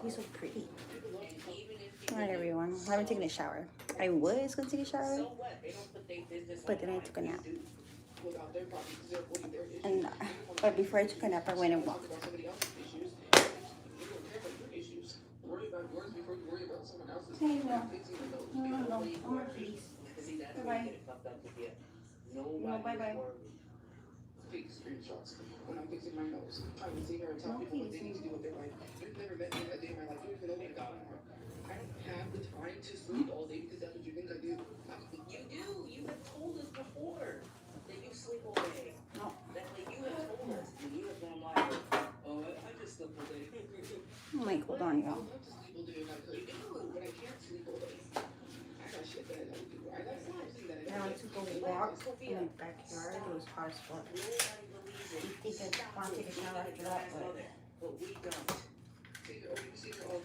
He's so pretty. Alright, everyone. I haven't taken a shower. I was gonna take a shower, but then I took a nap. And but before I took a nap, I went and walked. Hey, no, please. Bye-bye. No, bye-bye. Fake screenshots when I'm fixing my nose. I would see her and tell people what they need to do with their life. You've never met me in a day of my life. You don't even know me anymore. I don't have the time to sleep all day because that's what you think I do. You do. You have told us before that you sleep all day. No. That like you have told us and you have been like, oh, I just sleep all day. I'm like, hold on, y'all. I'd love to sleep all day if I could. You do, but I can't sleep all day. I got shit that I don't do. I got something that I want to go walk in my backyard. It was hard as fuck. You think I want to take a shower after that, but we don't.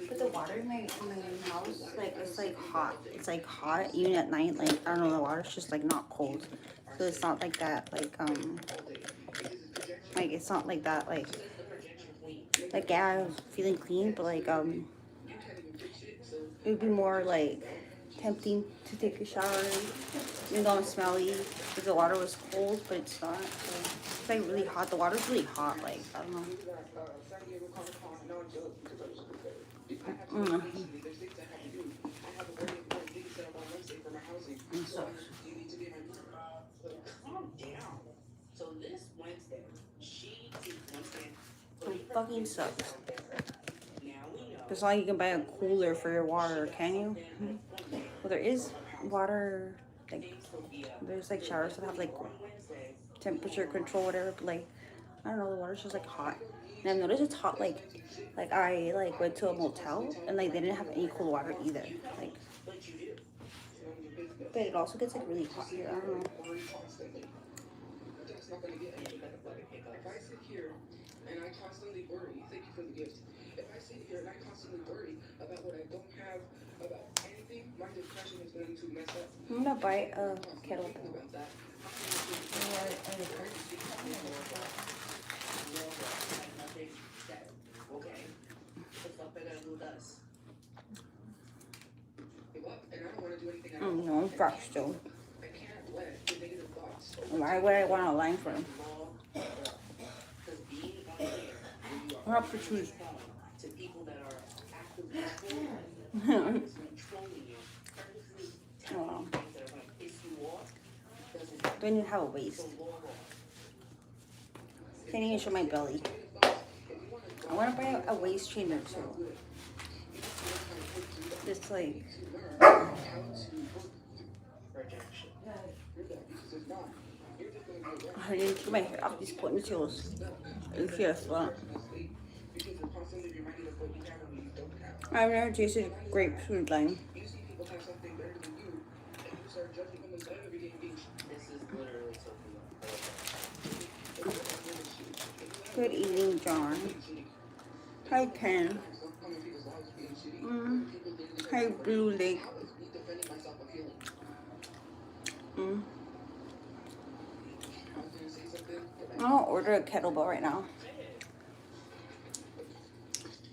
But the water in my house, like, it's like hot. It's like hot even at night. Like, I don't know, the water's just like not cold. So it's not like that, like it's not like that, like yeah, I was feeling clean, but like, it would be more like tempting to take a shower, even though I'm smelly, because the water was cold, but it's not. So it's like really hot. The water's really hot, like, I don't know. It fucking sucks. It's not like you can buy a cooler for your water, can you? Well, there is water, like, there's like showers that have like temperature control, whatever, but like, I don't know, the water's just like hot. And I've noticed it's hot, like I like went to a motel and like they didn't have any cool water either, like, but it also gets like really hot here, I don't know. If I sit here and I constantly worry, thank you for the gift. If I sit here and I constantly worry about what I don't have, about anything, my depression is going to mess up. I'm gonna buy a kettle. No, I'm fresh still. Why would I want a line for him? I'm not for choose. Oh. Do I need to have a waist? Can't even show my belly. I want to buy a waist trainer too. Just like. I need to get my hair off these ponytails. It's just fun. I've never tasted grapefruit lime. Good evening, John. Hi, Ken. Hi, Blue Lake. I'll order a kettlebell right now.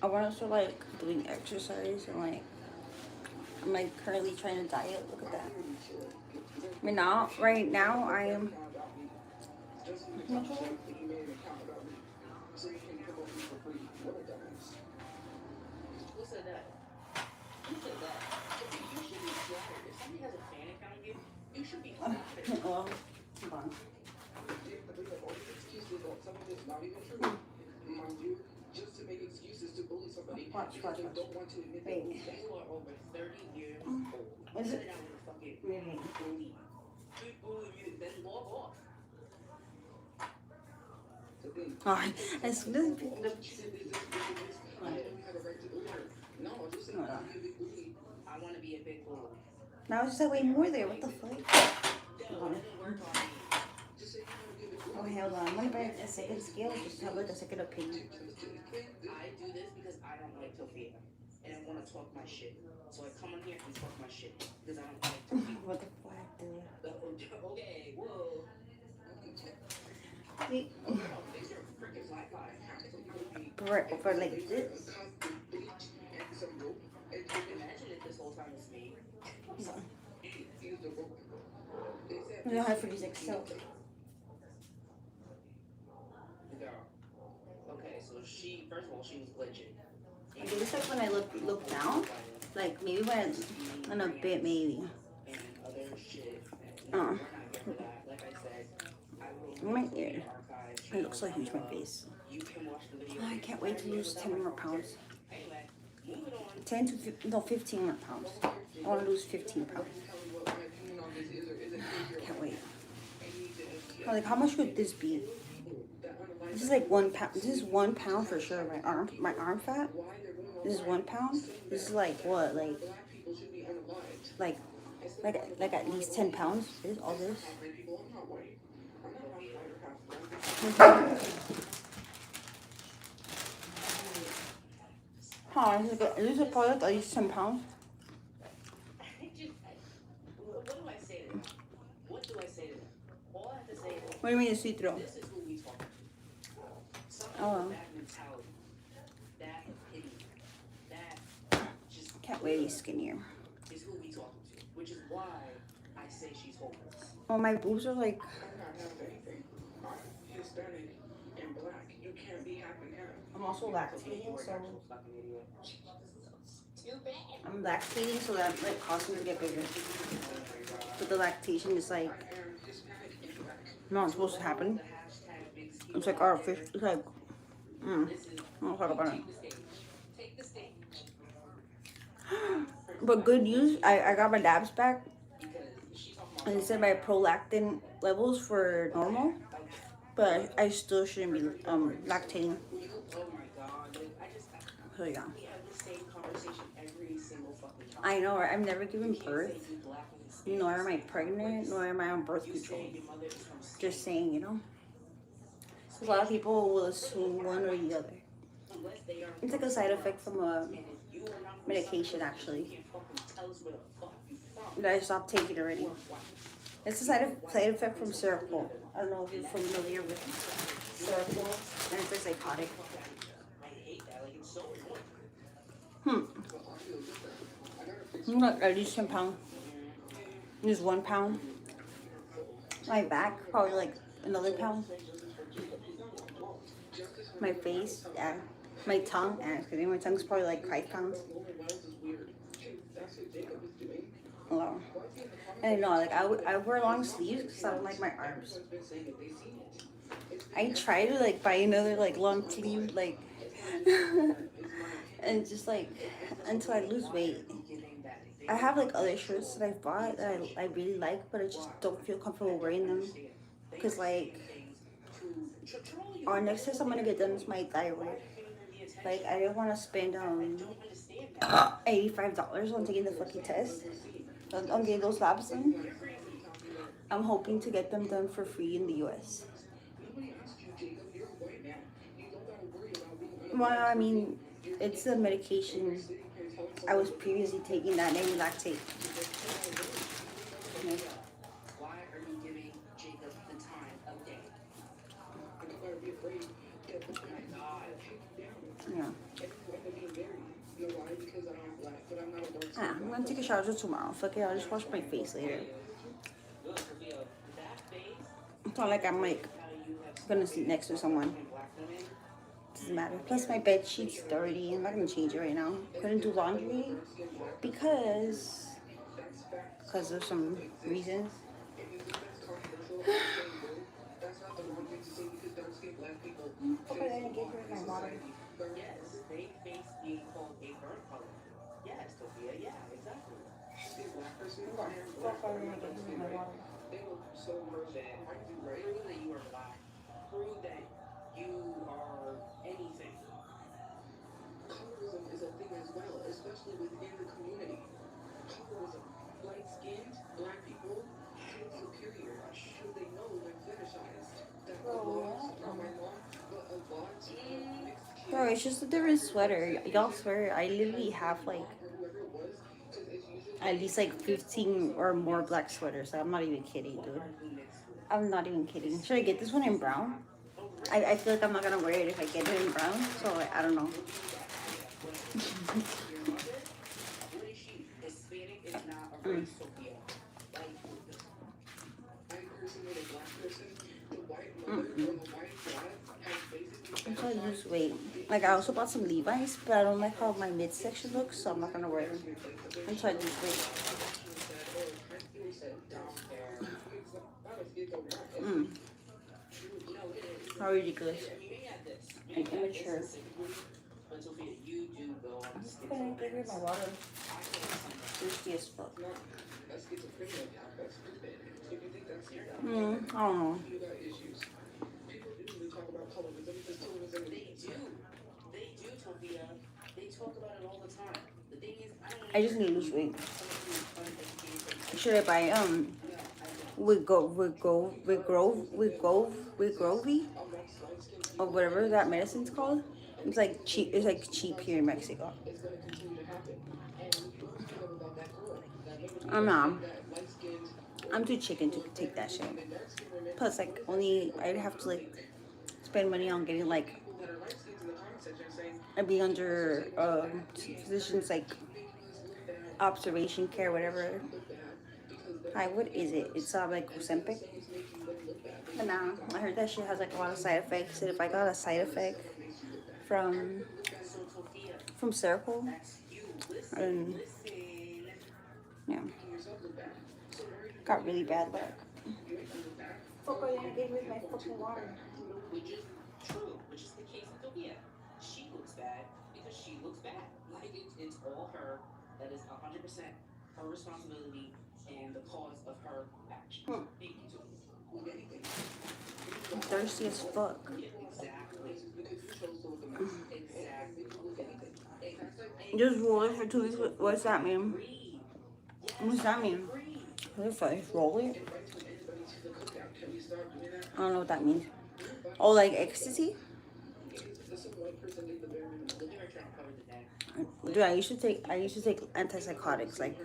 I want to start like doing exercise and like I'm like currently trying to diet. Look at that. I mean, right now I am so you can promote me for free. What a dumbass. Who said that? Who said that? Okay, you should be flattered. If somebody has a fan account of you, you should be flattered. Oh, hold on. Excuses on something that's not even true. Mind you, just to make excuses to bully somebody Watch. they don't want to admit that you are over 30 years old. Is it? Sit down with a fucking Really? bully. Keep bullying you, then log off. Oh, as soon as I pick it up. I want to be a big bully. Now it's just like way more there. What the fuck? Oh, hold on. I'm gonna buy a second scale just to have like a second opinion. I do this because I don't like Tofia. And I want to talk my shit. So I come on here and talk my shit. Because I don't like Tofia. What the fuck, dude? Okay, whoa. See? These are freaking Wi-Fi. For like this? Imagine if this whole time was me. I don't have 46, so. Okay, so she, first of all, she was glitching. I think it's like when I look down, like maybe when I, on a bit maybe. And other shit. Oh. Like I said, My ear. It looks so huge, my face. you can watch the video. Oh, I can't wait to lose 10 more pounds. Anyway, moving on. 10 to 15 more pounds. I want to lose 15 pounds. Can't wait. Oh, like, how much would this be? This is like 1 pound. This is 1 pound for sure. My arm fat. This is 1 pound. This is like what? Like at least 10 pounds. This all this. Huh? Is this probably like at least 10 pounds? What do I say to them? What do I say to them? All I have to say is, What do you mean see through? this is who we talk to. Oh. That mentality, that opinion, that just Can't wait to be skinnier. is who we talking to, which is why I say she's hopeless. Oh, my boobs are like. I'm not half anything. I'm Hispanic and black. You can't be half and half. I'm also lactating, so Fucking idiot. Too bad. I'm lactating, so that like causing me to get bigger. But the lactation is like not supposed to happen. It's like artificial. It's like I don't talk about it. Take the stage. But good news, I got my dabs back, and they said my prolactin levels were normal, but I still shouldn't be lactating. Oh my god. I just So yeah. we have the same conversation every single fucking time. I know, right? I've never given birth, nor am I pregnant, nor am I on birth control. Just saying, you know. A lot of people will assume one or the other. It's like a side effect from a medication, actually. That I stopped taking already. It's a side effect from Seroquel. I don't know if you're familiar with Seroquel, and it's a psychotic. I'm like at least 10 pounds. This is 1 pound. My back, probably like another pound. My face, yeah. My tongue, yeah, my tongue's probably like 5 pounds. Wow. And I know, like I wear long sleeves because I don't like my arms. I try to like buy another like long sleeve like, and just like until I lose weight. I have like other shirts that I bought that I really like, but I just don't feel comfortable wearing them because like our next test I'm gonna get done is my thyroid. Like I didn't want to spend $85 on taking the fucking test, on getting those labs done. I'm hoping to get them done for free in the US. Well, I mean, it's a medication. I was previously taking that named lactate. Yeah. Why are you giving Jacob the time of day? Yeah. I'm gonna take a shower tomorrow. Fuck it, I'll just wash my face later. It's not like I'm like gonna sleep next to someone. Doesn't matter. Plus my bed sheet's dirty. I'm not gonna change it right now. Couldn't do laundry because of some reasons. Okay, then I gave her my water. Yes, they face being called a burn color. Yes, Sophia, yeah, exactly. Fuck, I gave her my water. They will so prove that prove that you are black. Prove that you are anything. Colorism is a thing as well, especially within the community. Colorism. Light skinned black people feel superior because they know they're fetishized. That a lot, not my mom, but a lot of mixed Bro, it's just a different sweater. Y'all swear, I literally have like at least like 15 or more black sweaters. I'm not even kidding, dude. I'm not even kidding. Should I get this one in brown? I feel like I'm not gonna wear it if I get it in brown, so like, I don't know. I'm trying to lose weight. Like, I also bought some Levi's, but I don't like how my midsection looks, so I'm not gonna wear them. I'm trying to lose weight. How ridiculous. And immature. I'm gonna give her my water. Thirsty as fuck. I don't know. They do, Sophia. They talk about it all the time. The thing is, I just need to lose weight. Should I buy Wegovy or whatever that medicine's called? It's like cheap. It's like cheap here in Mexico. I'm too chicken to take that shit. Plus, like, I'd have to like spend money on getting like I'd be under physicians like observation care, whatever. Hi, what is it? It's like Ozempic. But now I heard that shit has like a lot of side effects. And if I got a side effect from Circle, and yeah, got really bad luck. Fuck, I didn't get with my fucking water. which is true, which is the case with Sophia. She looks bad because she looks bad. Like it's all her. That is 100% her responsibility and the cause of her action. Thank you, Sophia. I'm thirsty as fuck. Exactly. Just roll it for 2 weeks. What's that mean? What's that mean? What if I roll it? I don't know what that means. Oh, like ecstasy? Dude, I used to take antipsychotics. Like,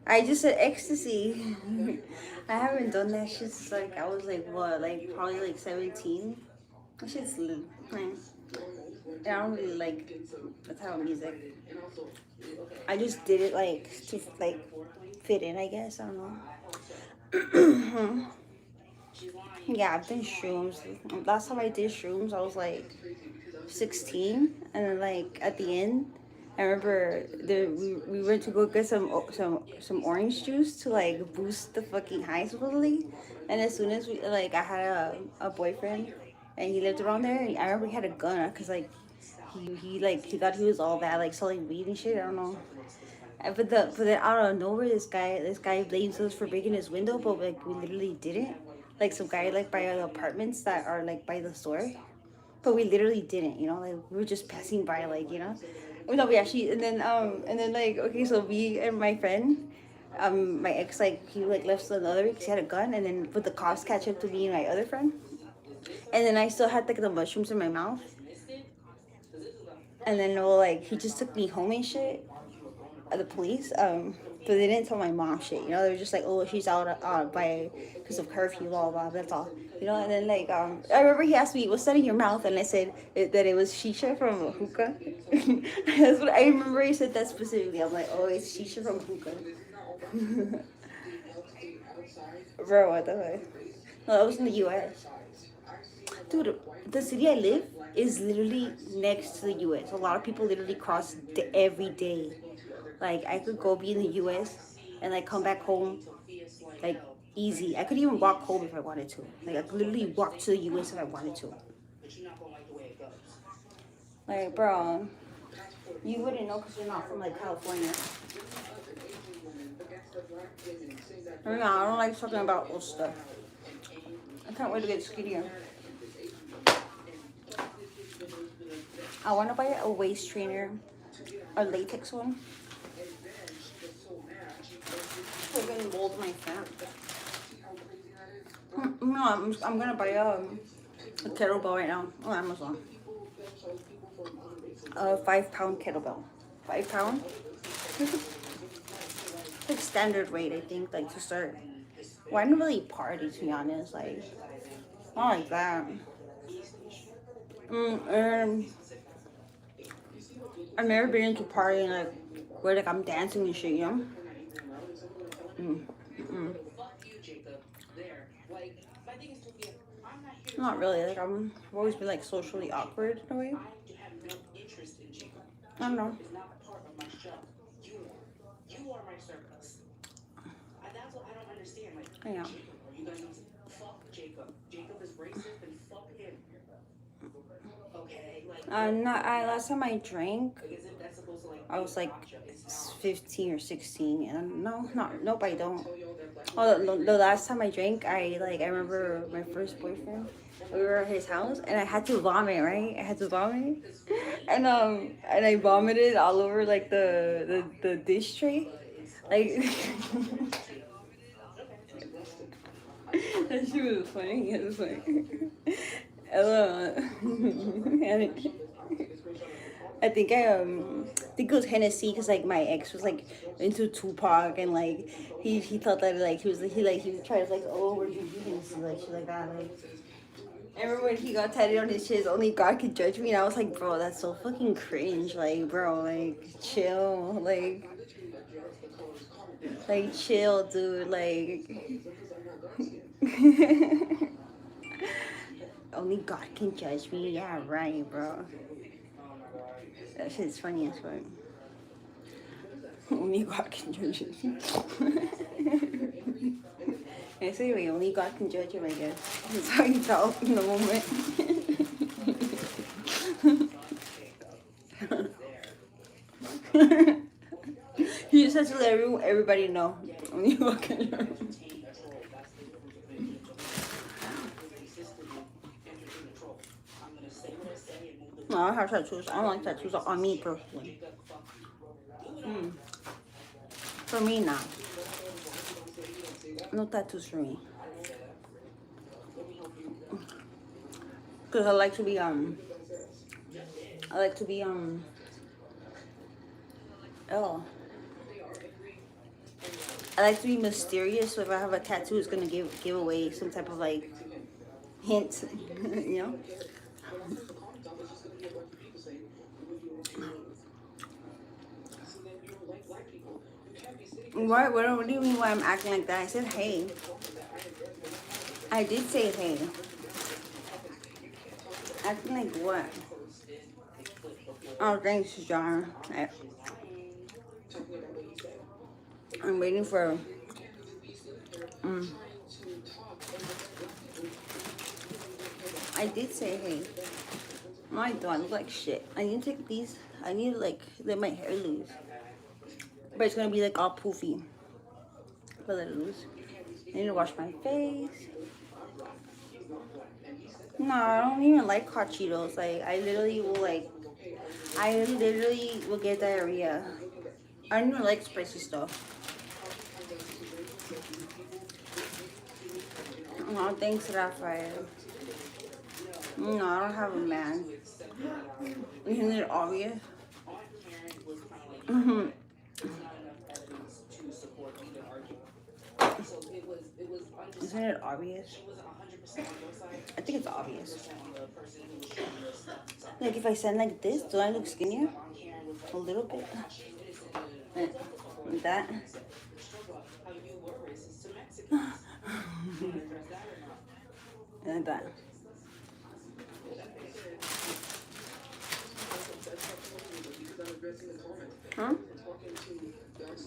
I just said ecstasy. I haven't done that shit since like I was like what, like probably like 17. That shit's nice. I don't really like that type of music. I just did it like to like fit in, I guess. I don't know. Yeah, I've done shrooms. Last time I did shrooms, I was like 16, and then like at the end, I remember we went to go get some orange juice to like boost the fucking high supposedly, and as soon as we like I had a boyfriend, and he lived around there, and I remember he had a gun because like he thought he was all that like selling weed and shit. I don't know. But then out of nowhere, this guy blames us for breaking his window, but like we literally didn't. Like some guy like by the apartments that are like by the store, but we literally didn't. You know, like we were just passing by, like you know. No, we actually and then like okay, so me and my friend, my ex like he like left another because he had a gun, and then but the cops catch up to me and my other friend, and then I still had like the mushrooms in my mouth, and then well like he just took me home and shit. The police, but they didn't tell my mom shit, you know. They were just like, oh, she's out by because of curfew, blah blah. That's all, you know. And then like, I remember he asked me, "What's that in your mouth?" And I said that it was shisha from a hookah. That's what I remember. He said that specifically. I'm like, oh, it's shisha from hookah. Bro, what the fuck? No, that was in the U.S. Dude, the city I live is literally next to the U.S. A lot of people literally cross every day. Like, I could go be in the U.S. and like come back home, like, easy. I could even walk home if I wanted to. Like, I could literally walk to the U.S. if I wanted to. Like, bro, you wouldn't know because you're not from like California. No, I don't like talking about old stuff. I can't wait to get skinnier. I want to buy a waist trainer, a latex one. So I can mold my fat. No, I'm gonna buy a kettlebell right now on Amazon. A 5-pound kettlebell. 5 pound? Like standard weight, I think, like to start. Well, I don't really party, to be honest. Like, not like that. I've never been into partying like where like I'm dancing and shit, you know? Not really. Like I've always been like socially awkward in a way. I don't know. Yeah. Last time I drank, I was like 15 or 16, and nope, I don't. Oh, the last time I drank, I remember my first boyfriend. We were at his house, and I had to vomit. Right, I had to vomit, and I vomited all over like the dish tray, like. That shit was funny. It was like, and I think think it was Hennessy because like my ex was like into Tupac and like he thought that like he was trying to like, oh, where'd you do Hennessy, like shit like that. Like I remember when he got tatted on his chest, only God could judge me, and I was like, bro, that's so fucking cringe. Like, bro, like chill, like chill, dude, like. Only God can judge me. Yeah, right, bro. That shit's funny as fuck. Only God can judge him. I say, wait, only God can judge him, I guess. That's how you felt in the moment. You just have to let everybody know. Only God can judge him. No, I have tattoos. I don't like tattoos on me personally. For me, nah. No tattoos for me. Cause I like to be oh, I like to be mysterious. So if I have a tattoo, it's gonna give away some type of like hint, you know. What do you mean why I'm acting like that? I said hey. I did say hey. Acting like what? Oh, thanks, John. I'm waiting for. I did say hey. No, I don't. I look like shit. I need to take these. I need to like let my hair loose. But it's gonna be like all poofy. But let it loose. I need to wash my face. No, I don't even like hot Cheetos. Like I literally will get diarrhea. I don't even like spicy stuff. No, thanks, Raphael. No, I don't have a man. Isn't it obvious? Isn't it obvious? I think it's obvious. Like if I stand like this, do I look skinnier? A little bit. Like that. Like that. Huh?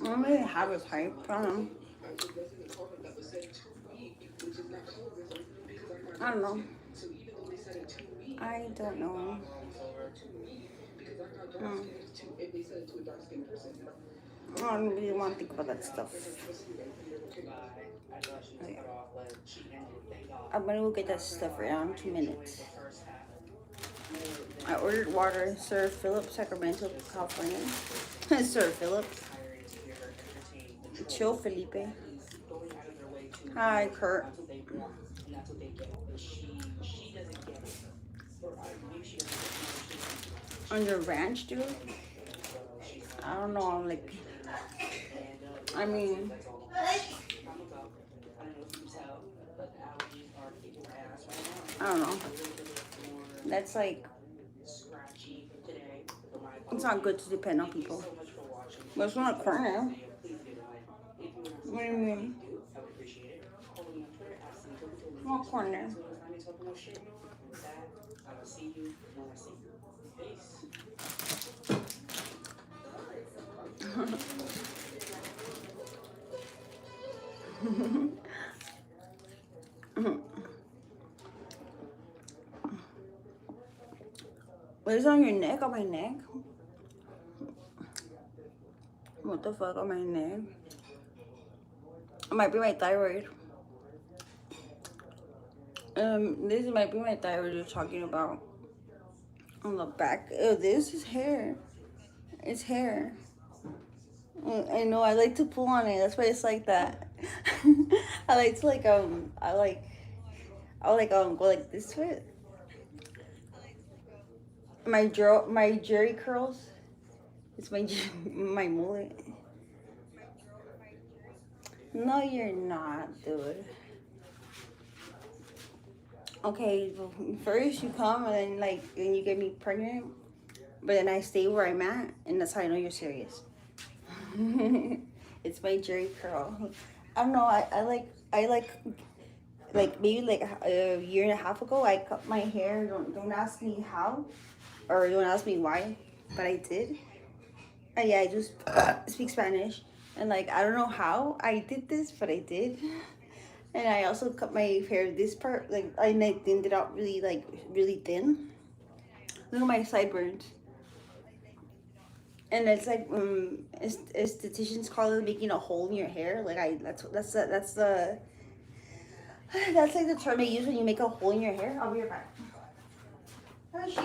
I don't really have a type. I don't know. I don't know. I don't know. Mm. I don't really want to think about that stuff. Okay. I'm gonna go get that stuff right now in 2 minutes. I ordered water, Sir Philip, Sacramento, California. Sir Philip. Chill, Felipe. Hi, Kurt. On your ranch, dude? I don't know. I'm like, I mean, I don't know. That's like, it's not good to depend on people. But it's not a corner. What do you mean? Not corner. What is on your neck? On my neck? What the fuck on my neck? It might be my thyroid. This might be my thyroid you're talking about. On the back. Oh, this is hair. It's hair. I know. I like to pull on it. That's why it's like that. I like to go like this to it. My Jerry curls. It's my my mullet. No, you're not, dude. Okay, well, first you come and then you get me pregnant, but then I stay where I'm at, and that's how I know you're serious. It's my Jerry curl. I don't know. Like maybe like a year and a half ago, I cut my hair. Don't ask me how, or don't ask me why, but I did. And yeah, I just speak Spanish, and like I don't know how I did this, but I did. And I also cut my hair this part, like I thinned it out really thin. Look at my sideburns. And it's like estheticians call it making a hole in your hair. Like that's like the term they use when you make a hole in your hair. I'll be right back. How is she?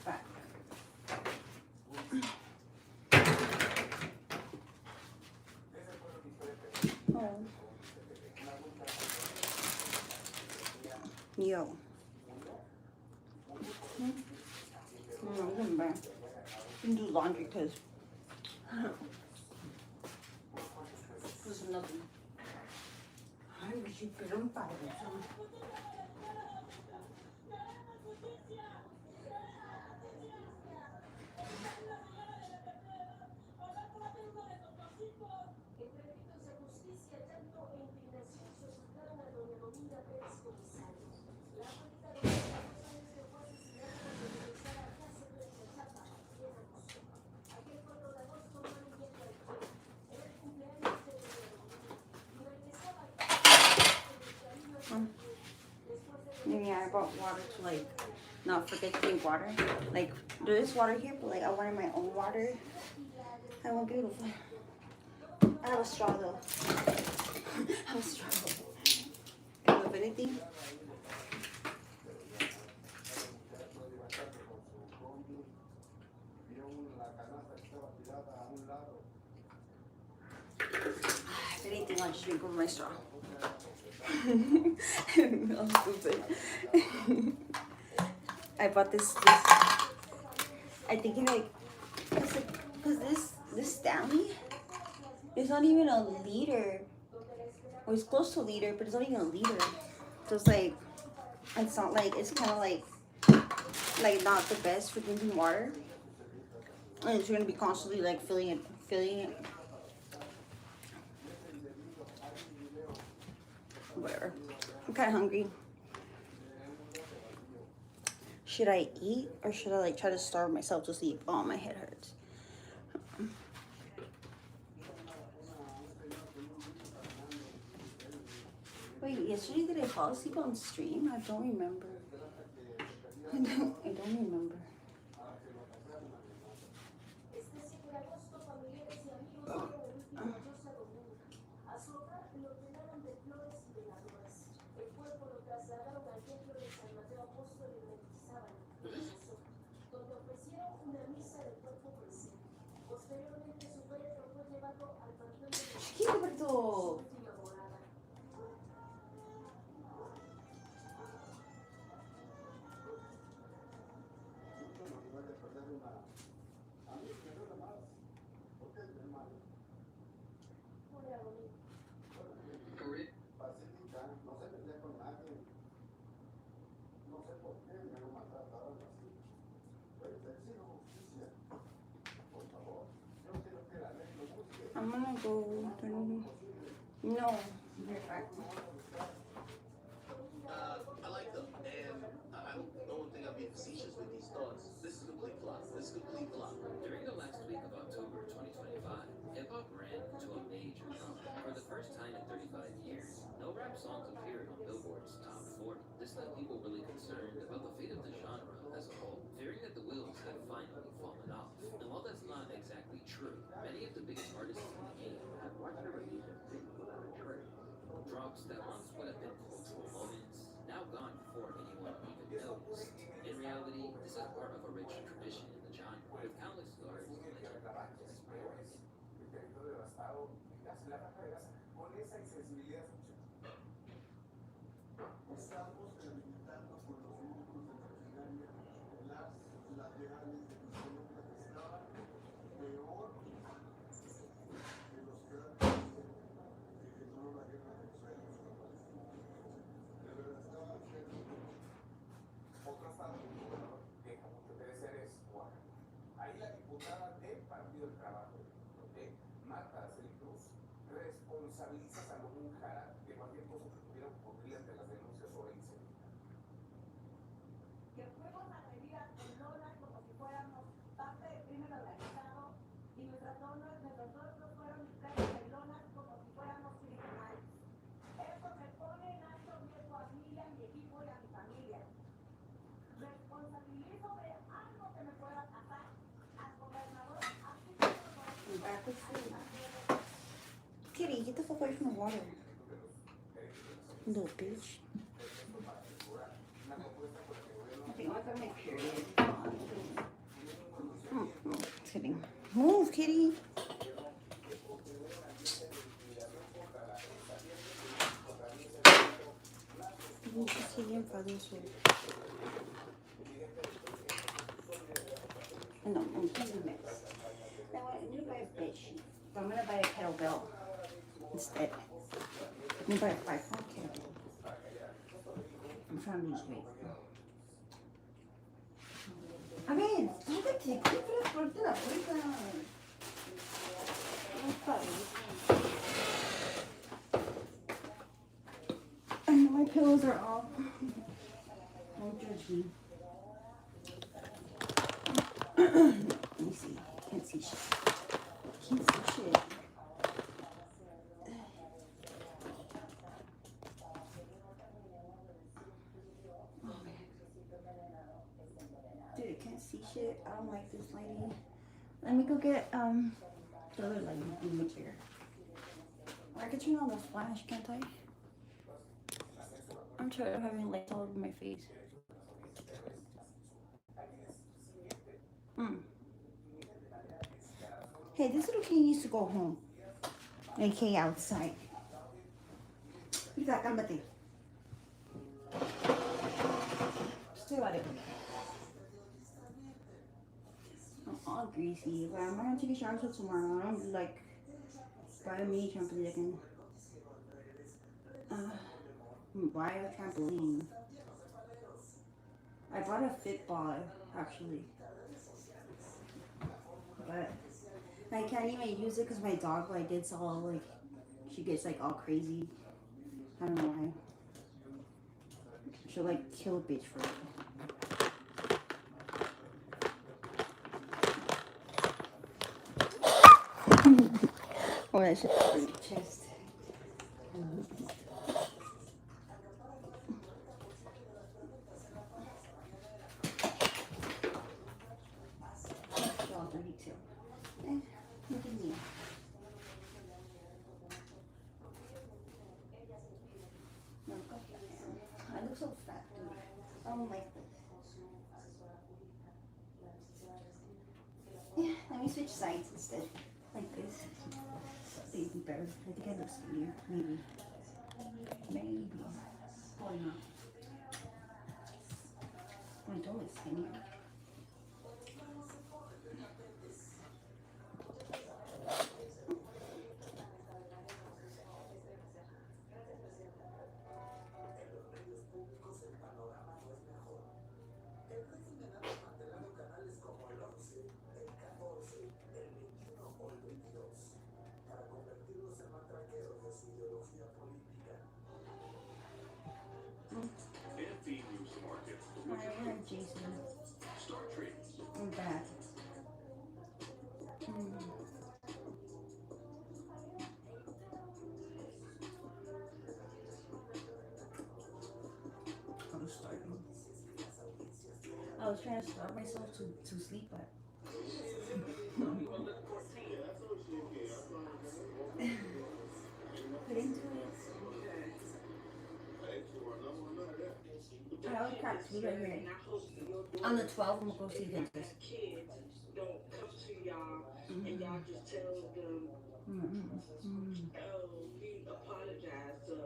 Back. Oh. Yo. I'm going back. You can do laundry because there's nothing. I wish you could unfire it. Yeah, I bought water to like not forget to drink water. Like there is water here, but like I wanted my own water. I want beautiful. I have a straw though. I have a straw. If anything. If anything, I'll just drink with my straw. I'm stupid. I bought this I think it like, cause this Stanley is not even a liter. Well, it's close to a liter, but it's not even a liter. So it's like, it's not like, it's kind of like not the best for drinking water. And it's gonna be constantly like filling it. Whatever. I'm kind of hungry. Should I eat or should I like try to starve myself to sleep? Oh, my head hurts. Wait, yesterday did I fall asleep on stream? I don't remember. I don't remember. Chiquito. I'm gonna go. No. You're right. I like them, and I don't think I'm being facetious with these thoughts. This is a complete flop. This is a complete flop. During the last week of October 2025, hip-hop ran into a major drop. For the first time in 35 years, no rap songs appeared on Billboard's top 40. This left people really concerned about the fate of the genre as a whole, fearing that the wheels had finally fallen off. And while that's not exactly true, many of the biggest artists in the game have watched their releases sink without a trace. Drops that once would have been cultural moments, now gone before anyone even noticed. In reality, this is part of a rich tradition in the genre, with countless stars legend as born. Back with food. Kitty, get the fuck away from the water. Little bitch. Okay, I'm gonna make period. Kidding. Move, kitty. Just sitting for this one. No, I'm taking a mess. Now I need to buy a bed sheet. So I'm gonna buy a kettlebell instead. I'm gonna buy a 5-pound kettlebell. I'm trying to lose weight. A ver, fíjate, ¿qué crees por la puerta? I know my pillows are off. Don't judge me. Let me see. Can't see shit. Can't see shit. Oh man. Dude, I can't see shit. I don't like this lighting. Let me go get the other lighting in the chair. Or I could turn on the flash, can't I? I'm tired of having lights all over my face. Hey, this little kitty needs to go home. AKA outside. Mira, cálmate. Stay out of it. I'm all greasy, but I'm gonna take a shower until tomorrow. I don't like buy a mini trampoline again. Buy a trampoline. I bought a fit ball actually, but I can't even use it because my dog like gets all like she gets like all crazy. I don't know why. She'll like kill a bitch for it. Oh, that shit hurt my chest. Y'all 32. Look at me. No, I look so fat, dude. I don't like this. Yeah, let me switch sides instead. Like this. Baby bear. I think I look skinnier. Maybe. Maybe. Probably not. I don't look skinnier. Alright, Jason. I'm back. I'm starting. I was trying to start myself to sleep, but put into it. I always crack two right here. On the 12th, I'm gonna go see dentist. Kids don't come to y'all and y'all just tell them, oh, he apologized, so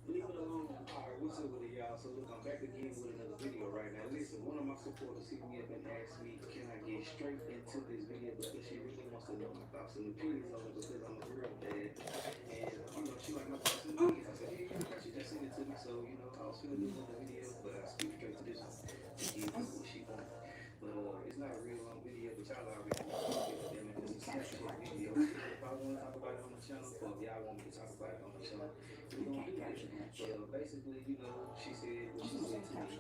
leave it alone. Alright, what's up with it, y'all? So look, I'm back again with another video right now. Listen, one of my supporters hit me up and asked me, can I get straight into this video because she really wants to know my thoughts and opinions on it because I'm a real dad. And, you know, she like my thoughts and opinions. I said, hey, she just sent it to me, so, you know, I was finna do another video, but I speak straight to this one to give her what she wants. But it's not a real long video, but y'all already know it's a Snapchat video. If I want to talk about it on the channel, or if y'all want me to talk about it on the channel, we're going to do it. Basically, you know, she said what she said to me,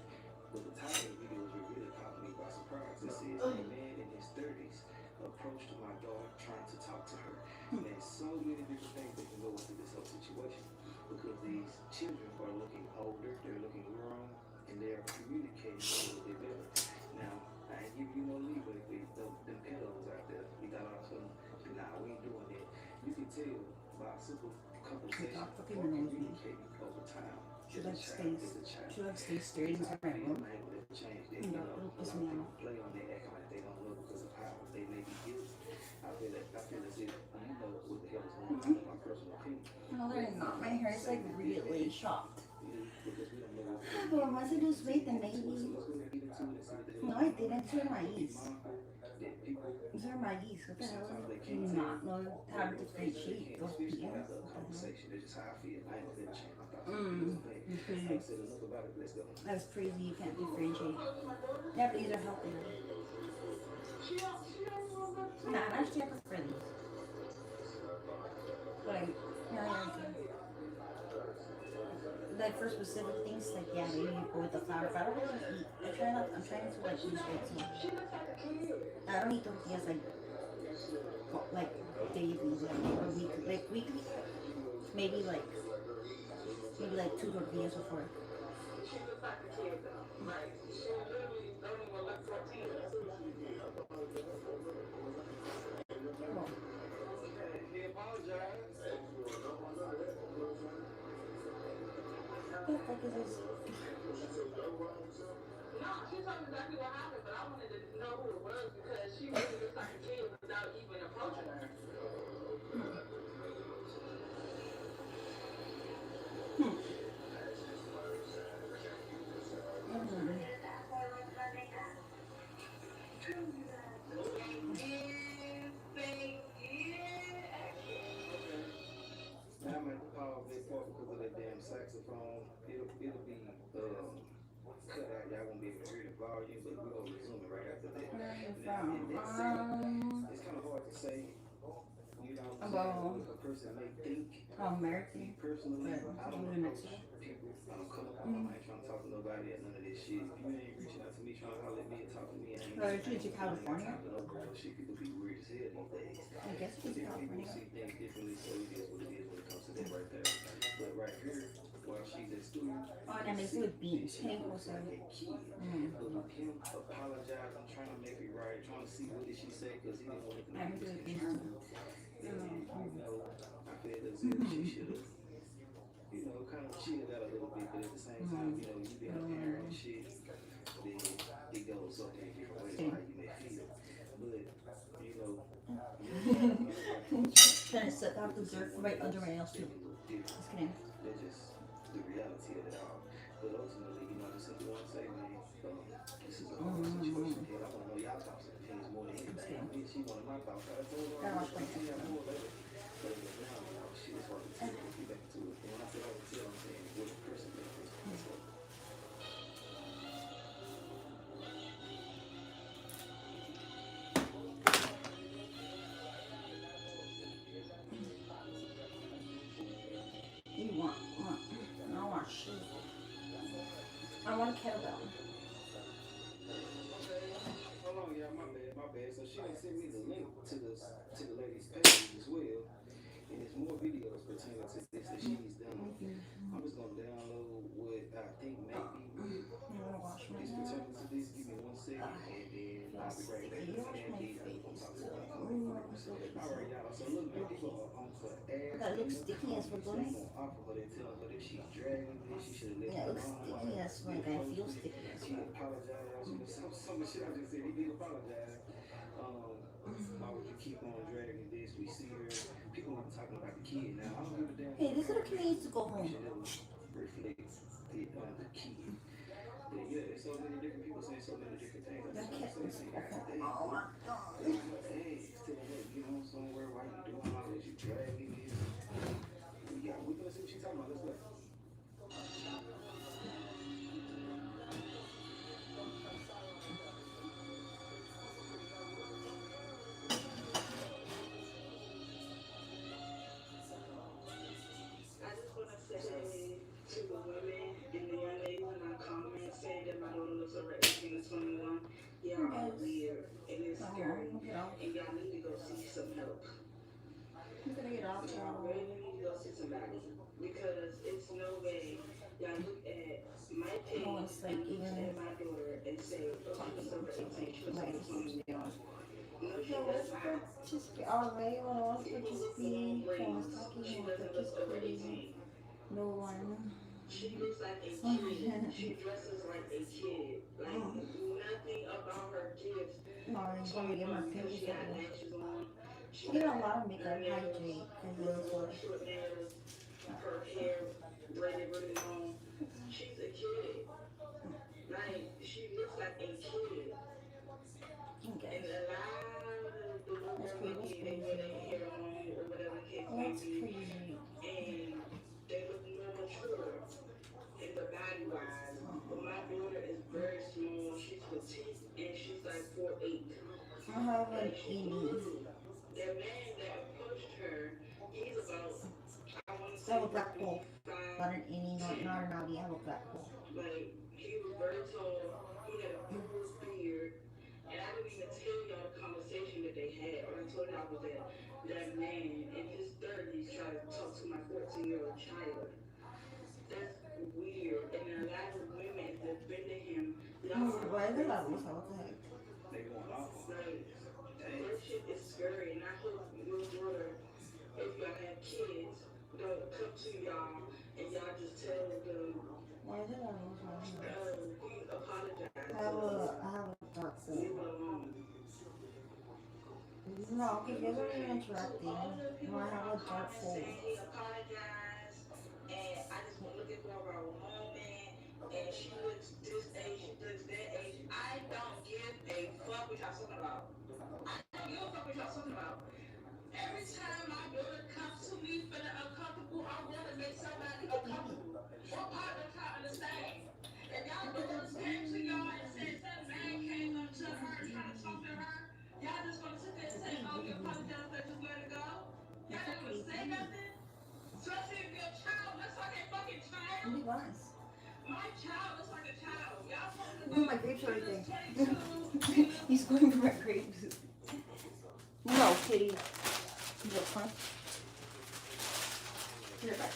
but the title of the video really caught me by surprise. It says, a man in his 30s approached my daughter trying to talk to her. And there's so many different things that can go into this whole situation because these children are looking older, they're looking grown, and they're communicating a little bit better. Now, I ain't giving you no leeway with them pedos out there. We got all some, nah, we ain't doing that. You can tell by a simple conversation or communicating over time. Should I stay straight into my room? No, it'll piss me off. Play on they acting like they don't know because of how they may be guilty. I feel as if you know what the hell is going on in my personal opinion. No, they're not. My hair is like really shocked. But once I lose weight, then maybe. No, I didn't. These are my E's. These are my E's. What the hell? Do you not know how to differentiate those E's? That's crazy. You can't differentiate. Yeah, but these are healthy. Nah, actually, I prefer these. Like, like for specific things, like yeah, maybe you go with the flour. But I don't really eat. I'm trying to like lose weight too. I don't eat tortillas like daily, like or weekly. Like weekly, maybe like 2 tortillas before. What the fuck is this? No, she told me exactly what happened, but I wanted to know who it was because she really looks like a kid without even approaching her. I'm at the power of that part because of that damn saxophone. It'll be cut out. Y'all won't be able to hear the volume, but we're gonna resume it right after that. It's kind of hard to say. You know, what a person may think. American. Personally, I don't in know Mexico. people. I don't come up. I ain't trying to talk to nobody at none of this shit. If you ain't reaching out to me, trying to holler at me and talk to me, I ain't to California. shit. People be weird as hell these days. I guess it's People California. see things differently, so it is what it is when it comes to that right there. But right here, while she's at school, Oh, and I makes it with beans. Hey, what's up? like a kid. Look, him apologizing, trying to make it right, trying to see what did she say because he didn't want to I make it with beans too. you know, I feel as if she should have, you know, kind of chilled out a little bit, but at the same time, you know, you being a parent and shit, then it goes so many different ways how you may feel. But, you know, Trying to set out the dirt right under my nails too. Just kidding. that's just the reality of it all. But ultimately, you know, I just simply want to say, man, this is a hard situation here. I want to know y'all thoughts and opinions more than anything. She wanted my thoughts. I told her Gotta watch I'll my see y'all more later. But now, you know, she just wanted to tell me, get back to it. And when I say I can tell, I'm saying what a person is. You want? I want shit. I want a kettlebell. Hold on, y'all. My bad. So she done sent me the link to the lady's page as well, and there's more videos pertaining to this that she's done. I'm just gonna download what I think maybe is pertaining to this. Give me 1 second, and then I'll be right back. And then I'm gonna talk to her. All right, y'all. So look, man, people are on her ass. That looks sticky as for They doing. gonna offer her. They tell her that she's dragging this. She should have left Yeah, it it looks alone. sticky as fuck. I feel sticky as She fuck. apologized. You know, some of the shit I just said. He did apologize. Why would you keep on dragging this? We see her. People are talking about the kid now. I don't give a damn. Hey, this little kid needs to go home. Reflect it on the kid. But yeah, there's so many different people saying so many different things. That cat needs to go home. Oh my god. Hey, tell her, get on somewhere. Why you doing all this? You dragging this. We're gonna see what she's talking about. Let's go. I just want to say to the women and the young ladies in my comments saying that my daughter looks over 18 to 21, y'all are weird and it's scary. And y'all need to go see some help. I'm gonna get off Y'all now. really need to go see somebody. Because it's no way y'all look at my page and look at my daughter and say, oh, she looks over 18, she looks over 21. No, she does not. Just already when I was People just look for being long was braids. talking She about doesn't the look over crazy. 18. No one. She looks like a kid. She dresses like a kid. Like nothing about her gives. No, I'm gonna get my Because pimples she got out. lashes on. She She did a got lot of makeup, nails, hydrate, and real short nails. Her hair braided really long. She's a kid. Like she looks like a kid. And a lot of the little girls my kid, they wear their hair long or whatever the case may That's be. crazy. And they look more mature in the body wise. But my daughter is very small. She's petite and she's like 4'8". I have an Like she's innie. little. That man that approached her, he's about, I want to I say have a black pole. 35, Not an innie, not an Audi. I have a black pole. like he was very tall. He had a full beard. And I didn't even tell y'all the conversation that they had. All I told y'all was that man in his 30s tried to talk to my 14-year-old child. That's weird. And a lot of women is defending him. Y'all are Why is it like crazy. this? What the heck? They going off. Like, that shit is scary. And I hope your daughter, if y'all have kids, don't come to y'all and y'all just tell them, Why is it like this? we apologize. I have a dark pole. Leave it alone. No, because you guys are interrupting. No, I have a dark pole. Saying he apologized, and I just was looking for a woman, and she looks this age, she looks that age. I don't give a fuck what y'all talking about. I don't give a fuck what y'all talking about. Every time my daughter comes to me feeling uncomfortable, I want to make somebody uncomfortable. What part don't y'all understand? If y'all daughters came to y'all and said some man came up to her trying to talk to her, y'all just gonna sit there and say, oh, you apologize, but just let it go? Y'all not gonna say nothing? Especially if your child looks like a fucking child. Be nice. My child looks like a child. Y'all supposed to Oh, my grapes are right there. 22. He's going for my grapes. No, kitty. Look, huh? You're back.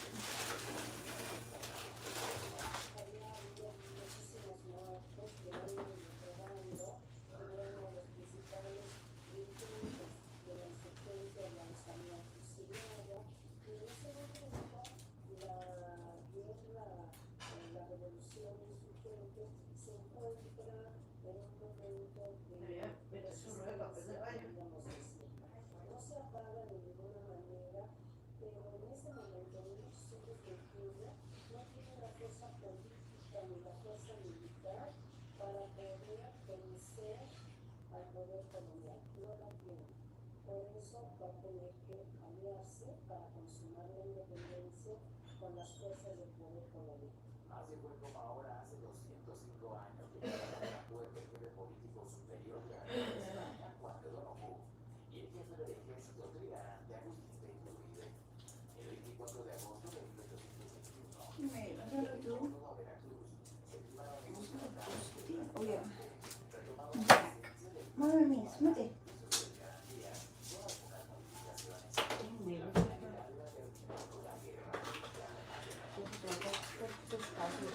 espacio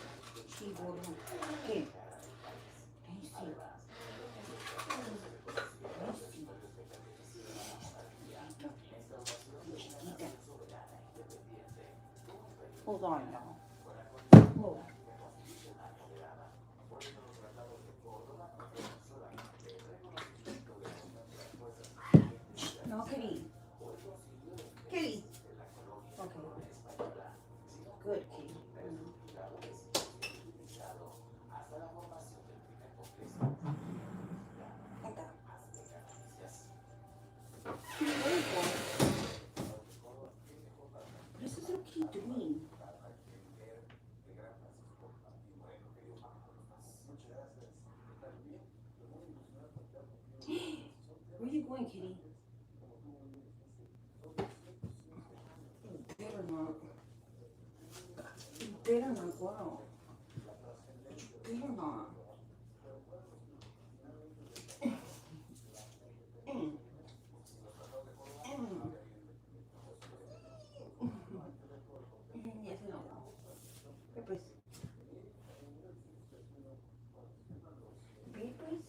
chibolón. ¿Qué? Ay, sí. Chiquita. Hold on now. Hold on. No, kitty. Kitty. Okay. Good kitty. Like that. Where is that? What is this little kitty doing? Where are you going, kitty? You better not. You better not go out. You better not. Mm. Mm. Yes, no. Papers. Papers?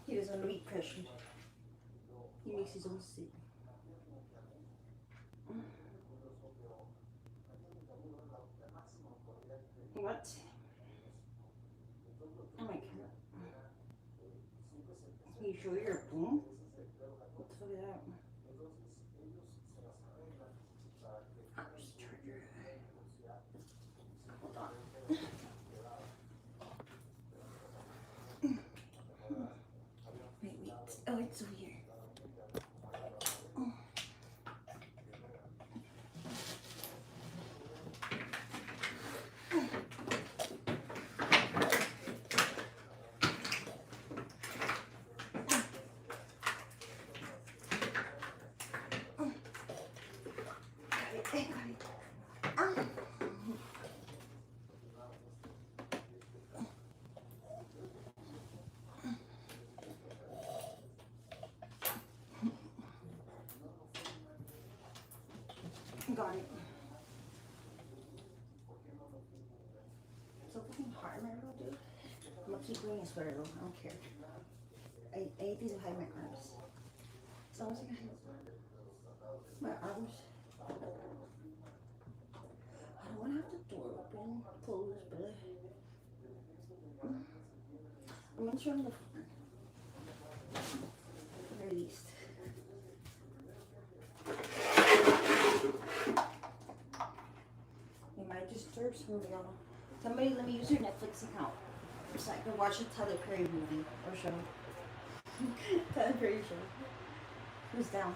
He doesn't want to be pressured. He makes his own sick. What? Oh my god. You sure you're a boom? What the fuck is that? Just charger. Hold on. Wait. Oh, it's over here. Got it. So fucking hard, my little dude. I'm gonna keep wearing a sweater though. I don't care. Anything to hide my arms. As long as I can hide my arms. I don't want to have the door open, closed, but I'm gonna turn the phone. At least. It might disturb some of y'all. Somebody let me use your Netflix account so I can watch a Tyler Perry movie or show. Tyler Perry show. Who's down?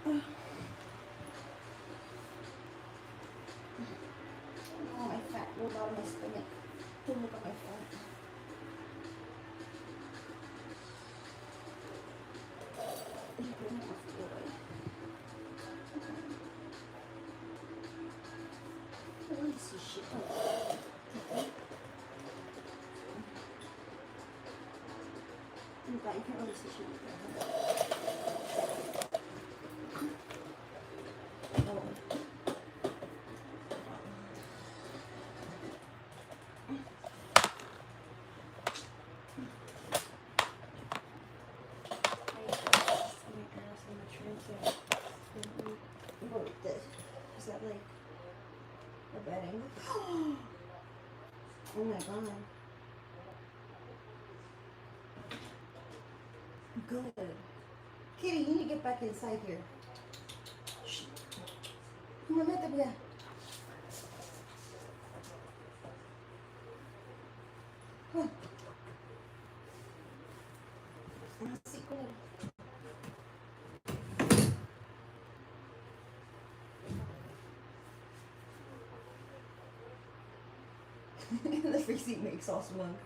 Oh, my fat rolled out of my stomach. Don't look at my fat. I don't see shit. You can't really see shit. Is that like a bad angle? Oh my god. Good. Kitty, you need to get back inside here. Shh. Come on, vete, mira. Come on. Así con él. The face he makes all smug.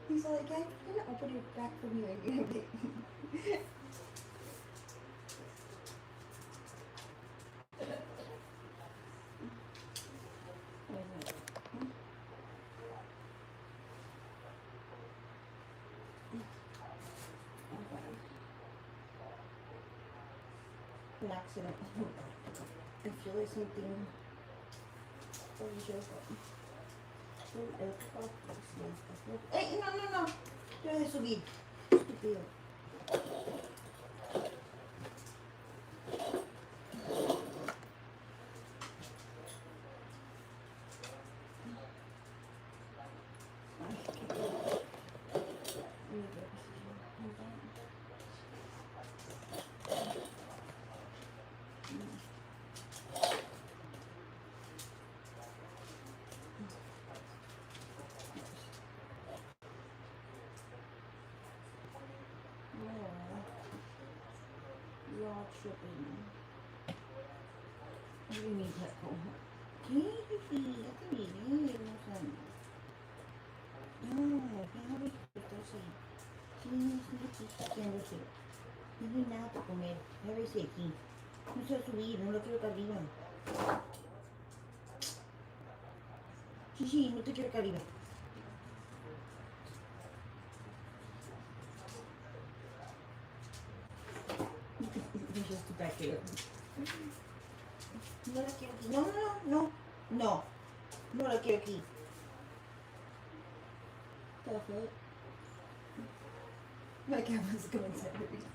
He's like, I'm gonna open it back for you again. an accident. I feel like something. Hey, no. Deja de subir. Estúpido. You're all tripping. What do you need that for? No, no hay nada para comer. Ya ves aquí. No se va a subir, no lo quiero acá arriba. Sí, no te quiero acá arriba. Just to back it up. No la quiero aquí. No. No la quiero aquí. Perfect. My camera's going to everything.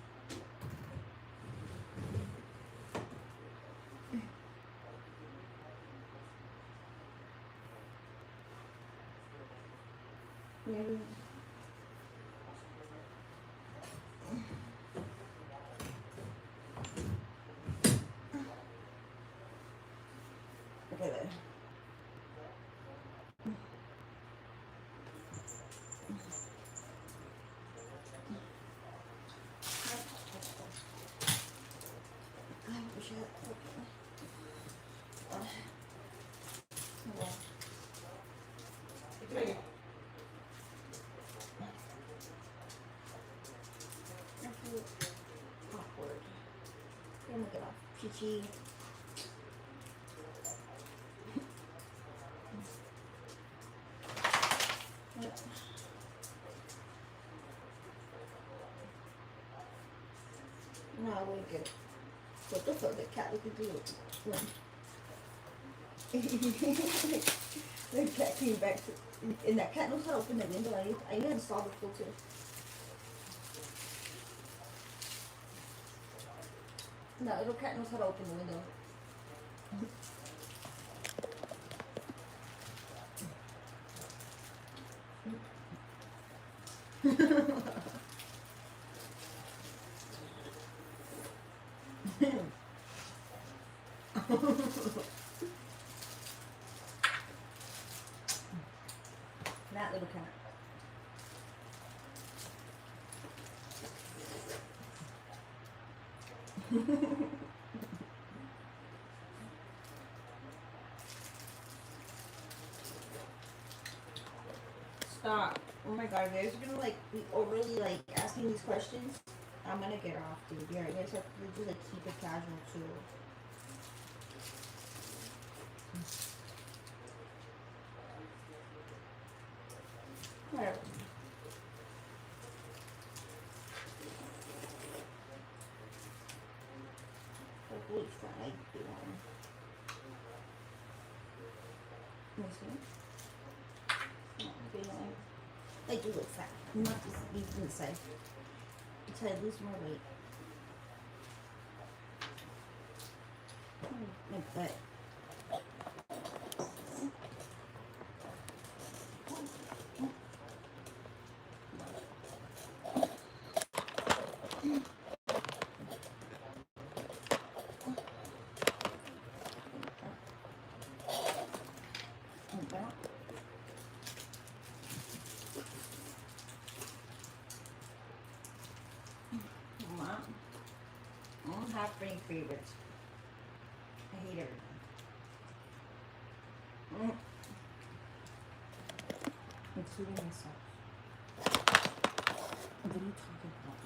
Okay then. Awkward. Let me get off. Chichi. No, I wouldn't get it. What the fuck? The cat looking through it. The cat came back to, and that cat knows how to open the window. I even saw the filter. No, little cat knows how to open the window. That little cat. Stop. Oh my god, guys are gonna like be overly like asking these questions. I'm gonna get off, dude. Yeah, you guys have to just like keep it casual too. Whatever. Hopefully it's fine. I do one. This one. I do look fat. Not just eat inside. Until I lose more weight. My butt. I don't have any favorites. I hate everything. Including myself. What are you talking about?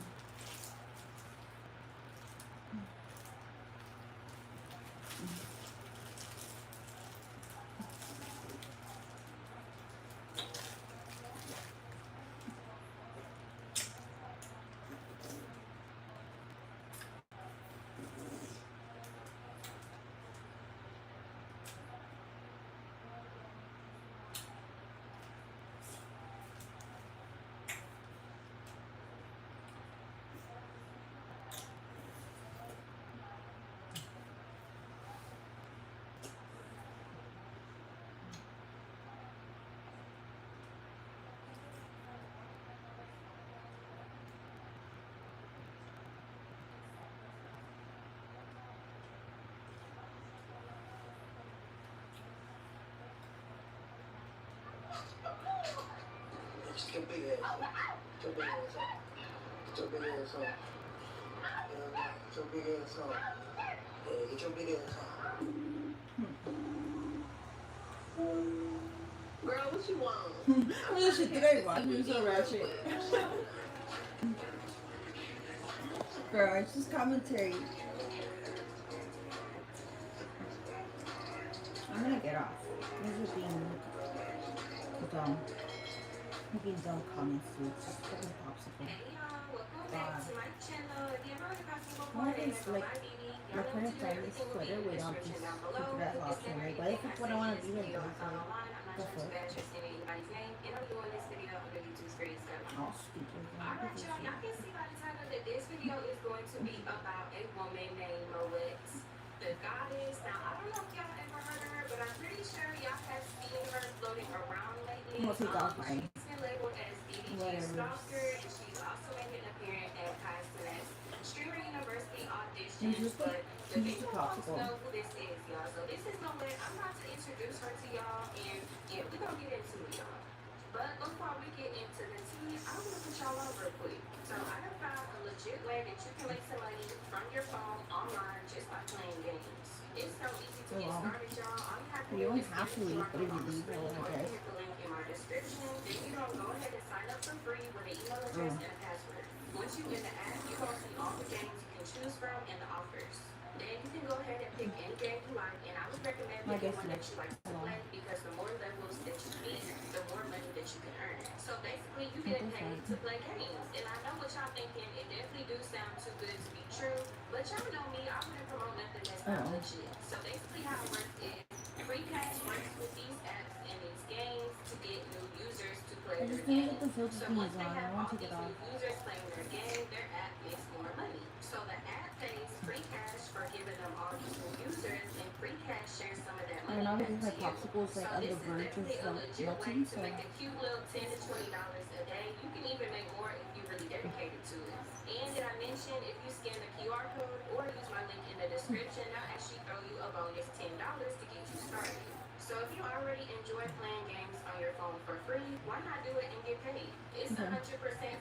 Get your big ass up. Get your big ass up. Get your big ass up. Get your big ass up. Yeah, get your big ass up. Girl, what you want? What shit did I watch? You're so ratchet. Girl, it's just commentary. I'm gonna get off. This is being dumb. You're being dumb comments, dude. It's just fucking popsicle. God. Why is like my current family's Twitter wait on this that option, right? What if it's what I want to be like the fuck? Oh, stupid. Alright, y'all can see by the title that this video is going to be about a woman named Moet, the goddess. Now, I don't know if y'all ever heard of her, but I'm pretty sure y'all have seen her floating around lately. We'll take off mine. She's been labeled as DDG Stalker, and she's also making an appearance at Kai Cenat's Streamer University auditions, but the people won't know who this is, y'all. So this is Moet. I'm about to introduce her to y'all, and yeah, we're gonna get into it, y'all. But before we get into the tea, I want to put y'all on real quick. So I have found a legit way that you can make some money from your phone online just by playing games. It's so easy to get started, y'all. All you have to do is have to leave, but if you leave, I will hit the link in my description. Then you don't go ahead and sign up for free with an email address and a password. Once you in the app, you're going to see all the games you can choose from and the offers. Then you can go ahead and pick any game you like, and I would recommend picking one that you like to play because the more levels that you beat, the more money that you can earn. So basically, you get paid to play games. And I know what y'all thinking, it definitely do sound too good to be true, but y'all know me, I wouldn't promote nothing that's not legit. So basically how it works is, free cash works with these apps and these games to get new users to play their game. So once they have all these new users playing their game, their app makes more money. So the app pays free cash for giving them all these new users, and free cash shares some of that money back to you. Popsicles like on the verge of melting, To make a cute little $10 to $20 a day. You can even make more if you really dedicated to it. And did I mention if you scan the QR code or use my link in the description, I'll actually throw you a bonus $10 to get you started. So if you already enjoy playing games on your phone for free, why not do it and get paid? It's 100%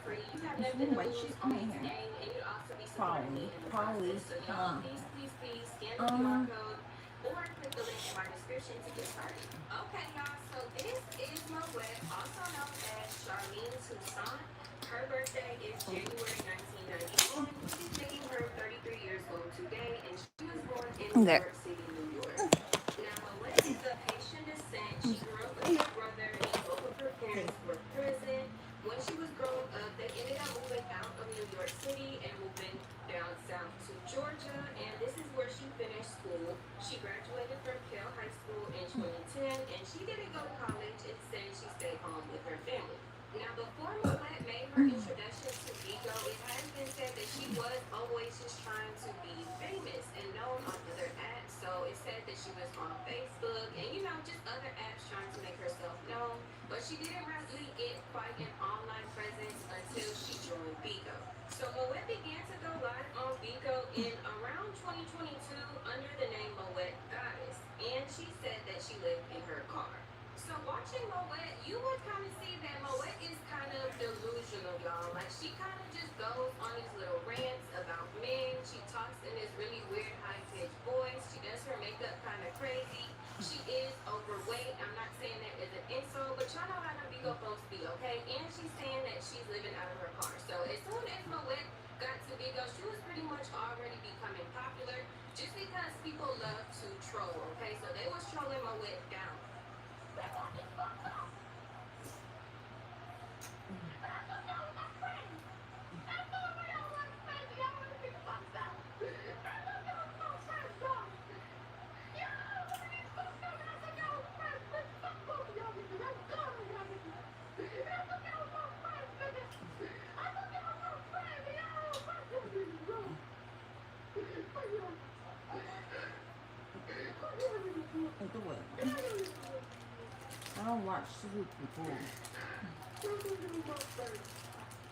free. You have nothing to lose on this game, and you'll also be supporting me in the process. So y'all, please scan the QR code or click the link in my description to get started. Okay, y'all, so this is Moet, also known as Charlene Toussaint. Her birthday is January 1991. She's making her 33 years old today, and she was born in New York City, New York. Now, Moet is of Haitian descent. She grew up with her brother, and both of her parents were prison. When she was growing up, they ended up moving out of New York City and moving down south to Georgia, and this is where she finished school. She graduated from Cal High School in 2010, and she didn't go to college. Instead, she stayed home with her family. Now, before Moet made her introduction to Bigo, it has been said that she was always just trying to be famous and known on other apps. So it said that she was on Facebook and, you know, just other apps trying to make herself known. But she didn't really get quite an online presence until she joined Bigo. So Moet began to go live on Bigo in around 2022 under the name Moet Goddess. And she said that she lived in her car. So watching Moet, you would kind of see that Moet is kind of delusional, y'all. Like, she kind of just goes on these little rants about men. She talks in this really weird, high-pitched voice. She does her makeup kind of crazy. She is overweight. I'm not saying that as an insult, but y'all know how the Bigo folks be, okay? And she's saying that she's living out of her car. So as soon as Moet got to Bigo, she was pretty much already becoming popular just because people love to troll, okay? So they was trolling Moet down. I don't watch stupid people.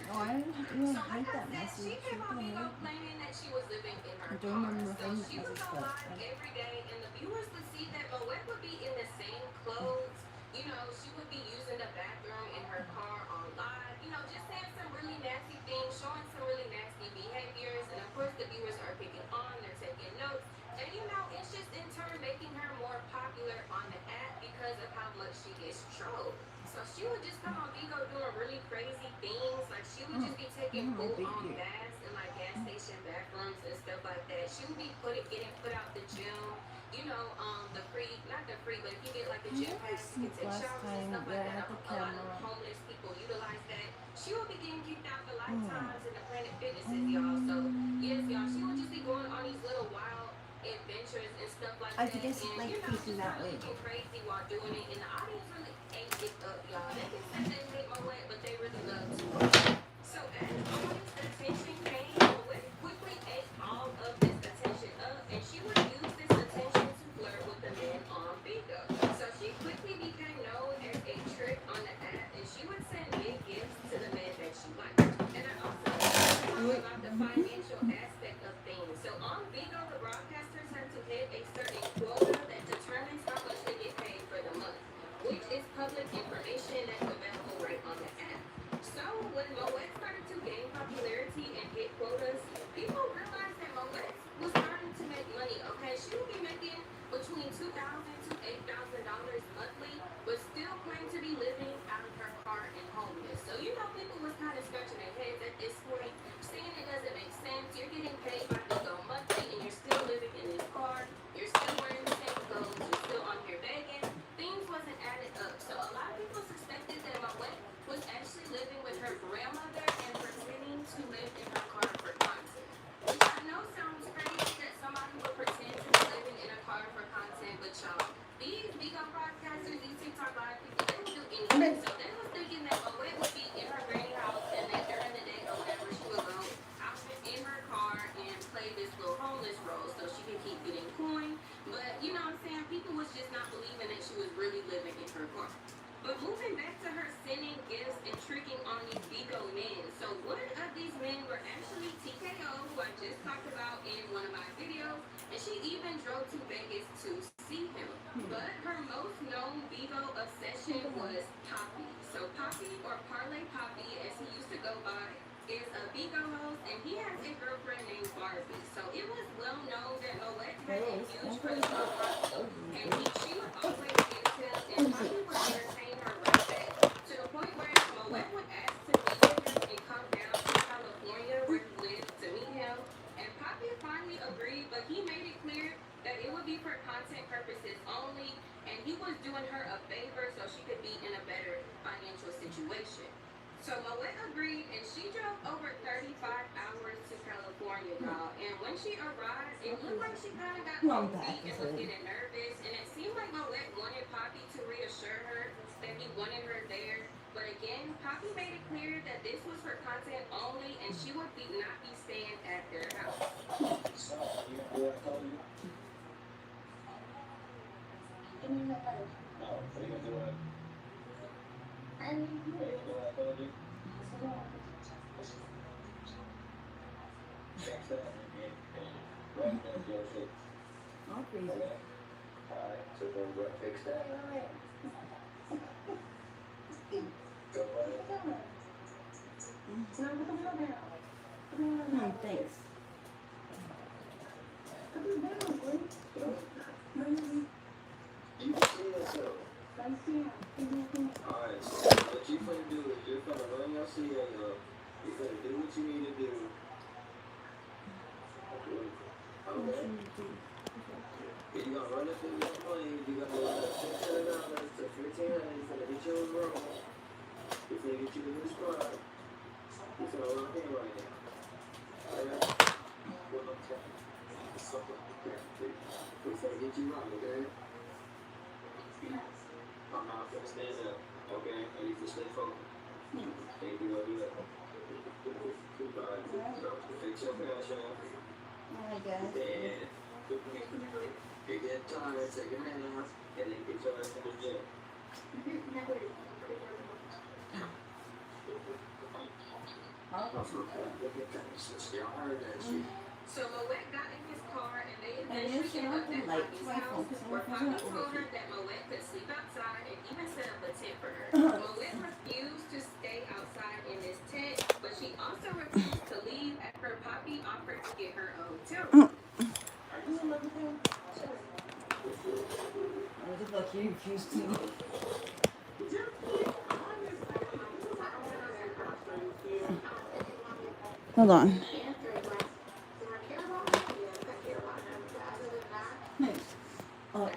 Oh, I didn't even hate that message. She came on Bigo claiming that she was living in her I don't car. remember So she would go live every day, and the viewers would see that Moet would be in the same clothes, You know, she would be using the bathroom in her car on live, you know, just saying some really nasty things, showing some really nasty behaviors. And of course, the viewers are picking on, they're taking notes. And you know, it's just in turn making her more popular on the app because of how much she gets trolled. So she would just come on Vigo doing really crazy things. Like she would just be taking full on baths in like gas station bathrooms and stuff like that. She would be getting put out the gym. You know, the free, not the free, but if you get like the gym pass, you can take showers and stuff like that. A lot of homeless people utilize that. She will be getting kicked out for lifetimes in the Planet Fitnesses, y'all. So yes, y'all, she would just be going on these little wild adventures and stuff like that. I guess And like you know, facing just that start way. looking crazy while doing it. And the audience really ate it up, y'all. They can say they hate Moet, but they really love to. So as always, attention came. Moet quickly ate all of this attention up, and she would use this attention to flirt with the men on Vigo. So she quickly became known as a trick on the app, and she would send big gifts to the men that she liked. And I also want to talk about the financial aspect of things. So on Vigo, the broadcasters have to hit a certain quota that determines how much they get paid for the month, which is public information that's available right on the app. So when Moet started to gain popularity and hit quotas, people realized that Moet was starting to make money. Okay, she would be making between $2,000 to $8,000 monthly, but still claimed to be living out of her car and homeless. So you know, people was kind of scratching their heads at this point, saying it doesn't make sense. You're getting paid by Vigo monthly, and you're still living in this car. You're still wearing the same clothes. You're still on here begging. Things wasn't added up. So a lot of people suspected that Moet was actually living with her grandmother and pretending to live in her car for content. Which I know sounds crazy that somebody would pretend to be living in a car for content, but y'all, these Vigo broadcasters, these TikTok live people, they would do anything. So they was thinking that Moet would be in her granny house and that during the day or whatever she would go out in her car and play this little homeless role so she can keep getting coin. But you know what I'm saying? People was just not believing that she was really living in her car. But moving back to her sending gifts and tricking on these Vigo men. So one of these men were actually TKO, who I just talked about in one of my videos, and she even drove to Vegas to see him. But her most known Vigo obsession was Poppy. So Poppy, or Parlay Poppy, as he used to go by, is a Vigo host, and he has a girlfriend named Barbie. So it was well known that Moet had a huge crush on Poppy, and she would always give him, and Poppy would entertain her right back, to the point where Moet would ask to meet with him and come down to California where he lived to meet him. And Poppy finally agreed, but he made it clear that it would be for content purposes only, and he was doing her a favor so she could be in a better financial situation. So Moet agreed, and she drove over 35 hours to California, y'all. And when she arrived, it looked like she kind of got cold feet and was getting nervous. And it seemed like Moet wanted Poppy to reassure her that he wanted her there. But again, Poppy made it clear that this was for content only, and she would not be staying at their house. All crazy. Alright, so then we'll fix that. Thanks. Alright, so what you finna do is you're finna run your CA up. You're finna do what you need to do. Okay. You're gonna run it through your money. You're gonna run $600 to $1,500. You're finna get your room. You're finna get you a new spot. You're finna lock in right now. Alright? We're finna get you right, okay? I'm not finna stand up, okay? And you can stay focused. And you gonna do that. Alright, so fix your CashApp. I guess. Then you get tired, take a nap, and then get your ass to the gym. Look at that, sister. I heard that shit. So Moet got in his car and they And then eventually she ended don't up have at the light to Poppy's my phone house, because where my phone's Poppy not told her overheating. that Moet could sleep outside and even set up a tent for her. Moet refused to stay outside in this tent, but she also refused to leave after Poppy offered to get her a hotel room. Are you in love with him? What the fuck, you refused to? Hold on. Oh,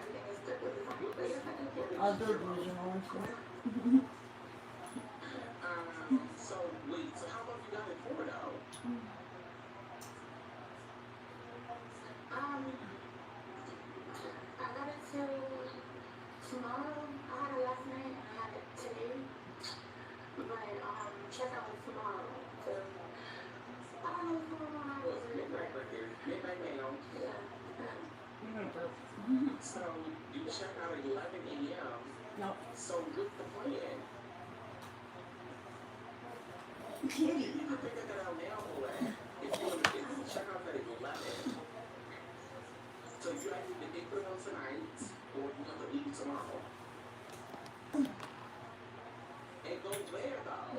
I'll do it original. So wait, so how long you got it for now? I got it till tomorrow. I had it last night and I have it today. But checkout was tomorrow. So I don't know what's going on. I was Midnight right here. Midnight now. Yeah. So you check out at 11 a.m. No. So what's the plan? Kitty. You can figure that out now, boy. If you check out at 11, so you either can put it on tonight or you have to leave tomorrow. And go where though?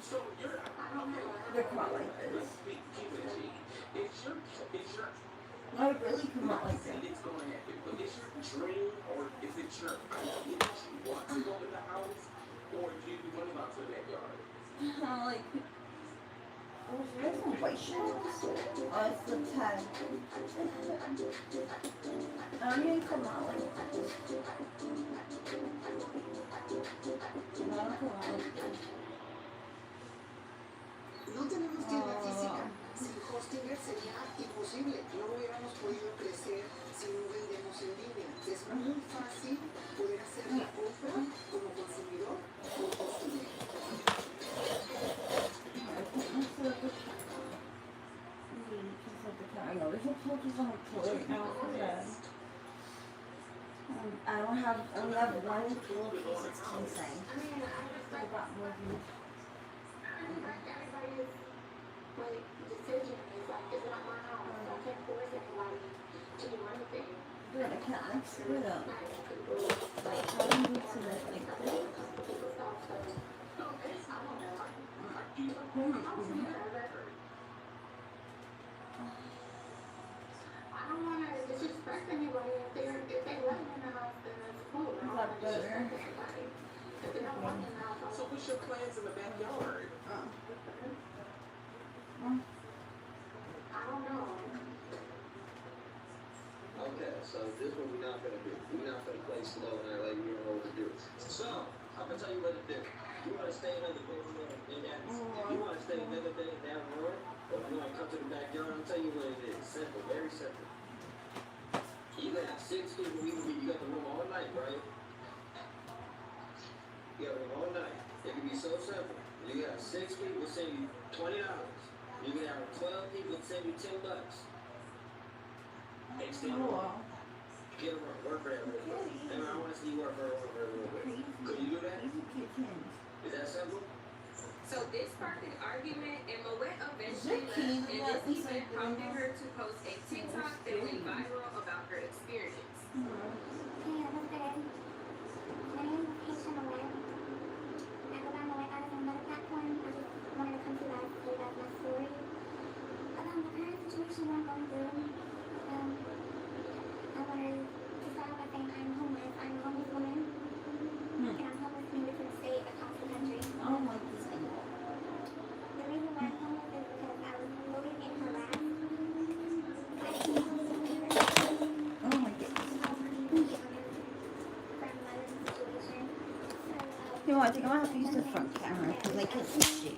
So you're I don't know. They come out like this. keep it G. It's your I really come out like that. it's gonna happen. But it's your dream or is it your idea that you want to go to the house or do you want to go to the backyard? Like, oh, there's some white shit. Oh, it's the tag. I don't even come out like that. I don't come out like this. No tenemos tienda física. Sin Hostinger sería imposible. No hubiéramos podido crecer si no vendemos en línea. Es muy fácil poder hacer la compra como consumidor con Hostinger. I know there's no focus on the floor right now. I only have one pillowcase. It's king size. I got more than Everybody's like decision is like it's not my house. I can't force anybody to do anything. good. I can't like screw it up. Like how do you do to that like this? I don't want to disrespect anybody. If they let me in the house, then that's cool. I don't want to disrespect anybody. If they don't want me in the house, So what's your plans in the backyard? I don't know. Okay, so this is what we're not gonna do. We're not gonna play slow and act like we don't know what to do. So, I'm gonna tell you what to do. You wanna stay in the bedroom in that, if you wanna stay in the bed in that room, or if you wanna come to the backyard, I'll tell you what it is. Simple, very simple. You can have 6 people, you got the room all night, right? You got the room all night. It can be so simple. You got 6 people send you $20. You can have 12 people send you $10. Extend Oh wow. Get her work for that real quick. And I want to see you work for her real quick. Could you do that? Is that simple? So this sparked an argument, and Moet eventually Is it left, and this event prompted her to post a TikTok that went viral about her experience. Hey, what's good? My name is Haitian Aware. I go by Moet out of another platform. I just wanted to come to you guys to tell you guys my story. The current situation I'm going through. I wanted to start off by saying I'm homeless. I'm a homeless woman. And I'm homeless in different states across the country. I don't like this anymore. The reason why I'm homeless is because I was bullied and harassed. I came home to me. Oh my goodness. You know, I think I'm gonna have to use the front camera because I can't see shit.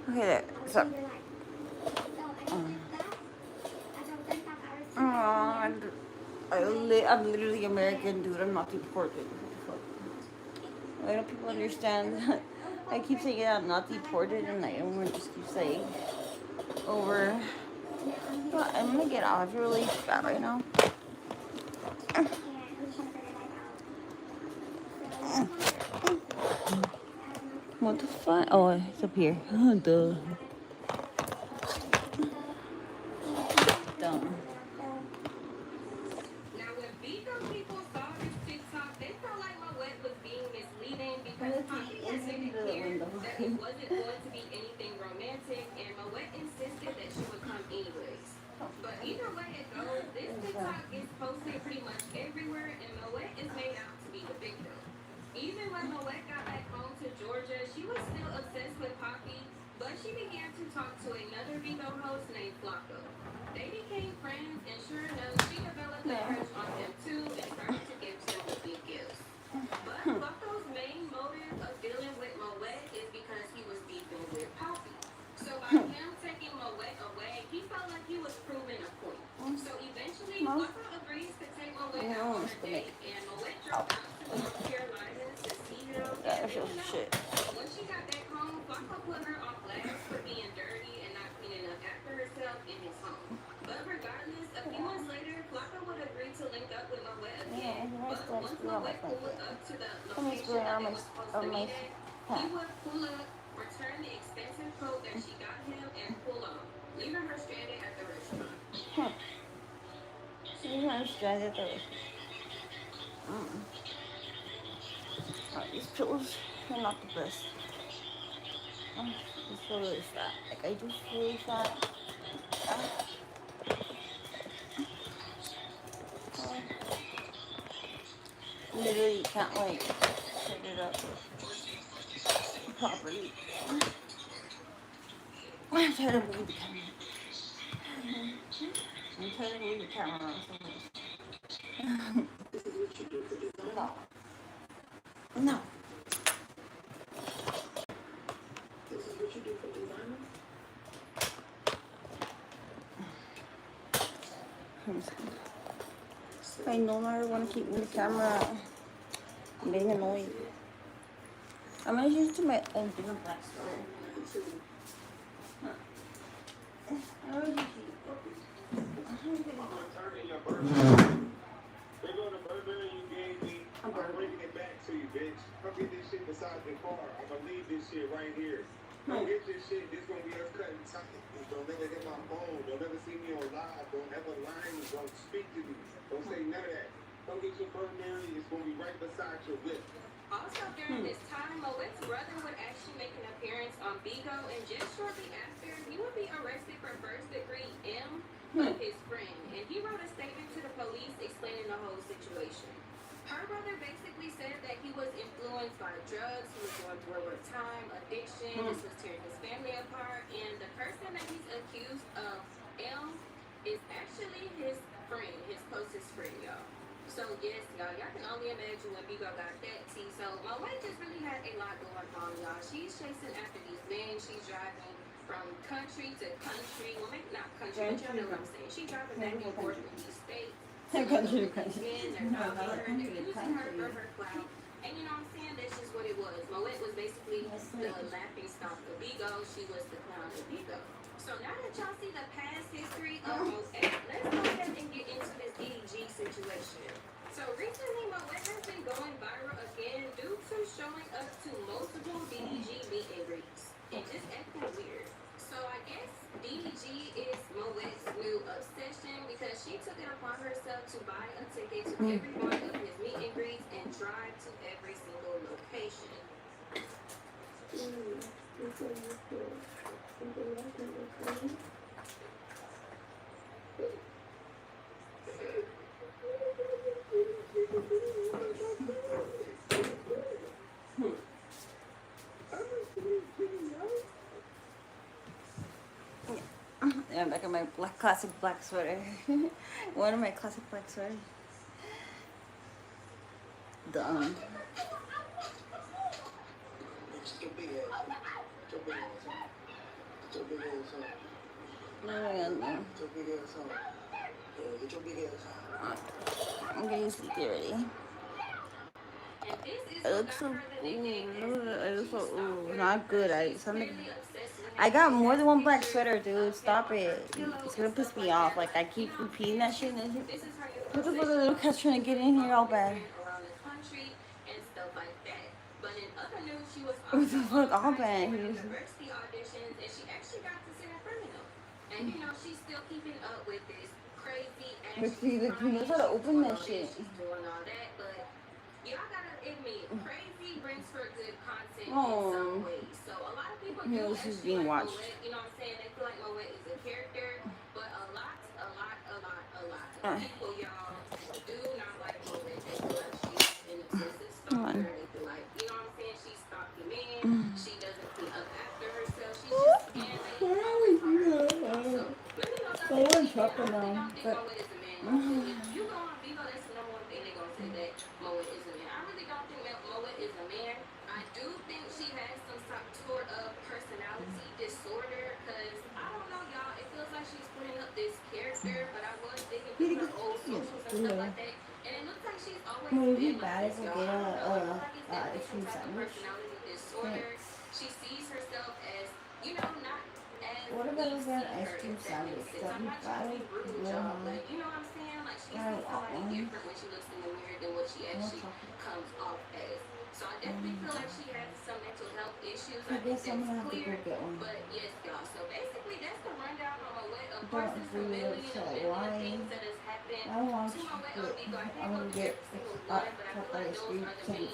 Okay, there. So. I'm literally American, dude. I'm not deported. Why don't people understand that? I keep saying I'm not deported, and everyone just keeps saying over. But I'm gonna get off. I feel really fat right now. What the fuck? Oh, it's up here. Duh. Dumb. Now, when Vigo people saw this TikTok, they felt like Moet was being misleading because Poppy had made it clear that it wasn't going to be anything romantic, and Moet insisted that she would come anyways. But either way it goes, this TikTok gets posted pretty much everywhere, and Moet is made out to be the victim. Even when Moet got back home to Georgia, she was still obsessed with Poppy, but she began to talk to another Vigo host named Flocko. They became friends, and sure enough, she developed a crush on him too and started to give him big gifts. But Flocko's main motive of dealing with Moet is because he was beefing with Poppy. So by him taking Moet away, he felt like he was proving a point. So eventually, Flocko agrees to take Moet out on a date, and Moet drove out to North Carolina to see him. And Shit. when she got back home, Flocko put her on blast for being dirty and not cleaning up after herself in his home. But regardless, a few months later, Flocko would agree to link up with Moet again. But once Moet pulled up to the location that they were supposed to meet at, he would pull up, return the expensive coat that she got him, and pull off, leaving her stranded at the restaurant. She's not stranded though. These pillows are not the best. This pillow is fat. Like I just really fat. Literally can't like set it up properly. I'm trying to move the camera. I'm trying to move the camera around so much. No. No. This is what you do for designer? I no longer want to keep moving the camera. I'm getting annoyed. I'm gonna use it to my own different black sweater. They go to Burberry you gave me. I'm bringing it back to you, bitch. Come get this shit beside the car. I'm gonna leave this shit right here. Come get this shit. This gonna be us cutting tight. Don't never hit my phone. Don't ever see me on live. Don't ever lie me. Don't speak to me. Don't say none of that. Come get your Burberry. It's gonna be right beside your whip. Also during this time, Moet's brother would actually make an appearance on Vigo, and just shortly after, he would be arrested for first-degree M of his friend. And he wrote a statement to the police explaining the whole situation. Her brother basically said that he was influenced by drugs, he was going through a rough time, addiction, this was tearing his family apart, and the person that he's accused of M is actually his friend, his closest friend, y'all. So yes, y'all can only imagine when Vigo got that tea. So Moet just really had a lot going on, y'all. She's chasing after these men. She's driving from country to country. Well, maybe not country, but y'all know what I'm saying. She's driving back and forth in these states. Country to country. Men, they're dogging her, they're using her for her clout. And you know what I'm saying? That's just what it was. Moet was basically the laughing stock of Vigo. She was the clown of Vigo. So now that y'all see the past history of Moet, let's go ahead and get into this DDG situation. So recently, Moet has been going viral again due to showing up to multiple DDG meet and greets and just acting weird. So I guess DDG is Moet's new obsession because she took it upon herself to buy a ticket to every one of his meet and greets and drive to every single location. Yeah, I'm back in my classic black sweater. One of my classic black sweaters. Dumb. Get your big ass. Get your big ass on. Get your big ass on. No. Get your big ass on. Yeah, get your big ass on. I'm getting sleepy already. It looks so not good. I got more than one black sweater, dude. Stop it. It's gonna piss me off. Like I keep repeating that shit. And what the fuck are the little cats trying to get in here all bad? Around the country and stuff like that. But in other knew she was What the also fuck on happened? university auditions, and she actually got to sit in front of them. And you know, she's still keeping up with this crazy ass. Let's see, like, he knows how to open that shit. She's doing all that, but y'all gotta admit, crazy brings for good content in Oh. some ways. So a lot of people He do knows he's actually being like watched. Moet. You know what I'm saying? They feel like Moet is a character, but a lot of people, y'all, do not like Moet. They feel like she's an excessive stalker. They feel like, you know what I'm saying? She's stalking men. She doesn't clean up after herself. She's just, and they always call her. So let me know about that. I don't think Moet is a man. If you go on Vivo, that's the number one thing they're gonna say, that Moet is a man. I really don't think that Moet is a man. I do think she has some sort of personality disorder, because I don't know, y'all. It feels like she's putting up this character, but I was digging through her old socials and stuff like that, and it looks like she's always been like this, y'all. I don't know. It looks like it's definitely some type of personality disorder. She sees herself as, you know, not as What about we over see an her, ice cream if that sandwich? makes sense. I'm not trying to be rude, y'all, but you know what I'm saying? Like, she's somebody different when she looks in the mirror than what she actually comes off as. So I definitely feel like she has some mental health issues. I think that's clear. But yes, y'all. So basically, that's the rundown on Moet. Of course, there's a million things that has happened to Moet on Vigo. I can't go through every single one, but I feel like those are the main,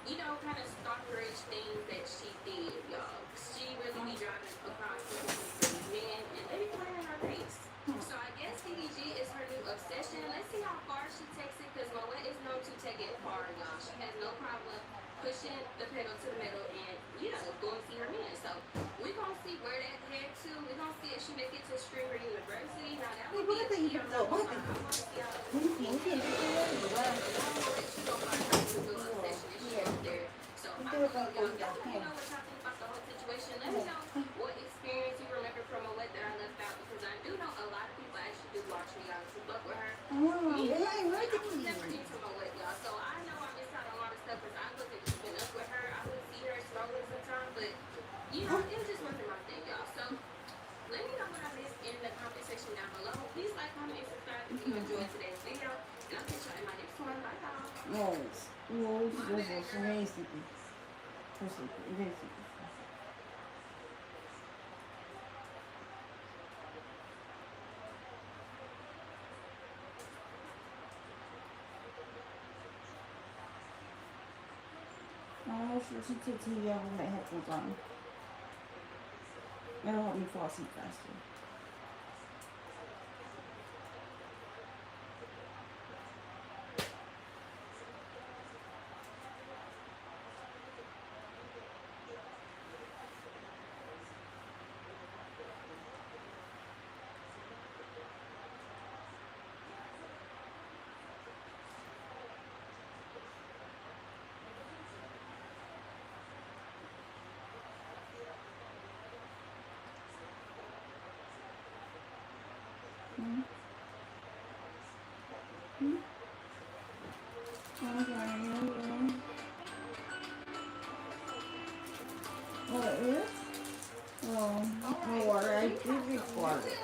you know, kind of stalkerish things that she did, y'all. She really be driving across the country for these men, and they be playing in her face. So I guess DDG is her new obsession. Let's see how far she takes it, because Moet is known to take it far, y'all. She has no problem pushing the pedal to the middle and, you know, going to see her men. So we're going to see where that head to. We're going to see if she make it to Streamer University. Now, that would be a key. I'm not going to lie. I want to see how that would be. I don't know that she's going to find her new obsession if she's up there. So I don't know, y'all. Y'all let me know what y'all think about the whole situation. Let me know what experience you remember from Moet that I left out, because I do know a lot of people actually do watch reality, but with her, I was never into Moet, y'all. So I know I missed out on a lot of stuff because I wasn't keeping up with her. I would see her scrolling sometimes, but you know, it just wasn't my thing, y'all. So let me know what I missed in the comment section down below. Please like, comment, and subscribe if you enjoyed today's video, and I'll catch y'all in my next one. Bye, y'all. I should listen to TV with my headphones on. It'll help me fall asleep faster. What is? Water. I did record it.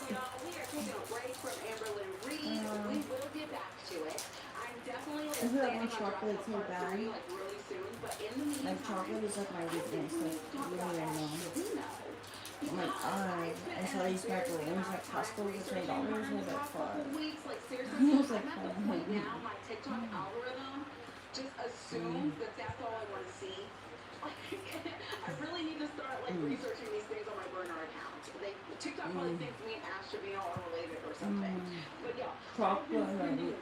We are taking a break from Amberlynn Reed. We will get back to it. I'm definitely I feel like my chocolate too bad. like really soon, but in the meantime, Like chocolate is like my weakness. Like you don't even know. Oh my god. I saw these macaroons at Costco for $10. I was like, fuck. weeks, like seriously, I was like, I'm at the point now, my TikTok algorithm just assumes that that's all I want to see. I really need to start like researching these things on my burner account. TikTok probably thinks me and Ash Shavino are related or something. But yeah, Chocolate.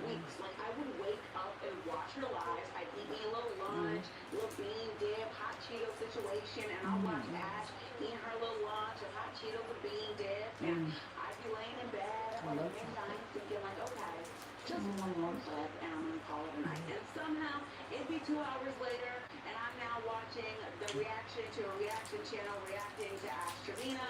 weeks. Like I would wake up and watch her lives. I'd eat me a little lunch, little bean dip, hot Cheeto situation, and I'll watch Ash eating her little lunch of hot Cheetos and bean dip. And I'd be laying in bed at like midnight thinking like, okay, just one more clip and I'm gonna call it a night. And somehow it'd be 2 hours later and I'm now watching the reaction to a reaction channel reacting to Ash Trevino.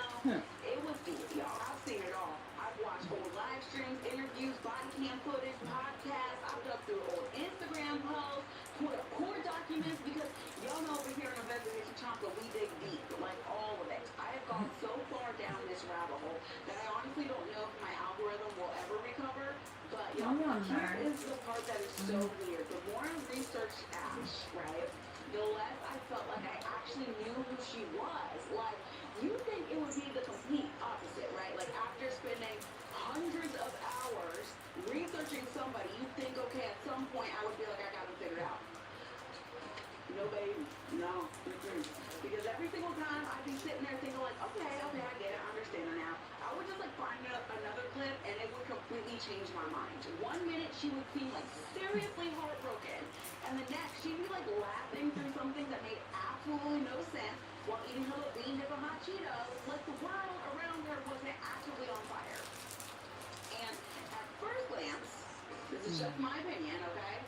It was deep, y'all. I've seen it all. I've watched old live streams, interviews, body cam footage, podcasts. I've dug through old Instagram posts, put up court documents, because y'all know over here in Investigation Chonka, we dig deep, like all of it. I have gone so far down this rabbit hole that I honestly don't know if my algorithm will ever recover. But y'all, here is the part that is so weird. The more I research Ash, right, the less I felt like I actually knew who she was. Like, you think it would be the complete opposite, right? Like, after spending hundreds of hours researching somebody, you think, okay, at some point I would be like, I got them figured out. No, baby. No. Because every single time I'd be sitting there thinking like, okay, I get it, I understand it now. I would just like find another clip and it would completely change my mind. 1 minute she would seem like seriously heartbroken, and the next she'd be like laughing through something that made absolutely no sense while eating her little bean dip and hot Cheetos, like the world around her wasn't actually on fire. And at first glance, this is just my opinion, okay?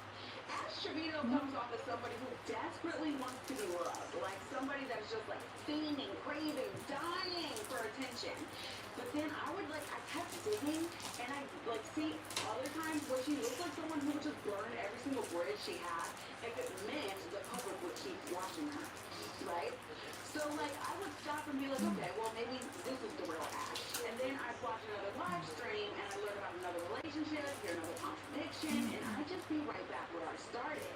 Ash Trevino comes off as somebody who desperately wants to be loved, like somebody that's just like fiending, craving, dying for attention. But then I kept digging, and I like see other times where she looks like someone who would just burn every single bridge she had if it meant the public would keep watching her, right? So like I would stop and be like, okay, well maybe this is the real Ash. And then I'd watch another live stream and I learn about another relationship, hear another contradiction, and I'd just be right back where I started.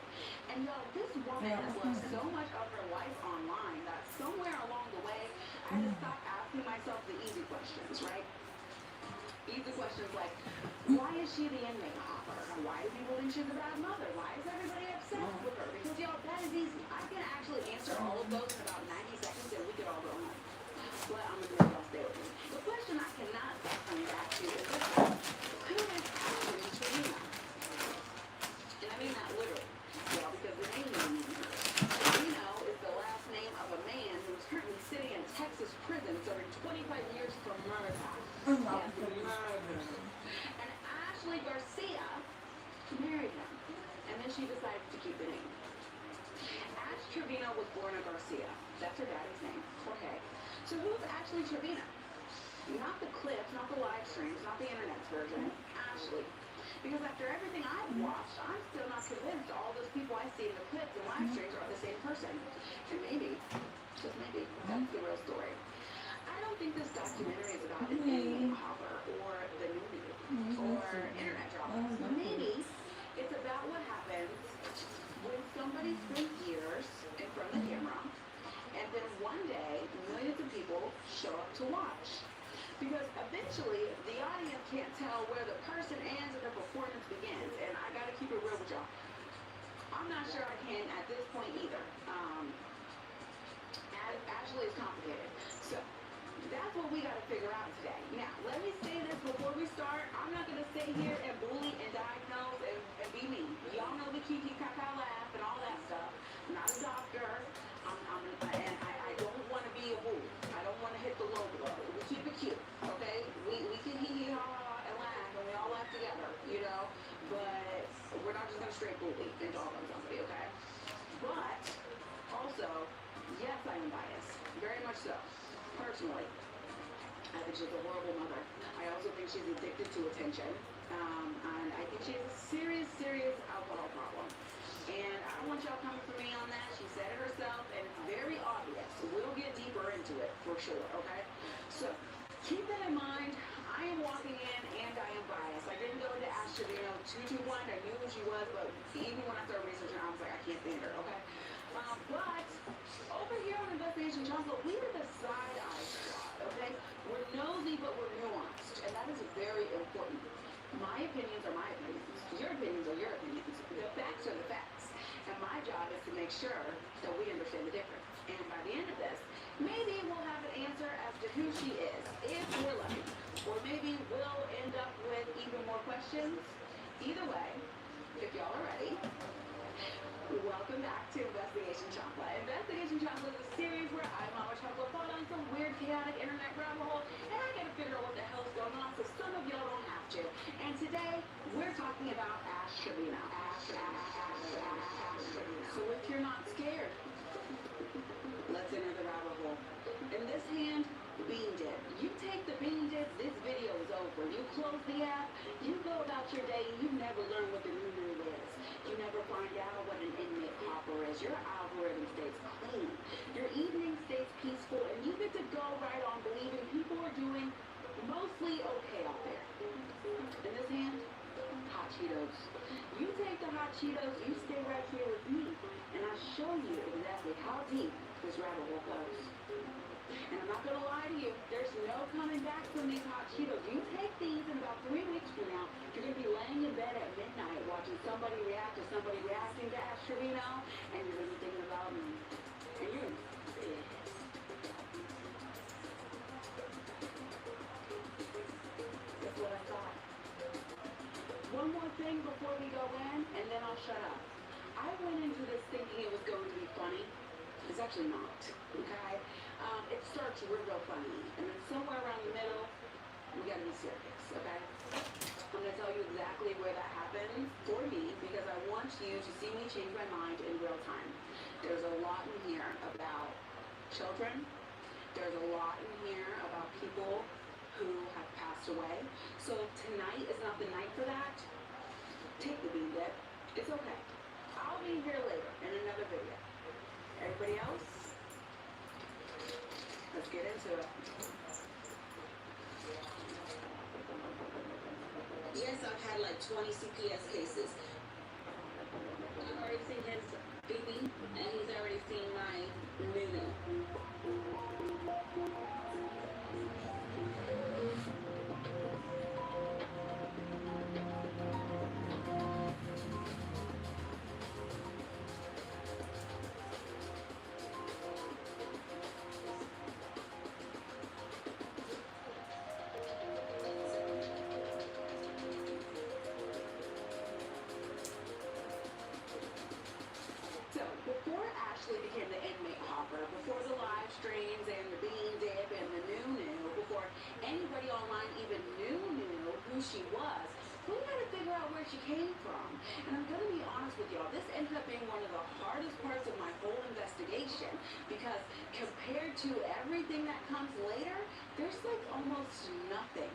And y'all, this woman has left so much of her life online that somewhere along the way, I had to stop asking myself the easy questions, right? Easy questions like, why is she the inmate hopper? Why do people think she's a bad mother? Why is everybody obsessed with her? Because y'all, that is easy. I can actually answer all of those in about 90 seconds and we could all go home. But I'm gonna make y'all stay with me. The question I cannot stop coming back to is this one. Who is actually Trevino? And I mean that literally, y'all, because the name means her. Trevino is the last name of a man who is currently sitting in Texas prison serving 25 years for murder. Yes, murder. And Ashley Garcia married him, and then she decided to keep the name. Ash Trevino was born a Garcia. That's her daddy's name, Jorge. So who's Ashley Trevino? Not the clips, not the live streams, not the internet's version. Ashley. Because after everything I've watched, I'm still not convinced all those people I see in the clips and live streams are the same person. And maybe, just maybe, that's the real story. I don't think this documentary is about an inmate hopper or the news or internet drama. Maybe it's about what happens when somebody spends years in front of the camera and then one day millions of people show up to watch. Because eventually the audience can't tell where the person ends and the performance begins. And I gotta keep it real with y'all. I'm not sure I can at this point either. Actually, it's complicated. So that's what we gotta figure out today. Now, let me say this before we start. I'm not gonna sit here and bully and diagnose and be mean. Y'all know the kiki kaka laugh and all that stuff. I'm not a doctor. I don't want to be a bully. I don't want to hit the low blow. We keep it cute, okay? We can hee hee ha ha and laugh, and we all laugh together, you know. But we're not just gonna straight bully and dog on somebody, okay? But also, yes, I am biased, very much so. Personally, I think she's a horrible mother. I also think she's addicted to attention, and I think she has a serious, serious alcohol problem. And I don't want y'all coming for me on that. She said it herself, and it's very obvious. We'll get deeper into it for sure, okay? So keep that in mind. I am walking in, and I am biased. I didn't go into Ash Trevino too blind. I knew who she was, but even when I started researching her, I was like, I can't stand her, okay? But over here on Investigation Chocolate, we are the side eye squad, okay? We're nosy, but we're nuanced, and that is very important. My opinions are my opinions. Your opinions are your opinions. The facts are the facts. And my job is to make sure that we understand the difference. And by the end of this, maybe we'll have an answer as to who she is, if we're lucky. Or maybe we'll end up with even more questions. Either way, if y'all are ready, welcome back to Investigation Chocolate. Investigation Chocolate is a series where I, Mama Chocolate, fall on some weird, chaotic internet rabbit hole, and I gotta figure out what the hell's going on, so some of y'all don't have to. And today, we're talking about Ash Trevino. So if you're not scared, let's enter the rabbit hole. In this hand, bean dip. You take the bean dip, this video is over. You close the app, you go about your day, and you never learn what the new rule is. You never find out what an inmate hopper is. Your algorithm stays clean. Your evening stays peaceful, and you get to go right on believing people are doing mostly okay out there. In this hand, hot Cheetos. You take the hot Cheetos, you stay right here with me, and I show you exactly how deep this rabbit hole goes. And I'm not gonna lie to you, there's no coming back from these hot Cheetos. You take these in about 3 weeks from now, you're gonna be laying in bed at midnight watching somebody react to somebody reacting to Ash Trevino, and you're gonna be thinking about me. And you're gonna be pissed. That's what I thought. One more thing before we go in, and then I'll shut up. I went into this thinking it was going to be funny. It's actually not, okay? It starts real funny, and then somewhere around the middle, we gotta be serious, okay? I'm gonna tell you exactly where that happens for me, because I want you to see me change my mind in real time. There's a lot in here about children. There's a lot in here about people who have passed away. So if tonight is not the night for that, take the bean dip. It's okay. I'll be here later in another video. Everybody else? Let's get into it. Yes, I've had like 20 CPS cases. I've already seen his BB, and he's already seen my Nunu. So, before Ashley became the inmate hopper, before the live streams and the bean dip and the new, before anybody online even knew who she was, we had to figure out where she came from. And I'm gonna be honest with y'all, this ended up being one of the hardest parts of my whole investigation, because compared to everything that comes later, there's like almost nothing.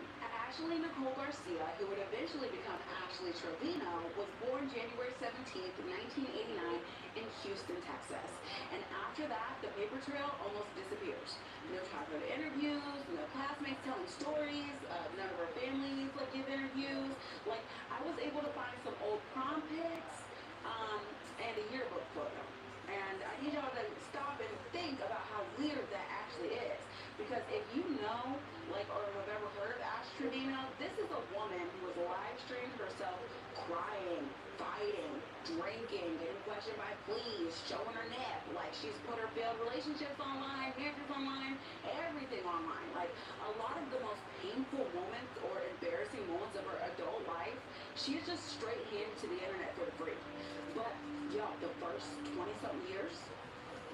Ashley Nicole Garcia, who would eventually become Ashley Trevino, was born January 17th, 1989 in Houston, Texas. And after that, the paper trail almost disappears. No childhood interviews, no classmates telling stories, none of her families like give interviews. Like, I was able to find some old prom pics, and a yearbook photo. And I need y'all to stop and think about how weird that actually is. Because if you know, like, or have ever heard of Ash Trevino, this is a woman who was live streamed herself crying, fighting, drinking, getting questioned by police, showing her neck. Like, she's put her failed relationships online, marriages online, everything online. Like, a lot of the most painful moments or embarrassing moments of her adult life, she's just straight handed to the internet for free. But, yo, the first 20-something years,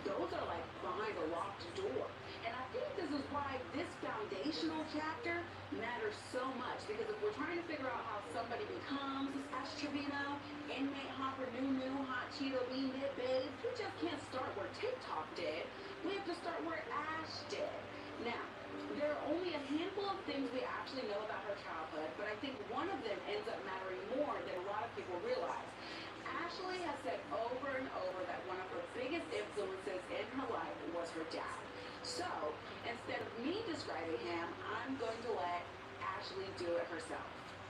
those are like behind a locked door. And I think this is why this foundational chapter matters so much, because if we're trying to figure out how somebody becomes Ash Trevino, inmate hopper, new, hot Cheeto bean dip babe, we just can't start where TikTok did. We have to start where Ash did. Now, there are only a handful of things we actually know about her childhood, but I think one of them ends up mattering more than a lot of people realize. Ashley has said over and over that one of her biggest influences in her life was her dad. So, instead of me describing him, I'm going to let Ashley do it herself.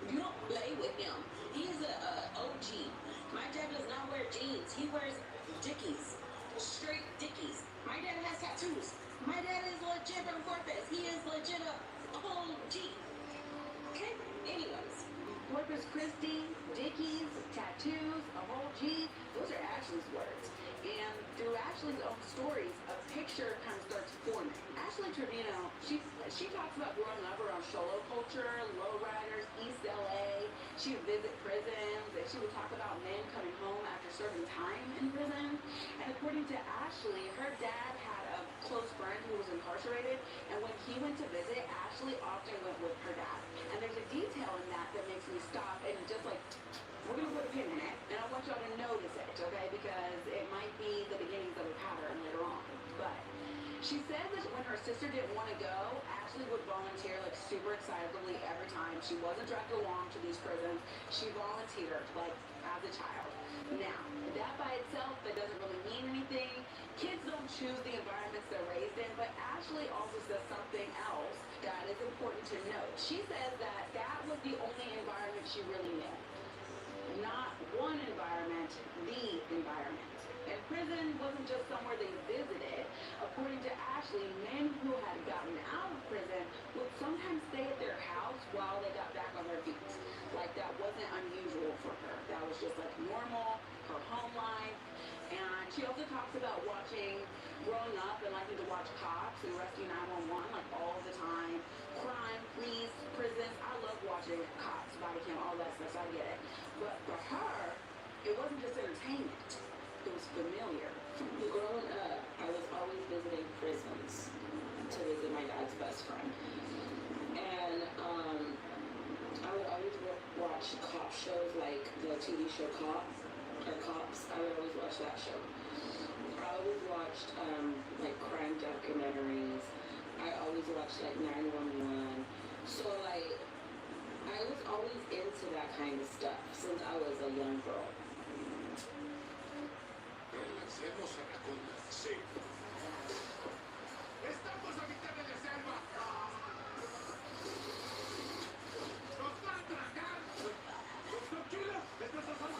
You don't play with him. He's a OG. My dad does not wear jeans. He wears Dickies. Straight Dickies. My dad has tattoos. My dad is legit from Corpus. He is legit a OG. Okay? Anyways. Corpus Christi, Dickies, tattoos, a whole G, those are Ashley's words. And through Ashley's own stories, a picture kind of starts forming. Ashley Trevino, she talks about growing up around Sholo culture, lowriders, East LA. She would visit prisons, and she would talk about men coming home after serving time in prison. And according to Ashley, her dad had a close friend who was incarcerated, and when he went to visit, Ashley often went with her dad. And there's a detail in that that makes me stop and just like, we're gonna put a pin in it, and I want y'all to notice it, okay? Because it might be the beginnings of a pattern later on. But she said that when her sister didn't want to go, Ashley would volunteer like super excitedly every time. She wasn't dragged along to these prisons. She volunteered like as a child. Now, that by itself, that doesn't really mean anything. Kids don't choose the environments they're raised in, but Ashley also says something else that is important to note. She says that that was the only environment she really knew. Not one environment, the environment. And prison wasn't just somewhere they visited. According to Ashley, men who had gotten out of prison would sometimes stay at their house while they got back on their feet. Like, that wasn't unusual for her. That was just like normal, her home life. And she also talks about growing up and liking to watch cops and Rescue 911 like all the time. Crime, police, prisons. I love watching cops, body cam, all that stuff, so I get it. But for her, it wasn't just entertainment. It was familiar. Growing up, I was always visiting prisons to visit my dad's best friend. And I would always watch cop shows like the TV show Cops. I would always watch that show. I always watched like crime documentaries. I always watched like 911. So like I was always into that kind of stuff since I was a young girl. Relaxemos a la conda. Sí. Estamos a mitad de la selva. ¡Nos van a tragar! ¡Tranquilo! ¡Estás a salvo!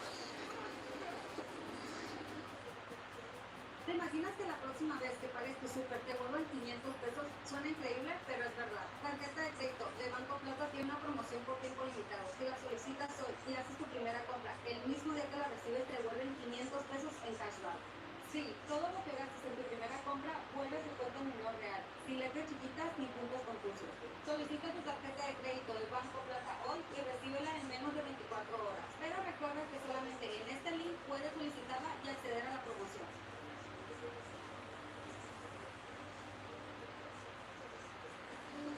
¿Te imaginas que la próxima vez que pagues tu súper te vuelvan 500 pesos? Suena increíble, pero es verdad. Tarjeta de crédito de Banco Plata tiene una promoción por tiempo limitado. Si la solicitas hoy y haces tu primera compra, el mismo día que la recibes te devuelven 500 pesos en cashback. Sí, todo lo que gastes en tu primera compra vuelve a tu cuenta en menor real, sin letras chiquitas ni puntos confusos. Solicita tu tarjeta de crédito del Banco Plata hoy y recíbela en menos de 24 horas. Pero recuerda que solamente en este link puedes solicitarla y acceder a la promoción.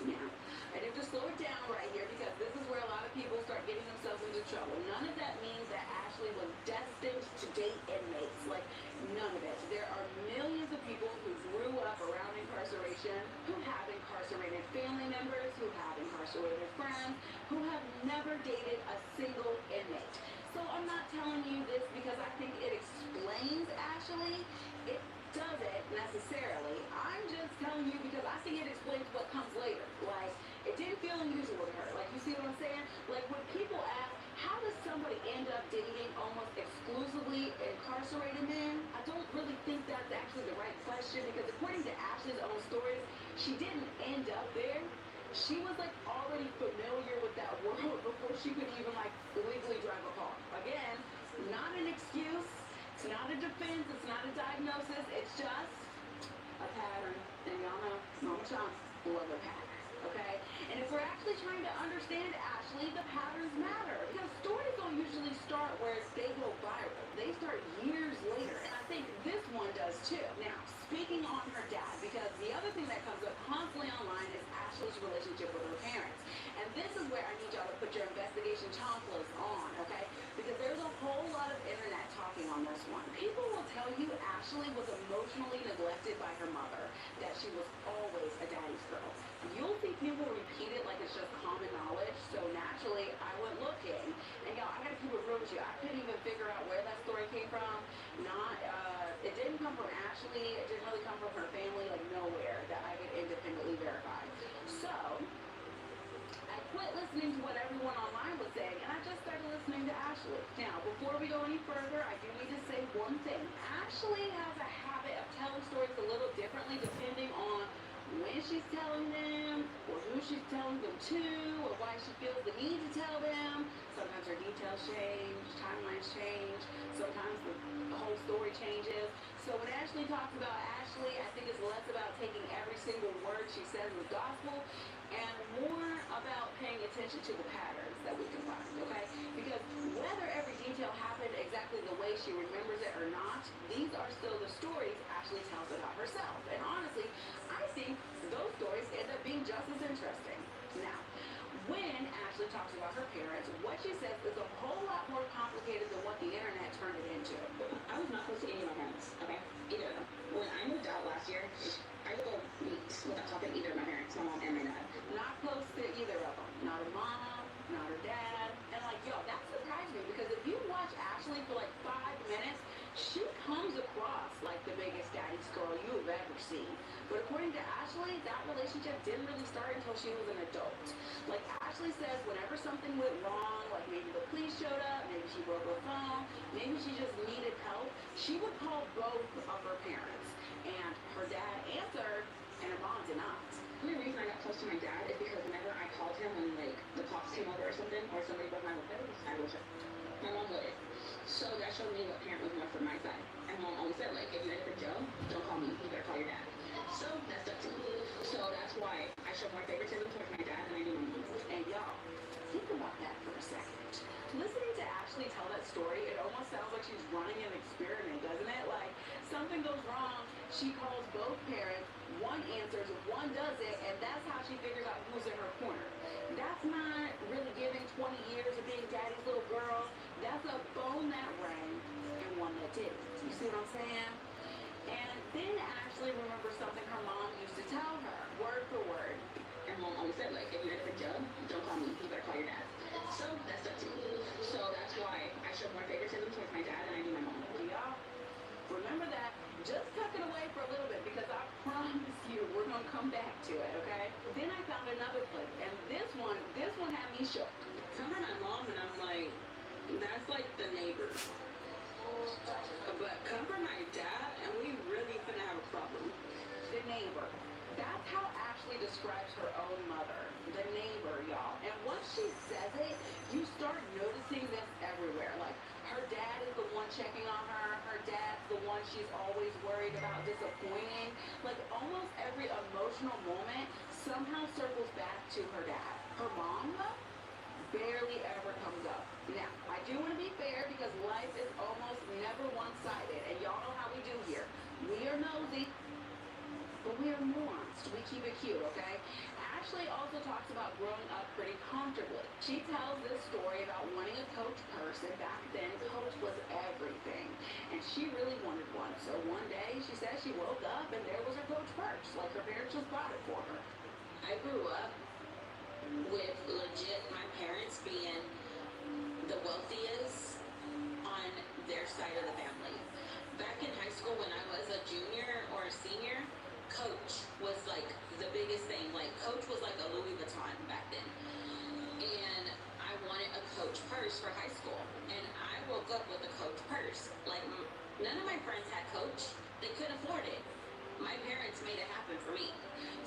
Now, I have to slow it down right here because this is where a lot of people start getting themselves into trouble. None of that means that Ashley was destined to date inmates. Like, none of it. There are millions of people who grew up around incarceration, who have incarcerated family members, who have incarcerated friends, who have never dated a single inmate. So I'm not telling you this because I think it explains Ashley. It doesn't necessarily. I'm just telling you because I think it explains what comes later. Like, it didn't feel unusual to her. Like, you see what I'm saying? Like, when people ask, how does somebody end up dating almost exclusively incarcerated men? I don't really think that's actually the right question because according to Ashley's own stories, she didn't end up there. She was like already familiar with that world before she could even like legally drive a car. Again, not an excuse. It's not a defense, it's not a diagnosis, it's just a pattern. And y'all know, Mama Chomp love a pattern, okay? And if we're actually trying to understand Ashley, the patterns matter. Because stories don't usually start where they go viral. They start years later, and I think this one does too. Now, speaking on her dad, because the other thing that comes up constantly online is Ashley's relationship with her parents. And this is where I need y'all to put your investigation chompless on, okay? Because there's a whole lot of internet talking on this one. People will tell you Ashley was emotionally neglected by her mother, that she was always a daddy's girl. You'll see people repeat it like it's just common knowledge, so naturally I went looking. And y'all, I gotta keep it real with you. I couldn't even figure out where that story came from. It didn't come from Ashley. It didn't really come from her family, like nowhere that I could independently verify. So, I quit listening to what everyone online was saying, and I just started listening to Ashley. Now, before we go any further, I do need to say one thing. Ashley has a habit of telling stories a little differently depending on when she's telling them, or who she's telling them to, or why she feels the need to tell them. Sometimes her details change, timelines change, sometimes the whole story changes. So when Ashley talks about Ashley, I think it's less about taking every single word she says with gospel, and more about paying attention to the patterns that we can find, okay? Because whether every detail happened exactly the way she remembers it or not, these are still the stories Ashley tells about herself. And honestly, I think those stories end up being just as interesting. Now, when Ashley talks about her parents, what she says is a whole lot more complicated than what the internet turned it into. I was not close to any of my parents, okay? Either of them. When I moved out last year, I would go weeks without talking to either of my parents, my mom and my dad. Not close to either of them. Not her mom, not her dad. And like, yo, that surprised me because if you watch Ashley for like 5 minutes, she comes across like the biggest daddy's girl you've ever ever seen. But according to Ashley, that relationship didn't really start until she was an adult. Like Ashley says, whenever something went wrong, like maybe the police showed up, maybe she broke her phone, maybe she just needed help, she would call both of her parents. And her dad answered, and her mom did not. The only reason I got close to my dad is because whenever I called him when like the cops came over or something, or somebody broke my window, I would check. My mom wouldn't. So that showed me what parent was more from my side. And mom always said, like, if you end up in jail, don't call me, you better call your dad. So that stuck to me. So that's why I show more favoritism towards my dad than I do my mom. And y'all, think about that for a second. Listening to Ashley tell that story, it almost sounds like she's running an experiment, doesn't it? Like, something goes wrong, she calls both parents, one answers, one does it, and that's how she figures out who's in her corner. That's not really giving 20 years of being daddy's little girl. That's a phone that rang and one that didn't. You see what I'm saying? And then Ashley remembers something her mom used to tell her, word for word. And mom always said, like, if you end up in jail, don't call me, you better call your dad. So that stuck to me. So that's why I show more favoritism towards my dad than I do my mom. Do y'all remember that? Just tuck it away for a little bit because I promise you we're gonna come back to it, okay? Then I found another clip, and this one had me shook. Come to my mom and I'm like, that's like the neighbor. But come for my dad and we really finna have a problem. The neighbor. That's how Ashley describes her own mother. The neighbor, y'all. And once she says it, you start noticing this everywhere. Like, her dad is the one checking on her. Her dad's the one she's always worried about disappointing. Like, almost every emotional moment somehow circles back to her dad. Her mom, though, barely ever comes up. Now, I do want to be fair because life is almost never one-sided. And y'all know how we do here. We are nosy, but we are nuanced. We keep it cute, okay? Ashley also talks about growing up pretty comfortably. She tells this story about wanting a Coach purse, and back then, Coach was everything. And she really wanted one. So one day, she says she woke up and there was her Coach purse, like her parents just bought it for her. I grew up with legit my parents being the wealthiest on their side of the family. Back in high school when I was a junior or a senior, Coach was like the biggest thing. Like Coach was like a Louis Vuitton back then. And I wanted a Coach purse for high school. And I woke up with a Coach purse. Like none of my friends had Coach. They couldn't afford it. My parents made it happen for me.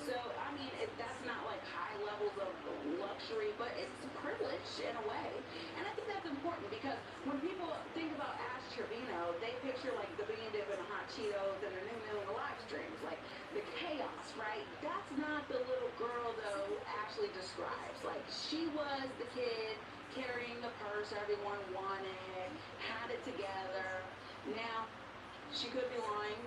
So, I mean, that's not like high levels of luxury, but it's privilege in a way. And I think that's important because when people think about Ash Trevino, they picture like the bean dip and the hot Cheetos and the new and the live streams, like the chaos, right? That's not the little girl, though, Ashley describes. Like, she was the kid carrying the purse everyone wanted, had it together. Now, she could be lying.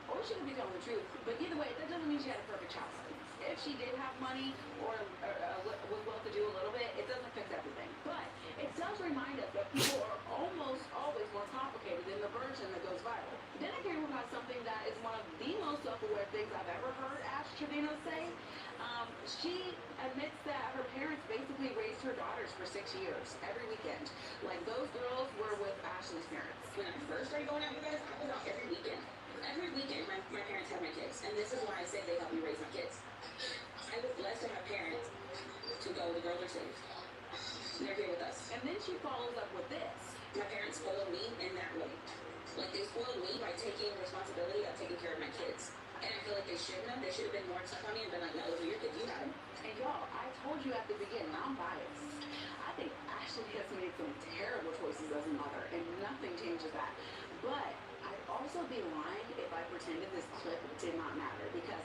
Or she could be telling the truth. But either way, that doesn't mean she had a perfect childhood. If she did have money or was well-to-do a little bit, it doesn't fix everything. But it does remind us that people are almost always more complicated than the version that goes viral. Then I came across something that is one of the most self-aware things I've ever heard Ash Trevino say. She admits that her parents basically raised her daughters for 6 years, every weekend. Like, those girls were with Ashley's parents. When I first started going out with you guys, I was out every weekend. Every weekend, my parents had my kids, and this is why I say they helped me raise my kids. I was blessed to have parents to go, the girls are safe. They're here with us. And then she follows up with this. My parents spoiled me in that way. Like, they spoiled me by taking responsibility of taking care of my kids. And I feel like they shouldn't have. They should have been more tough on me and been like, no, those are your kids, you got them. And y'all, I told you at the beginning, I'm biased. I think Ashley has made some terrible choices as a mother, and nothing changes that. But I'd also be lying if I pretended this clip did not matter, because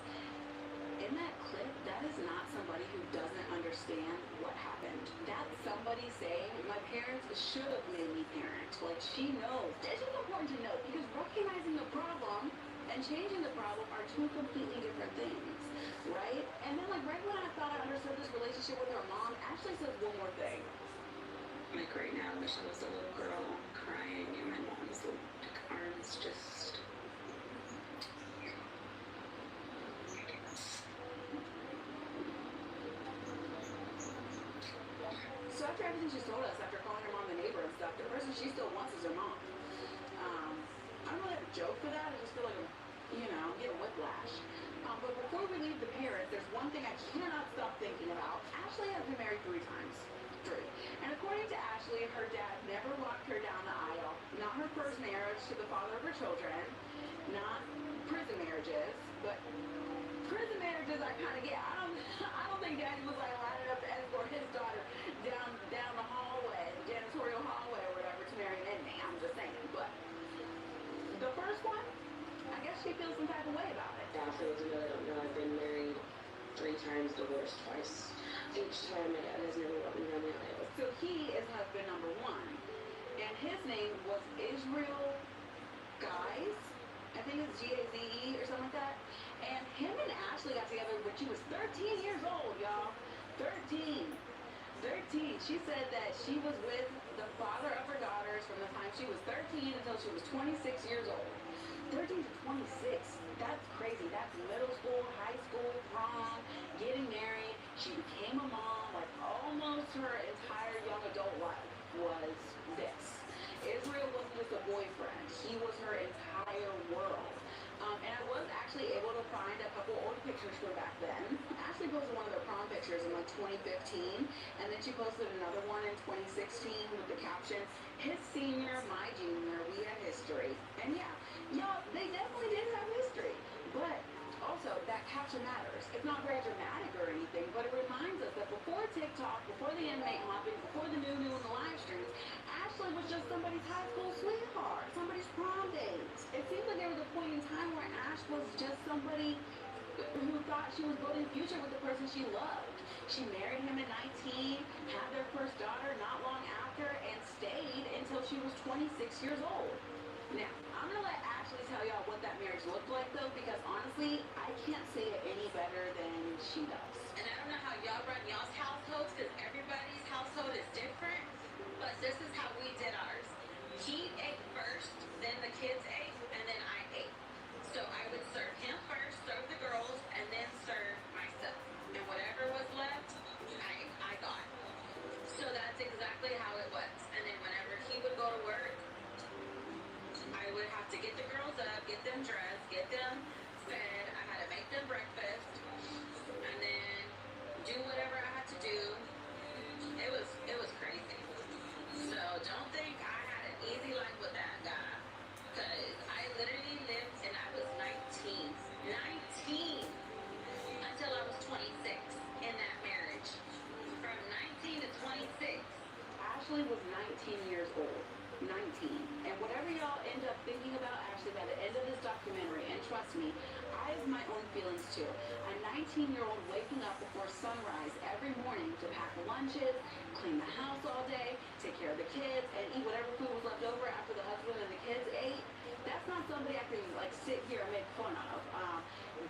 in that clip, that is not somebody who doesn't understand what happened. That's somebody saying, my parents should have made me parent. Like, she knows. This is important to note, because recognizing the problem and changing the problem are two completely different things, right? And then, like, right when I thought I understood this relationship with her mom, Ashley says one more thing. Like, right now, I wish I was a little girl crying in my mom's arms, just... So after everything she's told us, after calling her mom the neighbor and stuff, the person she still wants is her mom. I don't really have a joke for that. I just feel like I'm, you know, getting there's one thing I cannot stop thinking about. Ashley has been married 3 times. 3. And according to Ashley, her dad never walked her down the aisle. Not her first marriage to the father of her children. Not prison marriages, but prison marriages I kind of get. I don't think Daddy was like lining up to escort his daughter down the hallway, the janitorial hallway or whatever, to marry an inmate. I'm just saying. But the first one, I guess she feels some type of way about it. Yeah, for those of you that don't know, I've been married 3 times, divorced twice. Each time my dad has never walked me down the aisle. So he is husband number 1, and his name was Israel Guys. I think it's Gaze or something like that. And him and Ashley got together when she was 13 years old, y'all. 13. She said that she was with the father of her daughters from the time she was 13 until she was 26 years old. 13 to 26. That's crazy. That's middle school, high school, prom, getting married. She became a mom. Like, almost her entire young adult life was this. Israel wasn't just a boyfriend. He was her entire world. And I was actually able to find a couple old pictures from back then. Ashley posted one of their prom pictures in like 2015, and then she posted another one in 2016 with the caption, "His senior, my junior, we had history." And yeah, y'all, they definitely did have history. But also, that caption matters. It's not very dramatic or anything, but it reminds us that before TikTok, before the inmate hopping, before the new and the live streams, Ashley was just somebody's high school sweetheart, somebody's prom date. It seems like there was a point in time where Ash was just somebody who thought she was building a future with the person she loved. She married him at 19, had their first daughter not long after, and stayed until she was 26 years old. Now, I'm going to let Ashley tell y'all what that marriage looked like, though, because honestly, I can't say it any better than she does. And I don't know how y'all run y'all's households, because everybody's household is different, but this is how we did ours. He ate first, then the kids ate, and then I ate. So I would serve him first, serve the girls, and then serve myself. And whatever was left, I got. So that's exactly how it was. And then whenever he would go to work, I would have to get the girls up, get them dressed, get them fed. I had to make them breakfast, and then do whatever I had to do. It was crazy. So don't think I had an easy life with that guy, because I literally lived, and I was 19 until I was 26 in that marriage. From 19 to 26. Ashley was 19 years old. 19. And whatever y'all end up thinking about Ashley by the end of this documentary, and trust me, I have my own feelings too. A 19-year-old waking up before sunrise every morning to pack lunches, clean the house all day, take care of the kids, and eat whatever food was left over after the husband and the kids ate. That's not somebody I can like sit here and make fun of.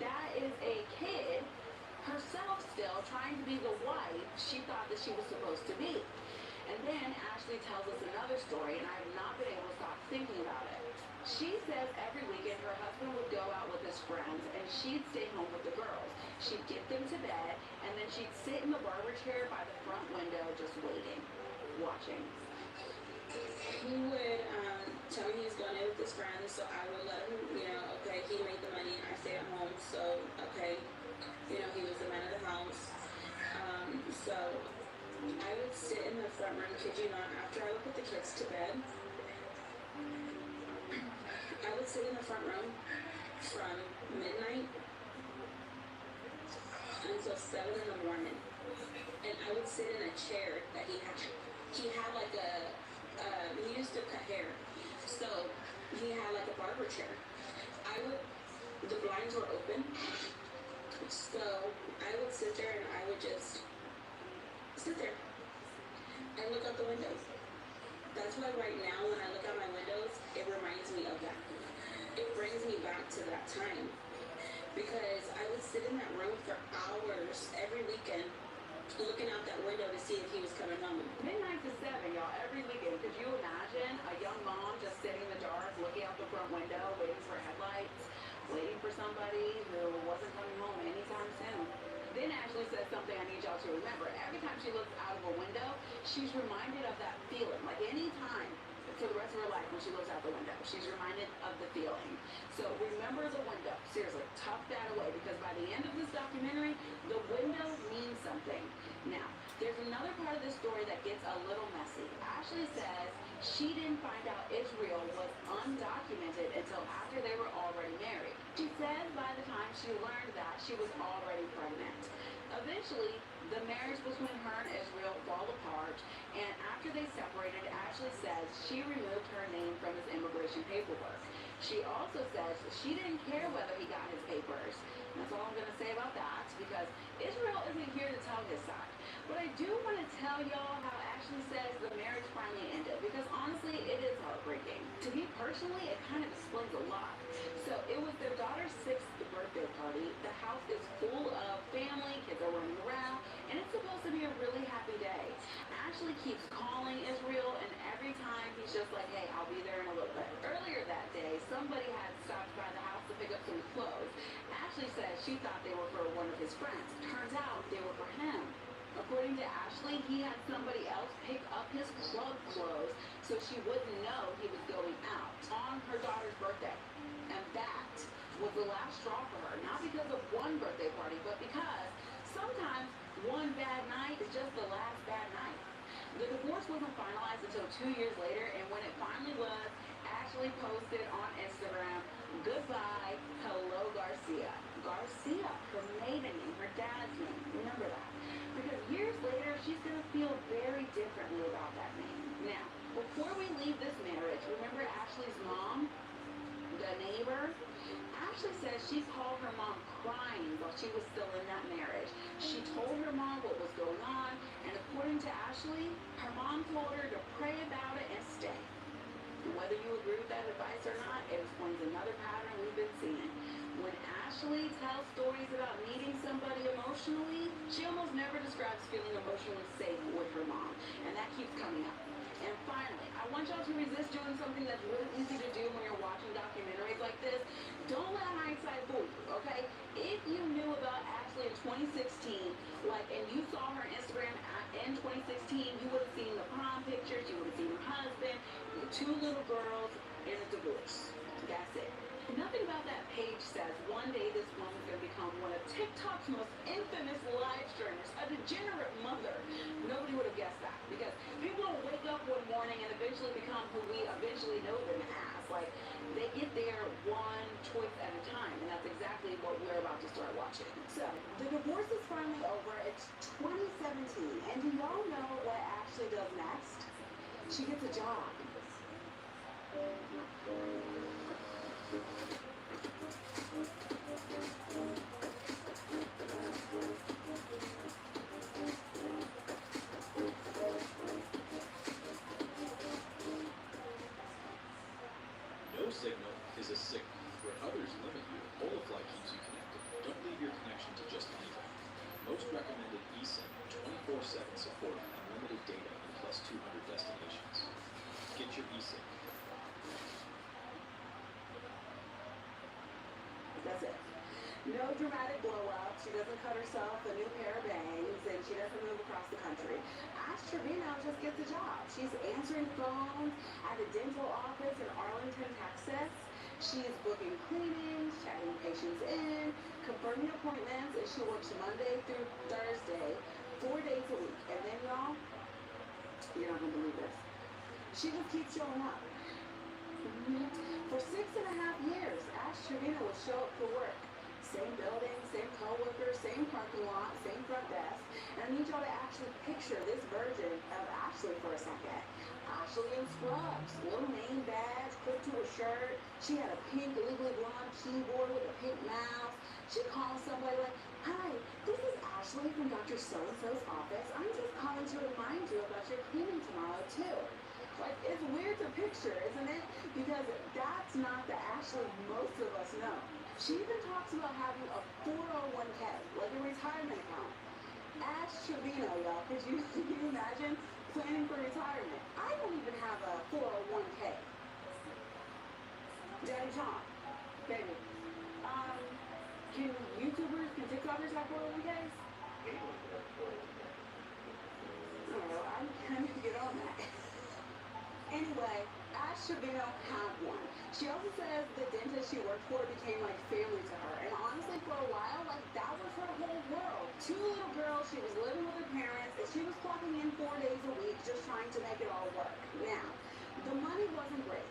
That is a kid herself still trying to be the wife she thought that she was supposed to be. And then Ashley tells us another story, and I have not been able to stop thinking about it. She says every weekend her husband would go out with his friends, and she'd stay home with the girls. She'd get them to bed, and then she'd sit in the barber chair by the front window just waiting, watching. He would tell me he was going in with his friends, so I would let him, okay, he made the money, I stay at home, so, okay, he was the man of the house. So I would sit in the front room, kid you not, after I would put the kids to bed. I would sit in the front room from midnight until 7 in the morning. And I would sit in a chair that he had. He had like he used to cut hair. So he had like a barber chair. The blinds were open. So I would sit there and I would just sit there and look out the windows. That's why right now when I look out my windows, it reminds me of that. It brings me back to that time. Because I would sit in that room for hours every weekend looking out that window to see if he was coming home. Midnight to 7, y'all, every weekend. Could you imagine a young mom just sitting in the dark, looking out the front window, waiting for headlights, waiting for somebody who wasn't coming home anytime soon? Then Ashley says something I need y'all to remember. Every time she looks out of a window, she's reminded of that feeling. Like any time for the rest of her life when she looks out the window, she's reminded of the feeling. So remember the window. Seriously, tuck that away, because by the end of this documentary, the window means something. Now, there's another part of the story that gets a little messy. Ashley says she didn't find out Israel was undocumented until after they were already married. She says by the time she learned that, she was already pregnant. Eventually, the marriage between her and Israel fall apart, and after they separated, Ashley says she removed her name from his immigration paperwork. She also says she didn't care whether he got his papers. That's all I'm going to say about that, because Israel isn't here to tell his side. But I do want to tell y'all how Ashley says the marriage finally ended, because honestly, it is heartbreaking. To me personally, it kind of explains a lot. So it was their daughter's 6th birthday party. The house is full of family, kids are running around, and it's supposed to be a really happy day. Ashley keeps calling Israel, and every time he's just like, hey, I'll be there in a little bit. Earlier that day, somebody had stopped by the house to pick up some clothes. Ashley says she thought they were for one of his friends. Turns out they were for him. According to Ashley, he had somebody else pick up his club clothes so she wouldn't know he was going out on her daughter's birthday. And that was the last straw for her. Not because of one birthday party, but because sometimes one bad night is just the last bad night. The divorce wasn't finalized until 2 years later, and when it finally was, Ashley posted on Instagram, "Goodbye, hello Garcia." Garcia, her maiden name, her dad's name. Remember that. Because years later, she's going to feel very differently about that name. Now, before we leave this marriage, remember Ashley's mom? The neighbor? Ashley says she called her mom crying while she was still in that marriage. She told her mom what was going on, and according to Ashley, her mom told her to pray about it and stay. And whether you agree with that advice or not, it explains another pattern we've been seeing. When Ashley tells stories about meeting somebody emotionally, she almost never describes feeling emotionally safe with her mom, and that keeps coming up. And finally, I want y'all to resist doing something that's really easy to do when you're watching documentaries like this. Don't let hindsight fool you, okay? If you knew about Ashley in 2016, and you saw her Instagram in 2016, you would have seen the prom pictures, you would have seen her husband, 2 little girls, and a divorce. That's it. Nothing about that page says one day this woman's going to become one of TikTok's most infamous live streamers, a degenerate mother. Nobody would have guessed that, because people don't wake up one morning and eventually become who we eventually know them as. They get there one choice at a time, and that's exactly what we're about to start watching. So, the divorce is finally over. It's 2017, and do y'all know what Ashley does next? She gets a job. No signal is a signal. Where others limit you, Holofly keeps you connected. Don't leave your connection to just anything. Most recommended eSIM, 24/7 support, unlimited data, and plus 200 destinations. Get your eSIM. That's it. No dramatic blow up. She doesn't cut herself a new pair of bangs, and she doesn't move across the country. Ash Trevino just gets a job. She's answering phones at a dental office in Arlington, Texas. She's booking cleanings, chatting patients in, confirming appointments, and she works Monday through Thursday, 4 days a week. And then, y'all, you're not going to believe this. She just keeps showing up. For 6.5 years, Ash Trevino would show up for work. Same building, same co-workers, same parking lot, same front desk. And I need y'all to actually picture this version of Ashley for a second. Ashley in scrubs, little name badge, clipped to her shirt. She had a pink legally blonde keyboard with a pink mouse. She calls somebody like, "Hi, this is Ashley from Dr. So-and-so's office. I'm just calling to remind you about your cleaning tomorrow, too." It's weird to picture, isn't it? Because that's not the Ashley most of us know. She even talks about having a 401k, like a retirement account. Ash Trevino, y'all, could you imagine planning for retirement? I don't even have a 401k. Daddy John, baby, can YouTubers, can TikTokers have 401ks? I don't know, I'm kind of get on that. Anyway, Ash Trevino had one. She also says the dentist she worked for became like family to her. And honestly, for a while, that was her trying to make it all work. Now, the money wasn't great.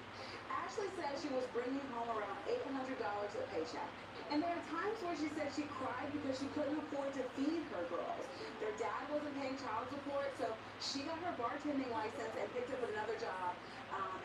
Ashley said she was bringing home around $800 a paycheck. And there are times where she said she cried because she couldn't afford to feed her girls. Their dad wasn't paying child support, so she got her bartending license and picked up another job.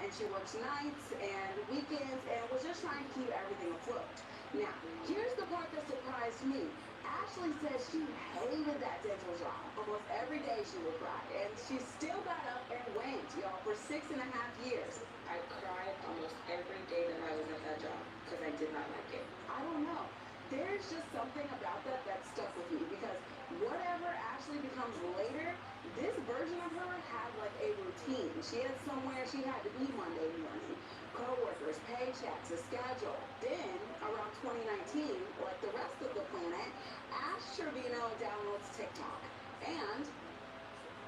And she works nights and weekends and was just trying to keep everything afloat. Now, here's the part that surprised me. Ashley said she hated that dental job. Almost every day she would cry, and she still got up and went, y'all, for 6.5 years. I cried almost every day that I was at that job because I did not like it. I don't know. There's just something about that stuck with me because whatever Ashley becomes later, this version of her had like a routine. She had somewhere she had to be Monday morning. Co-workers, paychecks, a schedule. Then, around 2019, like the rest of the planet, Ash Trevino downloads TikTok. And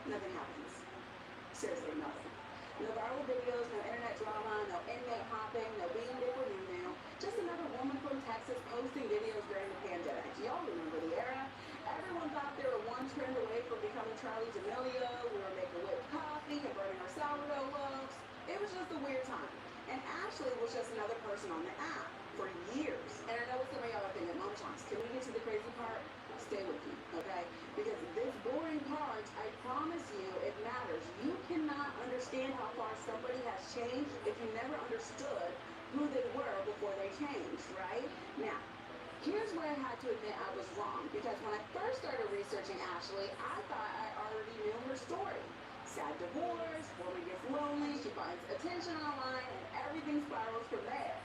nothing happens. Seriously, nothing. No viral videos, no internet drama, no inmate hopping, no being dick or new. Just another woman from Texas posting videos during the pandemic. Y'all remember the era? Everyone thought they were one trend away from becoming Charlie D'Amelio. We were making whipped coffee and burning our sourdough loaves. It was just a weird time. And Ashley was just another person on the app for years. And I know what some of y'all are thinking, Mom Chunks, can we get to the crazy part? Stay with me, okay? Because this boring part, I promise you, it matters. You cannot understand how far somebody has changed if you never understood who they were before they changed, right? Now, here's where I had to admit I was wrong. Because when I first started researching Ashley, I thought I already knew her story. Sad divorce, woman gets lonely, she finds attention online, and everything spirals from there,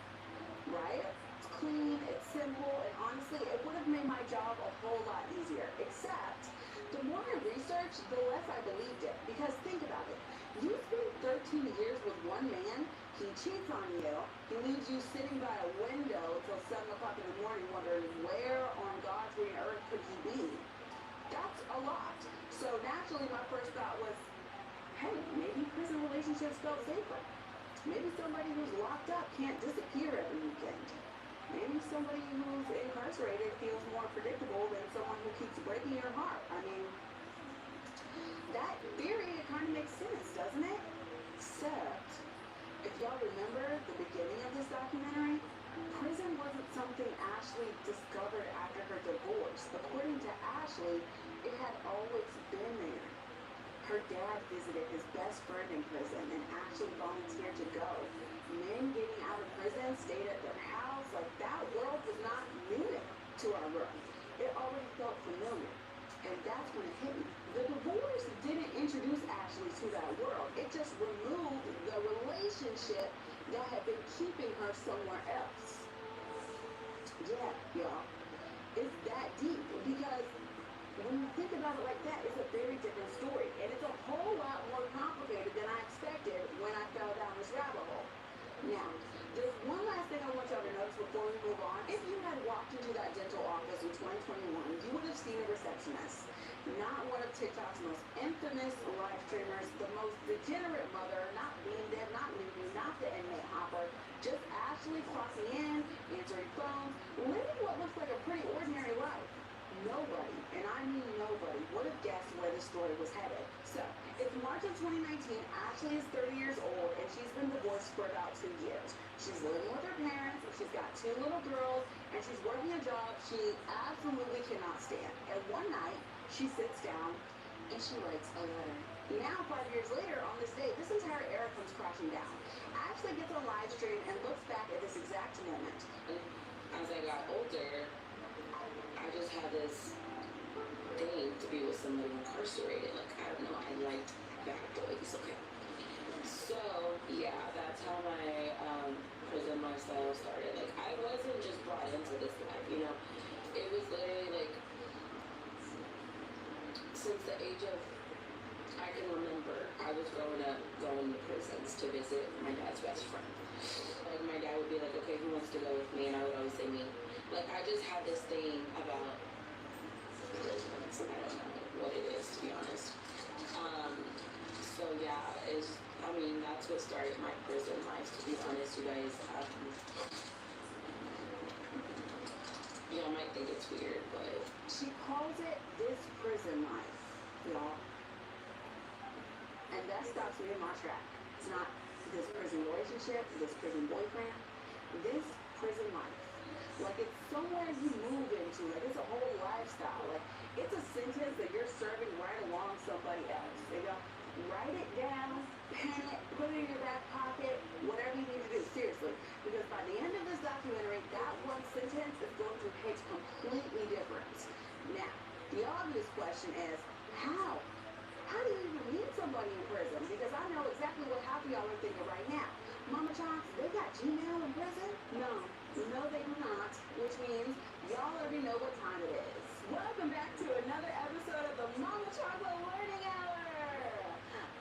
right? It's clean, it's simple, and honestly, it would have made my job a whole lot easier. Except, the more I researched, the less I believed it. Because think about it. You spend 13 years with one man, he cheats on you, he leaves you sitting by a window till 7 o'clock in the morning wondering where on God's green earth could he be. That's a lot. So naturally, my first thought was, hey, maybe prison relationships felt safer. Maybe somebody who's locked up can't disappear every weekend. Maybe somebody who's incarcerated feels more predictable than someone who keeps breaking your heart. I mean, that theory, it kind of makes sense, doesn't it? Except, if y'all remember the beginning of this documentary, prison wasn't something Ashley discovered after her divorce. According to Ashley, it had always been there. Her dad visited his best friend in prison and actually volunteered to go. Men getting out of prison stayed at their house. Like, that world was not new to our world. It already felt familiar. And that's when it hit me. The divorce didn't introduce Ashley to that world. It just removed the relationship that had been keeping her somewhere else. Yeah, y'all. It's that deep because when you think about it like that, it's a very different story. And it's a whole lot more complicated than I expected when I fell down this rabbit hole. Now, there's one last thing I want y'all to notice before we move on. If you had walked into that dental office in 2021, you would have seen a receptionist. Not one of TikTok's most infamous live streamers, the most degenerate mother, not Beam Them, not Lulu, not the inmate hopper, just Ashley clocking in, answering phones, living what looks like a pretty ordinary life. Nobody, and I mean nobody, would have guessed where this story was headed. So, it's March of 2019, Ashley is 30 years old, and she's been divorced for about 2 years. She's living with her parents, she's got 2 little girls, and she's working a job she absolutely cannot stand. And one night, she sits down, and she writes a letter. Now, 5 years later, on this day, this entire era comes crashing down. Ashley gets on live stream and looks back at this exact moment. As I got older, I just had this thing to be with somebody incarcerated. Like, I don't know, I liked bad boys, okay? So, yeah, that's how my prison lifestyle started. Like, I wasn't just brought into this life, you know? It was literally, like, since the age of, I can remember, I was growing up going to prisons to visit my dad's best friend. Like, my dad would be like, okay, who wants to go with me? And I would always say me. Like, I just had this thing about prisons. I don't know what it is, to be honest. So yeah, I mean, that's what started my prison life, to be honest, you guys. Y'all might think it's weird, but she calls it this prison life, y'all. And that stops me in my track. It's not this prison relationship, this prison boyfriend, this prison life. Like it's somewhere you move into, like it's a whole lifestyle. Like it's a sentence that you're serving right along somebody else. You know, write it down, pen it, put it in your back pocket, whatever you need to do, seriously. Because by the end of this documentary, that one sentence is going to hit completely different. Now, the obvious question is, how? How do you even meet somebody in prison? Because I know exactly what half of y'all are thinking right now. Mama Chonks, they got Gmail in prison? No, they do not. Which means y'all already know what time it is. Welcome back to another episode of the Mama Chocolate Learning Hour.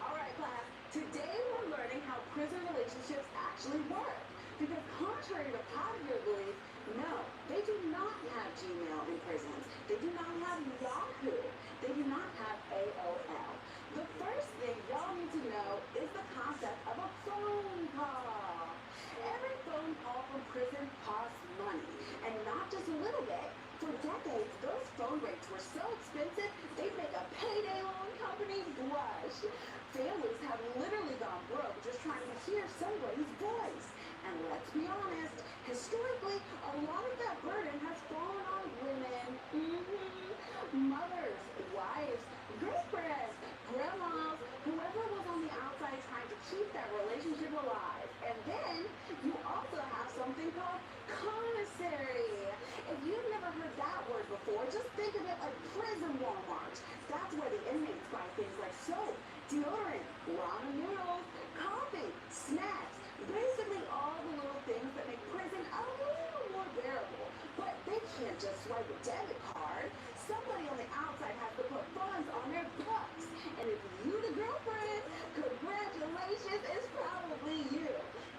All right, class. Today we're learning how prison relationships actually work. Because contrary to popular belief, no, they do not have Gmail in prisons. They do not have Yahoo. They do not have AOL. The first thing y'all need to know is the concept of a phone call. Every phone call from prison costs money, and not just a little bit. For decades, those phone rates were so expensive, they'd make a payday loan company blush. Families have literally gone broke just trying to hear somebody's voice. And let's be honest, historically, a lot of that burden has fallen on women. Mothers, wives, girlfriends, grandmas, whoever was on the outside trying to keep that relationship alive. And then you also have something called commissary. If you've never heard that word before, just think of it like prison Walmart. That's where the inmates buy things like soap, deodorant, ramen noodles, coffee, snacks, basically all the little things that make prison a little more bearable. But they can't just swipe a debit card. Somebody on the outside has to put funds on their books. And if you the girlfriend, congratulations, it's probably you.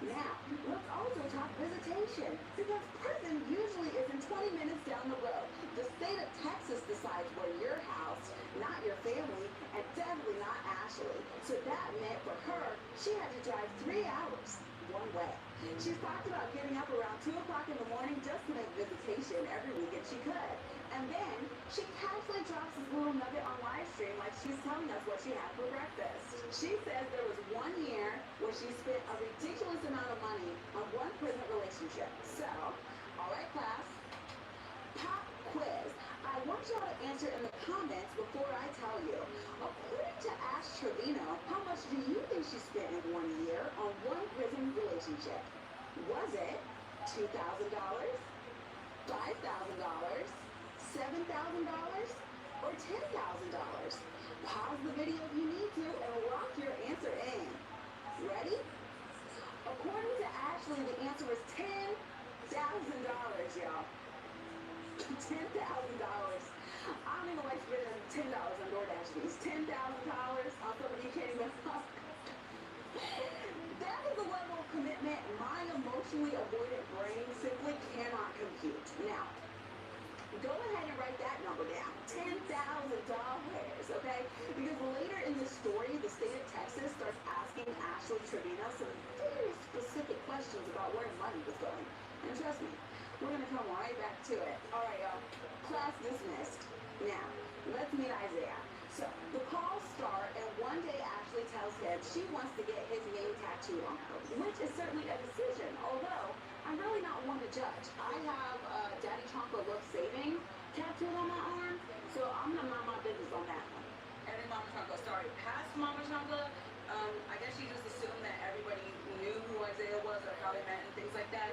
Now, let's also talk visitation, because prison usually isn't 20 minutes down the road. The state of Texas decides where you're housed, not your family, and definitely not Ashley. So that meant for her, she had to drive 3 hours one way. She's talked about getting up around 2 o'clock in the morning just to make visitation every weekend she could. And then she casually drops this little nugget on live stream like she's telling us what she had for breakfast. She says there was 1 year where she spent a ridiculous amount of money on one prison relationship. So, all right, class, pop quiz. I want y'all to answer in the comments before I tell you. According to Ash Trevino, how much do you think she spent in 1 year on one prison relationship? Was it $2,000, $5,000, $7,000, or $10,000? Pause the video if you need to and lock your answer in. Ready? According to Ashley, the answer was $10,000, y'all. $10,000. I don't even like spending $10 on DoorDash fees. $10,000 on something you can't even fuck. That is a level of commitment my emotionally avoidant brain simply cannot compute. Now, go ahead and write that number down. $10,000, okay? Because later in the story, the state of Texas starts asking Ashley Trevino some very specific questions about where money was going. And trust me, we're going to come right back to it. All right, y'all. Class dismissed. Now, let's meet Isaiah. So, the calls start, and one day Ashley tells him she wants to get his name tattooed on her, which is certainly a decision, although I'm really not one to judge. I have Daddy Chocolate Love Saving tattooed on my arm, so I'm going to mind my business on that one. And then Mama Chocolate, sorry, past Mama Chocolate, I guess she just assumed that everybody knew who Isaiah was or how they met and things like that.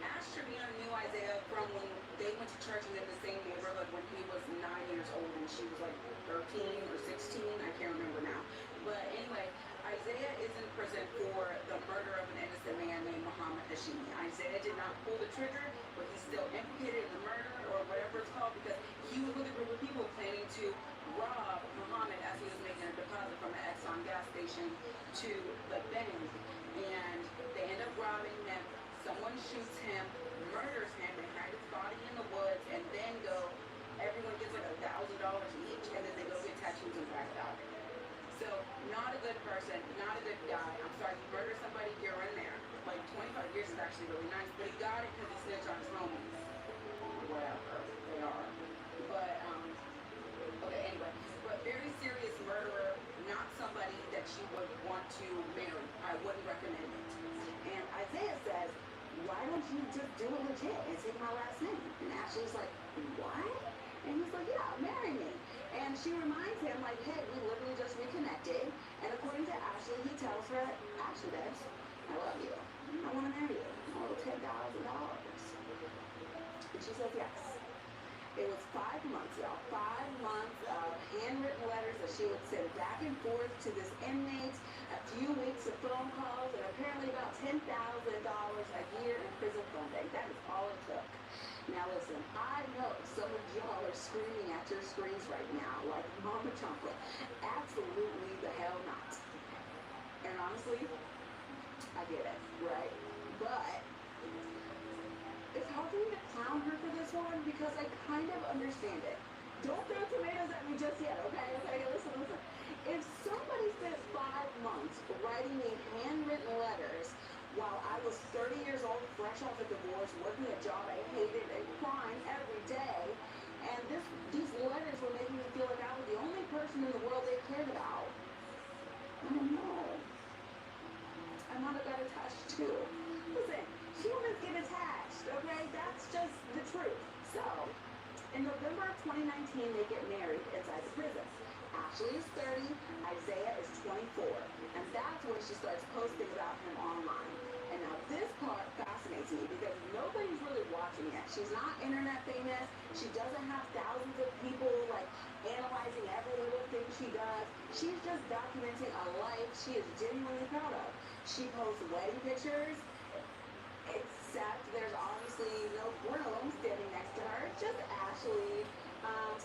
Ash Trevino knew Isaiah from when they went to church in the same neighborhood when he was 9 years old and she was like 13 or 16, I can't remember now. But anyway, Isaiah is in prison for the murder of an innocent man named Muhammad Hashimi. Isaiah did not pull the trigger, but he's still implicated in the murder or whatever it's called because he was with a group of people planning to rob Muhammad as he was making a deposit from an Exxon gas station to the bank. And they end up robbing him. Someone shoots him, murders him, they hide his body in the woods, and then everyone gets like $1,000 each, and then they go get tattoos and back out. So, not a good person, not a good guy. I'm sorry, you murder somebody, you're in there. Like, 25 years is actually really nice, but he got it because he snitched on his homies. Whatever, they are. But, okay, anyway. But very serious murderer, not somebody that why don't you just do it legit and take my last name? And Ashley's like, what? And he's like, yeah, marry me. And she reminds him, like, hey, we literally just reconnected. And according to Ashley, he tells her, Ashley, babes, I love you. I want to marry you. I want $10,000. And she says yes. It was 5 months, y'all. 5 months of handwritten letters that she would send back and forth to this inmate, a few weeks of phone calls, and apparently about $10,000 a year in prison funding. That is all it took. Now listen, I know some of y'all are screaming at your screens right now, like Mama Chocolate. Absolutely the hell not. And honestly, I get it, right? But it's hard for me to clown her for this one because I kind of understand it. Don't throw tomatoes at me just yet, okay? Okay, listen. If somebody spent 5 months writing me handwritten letters while I was 30 years old, fresh off a divorce, working a job I hated and crying every day, and these letters were making me feel like I was the only person in the world they cared about, I don't know. I might have got attached too. Listen, humans get attached, okay? That's just the truth. So, in November of 2019, they get married inside the prison. Ashley is 30, Isaiah is 24, and that's when she starts posting about him online. And now this part fascinates me because nobody's really watching it. She's not internet famous. She doesn't have thousands of people like analyzing every little thing she does. She's just documenting a life she is genuinely proud of. She posts wedding pictures, except there's obviously no groom standing next to her, just Ashley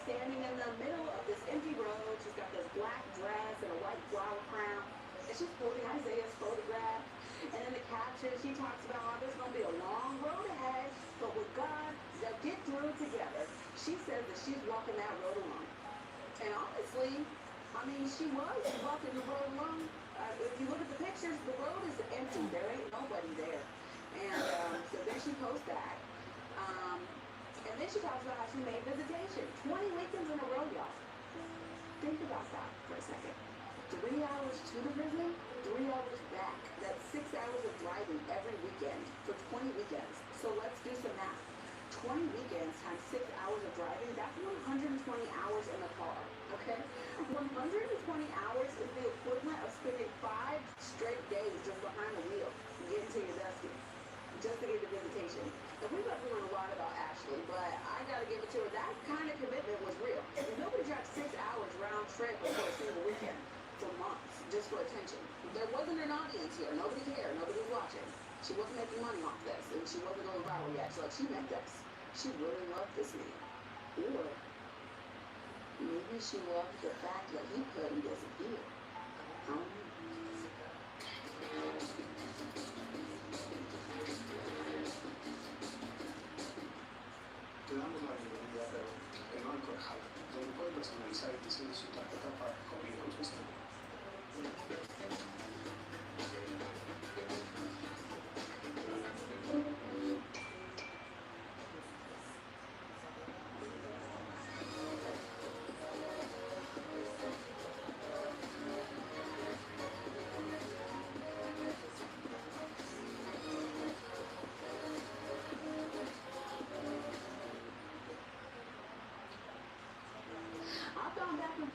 standing in the middle of this empty road. She's got this black dress and a white flower crown, and she's holding Isaiah's photograph. And in the caption, she talks about how there's going to be a long road ahead, but with God, they'll get through it together. She says that she's walking that road alone. And honestly, I mean, she was walking the road alone. If you look at the pictures, the road is empty. There ain't nobody there. And so then she posts that. And then she talks about how she made visitation. 20 weekends in a row, y'all. Think about that for a second. 3 hours to the prison, 3 hours back. That's 6 hours of driving every weekend for 20 weekends. So let's do some math. 20 weekends times 6 hours of driving, that's 120 hours in the car, okay? 120 hours is the equivalent of spending 5 straight days just behind the wheel, getting to your dusty, just to get the visitation. And we've got to learn a lot about Ashley, but I got to give it to her. That kind of commitment was real. And nobody drives 6 hours round trip for a single weekend for months, just for attention. There wasn't an audience here. Nobody cared. Nobody was watching. She wasn't making money off this, and she wasn't going viral yet. So like, she meant this. She really loved this man. Or maybe she loved the fact that he couldn't disappear. I don't know. Te damos la bienvenida, pero no al Corjal, donde puede personalizar el diseño de su tarjeta para que combine con su estilo.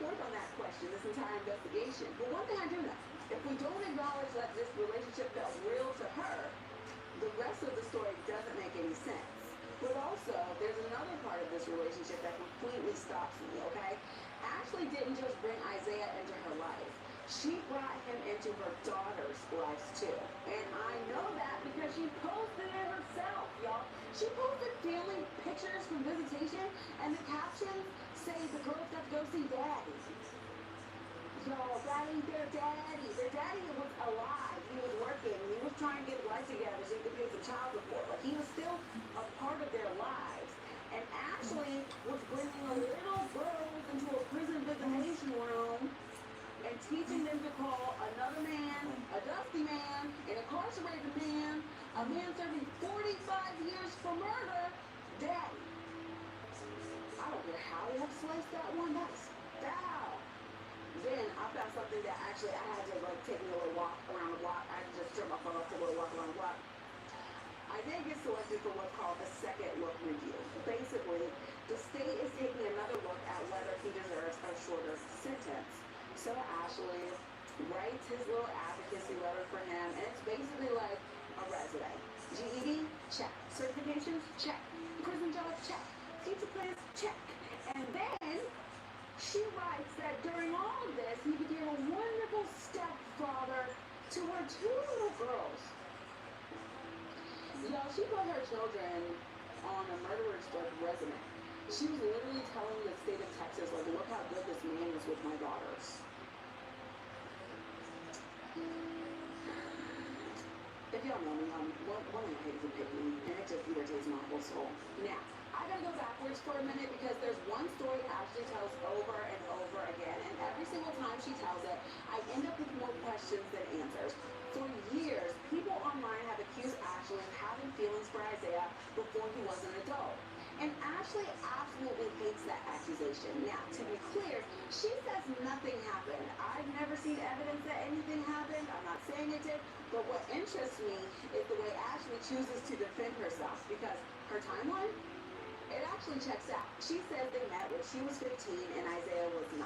On that question, this entire investigation. But one thing I do know, if we don't acknowledge that this relationship felt real to her, the rest of the story doesn't make any sense. But also, there's another part of this relationship that completely stops me, okay? Ashley didn't just bring Isaiah into her life. She brought him into her daughter's life too. And I know that because she posted it herself, y'all. She posted family pictures from visitation, and the captions say the girls got to go see daddy. Y'all, that ain't their daddy. Their daddy was alive. He was working. He was trying to get his life together so he could pay for child support. But he was still a part of their lives. And Ashley was bringing a little girls into a prison visitation room and teaching them to call another man, a dusty man, an incarcerated man, a man serving 45 years for murder, daddy. I don't care how you have sliced that one, that's foul. Then I found something that actually I had to like take a little walk around the block. I had to just turn my phone off, take a little walk around the block. Isaiah gets selected for what's called a second look review. Basically, the state is taking another look at whether he deserves a shorter sentence. So Ashley writes his little advocacy letter for him, and it's basically like a resume. GED? Check. Certifications? Check. Prison job? Check. Future plans? Check. And then she writes that during all of this, he became a wonderful stepfather to her two little girls. Y'all, she put her children on a murderer's resume. She was literally telling the state of Texas, like, look how good this man is with my daughters. If y'all know me, one of my hates and pick me, and it just irritates my whole soul. Now, I gotta go backwards for a minute because there's one story Ashley tells over and over again, and every single time she tells it, I end up with more questions than answers. For years, people online have accused Ashley of having feelings for Isaiah before he was an adult. And Ashley absolutely hates that accusation. Now, to be clear, she says nothing happened. I've never seen evidence that anything happened. I'm not saying it did. But what interests me is the way Ashley chooses to defend herself, because her timeline, it actually checks out. She says they met when she was 15 and Isaiah was 9.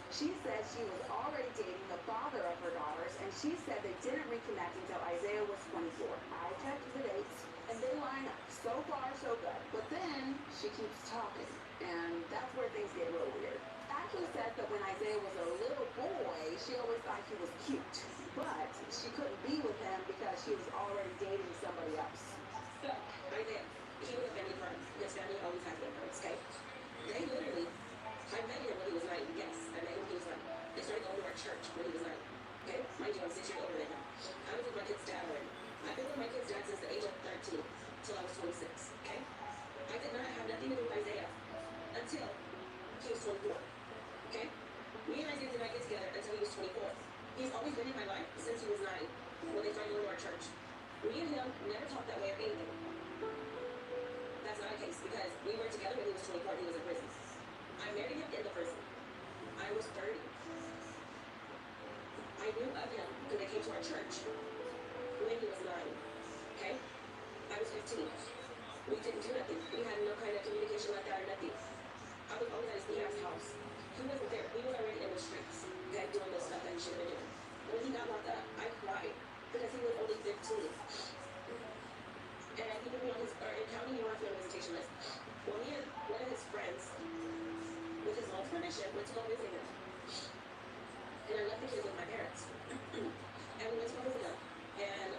She says she was already dating the father of her daughters, and she said they didn't reconnect until Isaiah was 24. I checked the dates, and they line up. So far, so good. But then she keeps talking, and that's where things get a little weird. Ashley says that when Isaiah was a little boy, she always thought he was cute, but she couldn't be with him because she was already dating somebody else. So, Isaiah, he was a family friend. His family always has been friends, okay? They literally, I met him when he was 9. Yes, I met him when he was 9. They started going to our church when he was 9. Okay? Mind you, I'm 6 years older than him. I was with my kid's dad already. I've been with my kid's dad since the age of 13 till I was 26. Okay? I did not have nothing to do with Isaiah until he was 24. Okay? Me and Isaiah did not get together until he was 24. He's always been in my life since he was 9 when they started going to our church. Me and him never talked that way or anything. That's not the case because we were together when he was 24 and he was in prison. I married him in the prison. I was 30. I knew of him when they came to our church when he was 9. Okay? I was 15. We didn't do nothing. We had no kind of communication like that or nothing. I was always at his dad's house. He wasn't there. He was already in the streets, okay, doing the stuff that he should have been doing. When he got locked up, I cried because he was only 15. And he put me on his, or county me on his visitation list. Well, me and one of his friends, with his mom's permission, went to go visit him. And I left the kids with my parents. And we went to go visit him. And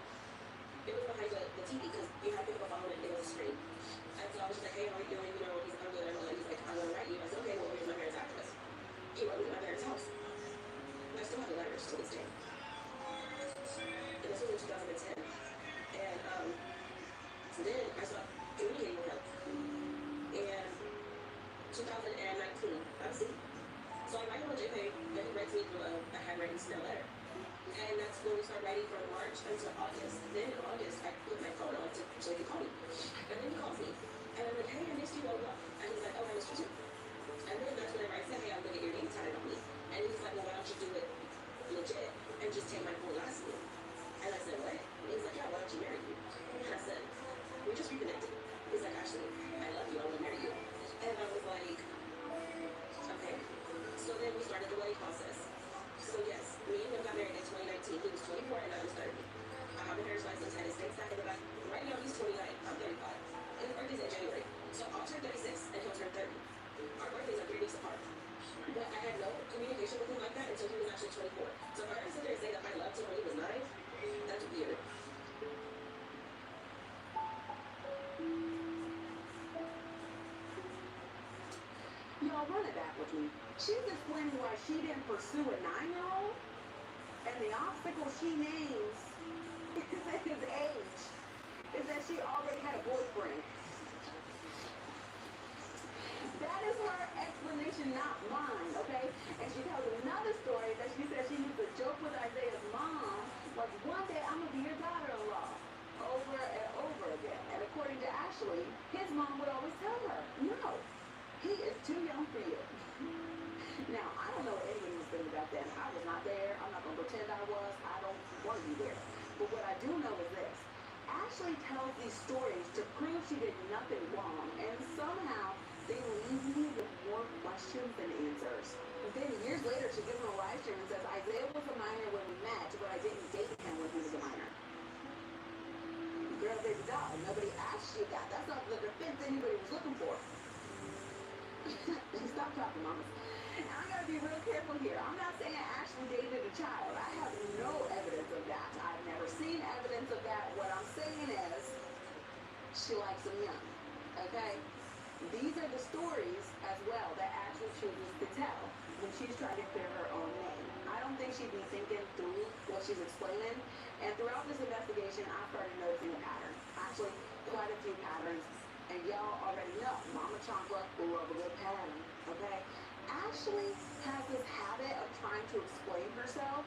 it was behind the TV because you had to pick up a phone and it was a screen. And so I was just like, hey, how are you doing? You know, he's like, I'm good. I'm good. He's like, I want to write you. I said, okay, well, here's my parents' address. He wrote me to my parents' house. I still have the letters to this day. And this was in 2010. And then I stopped communicating with him. And 2019, I'm sick. So I write him a JPEG, and he writes me through a handwritten snail letter. And that's when we start writing from March until August. Then in August, I put my phone on so he could call me. And then he calls me. And I'm like, hey, I missed you, blah, blah. And he's like, oh, I missed you too. And then that's whenever I said, hey, I'm going to get your name tatted on me. And he's like, well, why don't you do it legit and just take my full last name? And I said, what? And he's like, yeah, why don't you marry me? And I said, we just reconnected. He's like, actually, I love you, I want to marry you. And I was like, okay. So then we started the wedding process. So yes, me and him got married in 2019. He was 24 and I was 30. I have a marriage license and his state stack in the back. Right now he's 29, I'm 35. And his birthday's in January. So I'll turn 36 and he'll turn 30. Our birthdays are 3 weeks apart. But I had no communication with him like that until he was actually 24. So for her to sit there and say that I loved him when he was 9, that's weird. Y'all run it back with me. She's explaining why she didn't pursue a 9-year-old, and the obstacle she names is at his age, is that she already had a boyfriend. That is her explanation, not mine, okay? And she tells another story that she said she used to joke with Isaiah's mom, like, one day I'm gonna be your daughter-in-law, over and over again. And according to Ashley, his mom would always tell her, no, he is too young for you. Now, I don't know what anyone was thinking about then. I was not there. I'm not going to pretend I was. I don't want to be there. But what I do know is this. Ashley tells these stories to prove she did nothing wrong, and somehow they leave me with more questions than answers. Then years later, she gives him a live stream and says, Isaiah was a minor when we met, but I didn't date him when he was a minor. Girl, baby doll, nobody asked you that. That's not the defense anybody was looking for. Stop talking, mamas. And I gotta be real careful here. I'm not saying Ashley dated a child. I have no evidence of that. I've never seen evidence of that. What I'm saying is, she likes them young. Okay? These are the stories as well that Ashley chooses to tell when she's trying to clear her own name. I don't think she'd be thinking through what she's explaining. And throughout this investigation, I started noticing a pattern. Actually, quite a few patterns. And y'all already know, Mama Chancla will love a good pattern, okay? Ashley has this habit of trying to explain herself,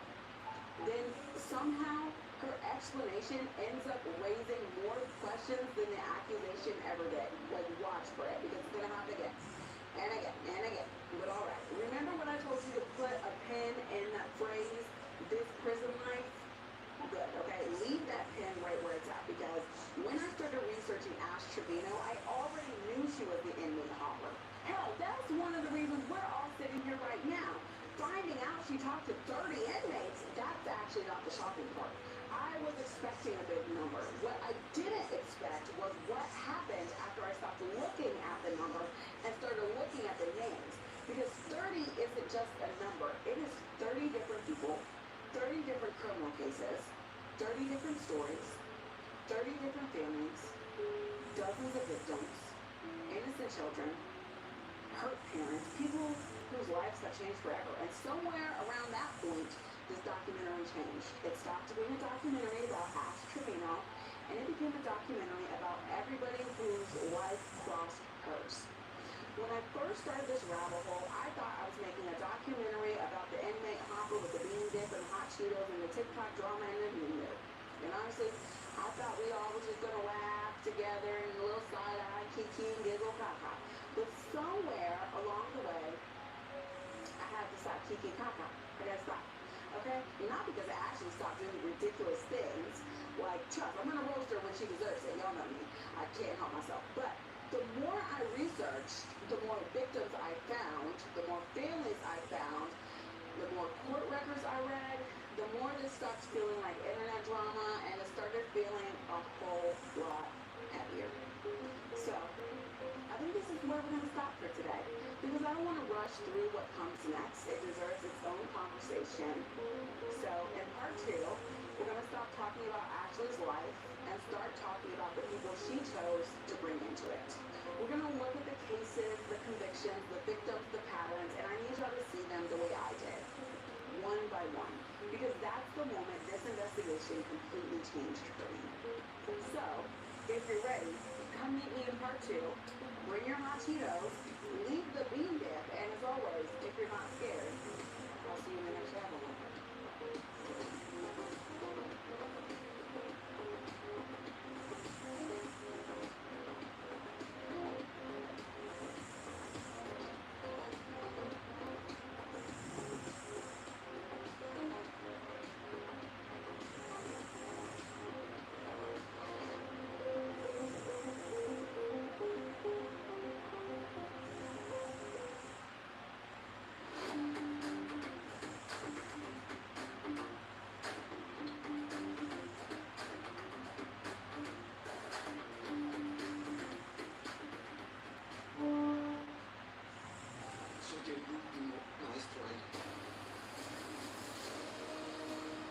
then somehow her explanation ends up raising more questions than the accusation ever did. Like, watch for it, because it's gonna happen again, and again, and again. But all right, remember when I told you to put a pin in that phrase, this prison life? Good, okay? Leave that pin right where it's at, because when I started researching Ash Trevino, I already knew she was the inmate hopper. Hell, that's one of the reasons we're all sitting here right now. Finding out she talked to 30 inmates, that's actually not the shocking part. I was expecting a big number. What I didn't expect was what happened after I stopped looking at the number and started looking at the names. Because 30 isn't just a number. It is 30 different people, 30 different criminal cases, 30 different stories, 30 different families, dozens of victims, innocent children, hurt parents, people whose lives have changed forever. And somewhere around that point, this documentary changed. It stopped being a documentary about Ash Trevino, and it became a documentary about everybody whose life crossed hers. When I first started this rabbit hole, I thought I was making a documentary about the inmate hopper with the bean dip and hot Cheetos and the TikTok drama and the video. And honestly, I thought we all were just gonna laugh together and a little side-eye, kiki and giggle, caca. But somewhere along the way, I had to stop kiki and caca. I gotta stop. Okay? Not because I actually stopped doing ridiculous things, like, Chuck, I'm gonna roast her when she deserves it. Y'all know me. I can't help myself. But the more I researched, the more victims I found, the more families I found, the more court records I read, the more this stopped feeling like internet drama, and it started feeling a whole lot heavier. So, I think this is where we're going to stop for today, because I don't want to rush through what comes next. It deserves its own conversation. So, in part 2, we're going to stop talking about Ashley's life and start talking about the people she chose to bring into it. We're going to look at the cases, the convictions, the victims, the patterns, and I need y'all to see them the way I did, one by one, because that's the moment this investigation completely changed for me. So, if you're ready, come meet me in part 2. Bring your hot Cheetos, leave the bean dip, and as always, if you're not scared, I'll see you in the next rabbit hole.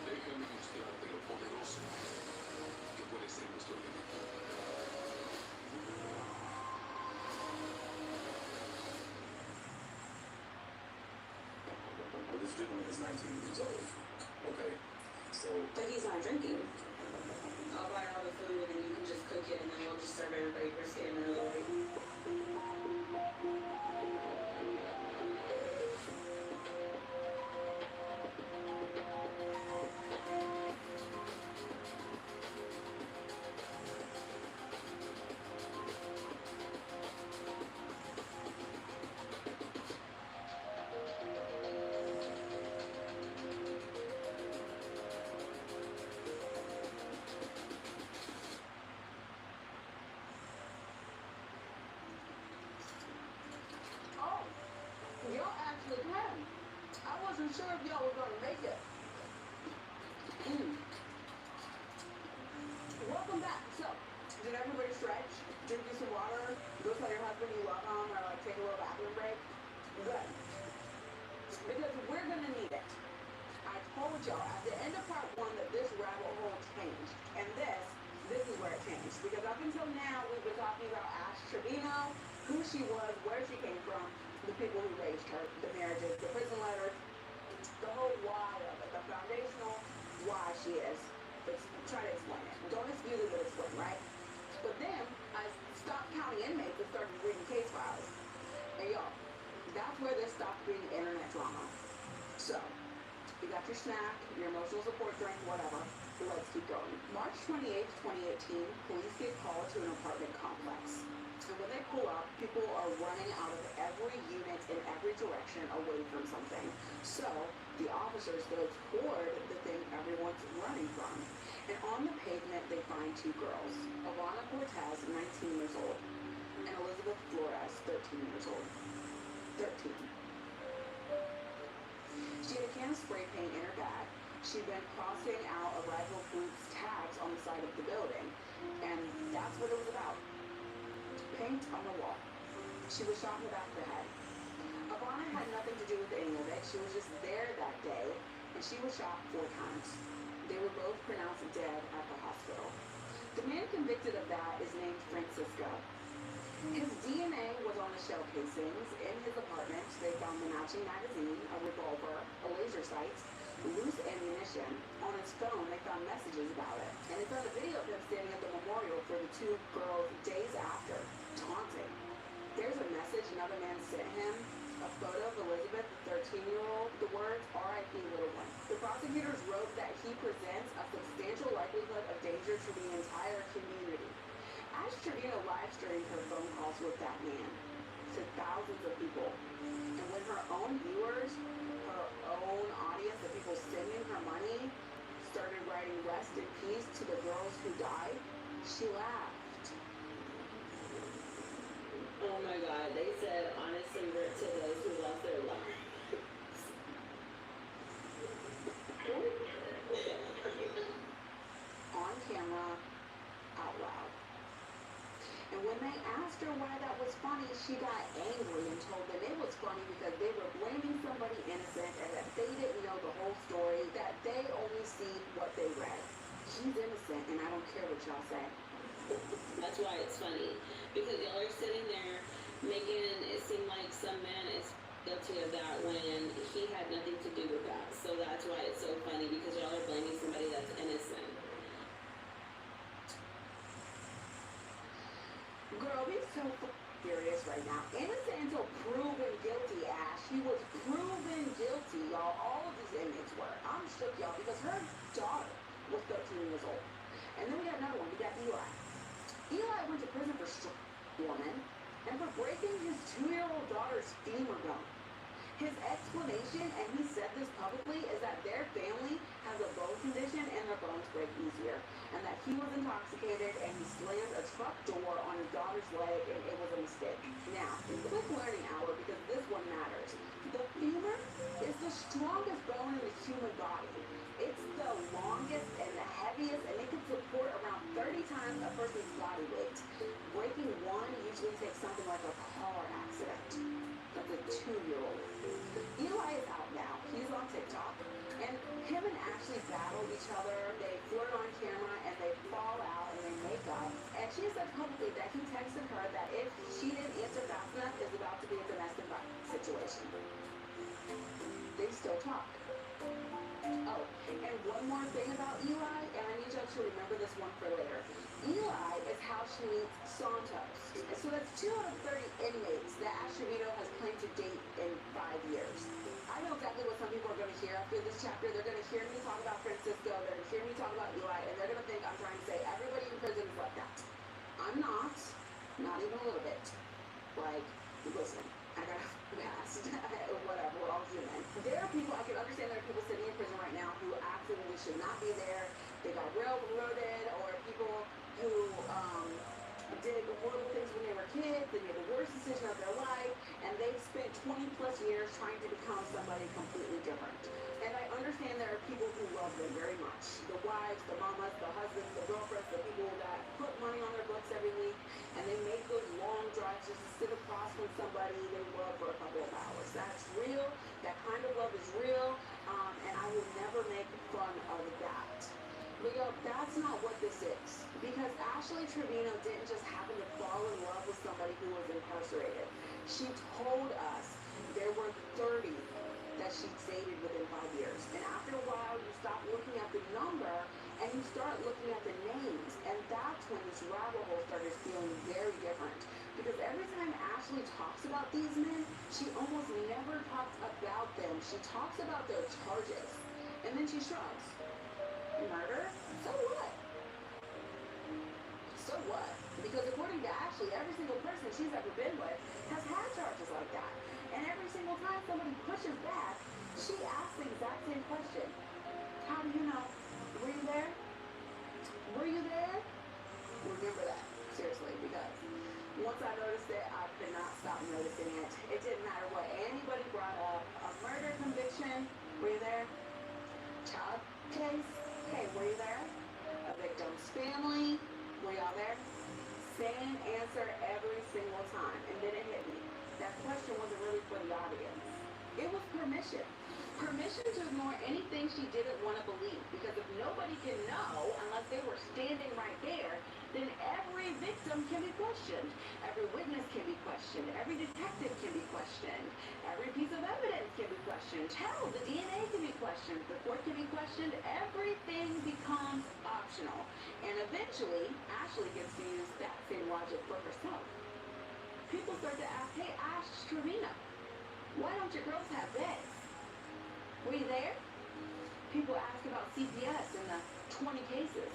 Déjame mostrarte lo poderoso que puede ser nuestro elemento. But this gentleman is 19 years old. Okay. So. But he's not drinking. I'll buy all the food and you can just cook it and then we'll just serve everybody brisket in another way. too sure if y'all were gonna make it. Welcome back. So, did everybody stretch? Drink you some water? Go tell your husband you love him, or like take a little bathroom break? Good. Because we're gonna need it. I told y'all at the end of part 1 that this rabbit hole changed. And this is where it changed. Because up until now, we've been talking about Ash Trevino, who she was, where she came from, the people who raised her, the marriages, the prison letters, the whole why of it, the foundational why she is. Let's try to explain it. Don't excuse it, but explain, right? But then, I stopped counting inmates and started reading case files. And y'all, that's where this stopped being internet drama. So, you got your snack, your emotional support drink, whatever. Let's keep going. March 28th, 2018, police get called to an apartment complex. And when they pull up, people are running out of every unit in every direction away from something. So, the officers go toward the thing everyone's running from. And on the pavement, they find 2 girls. Ivana Cortez, 19 years old, and Elizabeth Flores, 13 years old. 13. She had a can of spray paint in her bag. She'd been crossing out Arrival Foods tags on the side of the building, and that's what it was about. Paint on the wall. She was shot in the back of the head. Ivana had nothing to do with any of it. She was just there that day, and she was shot 4 times. They were both pronounced dead at the hospital. The man convicted of that is named Francisco. His DNA was on the shell casings. In his apartment, they found the matching magazine, a revolver, a laser sight, loose ammunition. On his phone, they found messages about it. And they found a video of him standing at the memorial for the 2 girls days after, taunting. There's a message another man sent him, a photo of Elizabeth, the 13-year-old, the words, R.I.P. little one. The prosecutors wrote that he presents a substantial likelihood of danger to the entire community. Ash Trevino live-streamed her phone calls with that man to thousands of people. And when her own viewers, her own audience, the people sending her money, started writing rest in peace to the girls who died, she laughed. Oh my God, they said honestly rip to those who lost their lives. On camera, out loud. And when they asked her why that was funny, she got angry and told them it was funny because they were blaming somebody innocent and that they didn't know the whole story, that they only see what they read. He's innocent and I don't care what y'all say. That's why it's funny. Because y'all are sitting there making it seem like some man is guilty of that when he had nothing to do with that. So that's why it's so funny, because y'all are blaming somebody that's innocent. Girl, he's so furious right now. Innocent until proven guilty, Ash. He was proven guilty, y'all. All of these inmates were. I'm shook, y'all, because her daughter was 13 years old. And then we got another one. We got Eli. Eli went to prison for stripping a woman and for breaking his 2-year-old daughter's femur bone. His explanation, and he said this publicly, is that their family has a bone condition and their bones break easier, and that he was intoxicated and he slammed a truck door on his daughter's leg and it was a mistake. Now, quick learning hour, because this one matters. The femur is the strongest bone in the human body. It's the longest and the heaviest, and it can support around 30 times a person's body weight. Breaking one usually takes something like a car accident. That's a 2-year-old. Eli is out now. He's on TikTok. And him and Ashley battle each other. They flirt on camera and they fall out and they make up. And she said publicly that he texted her that if she didn't answer fast enough, it's about to be a domestic violence situation. They still talk. Oh, and one more thing about Eli, and I need y'all to remember this one for later. Eli is how she meets Santos. And so that's 2 out of 30 inmates that Ash Trevino has claimed to date in 5 years. I know exactly what some people are going to hear after this chapter. They're going to hear me talk about Francisco, they're going to hear me talk about Eli, and they're going to think I'm trying to say everybody in prison is like that. I'm not even a little bit. Like, listen, I got past, whatever, we're all human. There are people, I can understand there are people sitting in prison right now who absolutely should not be there. They got railroaded, or people who did horrible things when they were kids, they made the worst decision of their life, and they've spent 20+ plus years trying to become somebody completely different. And I understand there are people who love them very much. The wives, the mamas, the husbands, the girlfriends, the people that put money on their books every week, and they make those long drives just to sit across from somebody they love for a couple of hours. That's real. That kind of love is real. And I will never make fun of that. But yo, that's not what this is. Because Ashley Trevino didn't just happen to fall in love with somebody who was incarcerated. She told us there were 30 that she dated within 5 years. And after a while, you stop looking at the number and you start looking at the names. And that's when this rabbit hole started feeling very different. Because every time Ashley talks about these men, she almost never talks about them. She talks about their charges. And then she shrugs. Murder? So what? So what? Because according to Ashley, every single person she's ever been with has had charges like that. And every single time somebody pushes back, she asks the exact same question. How do you know? Were you there? Were you there? Remember that. Seriously, because once I noticed it, I could not stop noticing it. It didn't matter what anybody brought up. A murder conviction. Were you there? Child case. Hey, were you there? A victim's family. Were y'all there? Same answer every single time. And then it hit me. That question wasn't really for the audience. It was permission. Permission to ignore anything she didn't want to believe. Because if nobody can know unless they were standing right there, then every victim can be questioned. Every witness can be questioned. Every detective can be questioned. Every piece of evidence can be questioned. Hell, the DNA can be questioned. The court can be questioned. Everything becomes optional. And eventually, Ashley gets to use that same logic for herself. People start to ask, hey, Ash Trevino, why don't your girls have beds? Were you there? People ask about CPS in the 20 cases.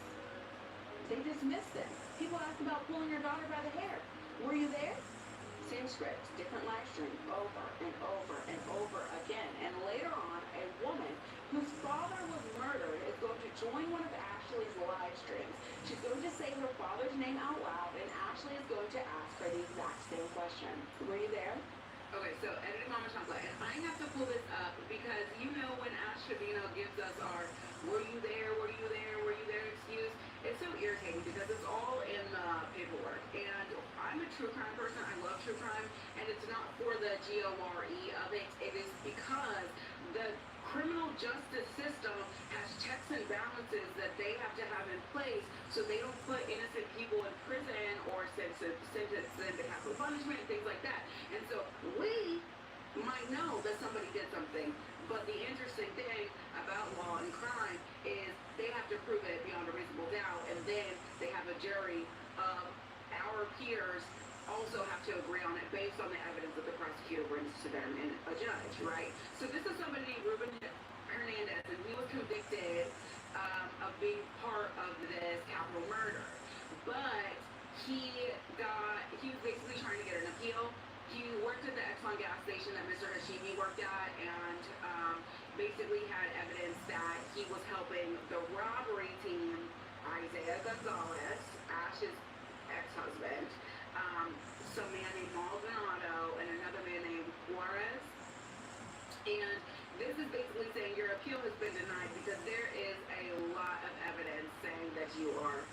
They dismissed them. People ask about pulling your daughter by the hair. Were you there? Same script, different live stream, over and over and over again. And later on, a woman whose father was murdered is going to join one of Ashley's live streams. She's going to say her father's name out loud, and Ashley is going to ask her the exact same question. Were you there? Okay, so editing Mama Chocolate, and I have to pull this up because you know when Ash Trevino gives us our "were you there, were you there, were you there" excuse, it's so irritating because it's all in the paperwork. And I'm a true crime person. I love true crime, and it's not for the GORE of it. It is because the criminal justice system has checks and balances that they have to have in place so they don't put innocent people in prison or sentence them to capital punishment and things like that. And so we might know that somebody did something, but the interesting thing about law and crime is they have to prove it beyond a reasonable doubt, and then they have a jury of our peers also have to agree on it based on the evidence that the prosecutor brings to them and a judge, right? So this is somebody named Ruben Hernandez, and he was convicted of being part of this capital murder. But he was basically trying to get an appeal. He worked at the Exxon gas station that Mr. Hashimi worked at, and basically had evidence that he was helping the robbery team, Isaiah Gonzalez, Ash's ex-husband, some man named Maldonado, and another man named Juarez. And this is basically saying your appeal has been denied because there is a lot of evidence saying that you are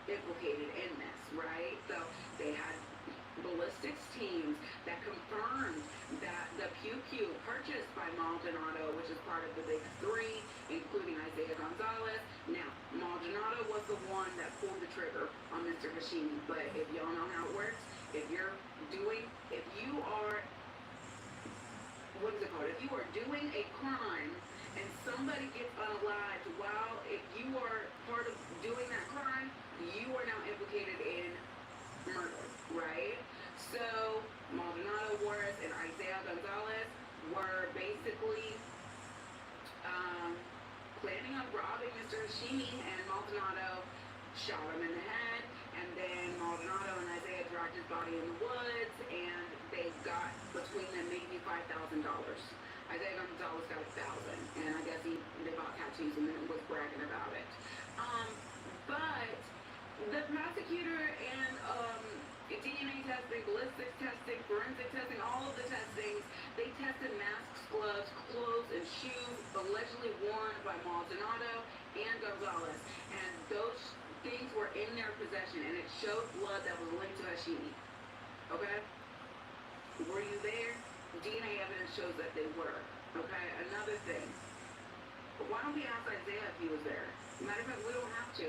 implicated in this, right? So they had ballistics teams that confirmed that the pew purchased by Maldonado, which is part of the big three, including Isaiah Gonzalez. Now, Maldonado was the one that pulled the trigger on Mr. Hashimi, but if y'all know how it works, if you are doing a crime and somebody gets unalived if you are part of doing that crime, you are now implicated in murder, right? So Maldonado, Juarez, and Isaiah Gonzalez were basically planning on robbing Mr. Hashimi, and Maldonado shot him in the head, and then Maldonado and Isaiah dragged his body in the woods, and they got between them maybe $5,000. Isaiah Gonzalez got $1,000, and I guess they bought tattoos and then was bragging about it. But the prosecutor and DNA testing, ballistics testing, forensic testing, all of the testings and shoes allegedly worn by Maldonado and Gonzalez. And those things were in their possession, and it showed blood that was linked to Hashimi. Okay? Were you there? DNA evidence shows that they were. Okay? Another thing. Why don't we ask Isaiah if he was there? Matter of fact, we don't have to.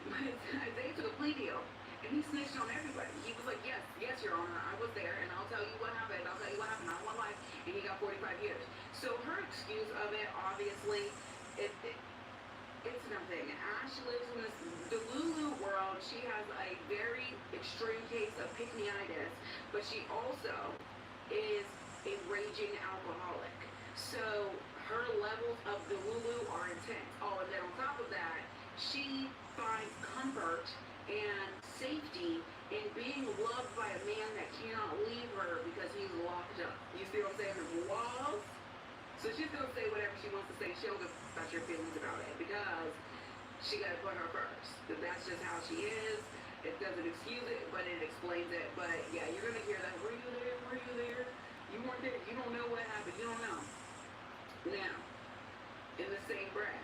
Isaiah took a plea deal, and he snitched on everybody. He was like, yes, Your Honor, I was there, and I'll tell you what happened. I want one life, and he got 45 years. So her excuse of it, obviously, it's nothing. Ash lives in this Delulu world. She has a very extreme case of pick-me-itis, but she also is a raging alcoholic. So her levels of Delulu are intense. Oh, and then on top of that, she finds comfort and safety in being loved by a man that cannot leave her because he's locked up. You see what I'm saying? The walls. So she's gonna say whatever she wants to say. She don't give about your feelings about it because she gotta put her first. That's just how she is. It doesn't excuse it, but it explains it. But yeah, you're gonna hear that. Were you there? Were you there? You weren't there. You don't know what happened. You don't know. Now, in the same breath,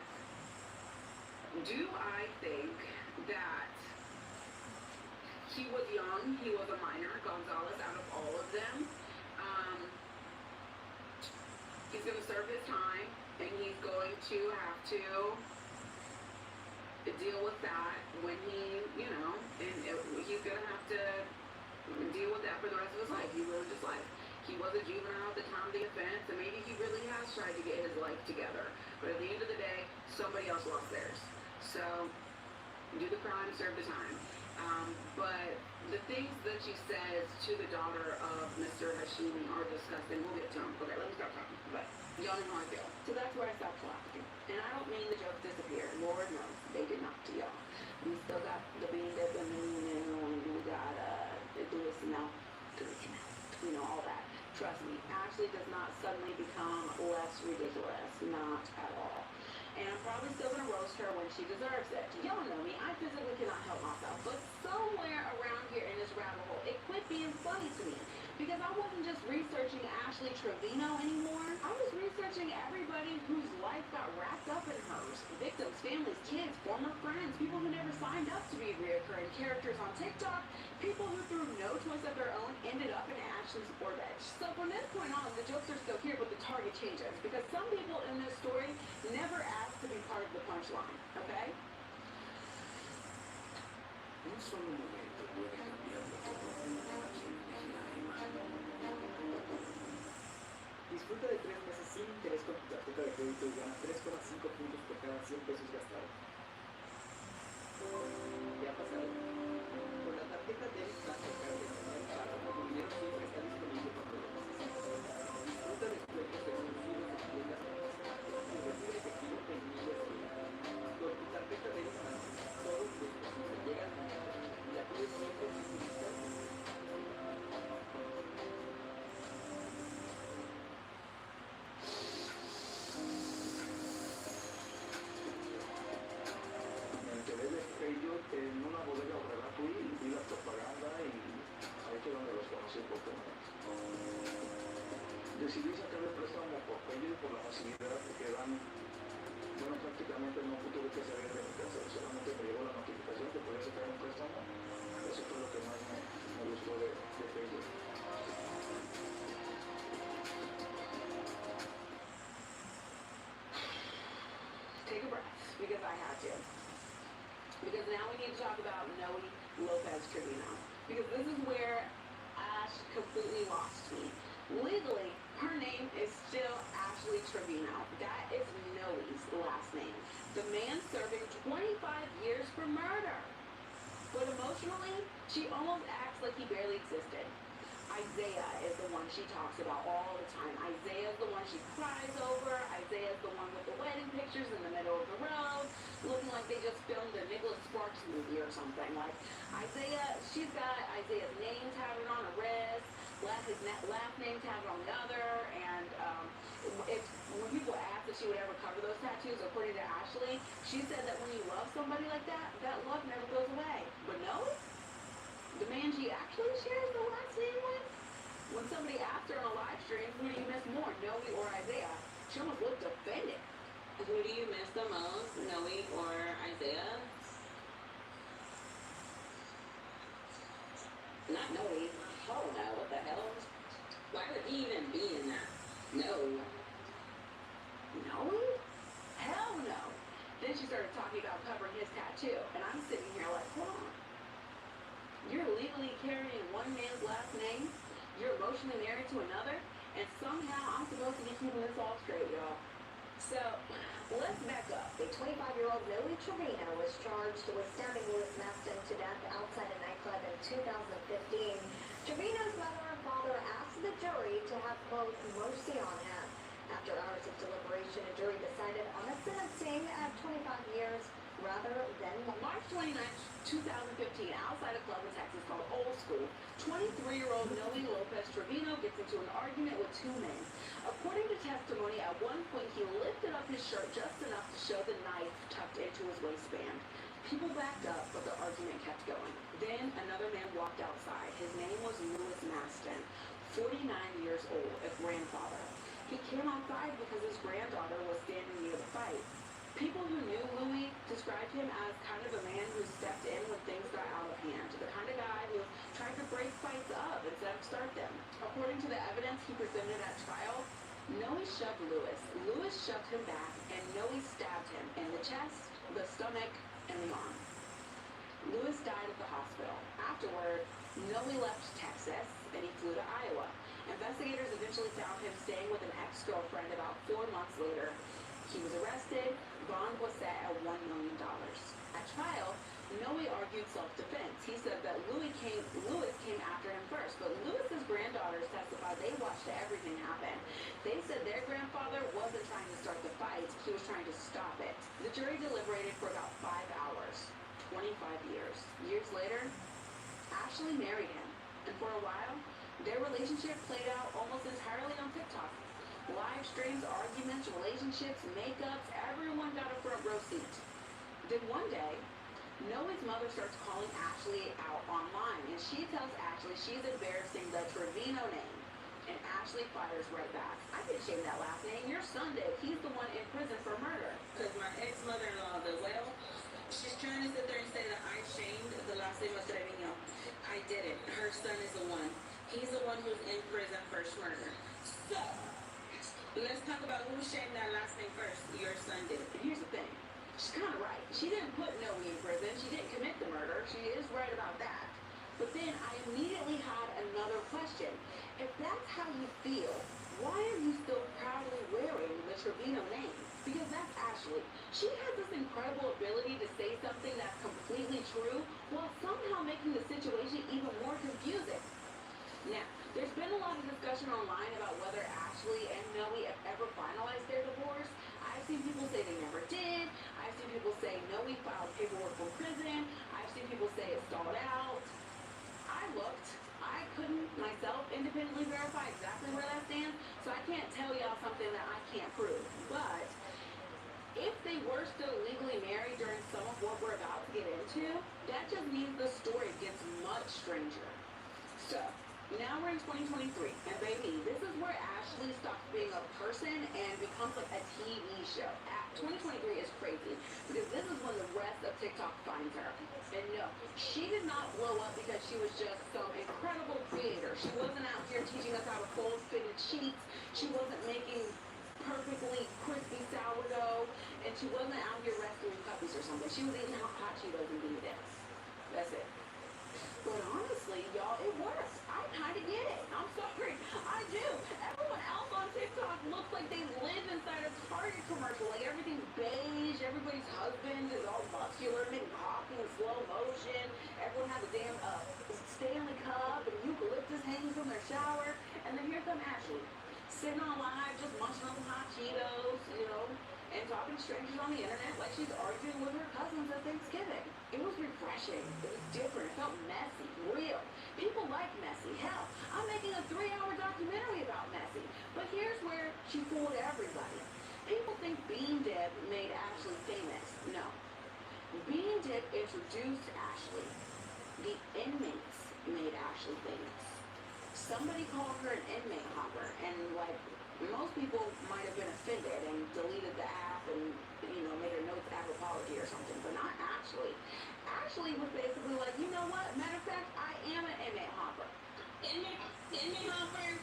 do I think that he was young, he was a minor, Gonzalez, out of all of them? He's going to serve his time, and he's going to have to deal with that when he, he's going to have to deal with that for the rest of his life. He lived his life. He was a juvenile at the time of the offense, and maybe he really has tried to get his life together. But at the end of the day, somebody else lost theirs. So, do the crime, serve the time. But the things that she says to the daughter of Mr. Hashimi are disgusting. We'll get to them. Okay, let me stop talking. But y'all know how I feel. So that's where I stopped laughing. And I don't mean the jokes disappear. Lord knows they did not to y'all. We still got the bean dip and we got Lewis and now, all that. Trust me, Ashley does not suddenly become less ridiculous. Not at all. And I'm probably still going to roast her when she deserves it. Y'all know me. I physically cannot help myself. But somewhere around here in this rabbit hole, it quit being funny to me. Because I wasn't just researching Ashley Trevino anymore. I was researching everybody whose life got wrapped up in hers. Victims, families, kids, former friends, people who never signed up to be reoccurring characters on TikTok, people who through no choice of their own ended up in Ashley's orbit. So from this point on, the jokes are still here, but the target changes. Because some people in this story never asked to be part of the punchline, okay? Un solo momento puede cambiar la forma de imaginar imagen. Disfruta de 3 meses sin interés con tu tarjeta de crédito y gana 3,5 puntos por cada 100 pesos gastados. ¿Qué ha pasado? Con la tarjeta débito Mastercard de Nacional Pago, tu dinero siempre está disponible cuando lo necesites. Disfruta de descuentos exclusivos de tiendas participantes y recibe efectivo en millas de dinero. Con tu tarjeta débito Mastercard, todos los beneficios llegan a tu y la puedes siempre utilizar. En una bodega obrera fui y vi la propaganda y ahí fue donde los conocí por primera vez. Decidí sacarle préstamo por ello y por la facilidad que dan. Bueno, prácticamente no tuve que salir de mi casa, solamente me llegó la notificación que podía sacar un préstamo. Eso fue lo que más me gustó de Facebook. Take a breath, because I had to. Because now we need to talk about Noe Lopez Trevino. Because this is where Ash completely lost me. Legally, her name is still Ashley Trevino. That is Noe's last name. The man serving 25 years for murder. But emotionally, she almost acts like he barely existed. Isaiah is the one she talks about all the time. Isaiah is the one she cries over. Isaiah is the one with the wedding pictures in the middle of the road, looking like they just filmed a Nicholas Sparks movie or something. Like Isaiah, she's got Isaiah's name tatted on her wrist, his last name tatted on the other, and when people asked if she would ever cover those tattoos, according to Ashley, she said that when you love somebody like that, that love never goes away. But no, the man she actually shares the last name with, when somebody asked her on a live stream, who do you miss more, Noe or Isaiah, She almost looked offended. Who do you miss the most, Noe or Isaiah? Not Noe. Hell no, what the hell? Why would he even be in that? No. Noe? Hell no. Then she started talking about covering his tattoo, and I'm sitting here like, hold on. You're legally carrying one man's last name, you're emotionally married to another, and somehow I'm supposed to be keeping this all straight, y'all. So, let's back up. A 25-year-old Noe Trevino was charged with stabbing Louis Maston to death outside a nightclub in 2015. Trevino's mother and father asked the jury to have, quote, mercy on him. After hours of deliberation, a jury decided on a sentencing at 25 years rather than March 29th, 2015, outside a club in Texas called Old School, 23-year-old Noe Lopez Trevino gets into an argument with two men. According to testimony, at one point he lifted up his shirt just enough to show the knife tucked into his waistband. People backed up, but the argument kept going. Then another man walked outside. His name was Louis Maston, 49 years old, a grandfather. He came outside because his granddaughter was standing near the fight. People who knew Louis described him as kind of a man who stepped in when things got out of hand, the kind of guy who tried to break fights up instead of start them. According to the evidence he presented at trial, Noe shoved Louis. Louis shoved him back, and Noe stabbed him in the chest, the stomach, and the arm. Louis died at the hospital. Afterward, Noe left Texas, and he flew to Iowa. Investigators eventually found him staying with an ex-girlfriend about 4 months later. He was arrested. Bond was set at $1 million. At trial, Noe argued self-defense. He said that Louis came after him first, but Louis's granddaughters testified they watched everything happen. They said their grandfather wasn't trying to start the fight, he was trying to stop it. The jury deliberated for about 5 hours, 25 years. Years later, Ashley married him, and for a while, their relationship played out almost entirely on TikTok. Live streams, arguments, relationships, makeups, everyone got a front row seat. Then one day, Noe's mother starts calling Ashley out online, and she tells Ashley she's embarrassing the Trevino name. And Ashley fires right back. I didn't shame that last name. Your son did. He's the one in prison for murder. Because my ex-mother-in-law, she's trying to sit there and say that I shamed the last name of Trevino. I didn't. Her son is the one. He's the one who's in prison for murder. So, let's talk about who shamed that last name first. Your son did. And here's the thing. She's kind of right. She didn't put Noe in prison. She didn't commit the murder. She is right about that. But then I immediately had another question. If that's how you feel, why are you still proudly wearing the Trevino name? Because that's Ashley. She has this incredible ability to say something that's completely true while somehow making the situation even more confusing. Now, there's been a lot of discussion online about whether Ashley and Noe have ever finalized their divorce. I've seen people say they never did. I've seen people say Noe filed paperwork from prison. I've seen people say it stalled out. I looked. I couldn't myself independently verify exactly where that stands, so I can't tell y'all something that I can't prove. But if they were still legally married during some of what we're about to get into, that just means the story gets much stranger. So, now we're in 2023, and baby, this is where Ashley stops being a person and becomes like a TV show. 2023 is crazy, because this is when the rest of TikTok finds her. And no, she did not blow up because she was just some incredible creator. She wasn't out here teaching us how to fold spinach sheets. She wasn't making perfectly crispy sourdough, and she wasn't out here rescuing puppies or something. She was eating hot Cheetos and being dead. That's it. But honestly, y'all, it works. I kind of get it. I'm sorry. I do. Everyone else on TikTok looks like they live inside a Target commercial. Like, everything's beige. Everybody's husband is all muscular, maybe coffee in slow motion. Everyone has a damn Stanley cup and eucalyptus hanging from their shower. And then here come Ashley, sitting on live, just munching on some hot Cheetos, and talking to strangers on the internet like she's arguing with her cousins at Thanksgiving. It was refreshing. It was different. It felt messy, real. People like messy. Hell, I'm making a 3-hour documentary about messy. But here's where she fooled everybody. People think Bean Dip made Ashley famous. No. Bean Dip introduced Ashley. The inmates made Ashley famous. Somebody called her an inmate hopper, and most people might have been offended. apology or something, but not Ashley. Ashley was basically like, you know what? Matter of fact, I am an inmate hopper. Inmate hopper.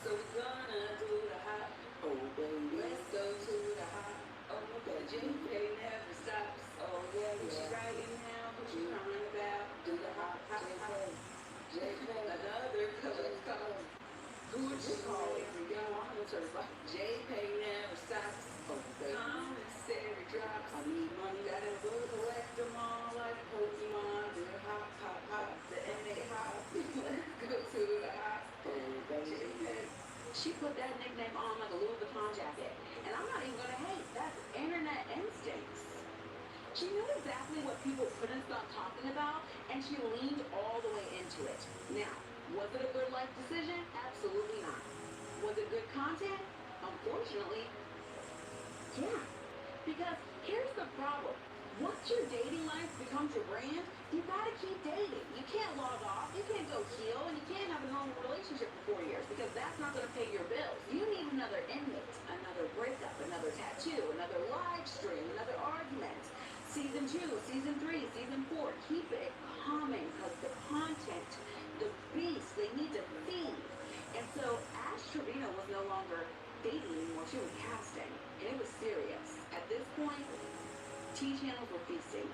So we're gonna do the hop. Oh baby, let's go to the hop. Oh baby, JK never stops. Oh yeah, what you writing now? What you crying about? Do the hop, hop, hop. JK, another color code. Who would you call it? Young monitors like JK never stops. Oh baby, commissary drops. I need money, gotta go collect them all like Pokemon. Do the hop, hop, hop. The inmate hop. Let's go to the hop. She put that nickname on like a Louis Vuitton jacket. And I'm not even gonna hate. That's internet instincts. She knew exactly what people couldn't stop talking about, and she leaned all the way into it. Now, was it a good life decision? Absolutely not. Was it good content? Unfortunately, yeah. Because here's the problem. Once your dating life becomes your brand, you gotta keep dating. You can't log off, you can't go heal, and you can't have a normal relationship for 4 years because that's not gonna pay your bills. You need another inmate, another breakup, another tattoo, another live stream, another argument. Season 2, Season 3, Season 4. Keep it coming because the content, the beast, they need to feed. And so Ash Trevino was no longer dating anymore. She was casting, and it was serious. At this point, T-channels were feasting.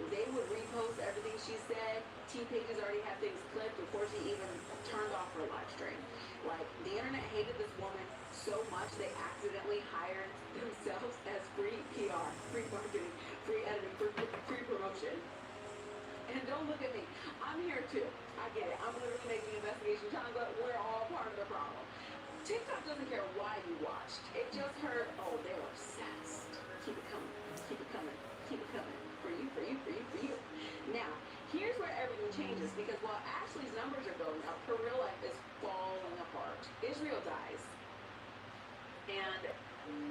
They would repost everything she said. T-pages already had things clipped before she even turned off her live stream. Like, the internet hated this woman so much they accidentally hired themselves as free PR, free marketing, free editing, free promotion. And don't look at me. I'm here too. I get it. I'm literally making investigation time, but we're all part of the problem. TikTok doesn't care why you watched. It just heard, oh, they're obsessed. Keep it coming. Keep it coming. Keep it coming. For you, for you, for you, for you. Now, here's where everything changes because while Ashley's numbers are going up, her real life is falling apart. Israel dies. And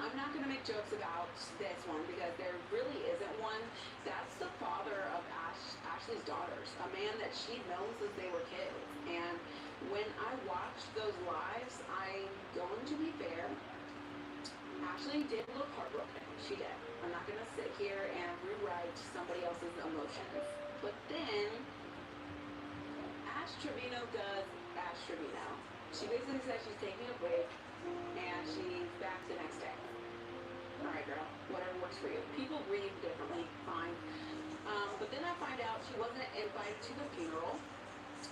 I'm not going to make jokes about this one because there really isn't one. That's the father of Ashley's daughters, a man that she'd known since they were kids. And when I watched those lives, I'm going to be fair. Ashley did look heartbroken. She did. I'm not going to sit here and rewrite somebody else's emotions. But then, Ash Trevino does Ash Trevino. She basically says she's taking a break, and she's back the next day. All right, girl, whatever works for you. People grieve differently, fine. But then I find out she wasn't invited to the funeral,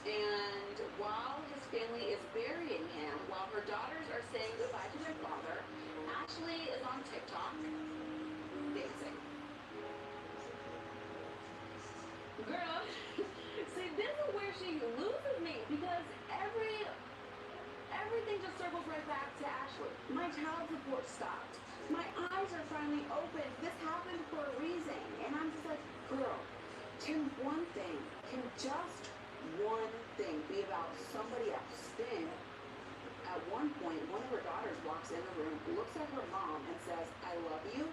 and while his family is burying him, while her daughters are saying goodbye to their father, Ashley is on TikTok dancing. Girl, see, this is where she loses me because everything just circles right back to Ashley. My child support stopped. My eyes are finally open. This happened for a reason. And I'm just like, girl, can just one thing be about somebody else? Then, at one point, one of her daughters walks in the room, looks at her mom, and says, I love you,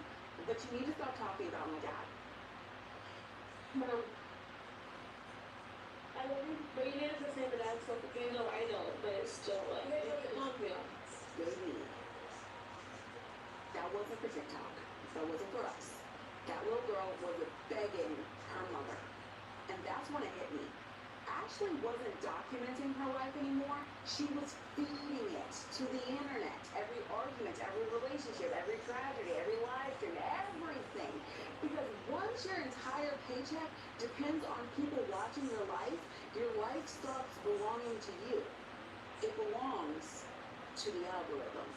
but you need to stop talking about my dad. Mom, I love you, but you didn't have to say that I'm so you know, I know, but it's still like, Baby, that wasn't for TikTok. That wasn't for us. That little girl was begging her mother. And that's when it hit me. Ashley wasn't documenting her life anymore. She was feeding it to the internet. Every argument, every relationship, every tragedy, every live stream, everything. Because once your entire paycheck depends on people watching your life stops belonging to you. It belongs to the algorithm.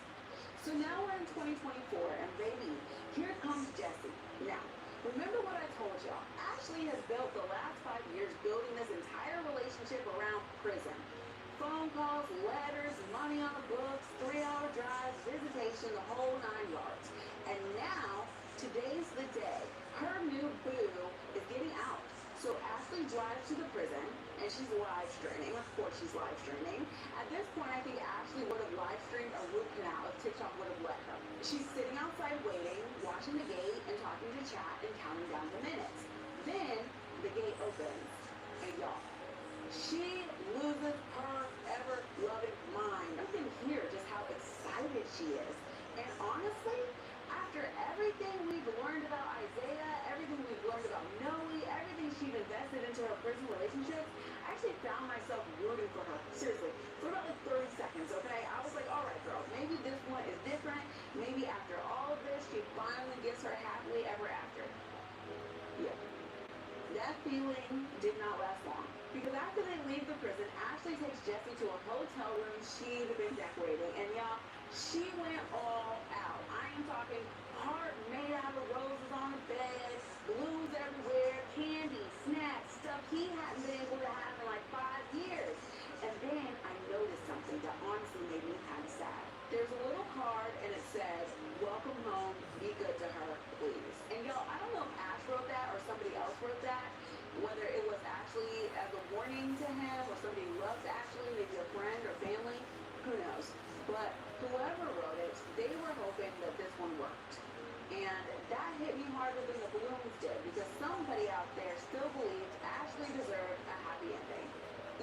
So now we're in 2024, and baby, here comes Jessie. Now, remember what I told y'all. Ashley has built the last 5 years building this entire relationship around prison. Phone calls, letters, money on the books, 3-hour drives, visitation, the whole 9 yards. And now, today's the day. Her new boo is getting out. So Ashley drives to the prison, and she's live streaming. Of course she's live streaming. At this point, I think Ashley would have live streamed a root canal if TikTok would have let her. She's sitting outside waiting, watching the gate, and talking to chat and counting down the minutes. Then, the gate opens, and y'all, she loses her ever-loving mind. You can hear just how excited she is. And honestly, found myself rooting for her. Seriously, for about like 30 seconds, okay? I was like, all right, girl, maybe this one is different. Maybe after all of this, she finally gets her happily ever after. Yeah. That feeling did not last long. Because after they leave the prison, Ashley takes Jessie to a hotel room she'd been decorating. And y'all, she went all out. I am talking heart made out of roses on the bed, balloons everywhere, candy, snacks, stuff he hadn't been able to have in like 5 years. And then I noticed something that honestly made me kind of sad. There's a little card and it says, "Welcome home, be good to her, please." And y'all, I don't know if Ash wrote that or somebody else wrote that, whether it was actually as a warning to him or somebody who loves Ashley, maybe a friend or family, who knows. But whoever wrote it, they were hoping that this one worked. And that hit me harder than the balloons did, because somebody out there still believed Ashley deserved a happy ending,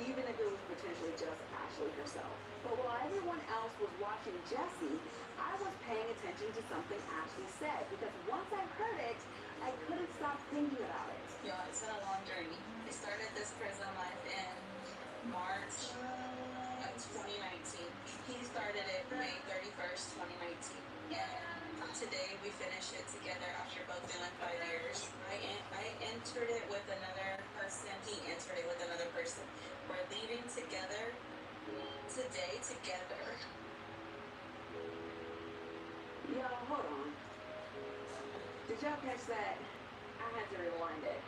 even if it was potentially just Ashley herself. But while everyone else was watching Jessie, I was paying attention to something Ashley said, because once I heard it, I couldn't stop thinking about it. Yeah, it's been a long journey. I started this prison life in March of 2019. He started it May 31st, 2019. And today we finished it together after both doing 5 years. I entered it with another person. He entered it with another person. We're leaving together today together. Y'all, hold on. Did y'all catch that? I had to rewind it.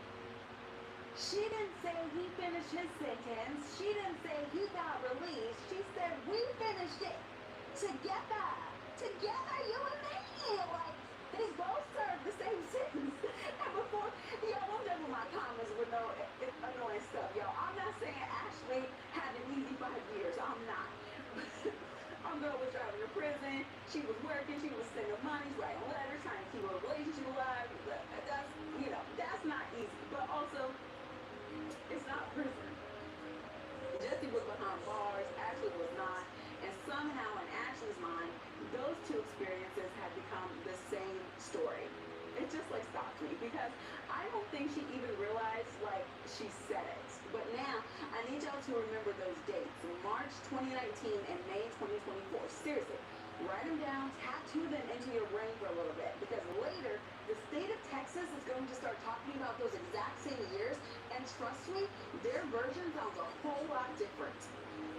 She didn't say he finished his sentence. She didn't say he got released. She said we finished it together. Together, you and me. Like, they both served the same sentence. And before, y'all, I'm done with my comments with no annoying stuff, y'all. I'm not saying Ashley had an easy 5 years. I'm not. I'm girl was driving to prison. She was working. She was sending money, writing letters, trying to keep her relationship alive. That's, you know, that's not easy. But also, it's not prison. Jessie was behind bars. Ashley was not. And somehow in Ashley's mind, those two experiences have become the same story. It just like stopped me, because I don't think she even realized like she said it. But now I need y'all to remember those dates: March 2019 and May 2024. Seriously, write them down, tattoo them into your brain for a little bit, because later the state of Texas is going to start talking about those exact same years, and trust me, their version sounds a whole lot different.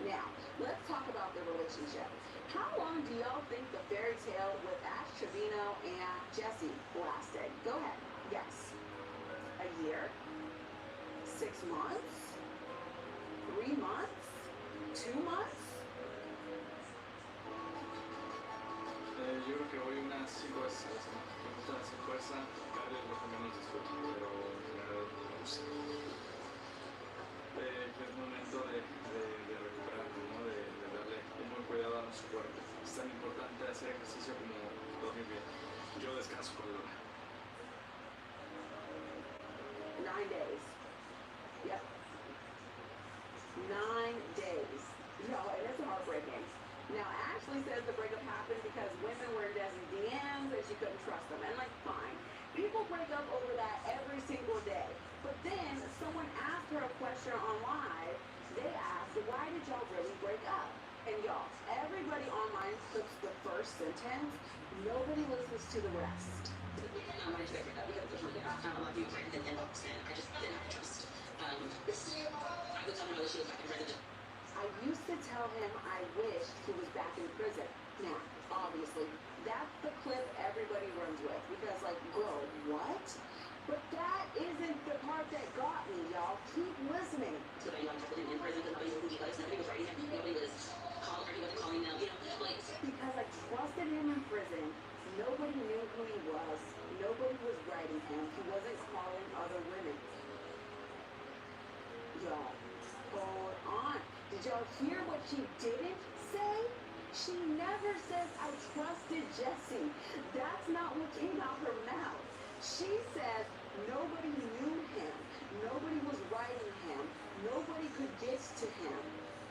Now, let's talk about the relationship. How long do y'all think the fairy tale with Ash Trevino and Jessie lasted? Go ahead. Yes. A year? 6 months? 3 months? 2 months? Yo creo que voy unas 5 veces a la semana. Me gusta hacer fuerza, cardio es lo que menos disfruto, pero en general me gusta. Es momento de recuperarnos, ¿no? De darle un buen cuidado a nuestro cuerpo. Es tan importante hacer ejercicio como dormir bien. Yo descanso con Luna. 9 days. Yep. 9 days. No, and it's heartbreaking. Now, Ashley says the breakup happened because women were in Desi's DMs and she couldn't trust them. And, like, fine. People break up over that every single day. But then someone asked her a question on live. They asked, why did y'all really break up? And y'all, everybody online clips the first sentence. Nobody listens to the rest. I wanted to break up because I love you, and I just didn't have trust. I would tell him that she was back in prison. I used to tell him I wished he was back in prison. Now, obviously, that's the clip everybody runs with, because, like, bro, what? But that isn't the part that got me, y'all. Keep listening. So I trusted him in prison because nobody knew who he was. Nobody was writing him. Nobody was calling her. He wasn't calling them. You know, like. Because I trusted him in prison. Nobody knew who he was. Nobody was writing him. He wasn't calling other women. Y'all, hold on. Did y'all hear what she didn't say? She never says, I trusted Jessie. That's not what came out her mouth. She says nobody knew him. Nobody was writing him. Nobody could get to him.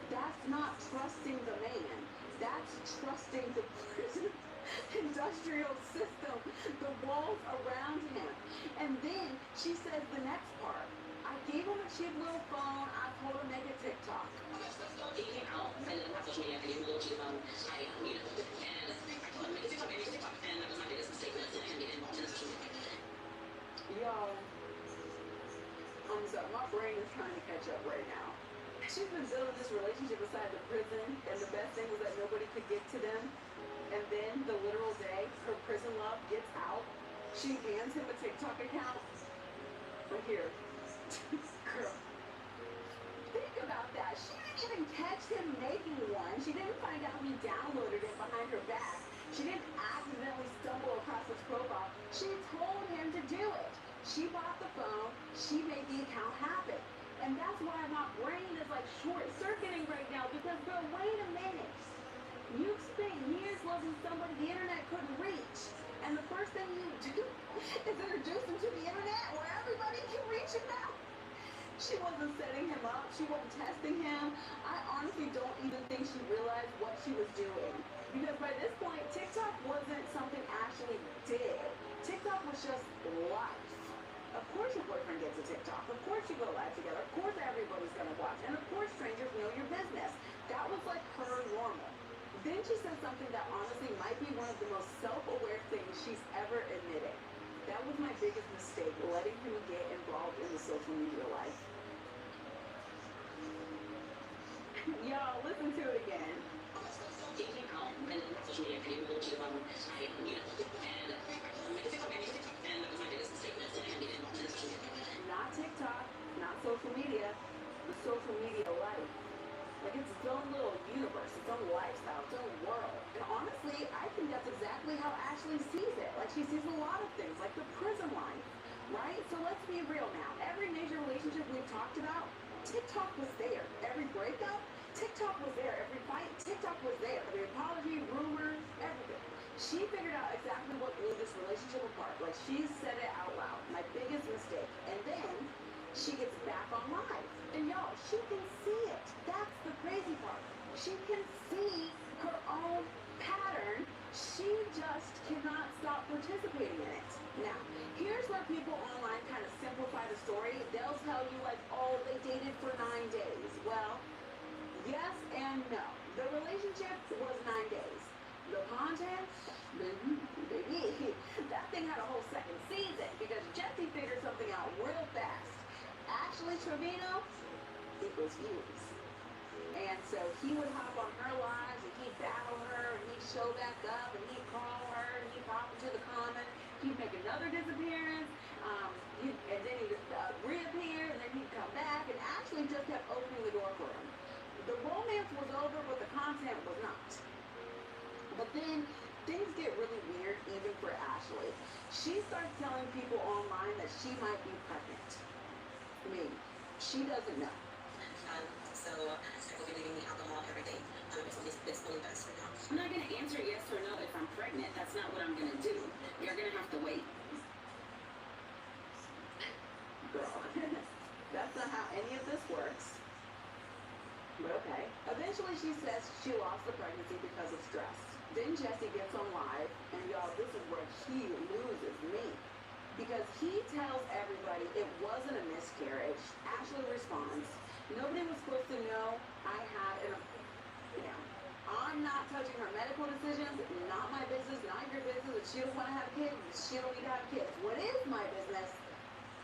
That's not trusting the man. That's trusting the prison industrial system, the walls around him. And then she says the next part, I gave him a cheap little phone. I told him make a TikTok. He came out and then my social media and he was a little cheap and I told him make a TikTok, and that was my biggest mistake, was him getting involved in the social media. Y'all, I'm sorry, my brain is trying to catch up right now. She's been building this relationship inside the prison, and the best thing was that nobody could get to them. And then the literal day her prison love gets out, she hands him a TikTok account. But here, girl, think about that. She didn't even catch him making one. She didn't find out he downloaded it behind her back. She didn't accidentally stumble across his profile. She told him to do it. She bought the phone. She made the account happen. And that's why my brain is like short-circuiting right now, because girl, wait a minute. You've spent years loving somebody the internet couldn't reach. And the first thing you do is introduce him to the internet where everybody can reach him now. She wasn't setting him up. She wasn't testing him. I honestly don't even think she realized what she was doing. Because by this point, TikTok wasn't something Ashley did. TikTok was just life. Of course your boyfriend gets a TikTok. Of course you go live together. Of course everybody's gonna watch. And of course strangers know your business. That was like her normal. Then she said something that honestly might be one of the most self-aware things she's ever admitted. That was my biggest mistake, letting him get involved in the social media life. Y'all, listen to it again. He came out and then social media and he was a little cheap and make a TikTok, and that was my biggest mistake, was him getting involved in the social media. Not TikTok, not social media, the social media life. Like it's its own little universe, its own lifestyle, its own world. And honestly, I think that's exactly how Ashley sees it. Like she sees a lot of things, like the prison life, right? So let's be real now. Every major relationship we've talked about, TikTok was there. Every breakup, TikTok was there. Every fight, TikTok was there. Every apology, rumor, everything. She figured out exactly what blew this relationship apart. Like she said it out loud. My biggest mistake. And then she gets back on live. And y'all, she can see it. That's the crazy part. She can see her own pattern. She just cannot stop participating in it. Now, here's where people online kind of simplify the story. They'll tell you like, oh, they dated for 9 days. Well, yes and no. The relationship was 9 days. The content, baby, that thing had a whole second season because Jesse figured something out real fast. Ashley Trevino equals views. And so he would hop on her lives and he'd battle her and he'd show back up and he'd call her and he'd pop into the comments. He'd make another disappearance, and then he'd reappear and then he'd come back, and Ashley just kept opening the door for him. The romance was over, but the content was not. But then things get really weird even for Ashley. She starts telling people online that she might be pregnant. Maybe. She doesn't know. So I will be leaving me alcohol every day. It's really best right now. I'm not going to answer yes or no if I'm pregnant. That's not what I'm going to do. You're going to have to wait. Girl, that's not how any of this works. But okay. Eventually she says she lost the pregnancy because of stress. Then Jesse gets on live, and y'all, this is where he loses me. Because he tells everybody it wasn't a miscarriage. Ashley responds, nobody was supposed to know I had I'm not touching her medical decisions, not my business, not your business. If she don't want to have kids, she don't need to have kids. What is my business,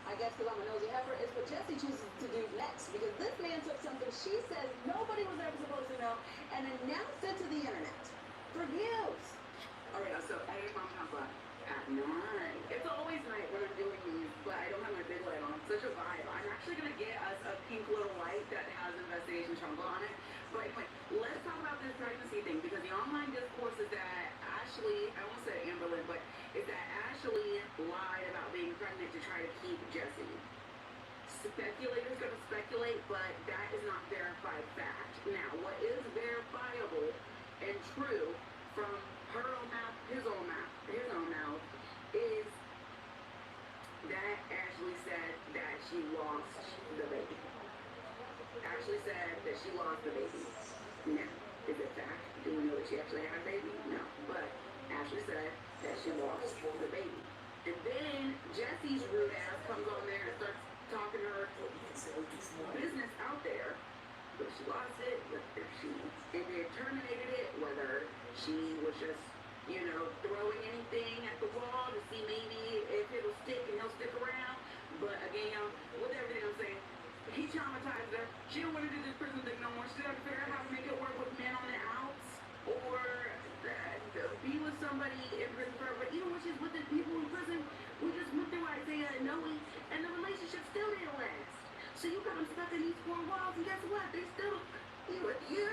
I guess because I'm a nosy heifer, is what Jesse chooses to do next. Because this man took something she says nobody was ever supposed to know and announced it to the internet for views. Alright, so I ate Mom Papa at 9. It's always night when I'm doing these, but I don't have my big light on. Such a vibe. I'm actually going to get us a pink little light that has Investigation Trumbull on it. But anyway, let's talk about this pregnancy thing, because the online discourse is that Ashley, I won't say Amberlynn, but is that Ashley lied about being pregnant to try to keep Jesse. Speculators going to speculate, but that is not verified fact. Now, what is verifiable and true from her own mouth, his own mouth, is that Ashley said that she lost the baby. Ashley said that she lost the baby. Now, is it fact? Do we know that she actually had a baby? No. But Ashley said that she lost the baby. And then Jesse's rude ass comes on there and starts talking to her business out there, but she lost it, whether she either terminated it, whether she was just, you know, throwing anything at the wall to see maybe if it'll stick and he'll stick around. But again, y'all, with everything I'm saying, he traumatized her. She don't want to do this prison thing no more. She got to figure out how to make it work with men on the outs, or be with somebody in prison forever. But even when she's with the people in prison, we just went through Isaiah and Noe, and the relationship still didn't last. So you got them stuck in these four walls, and guess what? They still be with you.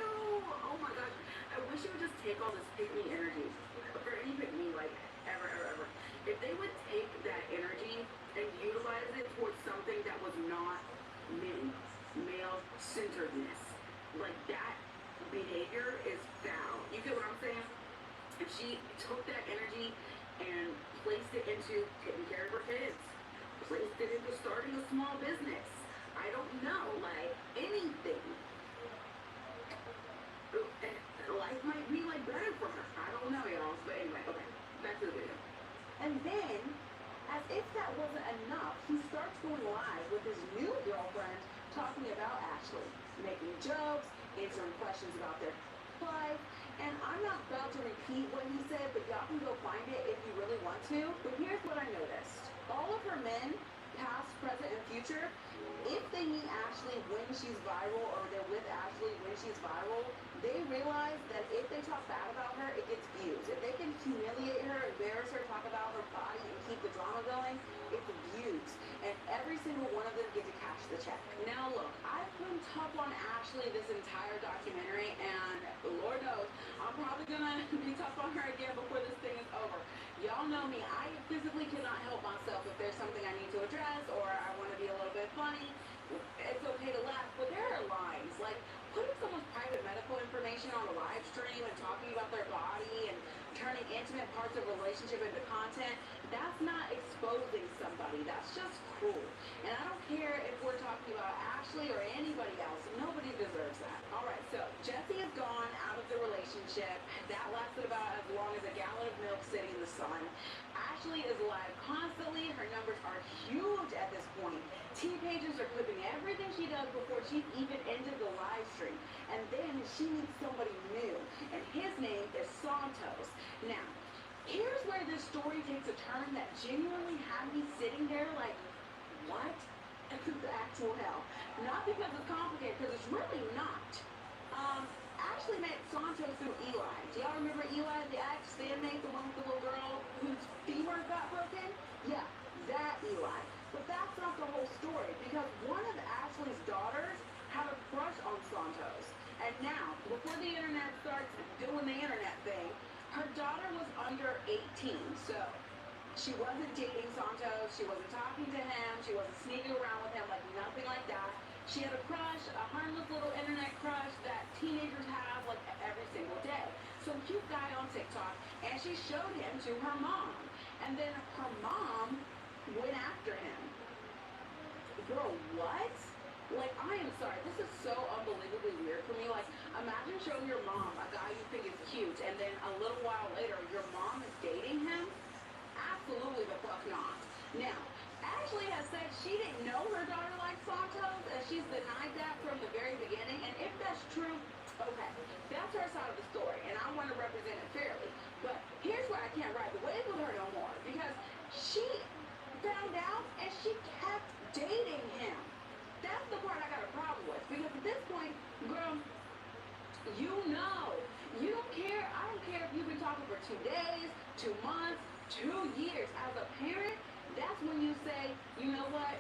Oh my gosh. I wish you would just take all this pick-me energy, for any pick-me, like, ever. If they would take that energy and utilize it towards something that was not male-centeredness, like that behavior is foul. You get what I'm saying? If she took that energy and placed it into taking care of her kids, placed it into starting a small business, I don't know, like anything, life might be like better for her. I don't know, y'all. But anyway, okay, back to the video. And then, as if that wasn't enough, he starts going live with his new girlfriend talking about Ashley, making jokes, answering questions about their life. And I'm not about to repeat what he said, but y'all can go find it if you really want to. But here's what I noticed. All of her men, past, present, and future, if they meet Ashley when she's viral, or they're with Ashley when she's viral, they realize that if they talk bad about her, it gets views. If they can humiliate her, embarrass her, talk about her body, and keep the drama going, it's views. And every single one of them get to cash the check. Now look, I've been tough on Ashley this entire documentary, and Lord knows, I'm probably gonna be tough on her again before this thing is over. Y'all know me, I physically cannot help myself if there's something I need to address, or I want to be a little bit funny. It's okay to laugh, but there are lines, like putting someone's private medical information on a live stream and talking about their body and turning intimate parts of a relationship into content. That's not exposing somebody, that's just cruel. And I don't care if we're talking about Ashley or anybody else, nobody deserves that. Alright, so Jesse is gone out of the relationship. That lasted about as long as a gallon of milk sitting in the sun. Ashley is live constantly, her numbers are huge at this point. Teenagers are clipping everything she does before she's even ended the live stream. And then she meets somebody new, and his name is Santos. Now, here's where this story takes a turn that genuinely had me sitting there like, what? The actual hell. Not because it's complicated, because it's really not. Ashley met Santos through Eli. Do y'all remember Eli, the ex-bandmate, the one with the little girl whose femur got broken? Yeah, that Eli. But that's not the whole story, because one of Ashley's daughters had a crush on Santos. And now, before the internet starts doing the internet thing, her daughter was under 18, so she wasn't dating Santos, she wasn't talking to him, she wasn't sneaking around with him, like nothing like that. She had a crush, a harmless little internet crush that teenagers have like every single day. Some cute guy on TikTok, and she showed him to her mom. And then her mom went after him. Girl, what? Like, I am sorry, this is so unbelievably weird for me. Like, imagine showing your mom a guy you think is cute, and then a little while later, your mom is dating him? Absolutely the fuck not. Now, Ashley has said she didn't know her daughter liked Santos, and she's denied that from the very beginning. And if that's true, okay, that's her side of the story, and I want to represent it fairly. But here's where I can't ride the wave with her no more, because she found out and she kept dating him. That's the part I got a problem with, because at this point, girl, you know, you don't care. I don't care if you've been talking for 2 days, 2 months, 2 years. As a parent, that's when you say, you know what,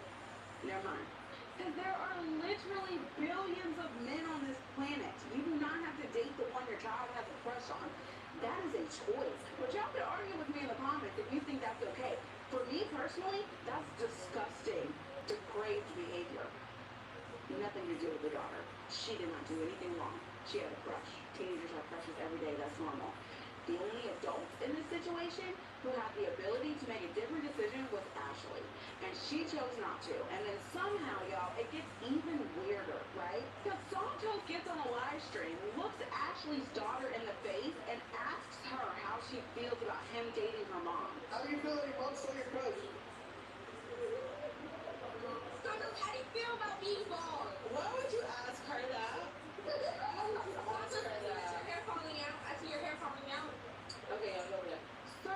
never mind. Because there are literally billions of men on this planet. You do not have to date the one your child has a crush on. That is a choice. But y'all can argue with me in the comments if you think that's okay. For me personally, that's disgusting, depraved behavior. Nothing to do with the daughter. She did not do anything wrong. She had a crush. Teenagers have crushes every day. That's normal. The only adult in this situation who had the ability to make a different decision was Ashley. And she chose not to. And then somehow, y'all, it gets even weirder, right? Because Santos gets on a live stream, looks Ashley's daughter in the face, and asks her how she feels about him dating her mom. How do you feel that your mom stole your crush? Santos how do you feel about being bald? Why would you ask her that? Why would you ask her Your that? hair falling out. I see your hair falling out. Okay, I'll go over there. So,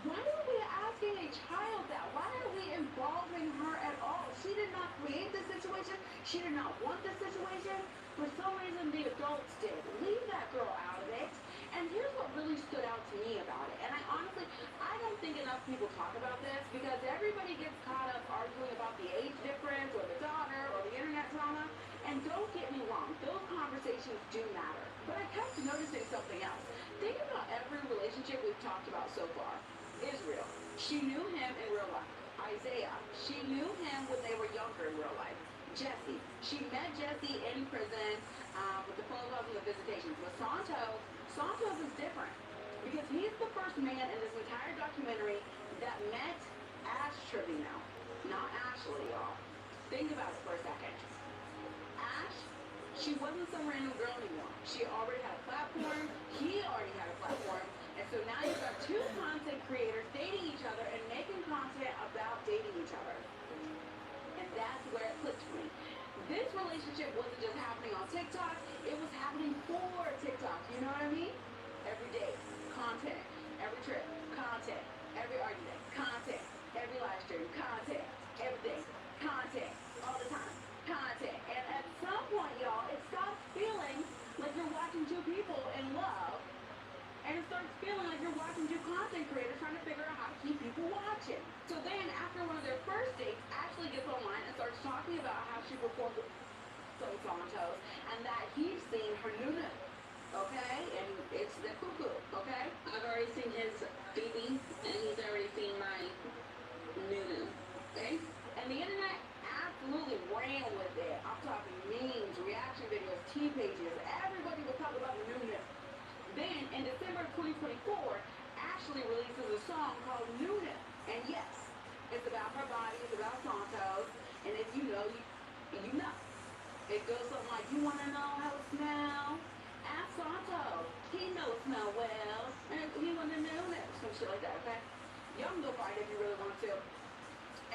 why are we asking a child that? Why are we involving her at all? She did not create this situation. She did not want this situation. For some reason, the adults did. Leave that girl out of it. And here's what really stood out to me about it. And I honestly, I don't think enough people talk about this because everybody gets caught up arguing about the age difference or the daughter or the internet drama. And don't get me wrong, those conversations do matter. But I kept noticing something else. Think about every relationship we've talked about so far. Israel, she knew him in real life. Isaiah, she knew him when they were younger in real life. Jesse, she met Jesse in prison with the phone calls and the visitations. With Santos is different because he's the first man in this entire documentary that met Ash Trevino, not Ashley, y'all. Think about it for a second. Ash, she wasn't some random girl anymore. She already had a platform. He already had a platform. And so now you've got two content creators dating each other and making content about dating each other. And that's where it clicked for me. This relationship wasn't just happening on TikTok, it was happening for TikTok. You know what I mean? Every day, content. Every trip, content. Every argument, content. Every live stream, content. Everything, content. All the time, content. And at some point, y'all, it stops feeling like you're watching two people in love. And it starts feeling like you're watching two content creators trying to figure out how to keep people watching. So then, after one of their first dates, Ashley gets online and starts talking about how she performed with Santos and that he's seen her nude, okay? And it's the cuckoo, okay? I've already seen his BB, and he's already seen my nude, okay? And the internet absolutely ran with it. I'm talking memes, reaction videos, tea pages. Everybody was talking about the nude. Then, in December of 2024, Ashley releases a song called Nuna. And yes, it's about her body, it's about Santos. And if you know, you know. It goes something like, you want to know how it smells? Ask Santos. He knows it smell well. And he want to know that. Some shit like that, okay? Y'all can go find it if you really want to.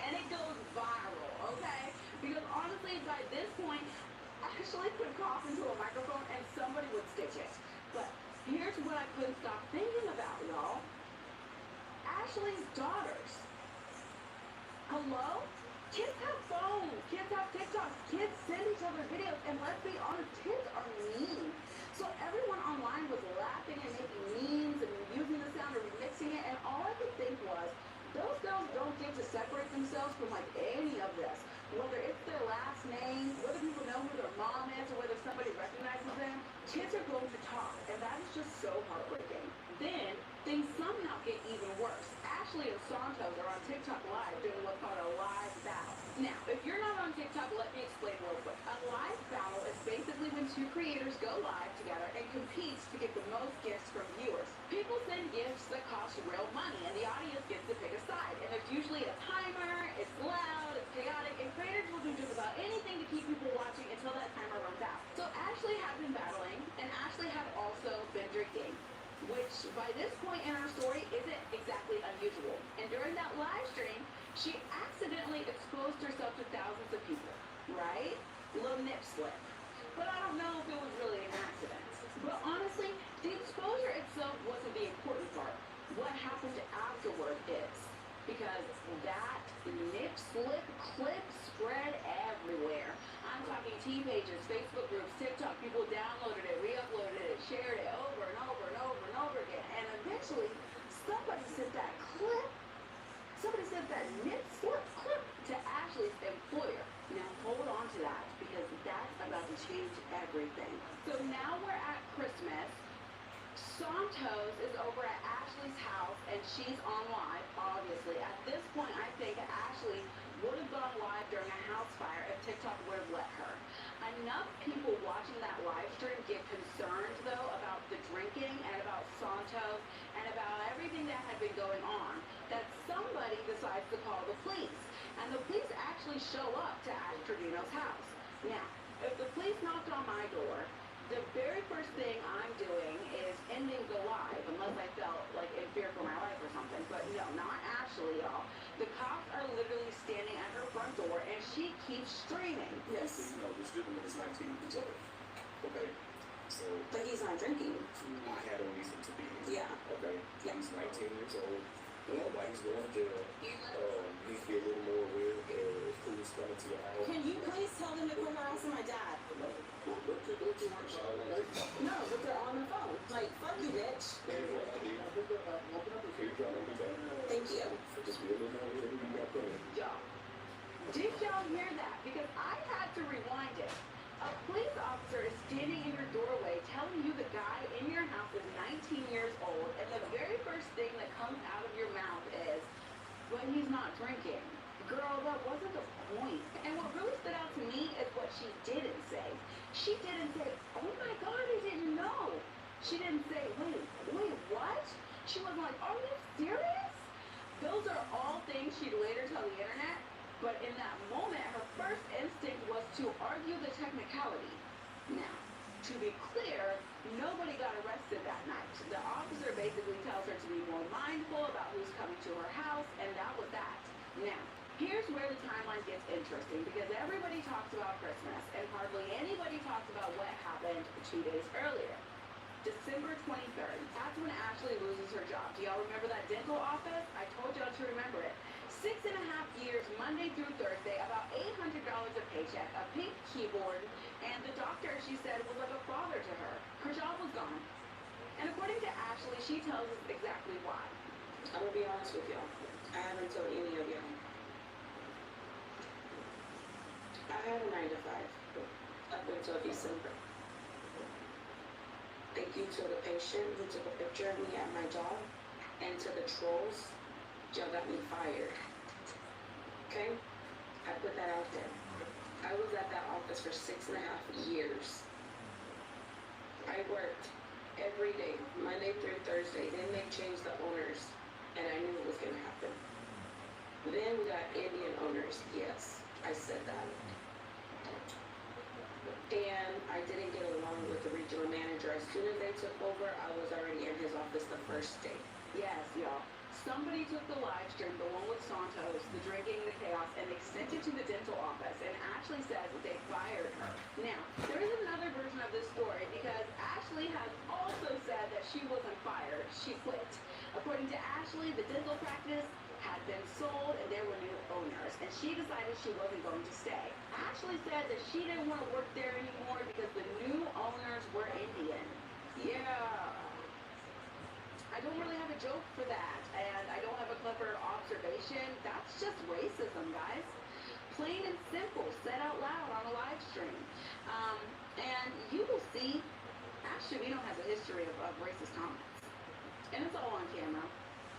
And it goes viral, okay? Because honestly, by this point, Ashley could cough into a microphone and somebody would stitch it. But here's what I couldn't stop thinking about, y'all. Ashley's daughters. Hello? Kids have phones. Kids have TikToks. Kids send each other videos. And let's be honest, kids are mean. So everyone online was laughing and making memes and using the sound and remixing it. And all I could think was, those girls don't get to separate themselves from like any of this. Whether it's their last name, whether people know who their mom is, or whether somebody recognizes them, kids are going to talk, and that is just so heartbreaking. Then, things somehow get even worse. Ashley and Santos are on TikTok Live doing what's called a live battle. Now, if you're not on TikTok, let me explain real quick. A live battle is basically when two creators go live together and compete to get the most gifts from viewers. People send gifts that cost real money, and the audience gets to pick a side. And there's usually a timer, it's loud, it's chaotic, and creators will do just about anything to keep people watching until that timer runs out. So Ashley had been battling, and Ashley had also been drinking, which by this point in our story isn't exactly unusual. And during that live stream, she accidentally exposed herself to thousands of people, right? Little nip slip. But I don't know if it was really an accident. But honestly, the exposure itself wasn't the important part. What happened afterward is, because that nip slip clip spread everywhere. I'm talking tea pages, Facebook groups, TikTok, people downloaded it, re-uploaded it, shared it over and over and over and over again. And eventually, somebody sent that clip, somebody sent that nip slip clip to Ashley's employer. Now hold on to that, because that's about to change everything. So now we're at Christmas. Santos is over at Ashley's house, and she's on live, obviously. At this point, I think Ashley would have gone live during a house fire if TikTok would have let her. Enough people watching that live stream get concerned, though, about the drinking and about Santos and about everything that had been going on, that somebody decides to call the police. And the police actually show up to Ash Trevino's house. Now, if the police knocked on my door, the very first thing I'm doing is ending the live, unless I felt like in fear for my life or something. But no, not Ashley, y'all. The cops are literally standing at her front store and she keeps streaming. Yes. So, you know, this gentleman is 19 years old. Okay. So. But he's not drinking. I had a reason to be. Yeah. Okay. Yeah. He's 19 years old. Nobody's going to jail. He needs to be a little more aware of who's coming to your house. Can you please tell them to quit harassing my dad? No, No, but they're on the phone. Like, fuck you, bitch. Thank you. Just be a little more aware of who you got coming. Y'all, did y'all hear that? Because I had to rewind it. A police officer is standing in your doorway telling you the guy in your house is 19 years old, and the very first thing that comes out of your mouth is, "But he's not drinking." Girl, that wasn't the point. And what really stood out to me is what she didn't say. She didn't say, "Oh my God, I didn't know." She didn't say, wait, what? She was like, "Are you serious?" Those are all things she'd later tell the internet. But in that moment, her first instinct was to argue the technicality. Now, to be clear, nobody got arrested that night. The officer basically tells her to be more mindful about who's coming to her house, and that was that. Now, here's where the timeline gets interesting, because everybody talks about Christmas, and hardly anybody talks about what happened 2 days earlier. December 23rd, that's when Ashley loses her job. Do y'all remember that dental office? I told y'all to remember it. 6.5 years, Monday through Thursday, about $800 a paycheck, a pink keyboard, and the doctor, she said, was like a father to her. Her job was gone. And according to Ashley, she tells us exactly why. I'm gonna be honest with y'all. I haven't told any of y'all. I had a 9 to 5 up until December. Thank you to the patient who took a picture of me at my job, and to the trolls, y'all got me fired. Okay? I put that out there. I was at that office for 6.5 years. I worked every day, Monday through Thursday. Then they changed the owners, and I knew it was gonna happen. Then we got Indian owners. Yes, I said that. And I didn't get along with the regional manager. As soon as they took over, I was already in his office the first day. Yes, y'all. Somebody took the live stream, the one with Santos, the drinking, the chaos, and they sent it to the dental office, and Ashley says that they fired her. Now, there is another version of this story, because Ashley has also said that she wasn't fired, she quit. According to Ashley, the dental practice had been sold and there were new owners, and she decided she wasn't going to stay. Ashley said that she didn't want to work there anymore because the new owners were Indian. Yeah. I don't really have a joke for that, and I don't have a clever observation. That's just racism, guys. Plain and simple, said out loud on a live stream. And you will see, Ashley has a history of racist comments. And it's all on camera.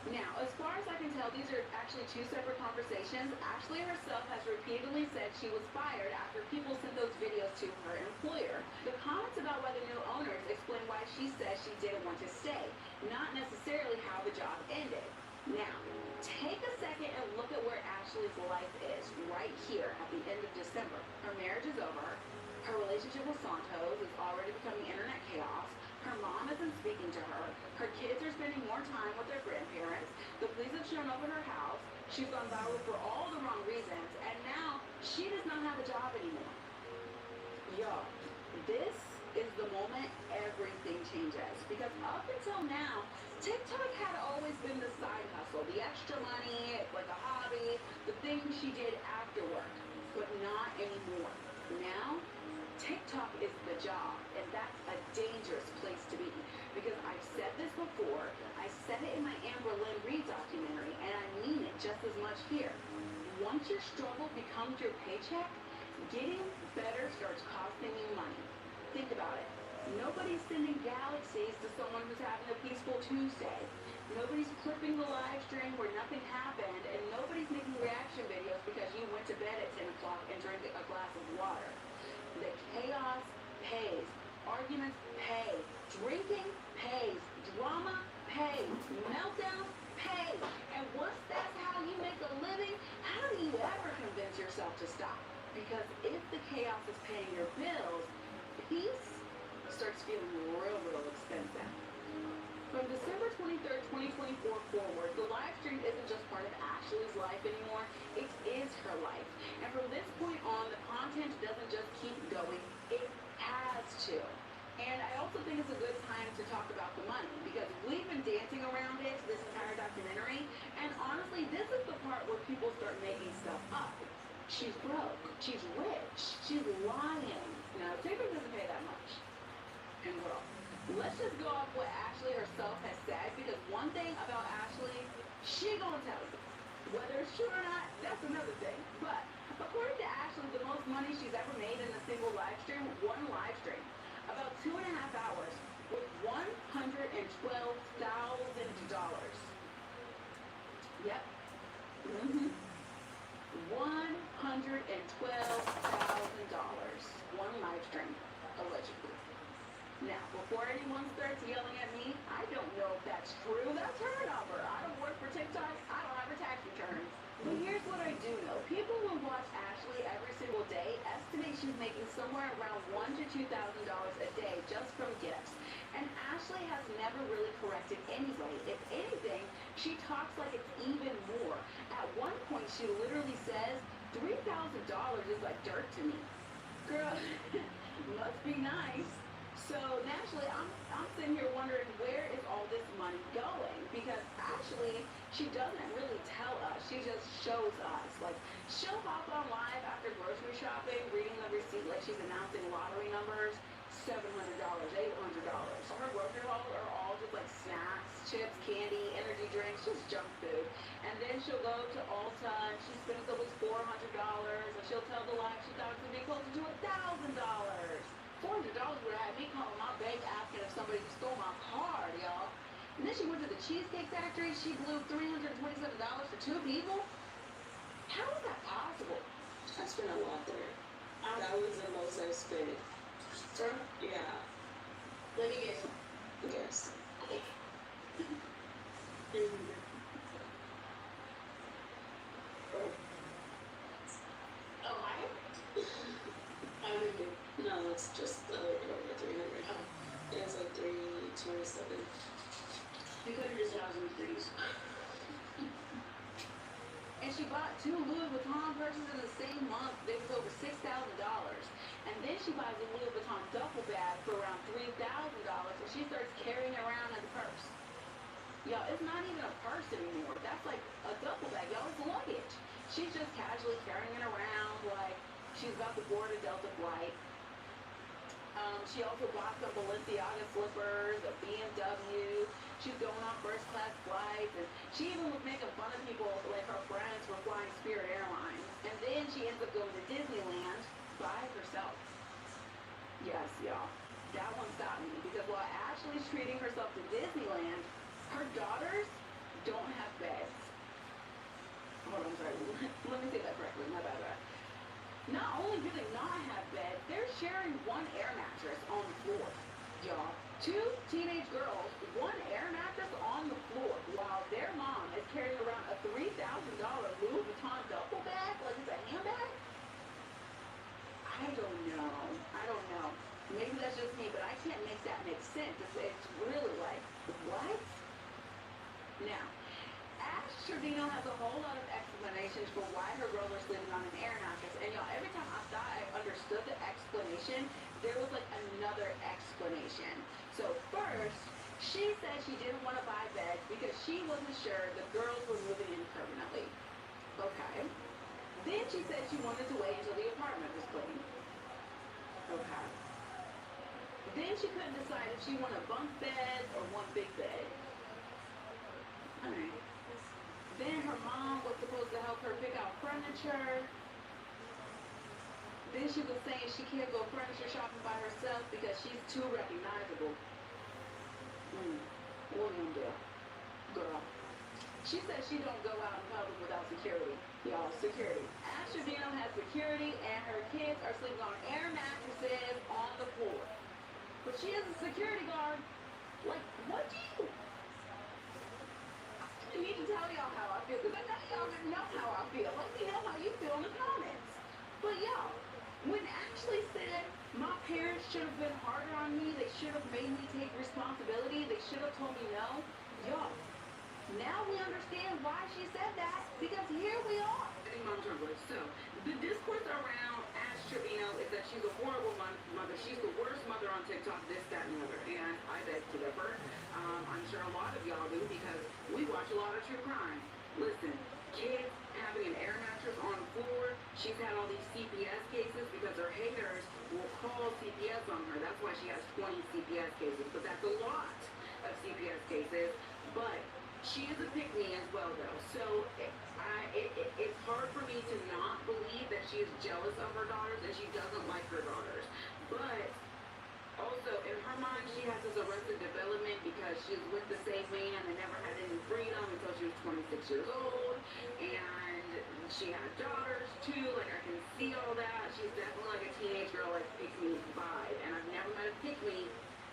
Now, as far as I can tell, these are actually two separate conversations. Ashley herself has repeatedly said she was fired after people sent those videos to her employer. The comments about why the new owners explain why she said she didn't want to stay, not necessarily how the job ended. Now, take a second and look at where Ashley's life is right here at the end of December. Her marriage is over. Her relationship with Santos is already becoming internet chaos. Her mom isn't speaking to her. Her kids are spending more time with their grandparents. The police have shown up at her house. She's gone viral for all the wrong reasons. And now, she does not have a job anymore. Y'all, this is the moment everything changes. Because up until now, TikTok had always been the side hustle. The extra money, like a hobby, the thing she did after work. But not anymore. Now, TikTok is the job, and that's a dangerous place to be. Because I've said this before, I said it in my Amber Lynn Reed documentary, and I mean it just as much here. Once your struggle becomes your paycheck, getting better starts costing you money. Think about it. Nobody's sending galaxies to someone who's having a peaceful Tuesday. Nobody's clipping the live stream where nothing happened, and nobody's making reaction videos because you went to bed at 10 o'clock and drank a glass of water. The chaos pays. Arguments pay. Drinking pays. Drama pays. Meltdowns pay. And once that's how you make a living, how do you ever convince yourself to stop? Because if the chaos is paying your bills, peace starts feeling real expensive. From December 23rd, 2024 forward, the live stream isn't just part of Ashley's life anymore, it is her life. And from this point on, the content doesn't just keep going, it has to. And I also think it's a good time to talk about the money, because we've been dancing around it this entire documentary, and honestly, this is the part where people start making stuff up. She's broke, she's rich, she's lying. Now, Taylor doesn't pay that much. And well, let's just go off what Ashley herself has said, because one thing about Ashley, she gonna tell you. Whether it's true or not, that's another thing. But according to Ashley, the most money she's ever made in a single live stream, one live stream, about 2.5 hours, was $112,000. Yep. $112,000. One live stream, allegedly. Now, before anyone starts yelling at me, I don't know if that's true. That's her number. I don't work for TikTok. I don't have her tax returns. But here's what I do know. People who watch Ashley every single day estimate she's making somewhere around $1,000 to $2,000 a day just from gifts. And Ashley has never really corrected anybody. If anything, she talks like it's even more. At one point, she literally says, $3,000 is like dirt to me. Girl, must be nice. So naturally, I'm sitting here wondering, where is all this money going? Because actually, she doesn't really tell us. She just shows us. Like, she'll hop on live after grocery shopping, reading the receipt like she's announcing lottery numbers, $700, $800. Her grocery hauls are all just like snacks, chips, candy, energy drinks, just junk food. And then she'll go to Ulta and she spends almost $400, and she'll tell the live she thought it would be closer to $1,000. $400 would have had me calling my bank asking if somebody stole my card, y'all. And then she went to the Cheesecake Factory. She blew $327 for 2 people. How is that possible? I spent a lot there. That was the most I spent. Yeah. Let me guess. Yes. Oh, I? No, it's just over 300. Oh. It's like 327. You could have just housed in threes. And she bought 2 Louis Vuitton purses in the same month. They was over $6,000. And then she buys a Louis Vuitton duffel bag for around $3,000, and she starts carrying it around as a purse. Y'all, it's not even a purse anymore. That's like a duffel bag. Y'all, it's luggage. She's just casually carrying it around like she's about to board a Delta flight. She also bought some Balenciaga slippers, a BMW. She's going on first class flights, and she even was making fun of people like her friends were flying Spirit Airlines. And then she ends up going to Disneyland by herself. Yes, y'all. That one stopped me, because while Ashley's treating herself to Disneyland, her daughters don't have beds. Hold on, sorry. Let me say that correctly. My bad. Not only do they not have beds, they're sharing one air mattress on the floor. Y'all, 2 teenage girls, 1 air mattress on the floor, while their mom is carrying around a $3,000 Louis Vuitton duffel bag like it's a handbag? I don't know. Maybe that's just me, but I can't make that make sense. It's really like, what? Now, Ash Trevino has a whole lot of explanations for why her girls are sleeping on an air mattress. And y'all, every time I thought I understood the explanation, there was like another explanation. So first, she said she didn't want to buy beds because she wasn't sure the girls were moving in permanently. Okay. Then she said she wanted to wait until the apartment was clean. Okay. Then she couldn't decide if she wanted bunk beds or one big bed. Alright. Then her mom was supposed to help her pick out furniture. Then she was saying she can't go furniture shopping by herself because she's too recognizable. What are you gonna do? Girl. She says she don't go out in public without security. Y'all, security. Ash Trevino has security and her kids are sleeping on air mattresses on the floor. But she is a security guard. Like, what do you... I need to tell y'all how I feel, because I know y'all didn't know how I feel. Let me know how you feel in the comments. But y'all, when Ashley said my parents should have been harder on me, they should have made me take responsibility responsibility. They should have told me no. Y'all, now we understand why she said that, because here we are. So, the discourse around Ash Trevino is that she's a horrible mother. She's the worst mother on TikTok, this, that, and the other. And I beg to differ. I'm sure a lot of y'all do because we watch a lot of true crime. Listen, kids having an air mattress on the floor. She's had all these CPS cases because her haters will call CPS on her. That's why she has 20 CPS cases. But that's a lot of CPS cases. But she is a pick-me as well, though. So it's hard for me to not believe that she is jealous of her daughters and she doesn't like her daughters. But also, in her mind, she has this arrested development because she was with the same man and never had any freedom until she was 26 years old. And she had daughters, too. Like, I can see all that. She's definitely like a teenage girl, like, pick-me vibe. And I've never met a pick-me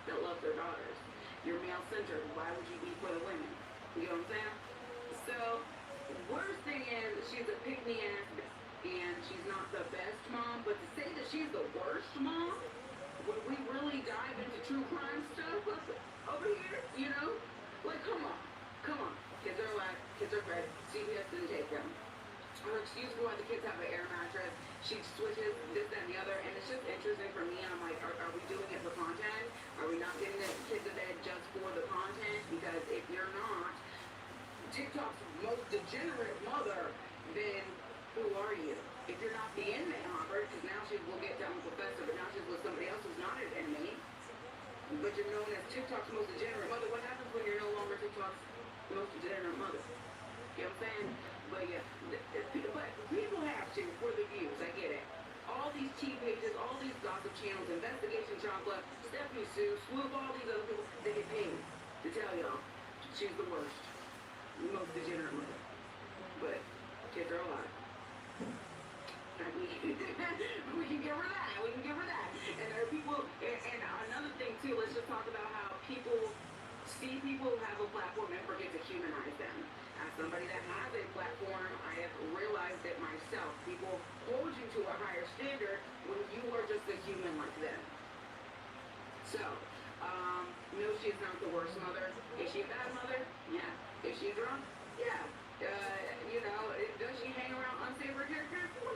that loves their daughters. You're male-centered. Why would you be for the women? You know what I'm saying? So, worst thing is, she's a pick-me ass, and she's not the best mom. But to say that she's the worst mom, would we really dive into true crime stuff over here? You know? Like, come on. Come on. Kids are alive. Kids are fed. CBS didn't take them. Her excuse for why the kids have an air mattress. She switches this, that, and the other. And it's just interesting for me. And I'm like, are we doing it for content? Are we not getting the kids to bed just for the content? Because if you're not TikTok's most degenerate mother, then who are you? If you're not the inmate hopper, because now we'll get down with Professor, but now she's with somebody else who's not an inmate, but you're known as TikTok's most degenerate mother. What happens when you're no longer TikTok's most degenerate mother? You know what I'm saying? But yeah, but people have to for the views. I get it. All these tea pages, all these gossip channels, Investigation Chocolate, Stephanie Sue, Swoop, all these other people, they get paid to tell y'all she's the worst, most degenerate mother. But kids are alive. And we can give her that. We can give her that. And there are people, and another thing too, let's just talk about how people see people who have a platform and forget to humanize them. As somebody that has a platform, I have realized it myself. People hold you to a higher standard when you are just a human like them. So, no, she's not the worst mother. Is she a bad mother? Yeah. Is she drunk? Yeah. You know, does she hang around unsavory characters? 100%.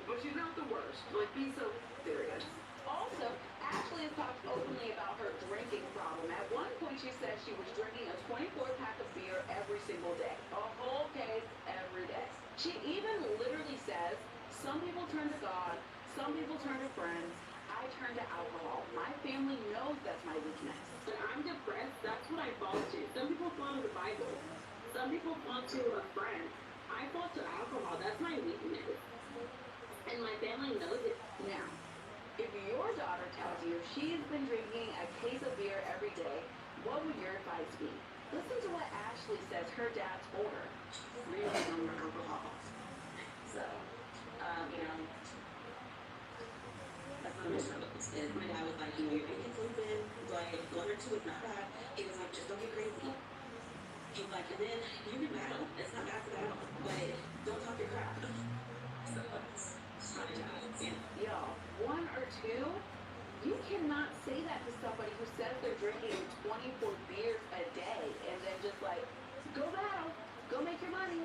But she's not the worst. Like, be so serious. Also, Ashley has talked openly about her drinking problem. At one point, she said she was drinking a 24-pack of beer every single day. A whole case every day. She even literally says, some people turn to God, some people turn to friends, I turn to alcohol. My family knows that's my weakness. When I'm depressed, that's what I fall to. Some people fall to the Bible. Some people fall to a friend. I fall to alcohol. That's my weakness. And my family knows it. Now, if your daughter tells you she's been drinking a case of beer every day, what would your advice be? Listen to what Ashley says her dad told her. Really no more alcohol. So, you know, that's one of my struggles. And my dad was like, you know, you're drinking something, like, 1 or 2 is not bad. He was like, just don't get crazy. He was like, and then you can battle. It's not bad to battle, but don't talk your crap. So, my dad. Y'all, 1 or 2? You cannot say that to somebody who says they're drinking 24 beers a day and then just like, go battle, go make your money.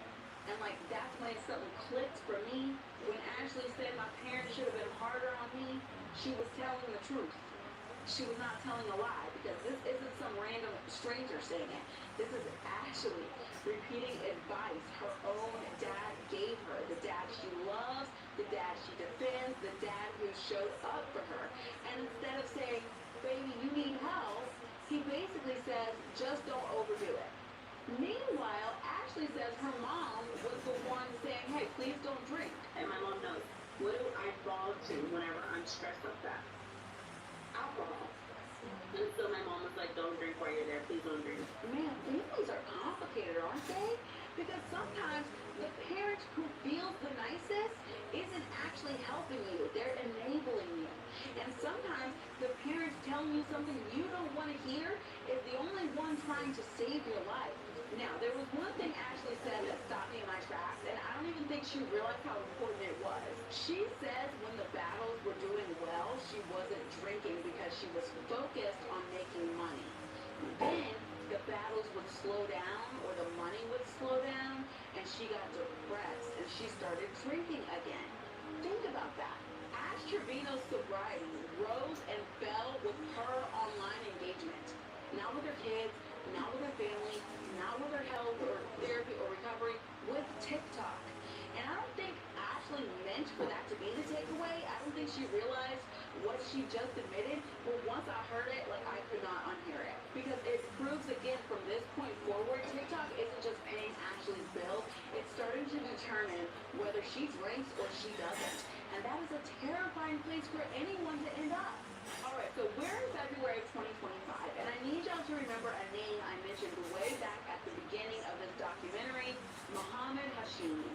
And like, that's when something clicked for me. When Ashley said my parents should have been harder on me, she was telling the truth. She was not telling a lie, because this isn't some random stranger saying it. This is Ashley repeating advice her own dad gave her. The dad she loves, the dad she defends, the dad who showed up for her. And instead of saying, baby, you need help, he basically says, just don't overdo it. Meanwhile, Ashley says her mom was the one saying, hey, please don't drink. And my mom knows. What do I fall to whenever I'm stressed like that? Alcohol. And so my mom was like, don't drink while you're there, please don't drink. Man, families are complicated, aren't they? Because sometimes the parent who feels the nicest isn't actually helping you, they're enabling you. And sometimes the parent telling you something you don't want to hear is the only one trying to save your life. Now, there was one thing Ashley said that stopped me in my tracks, and I don't even think she realized how important it was. She says when the battles were doing well, she wasn't drinking because she was focused on making money. she started drinking again. Think about that. Ash Trevino's sobriety rose and fell with her online engagement. Not with her kids, not with her family, not with her health or therapy or recovery, with TikTok. And I don't think Ashley meant for that to be the takeaway. I don't think she realized what she just admitted. But once I heard it, like, I could not unhear it. Because it proves again from this point forward, TikTok isn't just paying Ashley's bill. It's starting to determine whether she drinks or she doesn't. And that is a terrifying place for anyone to end up. Alright, so we're in February of 2025, and I need y'all to remember a name I mentioned way back at the beginning of this documentary, Muhammad Hashimi.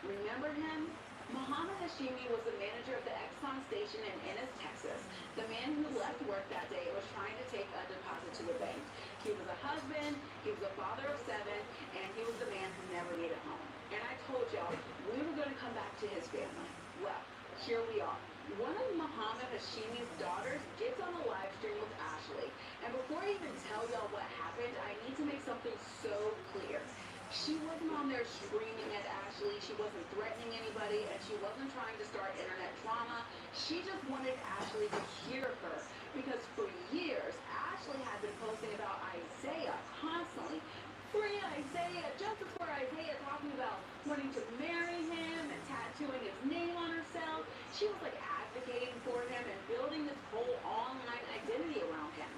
Remember him? Muhammad Hashimi was the manager of the Exxon station in Ennis, Texas. The man who left work that day was trying to take a deposit to the bank. He was a husband, he was a father of 7, and he was the man who never made it home. And I told y'all, we were going to come back to his family. Well, here we are. One of Muhammad Hashimi's daughters gets on a live stream with Ashley. And before I even tell y'all what happened, I need to make something so clear. She wasn't on there screaming at Ashley, she wasn't threatening anybody, and she wasn't trying to start internet drama. She just wanted Ashley to hear her. Because for years, Ashley had been posting about Isaiah constantly. Free Isaiah, justice for Isaiah, talking about wanting to marry him and tattooing his name on herself. She was like advocating for him and building this whole online identity around him.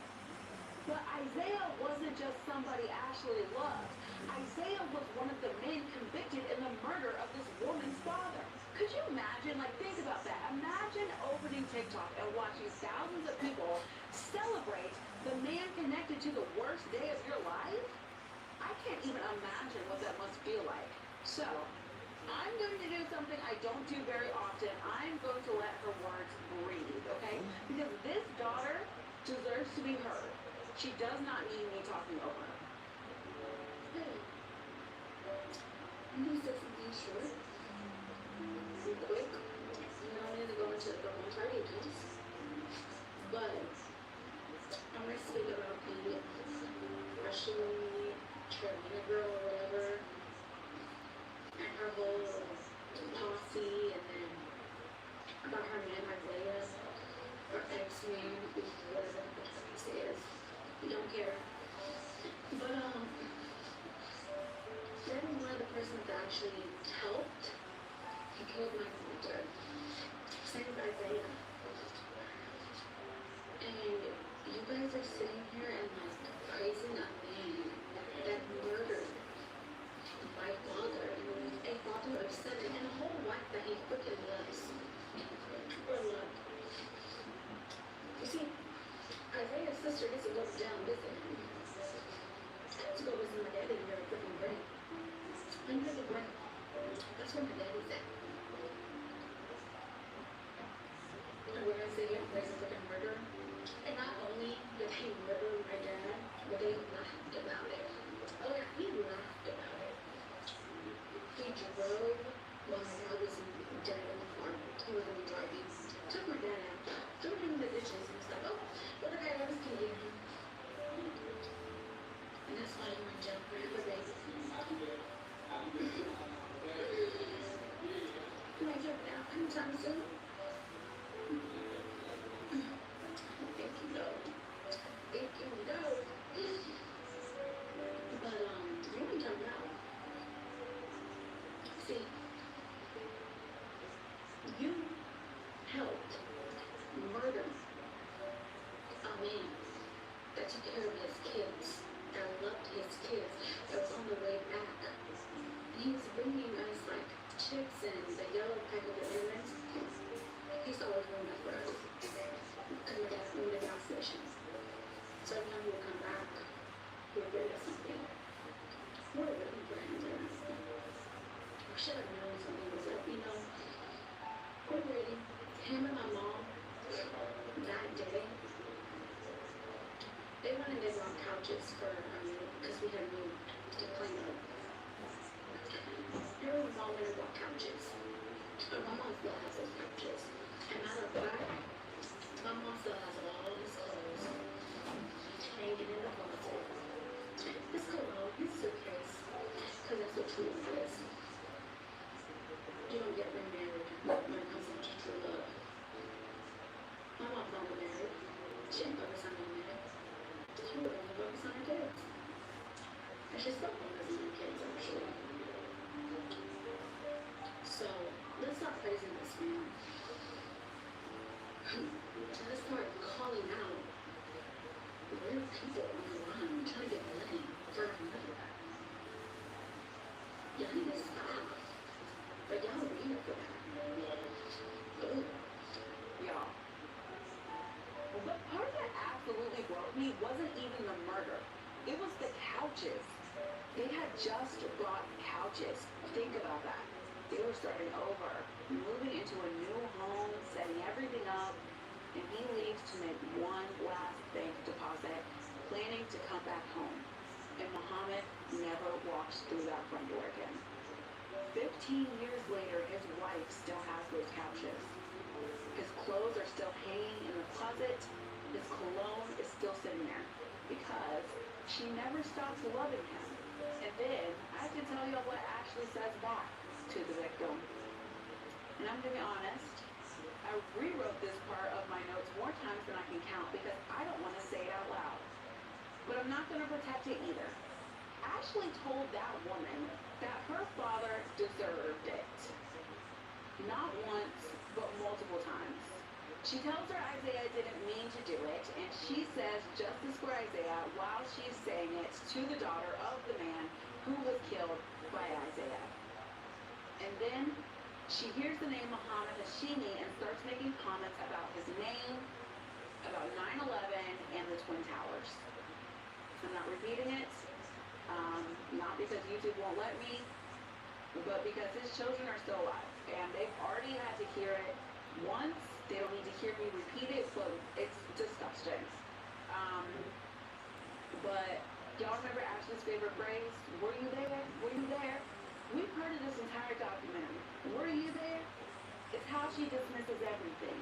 But Isaiah wasn't just somebody Ashley loved. Isaiah was one of the men convicted in the murder of this woman's father. Could you imagine, like, think about that. Imagine opening TikTok and watching thousands of people celebrate the man connected to the worst day of your life. I can't even imagine what that must feel like. So, I'm going to do something I don't do very often. I'm going to let her words breathe, okay? Because this daughter deserves to be heard. She does not need me talking over her. Hey, you said something short, real quick. You know, I need to go into the home party piece. But I'm going to speak about the Russian Carolina girl or whatever, and her whole posse, and then about her man Isaiah, or ex-man, whatever the fuck he says. We don't care. But then one of the persons that actually helped, he killed my father. His name is Isaiah. And you guys are sitting here and like praising a man that murdered my father, a father of 7, and a whole wife that he freaking loves. Or loved. You see, Isaiah's sister needs to go down visit him. I need to go visit my daddy near a freaking grave. Under the grave. That's where my daddy's at. And when Isaiah was a freaking murderer, and not only did he murder my dad, but they laughed about it. Oh yeah, he laughed about it. He drove while my dad was dead on the farm. He was only driving. Took my dad out. Threw him in the ditches and was like, oh, well, the guy was killing him. And that's why you're in jail forever, baby. You ain't jumping out anytime soon. Thank you, though. Thank you, though. But, you ain't jumping out. See, you helped murder a man that took care of his kids, that loved his kids, that was on the way back. And he was bringing us like chips and the yellow packet of M&Ms. He's always doing that for us. Because my dad owned a gas station. So every time he would come back, he would bring us something. We're waiting for him to bring us something. We should have known something was up, you know. We're waiting. Him and my mom, that day, they went and they brought couches for, because we had moved to Plano. They were all in and brought couches. And my mom still has those couches. And out of that, my mom still has all his clothes hanging in the closet. His cologne, his suitcase, because that's what true is. His cell phone doesn't have kids, actually. So, let's not praising this man. Let's start calling out real people on the line trying to get money for our mother. Y'all need to stop. But y'all weird for that. Ugh. Y'all. The part that absolutely broke me wasn't even the murder. It was the couches. They had just bought couches. Think about that. They were starting over, moving into a new home, setting everything up, and he leaves to make one last bank deposit, planning to come back home. And Muhammad never walks through that front door again. 15 years later, his wife still has those couches. His clothes are still hanging in the closet. His cologne is still sitting there because she never stops loving him. And then I can tell you what Ashley says back to the victim. And I'm gonna be honest, I rewrote this part of my notes more times than I can count because I don't want to say it out loud. But I'm not gonna protect it either. Ashley told that woman that her father deserved it. Not once, but multiple times. She tells her Isaiah didn't mean to do it, and she says justice for Isaiah while she's saying it to the daughter of the man who was killed by Isaiah. And then she hears the name Muhammad Hashimi and starts making comments about his name, about 9/11, and the Twin Towers. I'm not repeating it, not because YouTube won't let me, but because his children are still alive, and they've already had to hear it once. They don't need to hear me repeat it, but it's disgusting. But y'all remember Ashley's favorite phrase? Were you there? Were you there? We've heard of this entire documentary. Were you there? It's how she dismisses everything.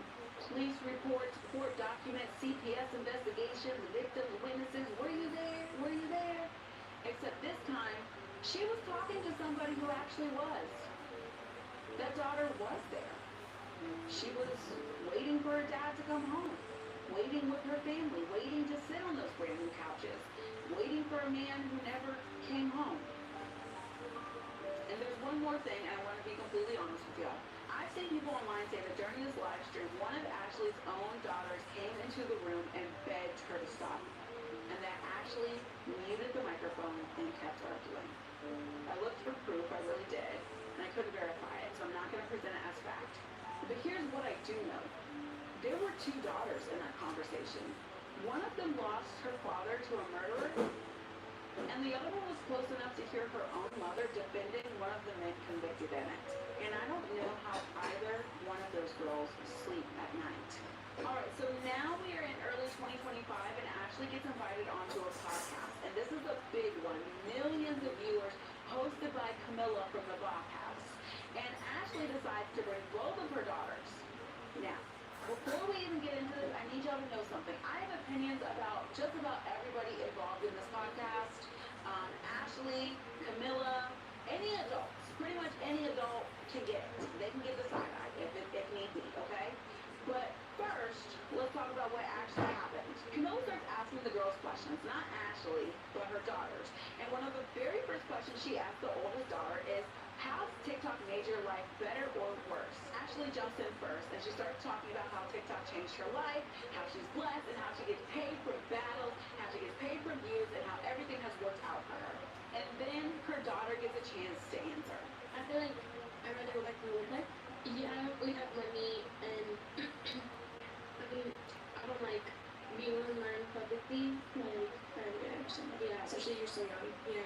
Police reports, court documents, CPS investigations, victims, witnesses. Were you there? Were you there? Except this time, she was talking to somebody who actually was. That daughter was there. She was waiting for her dad to come home, waiting with her family, waiting to sit on those brand new couches, waiting for a man who never came home. And there's one more thing, and I want to be completely honest with y'all. I've seen people online say that during this live stream, one of Ashley's own daughters came into the room and begged her to stop, and that Ashley muted the microphone and kept arguing. I looked for proof, I really did, and I couldn't verify it, so I'm not going to present it as fact. But here's what I do know. There were two daughters in that conversation. One of them lost her father to a murderer, and the other one was close enough to hear her own mother defending one of the men convicted in it. And I don't know how either one of those girls sleep at night. Alright, so now we are in early 2025 and Ashley gets invited onto a podcast. And this is a big one. Millions of viewers, hosted by Camilla from the Bob House. And Ashley decides to bring both of her daughters. Now, before we even get into this, I need y'all to know something. I have opinions about just about everybody involved in this podcast. Ashley, Camilla, any adults, pretty much any adult can get it. They can get the side-eye if need be, okay? But first, let's talk about what actually happened. Camilla starts asking the girls questions, not Ashley, but her daughters. And one of the very first questions she asked the oldest daughter is, how's TikTok made your life better or worse? Ashley jumps in first, and she starts talking about how TikTok changed her life, how she's blessed, and how she gets paid for battles, how she gets paid for views, and how everything has worked out for her. And then her daughter gets a chance to answer. I feel like I'd rather go back to the life. Yeah, we have money, and I mean, I don't like being able to learn publicly. Like, I don't understand. Yeah, especially you're so young. Yeah.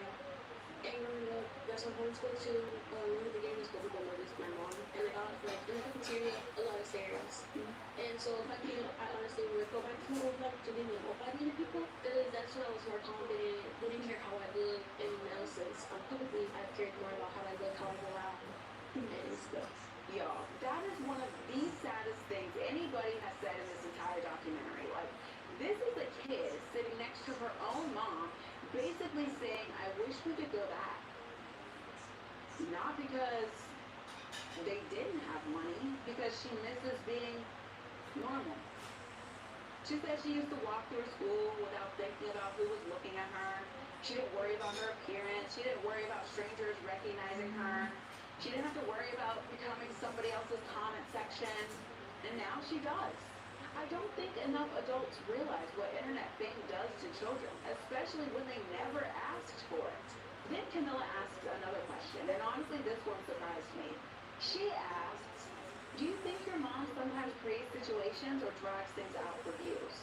And growing up, that's what homeschool too. One of the biggest people noticed my mom, and I got like in the cafeteria a lot of stereos. And so if I can, I honestly would go back to home like to being like open to people, because that's when I was more confident. Didn't care how I look, and now since publicly, I've cared more about how I look, how I go out, and stuff. Y'all, that is one of the saddest things anybody has said in this entire documentary. Like, this is a kid sitting next to her own mom, basically saying, I wish we could go back. Not because they didn't have money, because she misses being normal. She said she used to walk through school without thinking about who was looking at her. She didn't worry about her appearance. She didn't worry about strangers recognizing her. She didn't have to worry about becoming somebody else's comment section. And now she does. I don't think enough adults realize what internet fame does to children, especially when they never asked for it. Then Camilla asks another question, and honestly this one surprised me. She asks, do you think your mom sometimes creates situations or drags things out for views?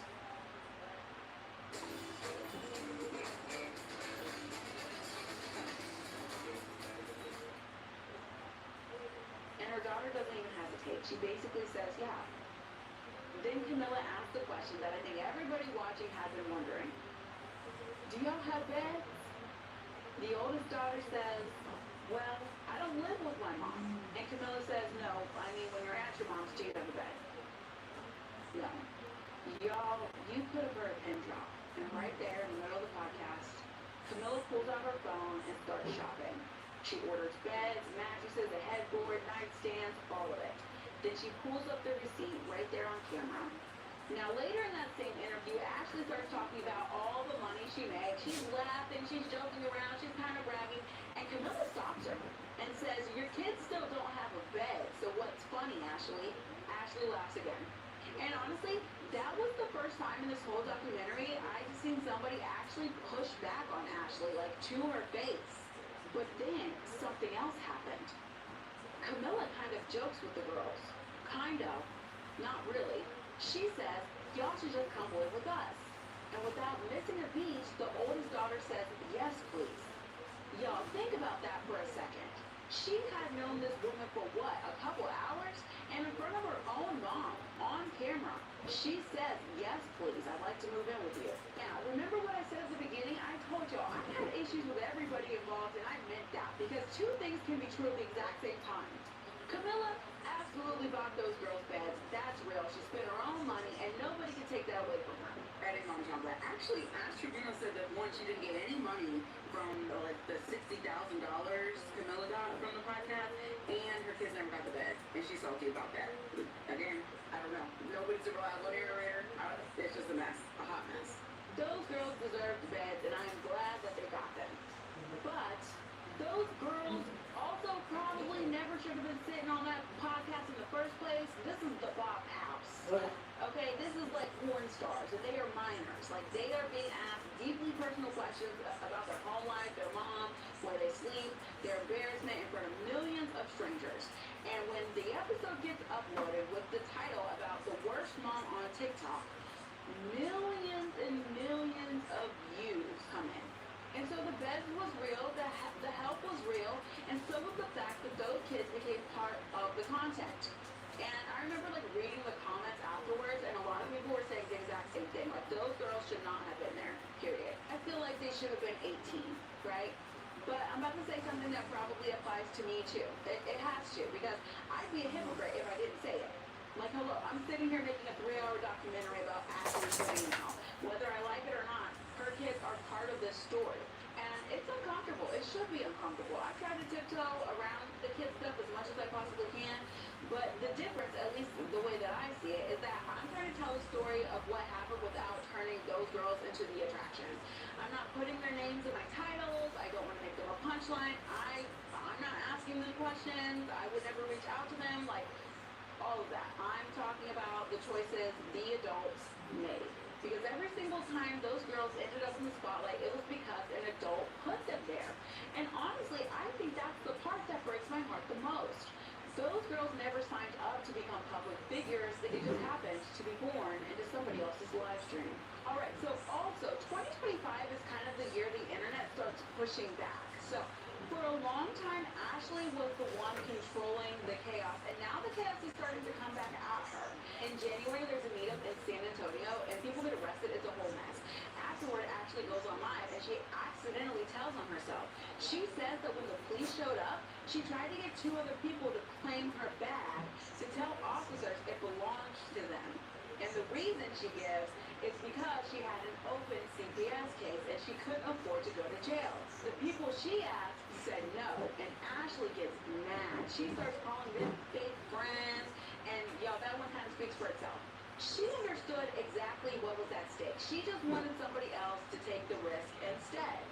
And her daughter doesn't even hesitate. She basically says, yeah. Then Camilla asks the question that I think everybody watching has been wondering. Do y'all have beds? The oldest daughter says, well, I don't live with my mom. And Camilla says, no, I mean when you're at your mom's, do you have a bed? No. Y'all, you could have heard a pin drop. And right there in the middle of the podcast, Camilla pulls out her phone and starts shopping. She orders beds, mattresses, a headboard, nightstands, all of it. Then she pulls up the receipt right there on camera. Now later in that same interview, Ashley starts talking about all the money she makes. She's laughing, she's joking around, she's kind of bragging, and Camilla stops her and says, your kids still don't have a bed, so what's funny, Ashley? Ashley laughs again. And honestly, that was the first time in this whole documentary I just seen somebody actually push back on Ashley, like to her face. But then something else happened. Camilla kind of jokes with the girls. Kind of. Not really. She says, y'all should just come live with us. And without missing a beat, the oldest daughter says, yes, please. Y'all, think about that for a second. She had known this woman for what, a couple hours? And in front of her own mom, on camera, she says, yes, please, I'd like to move in with you. Now, remember what I said at the beginning? I told y'all I had issues with everybody involved, and I meant that, because two things can be true at the exact same time. Camilla absolutely bought those girls' beds. That's real. She spent her own money, and nobody can take that away from her. Adding on top of that, actually, Astrobina said that one, she didn't get any money from the $60,000 Camilla got from the podcast, and her kids never got the bed, and she's salty about that. Again, I don't know. Nobody's a reliable narrator. It's just a mess, a hot mess. Those girls deserved beds, and I am glad that they got them. But those girls also probably never should have been sitting on that podcast in the first place. This is the Bob house. Okay, this is like porn stars, and they are minors. Like, they are being asked deeply personal questions about their home life, their mom, where they sleep, their embarrassment in front of millions of strangers. And when the episode gets uploaded with the title about the worst mom on TikTok, millions and millions of views come in. And so the bed was real, the help was real, and so was the fact that those kids became part of the content. And I remember like reading the comments afterwards, and a lot of people were saying the exact same thing. Like, those girls should not have been there, period. I feel like they should have been 18, right? But I'm about to say something that probably applies to me too. It has to, because I'd be a hypocrite if I didn't say it. Like, hello, I'm sitting here making a 3-hour documentary about Ashley Green now. Whether I like it or not, her kids are part of this story. And it's uncomfortable. It should be uncomfortable. I try to tiptoe around the kids' stuff as much as I possibly can. But the difference, at least the way that I see it, is that I'm trying to tell a story of what happened without turning those girls into the attraction. I'm not putting their names in my titles. I don't want to make them a punchline. I'm not asking them questions. I would never reach out to them. Like, all of that. I'm talking about the choices the adults made. Because every single time those girls ended up in the spotlight, it was because an adult put them there. And honestly, I think that's the part that breaks my heart the most. Those girls never signed up to become public figures. It just happened to be born into somebody else's live stream. Alright, so also, 2025 is kind of the year the internet starts pushing back. So, for a long time, Ashley was the one controlling the chaos, and now the chaos is starting to come back at her. In January, there's a meetup in San Antonio, and people get arrested. It's a whole mess. Afterward, Ashley goes on live, and she accidentally tells on herself. She says that when the police showed up, she tried to get 2 other people to claim her bag to tell officers it belonged to them. And the reason she gives is because she had an open CPS case, and she couldn't afford to go to jail. The people she asked said no, and Ashley gets mad. She starts calling them fake friends, and y'all, that one kind of speaks for itself. She understood exactly what was at stake. She just wanted somebody else to take the risk instead.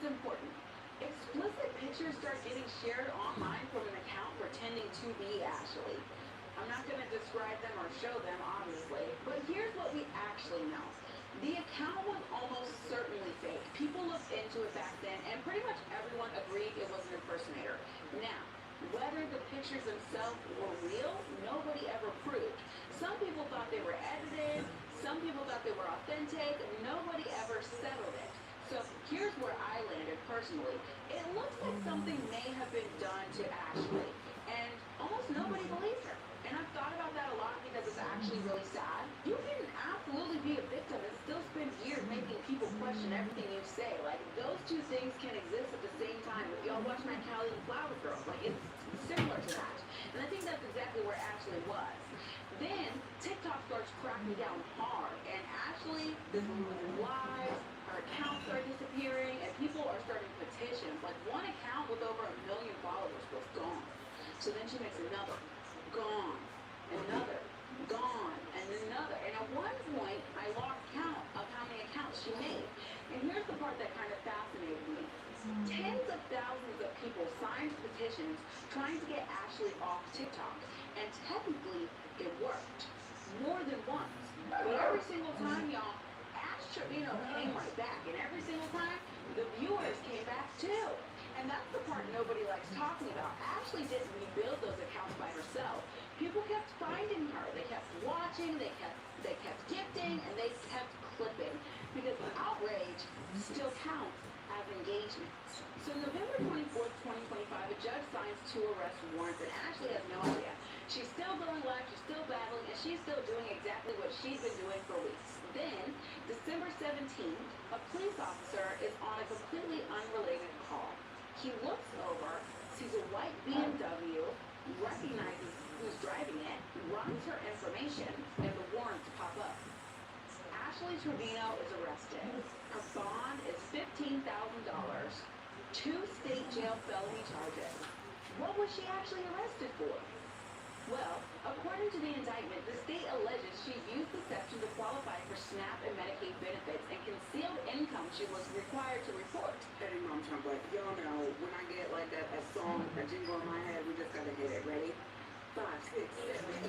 it's important. Explicit pictures start getting shared online from an account pretending to be Ashley. I'm not going to describe them or show them, obviously, but here's what we actually know. The account was almost certainly fake. People looked into it back then, and pretty much everyone agreed it was an impersonator. Now, whether the pictures themselves were real, nobody ever proved. Some people thought they were edited, some people thought they were authentic, nobody ever settled it. So here's where I landed personally. It looks like something may have been done to Ashley, and almost nobody believes her. And I've thought about that a lot because it's actually really sad. You can absolutely be a victim and still spend years making people question everything you say. Like, those two things can exist at the same time. If y'all watch my Callie and Flower Girl, like, it's similar to that. And I think that's exactly where Ashley was. Then, TikTok starts cracking down hard, and Ashley is losing lives, her accounts are disappearing, and people are starting petitions. Like, one account with over 1 million followers was gone. So then she makes another. Gone, another, gone, and another. And at one point, I lost count of how many accounts she made. And here's the part that kind of fascinated me. Tens of thousands of people signed petitions trying to get Ashley off TikTok. And technically, it worked. More than once. But every single time, y'all, Ashley, came right back. And every single time, the viewers came back too. And that's the part nobody likes talking about. Ashley didn't rebuild those accounts by herself. People kept finding her. They kept watching, they kept gifting, and they kept clipping. Because the outrage still counts as engagement. So November 24th, 2025, a judge signs 2 arrest warrants, and Ashley has no idea. She's still going live, she's still battling, and she's still doing exactly what she's been doing for weeks. Then, December 17th, a police officer is on a completely unrelated call. He looks over, sees a white BMW, recognizes who's driving it, runs her information, and the warrants pop up. Ashley Trevino is arrested. Her bond is $15,000, 2 state jail felony charges. What was she actually arrested for? Well, according to the indictment, the state alleges she used deception to qualify for SNAP and Medicaid benefits and concealed income she was required to report. Hey, Mom Trump, like, y'all know, when I get like a song, a jingle in my head, we just gotta hit it. Ready? 5, 6, 7, 8.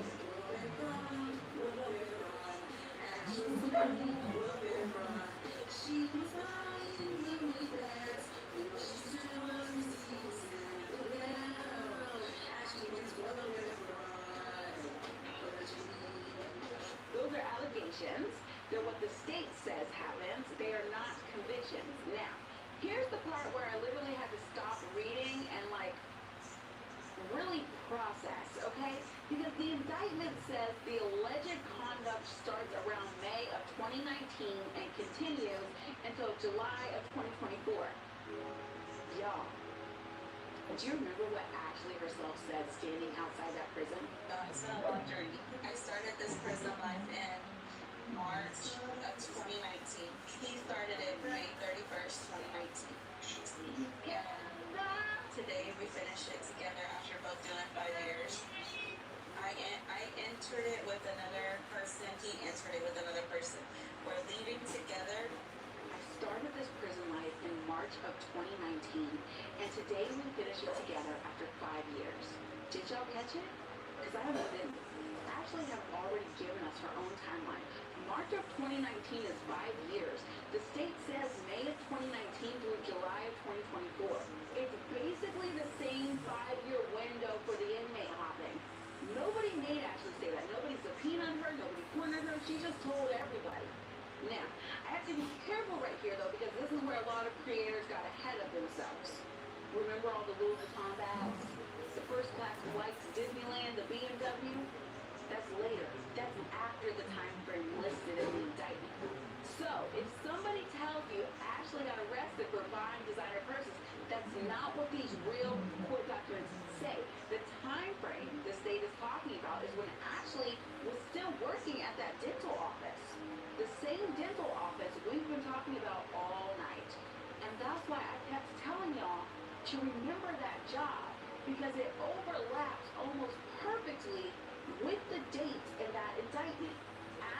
She was flying really fast. She still was receiving Ashley was Those are allegations. They're what the state says happens. They are not convictions. Now, here's the part where I literally had to stop reading and, really process, okay? Because the indictment says the alleged conduct starts around May of 2019 and continues until July of 2024. Y'all, do you remember what Ashley herself said standing outside that prison? It's been a long journey. I started this prison life in March of 2019. He started it May 31st, 2019. And today we finished it together after both doing 5 years. I entered it with another person. He entered it with another person. We're leaving together. I started this prison life in March of 2019, and today we finish it together after 5 years. Did y'all catch it? Because I don't know, didn't. Ashley have already given us her own timeline. March of 2019 is 5 years. The state says May of 2019 through July of 2024. It's basically the same 5-year window for the inmate hopping. Nobody made Ashley say that. Nobody subpoenaed her, nobody cornered her. She just told everybody. Now, I have to be careful right here, though, because this is where a lot of creators got ahead of themselves. Remember all the Louis Vuitton bags? The first-class flight to Disneyland, the BMW? That's later. That's after the time frame listed in the indictment. So, if somebody tells you Ashley got arrested for buying designer purses, that's not what these real court documents say. The time frame the state is talking about is when Ashley was still working at that dental office. The same dental office we've been talking about all night. And that's why I kept telling y'all to remember that job, because it overlaps almost perfectly with the dates in that indictment.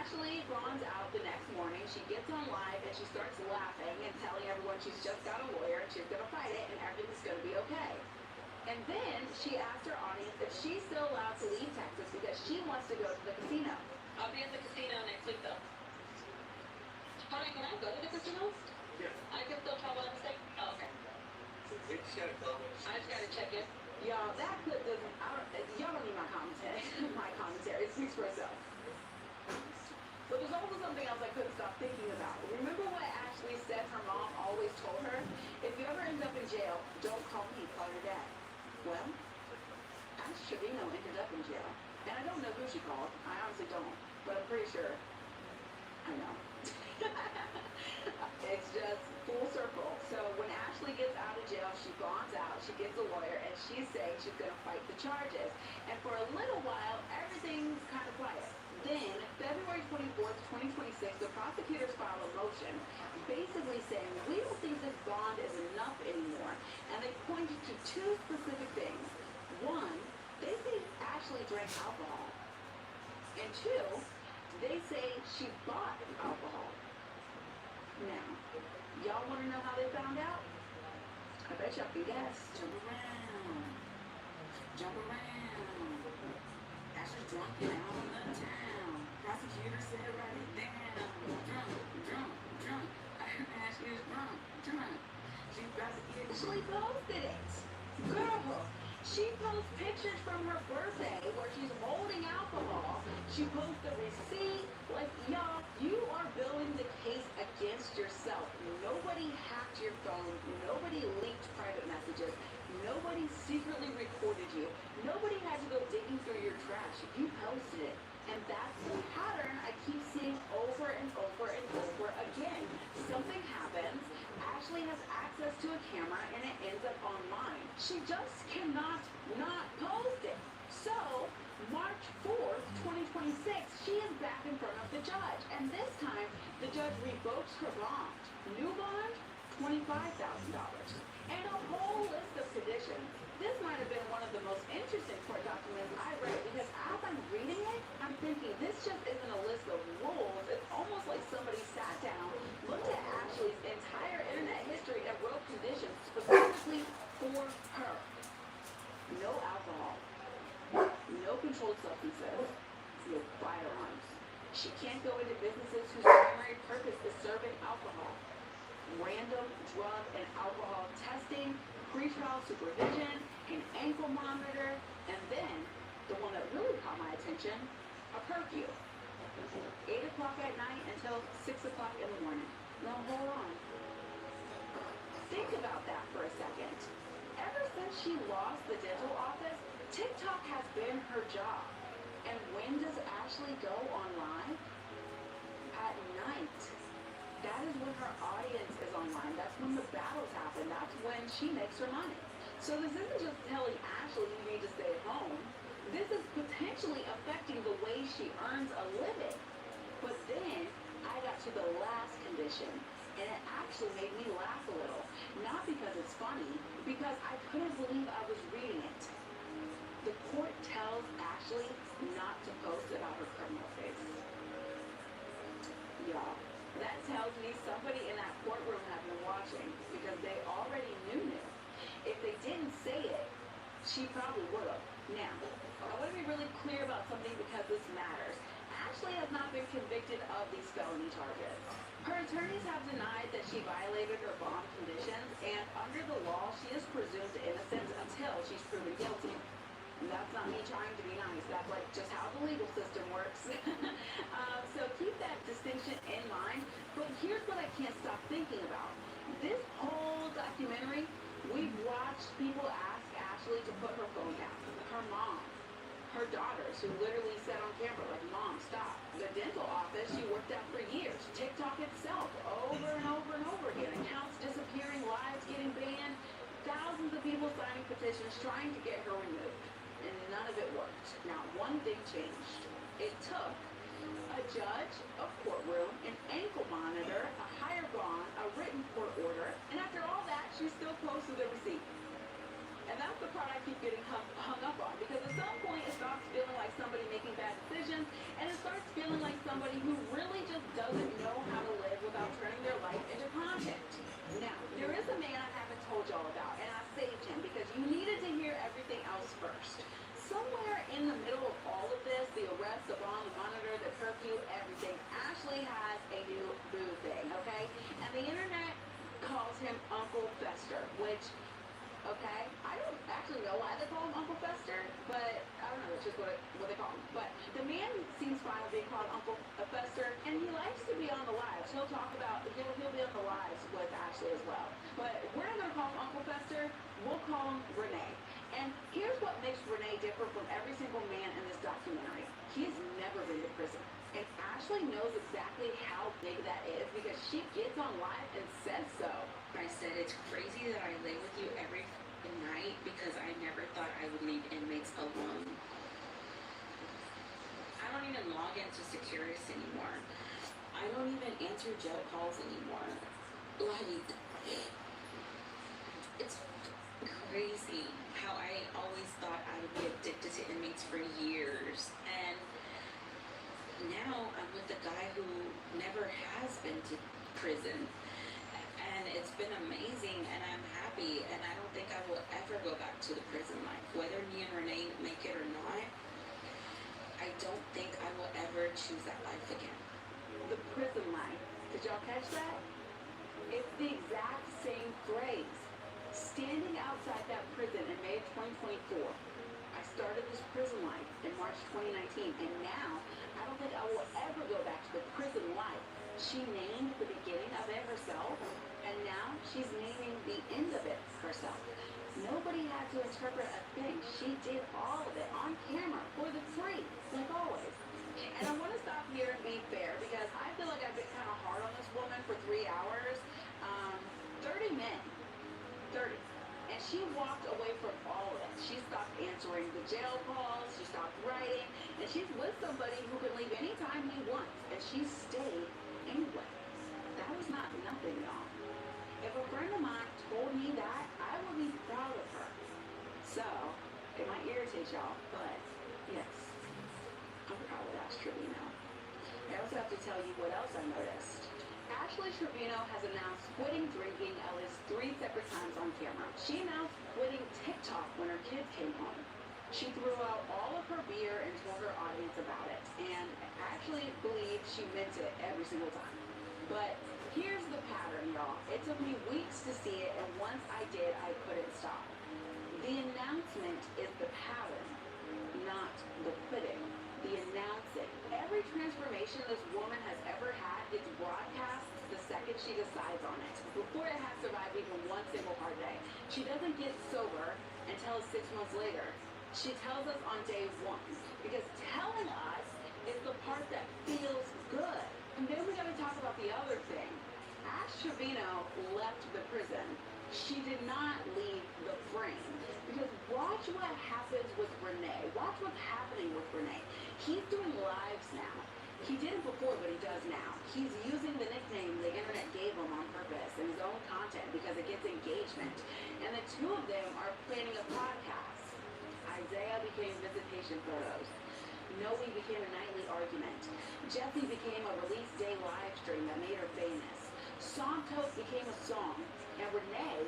Ashley spawns out the next morning. She gets on live and she starts laughing and telling everyone she's just got a lawyer and she's gonna fight it and everything's gonna be okay. And then she asked her audience if she's still allowed to leave Texas because she wants to go to the casino. I'll be at the casino next week though. Honey, can I go to the casino? Yeah. I can still travel out of state? Oh, okay. We just gotta call it. I just gotta check it. Y'all, that clip doesn't, y'all don't need my commentary. My commentary, it speaks for itself. But there's also something else I couldn't stop thinking about. Remember what Ashley said her mom always told her? If you ever end up in jail, don't call me, call your dad. Well, Ash Trevino ended up in jail. And I don't know who she called. I honestly don't. But I'm pretty sure I know. It's just full circle. So when Ashley gets out of jail, she bonds out, she gets a lawyer, and she's saying she's going to fight the charges. And for a little while, everything's kind of quiet. Then, February 24th, 2026, the prosecutors file a motion basically saying, we don't think this bond is enough anymore. And they pointed to two specific things. One, they say Ashley drank alcohol. And two, they say she bought alcohol. Now, y'all want to know how they found out? I bet y'all can guess. Jump around. Jump around. Ashley's drunk and out on the town. Prosecutor said, write it down. Drunk, drunk, drunk. Ashley is drunk, drunk. She's about to get Ashley posted it. Girl, she posts pictures from her birthday where she's holding alcohol. She posts the receipt. Like, y'all, you are building the case against yourself. Nobody hacked your phone. Nobody leaked private messages. Nobody secretly recorded you. Nobody had to go digging through your trash. You posted it. And that's the pattern I keep seeing over and over and over again. Something happens. Ashley has access to a camera and it ends up online. She just cannot not post it. So, March 4th, 2026, she is back in front of the judge. And this time, the judge revokes her bond. New bond, $25,000. And a whole list of conditions. This might have been one of the most interesting court documents I read because as I'm reading it, I'm thinking this just isn't a list of rules. It's almost like somebody sat down, looked at Ashley's entire internet history and wrote conditions specifically for her. No alcohol. No controlled substances. No firearms. She can't go into businesses whose primary purpose is serving alcohol. Random drug and alcohol testing, pretrial supervision, an ankle monitor, and then, the one that really caught my attention, a curfew. 8 o'clock at night until 6 o'clock in the morning. Now hold on. Think about that for a second. Ever since she lost the dental office, TikTok has been her job. And when does Ashley go online? At night. That is when her audience is online. That's when the battles happen. That's when she makes her money. So this isn't just telling Ashley you need to stay home. This is potentially affecting the way she earns a living. But then I got to the last condition, and it actually made me laugh a little. Not because it's funny, because I couldn't believe I was reading it. The court tells Ashley not to post about her criminal case. Y'all, that tells me somebody in that courtroom had been watching because they already knew. If they didn't say it, she probably would have. Now, I want to be really clear about something because this matters. Ashley has not been convicted of these felony charges. Her attorneys have denied that she violated her bond conditions, and under the law, she is presumed innocent until she's proven guilty. And that's not me trying to be nice. That's like just how the legal system works. So keep that distinction in mind. But here's what I can't stop thinking about. This whole documentary, we've watched people ask Ashley to put her phone down. Her mom, her daughters, who literally said on camera, like, Mom, stop. The dental office she worked at for years. TikTok itself, over and over and over again. Accounts disappearing, lives getting banned. Thousands of people signing petitions trying to get her removed. And none of it worked. Not one thing changed. It took a judge, a courtroom, an ankle monitor, a higher bond, a written court order, and after all that, she still posted the receipt. And that's the part I keep getting hung up on, because at some point it starts feeling like somebody making bad decisions, and it starts feeling like somebody who really just doesn't know how to live without turning their life into content. Now, there is a man I haven't told y'all about, and I saved him because you needed to hear everything else first. Somewhere in the middle of all of this, the arrest, the bomb, the monitor, the curfew, everything, Ashley has a new boo thing, okay? And the internet calls him Uncle Fester, which, okay, I don't actually know why they call him Uncle Fester, but I don't know, it's just what they call him. But the man seems fine with being called Uncle Fester, and he likes to be on the lives. He'll talk about, he'll be on the lives with Ashley as well. But we're not going to call him Uncle Fester, we'll call him Renee. And here's what makes Renee different from every single man in this documentary. He's never been to prison. And Ashley knows exactly how big that is because she gets on live and says so. I said it's crazy that I lay with you every night because I never thought I would leave inmates alone. I don't even log into Securus anymore. I don't even answer jet calls anymore. Like, it's crazy how I always thought I would be addicted to inmates for years. And now I'm with a guy who never has been to prison. And it's been amazing and I'm happy and I don't think I will ever go back to the prison life. Whether me and Renee make it or not, I don't think I will ever choose that life again. The prison life. Did y'all catch that? It's the exact same phrase. Standing outside that prison in May of 2024, I started this prison life in March 2019, and now I don't think I will ever go back to the prison life. She named the beginning of it herself, and now she's naming the end of it herself. Nobody had to interpret a thing. She did all of it on camera for the free, like always. And I want to stop here and be fair because I feel like I've been kind of hard on this woman for 3 hours. 30 men. 30. And she walked away from all of it. She stopped answering the jail calls, she stopped writing, and she's with somebody who can leave anytime he wants, and she stayed anyway. That was not nothing, y'all. If a friend of mine told me that, I would be proud of her. So, it might irritate y'all, but yes, I'm proud of Ash Trevino. I also have to tell you what else I noticed. Ashley Trevino has announced quitting drinking at least 3 separate times on camera. She announced quitting TikTok when her kids came home. She threw out all of her beer and told her audience about it, and actually believed she meant it every single time. But here's the pattern, y'all. It took me weeks to see it, and once I did, I couldn't stop. The announcement is the pattern, not the quitting. The announcing. Every transformation this woman has ever had gets broadcast the second she decides on it, before it has survived even one single hard day. She doesn't get sober until 6 months later. She tells us on day 1, because telling us is the part that feels good. And then we gotta talk about the other thing. Ash Trevino left the prison. She did not leave the frame. Because watch what happens with Renee. Watch what's happening with Renee. He's doing lives now. He did it before, but he does now. He's using the nickname the internet gave him on purpose in his own content because it gets engagement. And the two of them are planning a podcast. Isaiah became visitation photos. Noe became a nightly argument. Jessie became a release day live stream that made her famous. Santos became a song. And Renee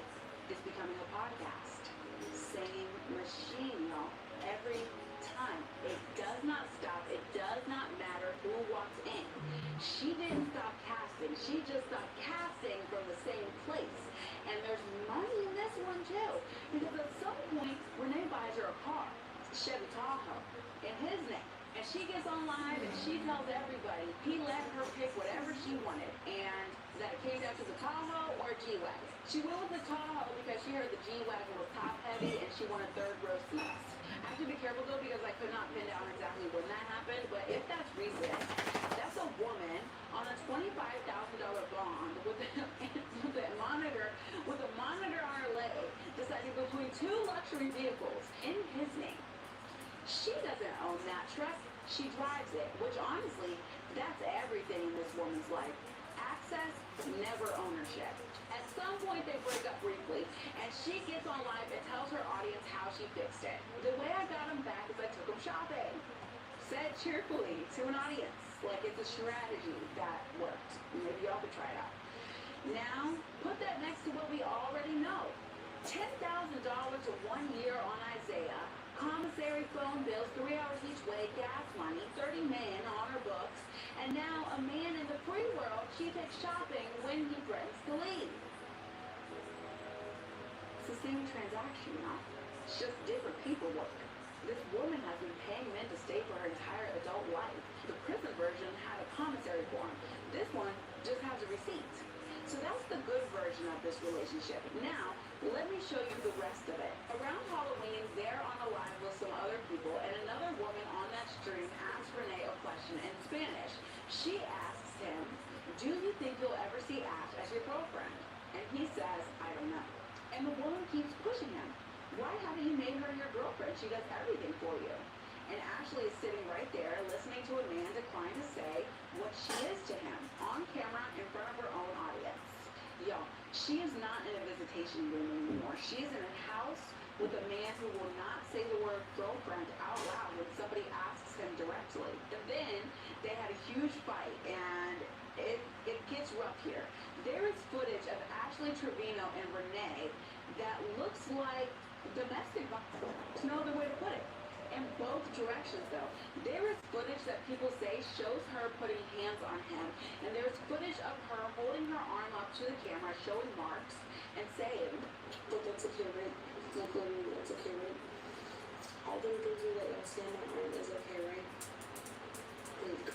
is becoming a podcast. Same machine, y'all. Every time. It does not stop. It does not matter who walks in. She didn't stop casting. She just stopped casting from the same place. And there's money in this one too. Because at some point, Renee buys her a car. Chevy Tahoe. In his name. And she gets on live and she tells everybody he let her pick whatever she wanted. And that it came down to the Tahoe or G-Wagon. She went with the Tahoe because she heard the G-Wagon was top heavy and she wanted 3rd row seats. I have to be careful though because I could not pin down exactly when that happened, but if that's recent, that's a woman on a $25,000 bond with a monitor on her leg, deciding between 2 luxury vehicles in his name. She doesn't own that truck, she drives it, which honestly, that's everything in this woman's life. Access, never ownership. At some point they break up briefly, and she gets on live and tells her audience how she fixed it. The way I got him back is I took him shopping. Said cheerfully to an audience. like it's a strategy that worked. Maybe y'all could try it out. Now, put that next to what we already know. $10,000 to 1 year on Isaiah, commissary phone bills, 3 hours each way, gas money, 30 million on her books, and now a man in the free world she takes shopping when he threatens to leave. It's the same transaction, y'all. It's just different paperwork. This woman has been paying men to stay for her entire adult life. The prison version had a commissary form. This one just has a receipt. So that's the good version of this relationship. Now, let me show you the rest of it. Around Halloween, they're on a live with some other people, and another woman on that stream asks Renee a question in Spanish. She asks him, do you think you'll ever see Ash as your girlfriend? And he says, I don't know. And the woman keeps pushing him. Why haven't you made her your girlfriend? She does everything for you. And Ashley is sitting right there listening to a man decline to say what she is to him on camera in front of her own audience. Y'all, she is not in a visitation room anymore. She is in a house with a man who will not say the word girlfriend out loud when somebody asks him directly. And then they had a huge fight, and it gets rough here. There is footage of Ashley Trevino and Renee that looks like domestic violence. There's no other way to put it. In both directions, though. There is footage that people say shows her putting hands on him, and there's footage of her holding her arm up to the camera, showing marks, and saying, but that's okay, right? Like, literally, that's okay, right? All them things you let y'all stand my arm is okay, right? Like,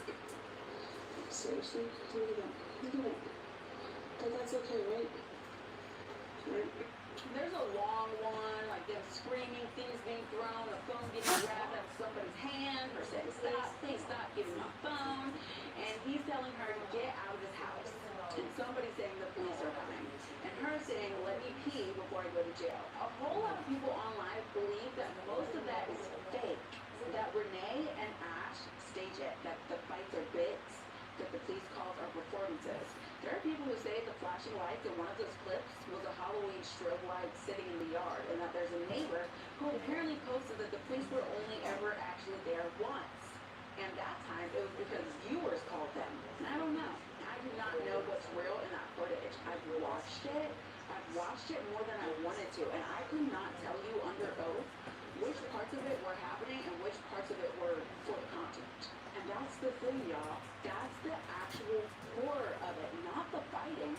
seriously? Look at that. Look at that. But that's okay, right? Right? There's a long one, like them screaming, things being thrown, a phone getting grabbed out of somebody's hand, her saying, stop, please stop, give me my phone. And he's telling her to get out of his house. And somebody's saying the police are coming. And her saying, let me pee before I go to jail. A whole lot of people online believe that most of that is fake. That Renee and Ash stage it, that the fights are bits, that the police calls are performances. There are people who say the flashing lights in one of those clips was a Halloween strobe light sitting in the yard, and that there's a neighbor who apparently posted that the police were only ever actually there once. And that time it was because viewers called them. And I don't know. I do not know what's real in that footage. I've watched it. I've watched it more than I wanted to, and I could not tell you under oath which parts of it were happening and which parts of it were for the content. And that's the thing, y'all. That's the actual horror of it, not the fighting.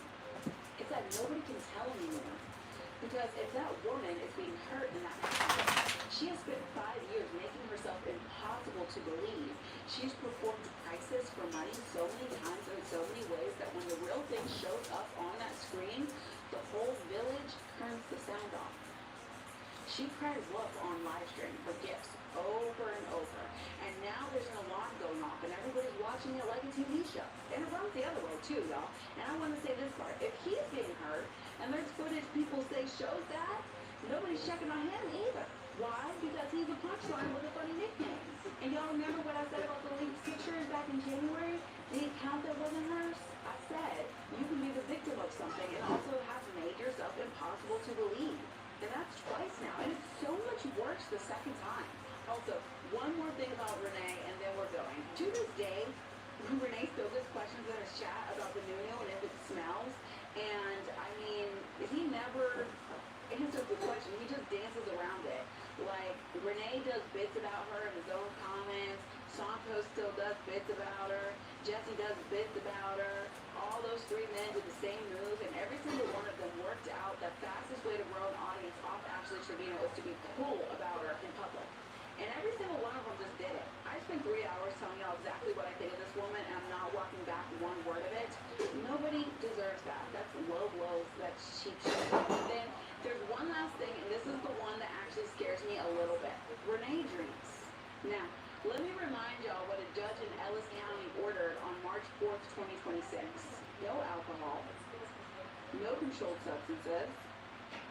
It's that nobody can tell anymore. Because if that woman is being hurt in that house, she has spent 5 years making herself impossible to believe. She's performed crisis for money so many times in so many ways that when the real thing shows up on that screen, the whole village turns the sound off. She cried wolf on live stream for gifts over and over. And now there's an alarm going off and everybody's watching it like a TV show. And it runs the other way too, y'all. And I want to say this part. If he's getting hurt and there's footage people say shows that, nobody's checking on him either. Why? Because he's a punchline with a funny nickname. And y'all remember what I said about the leaked pictures back in January? The account that wasn't hers? I said, you can be the victim of something and also have made yourself impossible to believe. And that's twice now. And it's so much worse the second time. Also, one more thing about Renee, and then we're going. To this day, Renee still gets questions in his chat about the new and if it smells. And, I mean, he never answers the question. He just dances around it. Like, Renee does bits about her in his own comments. Santos still does bits about her. Jesse does bits about her. All those three men did the same move, and every single one of them worked out the fastest way to grow an audience off Ashley Trevino is to be cool about her in public. And every single one of them just did it. I spent 3 hours telling y'all exactly what I think of this woman, and I'm not walking back one word of it. Nobody deserves that. That's low blows. That's cheap shit. And then there's one last thing, and this is the one that actually scares me a little bit. Renee drinks. Now, let me remind y'all what a judge in Ellis County ordered on March 4th, 2026. No alcohol, no controlled substances.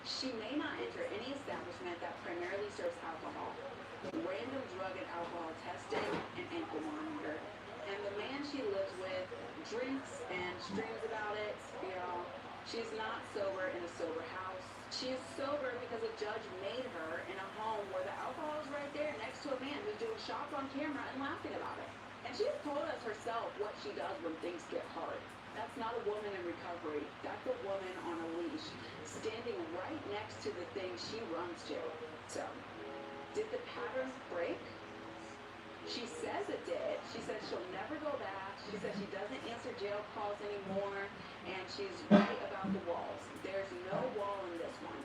She may not enter any establishment that primarily serves alcohol. Random drug and alcohol testing and ankle monitor. And the man she lives with drinks and streams about it. You know, she's not sober in a sober house. She is sober because a judge made her in a home where the alcohol is right there next to a man who's doing shots on camera and laughing about it. And she's told us herself what she does when things get hard. That's not a woman in recovery. That's a woman on a leash, standing right next to the thing she runs to. So, did the pattern break? She says it did. She says she'll never go back. She says she doesn't answer jail calls anymore, and she's right about the walls. There's no wall in this one.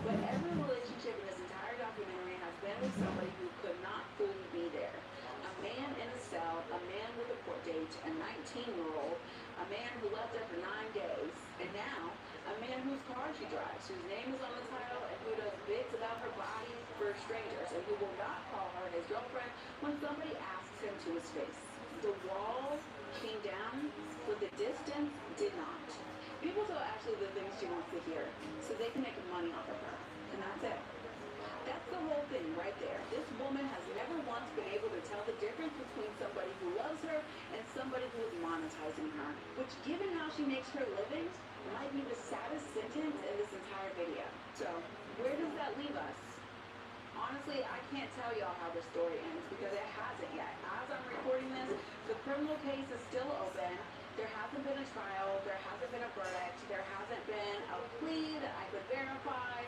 But every relationship in this entire documentary has been with somebody who could not fully be there. A man in a cell, a man with a court date, a 19-year-old, a man who left her for 9 days, and now a man whose car she drives, whose name is on the title, and who does bits about her body for strangers, and who will not call her his girlfriend when somebody asks him to his face. The wall came down, but the distance did not. People tell Ashley the things she wants to hear, so they can make money off of her, and that's it. That's the whole thing right there. This woman has never once been able to tell the difference between somebody who loves her and somebody who is monetizing her, which, given how she makes her living, might be the saddest sentence in this entire video. So, where does that leave us? Honestly, I can't tell y'all how the story ends because it hasn't yet. As I'm recording this, the criminal case is still open. There hasn't been a trial. There hasn't been a verdict. There hasn't been a plea that I could verify.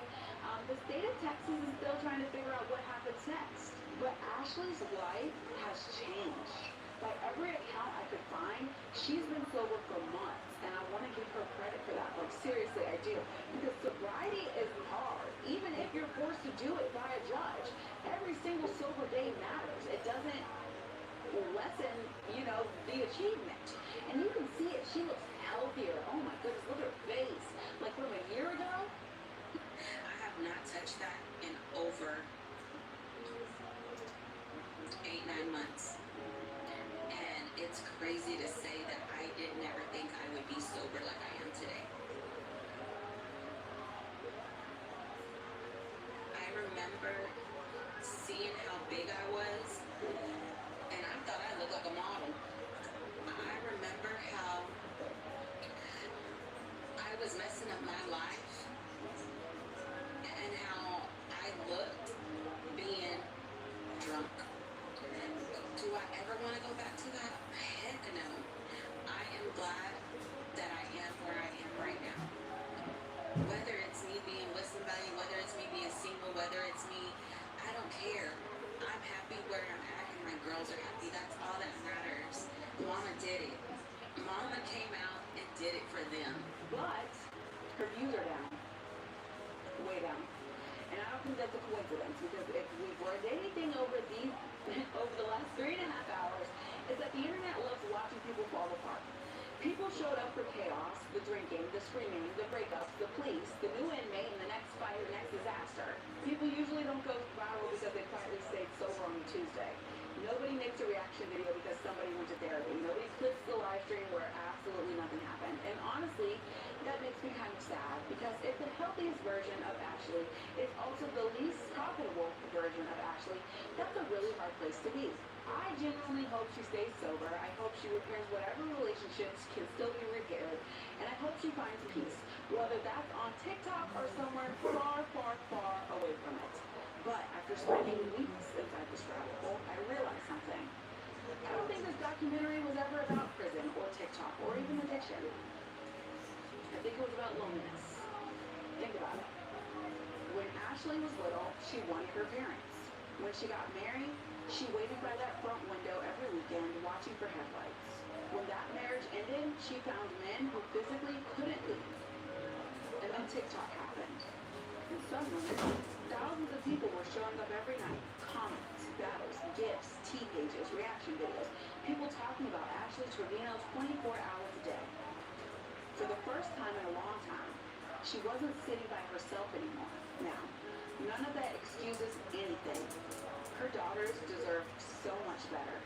The state of Texas is still trying to figure out what happens next. But Ashley's life has changed. By every account I could find, she's been sober for months, and I want to give her credit for that. Like, seriously, I do. Because sobriety is hard. Even if you're forced to do it by a judge, every single sober day matters. It doesn't lessen, the achievement. And you can see it. She looks healthier. Oh my goodness, look at her face. Like from a year ago. I have not touched that in over 8-9 months. And it's crazy to say that I didn't ever think I would be sober like I am today. I remember seeing how big I was, and I thought I looked like a model. I remember how I was messing up my life and how I looked being drunk. Do I ever want to go back to that? Heck no. I am glad that I am where I am right now. Whether it's me being with somebody, whether it's me being single, whether it's me, I don't care. I'm happy where I'm at and my girls are happy. That's all that matters. Mama did it. Mama came out and did it for them. But her views are down. Way down. And I don't think that's a coincidence, because if we've learned anything over the last 3.5 hours, is that the internet loves watching people fall apart. People showed up for chaos, the drinking, the screaming, the breakups, the police, the new inmate, and the next fight, the next disaster. People usually don't go viral because they quietly stayed sober on a Tuesday. Nobody makes a reaction video because somebody went to therapy. Nobody clips the live stream where absolutely nothing happened. And honestly, that makes me kind of sad, because if the healthiest version of Ashley is also the least profitable version of Ashley, that's a really hard place to be. I genuinely hope she stays sober. I hope she repairs whatever relationships can still be repaired. And I hope she finds peace, whether that's on TikTok or somewhere far, far, far away from it. But after spending weeks inside this rabbit hole, I realized something. I don't think this documentary was ever about prison or TikTok or even addiction. I think it was about loneliness. Think about it. When Ashley was little, she wanted her parents. When she got married, she waited by that front window every weekend watching for headlights. When that marriage ended, she found men who physically couldn't leave. And then TikTok happened. And suddenly, thousands of people were showing up every night. Comments, battles, gifts, tea pages, reaction videos. People talking about Ashley Trevino 24 hours a day. For the first time in a long time, she wasn't sitting by herself anymore. Now, none of that excuses anything. Her daughters deserve so much better.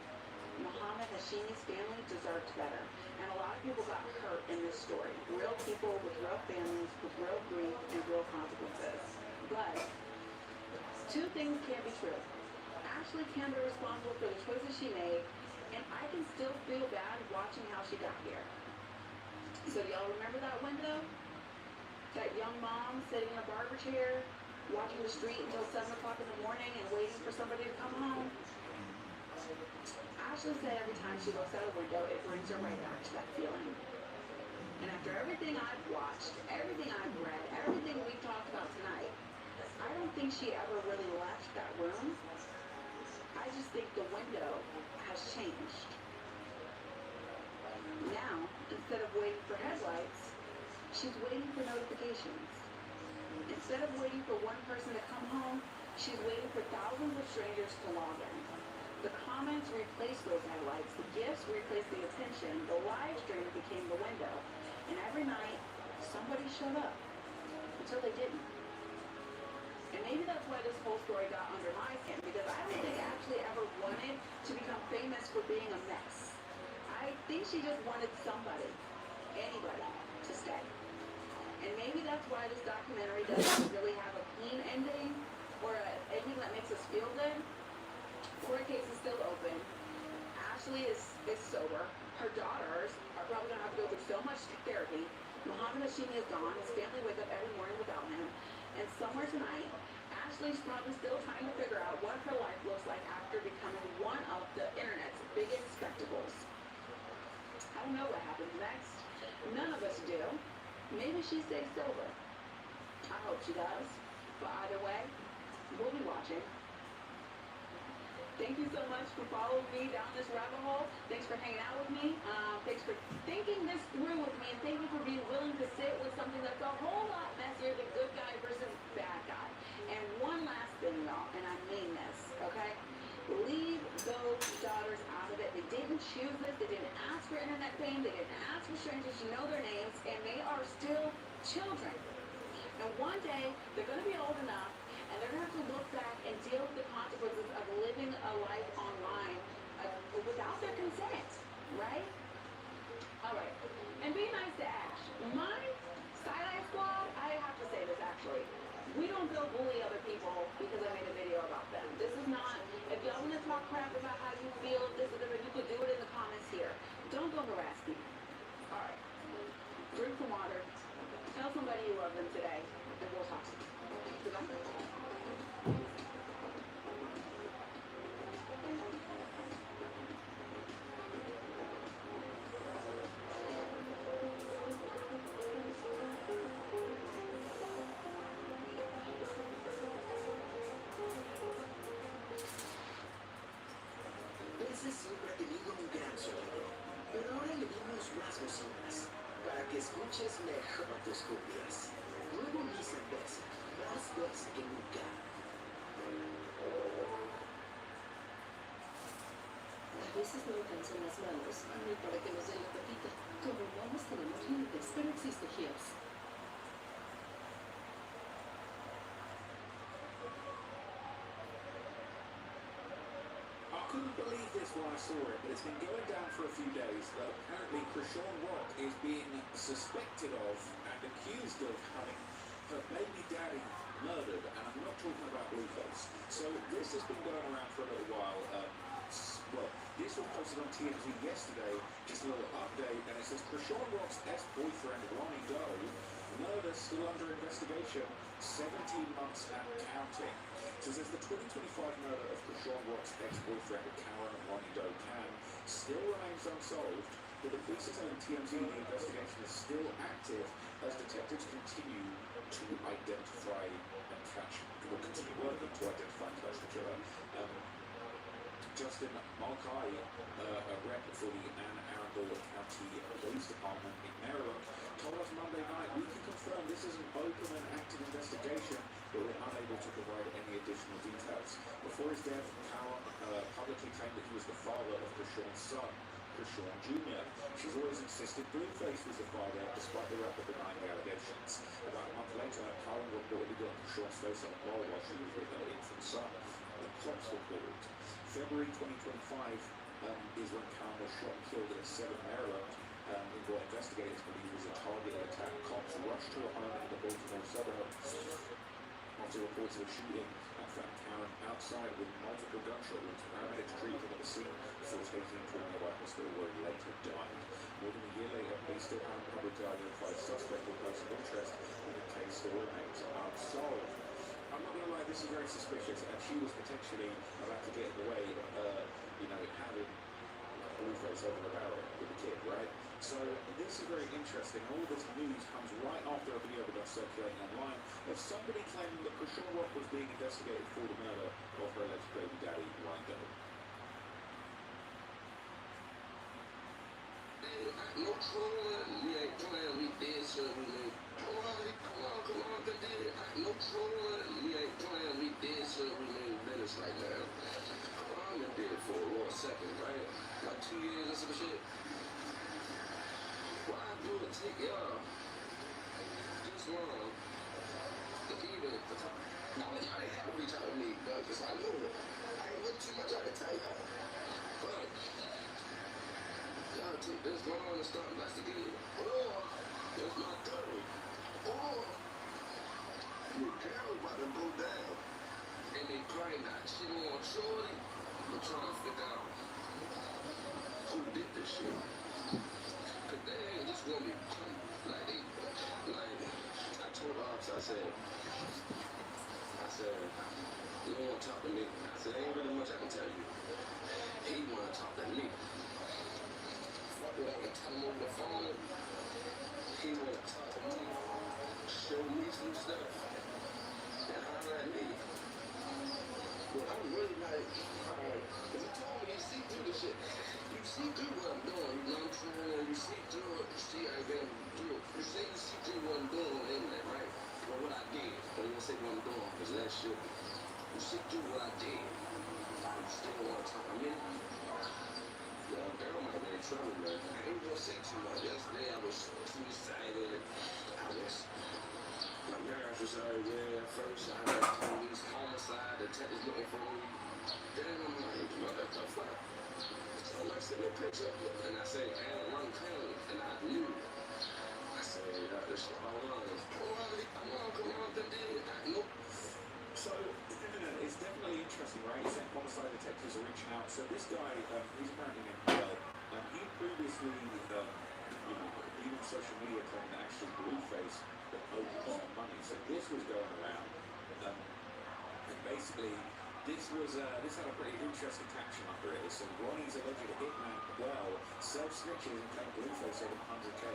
Muhammad Hashimi's family deserved better. And a lot of people got hurt in this story. Real people with real families, with real grief and real consequences. But two things can't be true. Ashley can be responsible for the choices she made, and I can still feel bad watching how she got here. So do y'all remember that window? That young mom sitting in a barber chair, watching the street until 7 o'clock in the morning and waiting for somebody to come home? Ashley said every time she looks out a window, it brings her right back to that feeling. And after everything I've watched, everything I've read, everything we've talked about tonight, I don't think she ever really left that room. I just think the window has changed. Now, instead of waiting for headlights, she's waiting for notifications. Instead of waiting for one person to come home, she's waiting for thousands of strangers to log in. The comments replaced those headlights, the gifts replaced the attention, the live stream became the window. And every night, somebody showed up. Until they didn't. And maybe that's why this whole story got under my skin, because I don't think Ashley ever wanted to become famous for being a mess. I think she just wanted somebody, anybody, to stay. And maybe that's why this documentary doesn't really have a clean ending or an ending that makes us feel good. Court case is still open. Ashley is sober. Her daughters are probably going to have to go through so much therapy. Muhammad Hashimi is gone. His family wake up every morning without him. And somewhere tonight, Ashley's probably still trying to figure out what her life looks like after becoming one of the internet's biggest spectacles. I don't know what happens next. None of us do. Maybe she stays sober. I hope she does. But either way, we'll be watching. Thank you so much for following me down this rabbit hole. Thanks for hanging out with me. Thanks for thinking this through with me. And thank you for being willing to sit with something that's a whole lot messier than good guy versus bad guy. And one last thing, y'all, and I mean this, okay? Leave those daughters out of it. They didn't choose this. They didn't ask for internet fame. They didn't ask for strangers to know their names. And they are still children. And one day, they're going to be old enough, and they're going to have to look back and deal with the consequences of living a life online without their consent, right? All right. And be nice to Ash. My side-eye squad, I have to say this actually. We don't go bully other people because I made a video about them. This is not, if y'all want to talk crap about how you feel, this is different, you could do it in the comments here. Don't go harass people. All right. Drink some water. Tell somebody you love them today, and we'll talk soon. Goodbye. Ese siempre ha tenido un gran sonido, pero ahora le dimos más bocinas para que escuches mejor tus cumbias. Nuevo Nissan Versa, más Versa que nunca. A veces no alcanzan las manos ni para que nos den la tapita. Como humanos tenemos límites, pero existe Heels. I couldn't believe this when I saw it, but it's been going down for a few days that apparently Krishan Rock is being suspected of and accused of having her baby daddy murdered, and I'm not talking about Blueface. So this has been going around for a little while. Well, this was posted on TMZ yesterday, just a little update, and it says Krishan Rock's ex-boyfriend Ronnie Doe, murder still under investigation, 17 months and counting. So it says the 2025 murder of Krishan Rock's ex-boyfriend Karen Ronnie Doe Can still remains unsolved, but the police are telling TMZ the investigation is still active as detectives continue to identify and catch, will continue working to identify and catch the killer. Justin Mulcahy, a rep for the Anne Arundel County Police Department in Maryland, told us Monday night, we can confirm this is an open and active investigation, but we're unable to provide any additional details. Before his death, Karen publicly claimed that he was the father of Krishan's son, Krishan Jr. She's always insisted Blueface was the father, despite the rapper denying the allegations. About a month later, Karen reportedly got Krishan's face on a bowl while she was with her infant son. The cops were called. February 2025 is when Karen was shot and killed in 7 Maryland, in what investigators believe was a targeted attack. Cops rushed to a home in the Baltimore suburb after reports of a shooting and found Karen outside with multiple gunshot wounds. Paramedics treated him at the scene before taking him to a nearby hospital where he later died. More than a year later, police still haven't publicly identified a suspect or person of interest, and the case still remains unsolved. I'm not going to lie, this is very suspicious, and she was potentially about to get in the way of, having So this is very interesting. All this news comes right after a video that got circulating online of somebody claiming that Krishan Rock was being investigated for the murder of her alleged baby daddy, Ryan Doe. No trolling, we ain't playing, we did shit, we made. Come on, they did. No trolling, we ain't playing, we did shit, we made business like that. Come on, did it for a little second, right? Like 2 years or some shit. Why do it take y'all this long to even now y'all ain't have to reach out to me, because I know it. I ain't look too much I can tell y'all. But y'all take this long to start investigating. Or it's my girl. Or your girl about to go down. And they probably not shitting on Shorty, but trying to figure out who did this shit. Cause they ain't just gonna be like I told Ops, I said, you don't wanna talk to me. I said, ain't really much I can tell you. He wanna talk to me. Fuck it, I can tell him over the phone. He wanna talk to me, show me some stuff, and holler at me. But I'm really like, cause he told me he see through the shit. You see through what I'm doing, you know what I'm saying? You see through it, you see I can do it. You say you see through what I'm doing on the internet, right? Or what I did. Don't even say what I'm doing, cause that shit. You see through what I did. You still wanna talk to me? Yo, girl might be in trouble, man. I ain't gonna say too much. Yesterday I was too excited. My nerves was already at first. I had police, homicide, detectives looking for me. Then I'm like, what the fuck? So I'm like, send me a picture. And I say, and one clean. And I knew. I said, this shit all on. Come on, they did. Nope. So it's definitely interesting, right? He said homicide detectives are reaching out. So this guy, he's apparently named Mel. He previously, even on social media, claimed that actually Blueface that owed him some money. So this was going around, and basically this had a pretty interesting caption under it. It said Ronnie's alleged hitman, well, self-snitches and claimed Blueface owed him 100K.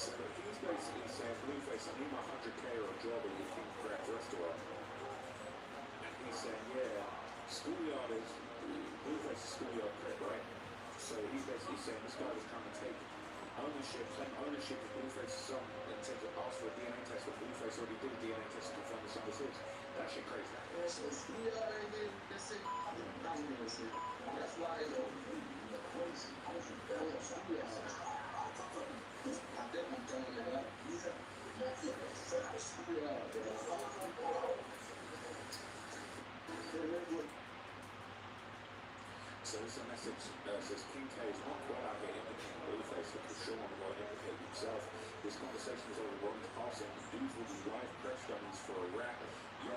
So he's basically saying, Blueface, I need my 100K or a job at your King Crab restaurant. And he's saying, yeah, schoolyard is, Blueface is schoolyard crib, right? So he's basically saying this guy was trying to take claim ownership of Blueface's son and take the pass for a DNA test, but Blueface already did a DNA test to confirm the son was his. That shit crazy. That's why so this is a message says King K is not quite out here implicating Blueface because Sean will implicate himself. This conversation was over Ronnie's passing. Dudes will be live press dummies for a rap. Yo,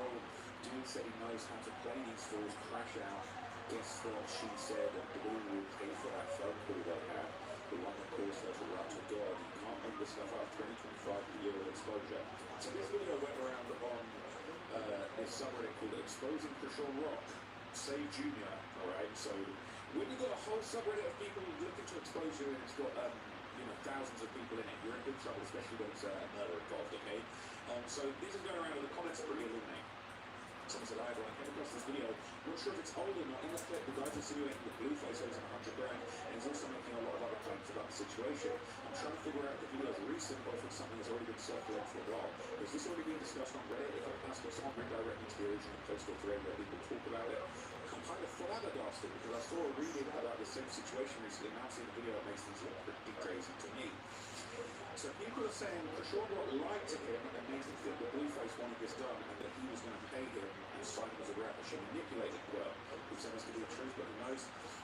dude said he knows how to play these fools, crash out. Guess what she said that Blue will pay for that phone call they had. The one that caused her to run to God. You can't make this stuff up. 2025 year exposure. So this video went around on this subreddit called Exposing Krishan Rock. Say Junior, alright, so when you got a whole subreddit of people looking to expose you, and it's got thousands of people in it. You're in big trouble, especially when it's a murder involved. Okay, so these are going around, and the comments are pretty illuminating. Someone said, "Hi, Brian, came across this video. Not sure if it's old or not. In the clip, the guy's insinuating that Blueface owes him 100 grand, and he's also making a lot of other claims about the situation. I'm trying to figure out if the video is recent or if it's something that's already been circulating for a while. Has this already been discussed on Reddit? If I can ask if someone redirect me to the original post or thread where people talk about it." I'm kind of flabbergasted because I saw a reading about the same situation recently, and now seeing the video, it makes things look pretty crazy to me. So people are saying Sean got lied to him and made him think that Blueface wanted this done and that he was going to pay him and sign him as a rep. She manipulated Well. Who said this could be the truth, but who knows?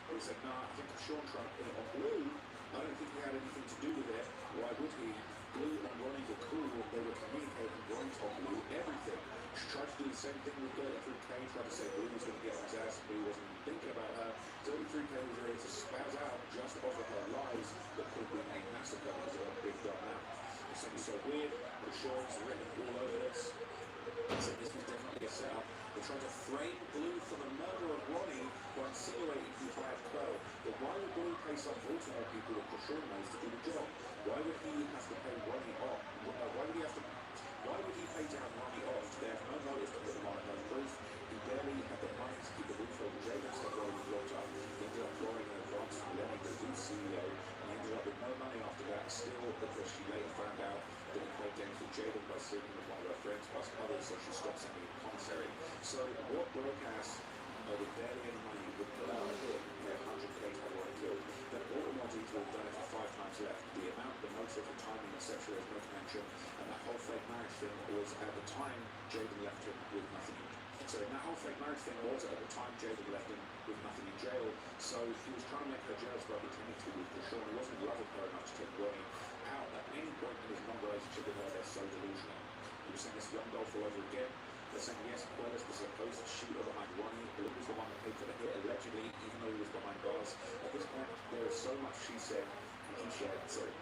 He said, "Nah, I think Sean trying to put it on Blue. I don't think he had anything to do with it. Why would he? Blue and Ronnie were cool. They were communicating. Ronnie told Blue everything. She tried to do the same thing with 33K, tried to say Blue was going to get on his ass. Blue wasn't even thinking about her. 33K was ready to spaz out just off of her lies that could have been a massacre because of a big dumb now. It's something so weird. The Sean's written all over this. He said this was definitely a setup. They tried to frame Blue for the murder of Ronnie by insinuating he hired Pearl. But why would Blue pay some Baltimore people that Sean knows to do the job? Why would he have to pay Ronnie off? Why would he pay to have Ronnie off? They have no motive to put them on at no proof. He barely had the money to keep the roof over Jaden, so Ronnie was locked up. He ended up borrowing an advance from Lenny, the new CEO, and he ended up with no money after that, still because she later found out that he played games with Jaden by sleeping with one of her friends plus others, so she stopped sending him commissary. So what broke ass with barely any money would allow him to pay 100K to have Ronnie killed? Then Baltimore D's would have done it for 5 times left. The amount, the motive, the timing, etc. is no connection, and that whole fake marriage thing was at the time Jaden left him with nothing in So that whole fake marriage thing was at the time Jaden left him with nothing in jail, so he was trying to make her jealous by pretending to with Sean. He wasn't in love with her enough to take Ronnie out at any point in his non-relationship with her. They're so delusional. He was saying this young golf all over again. They're saying yes, Quellis was a supposed shooter behind Ronnie. Blue was the one that paid for the hit, allegedly, even though he was behind bars. At this point, there is so much she said, he said. Sorry,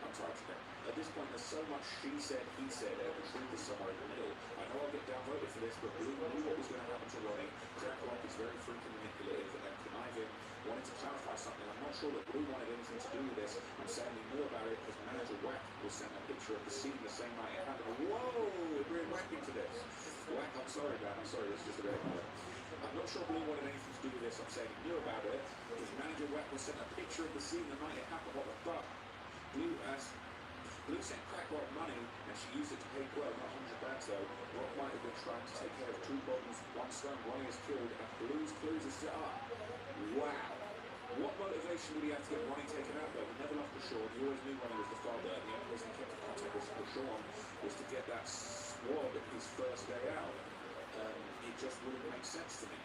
I'm tired today. At this point, there's so much she said, he said, and the truth is somewhere in the middle. I know I'll get downvoted for this, but Blue knew what was going to happen to Ronnie. Crack Rock is very freaking manipulative and conniving. Wanted to clarify something. I'm not sure that Blue wanted anything to do with this. I'm saying he knew about it because manager Wack was sent a picture of the scene the same night it happened. Whoa, we're bringing Wack into this. Wack, I'm sorry, man. I'm sorry, this is just a bit of I'm not sure Blue wanted anything to do with this. I'm saying he knew about it because manager Wack was sent a picture of the scene the night it happened. What the fuck? Blue sent Crack Rock money and she used it to pay Well, not 100 bags though. Rock might have been trying to take care of 2 bodies, 1 stone. Ronnie is killed and Blue's clues are set up. Wow. What motivation would he have to get Ronnie taken out though? He never loved Sean. He always knew Ronnie was the father, and the only reason he kept in contact with Sean was to get that swab his first day out. It just wouldn't make sense to me.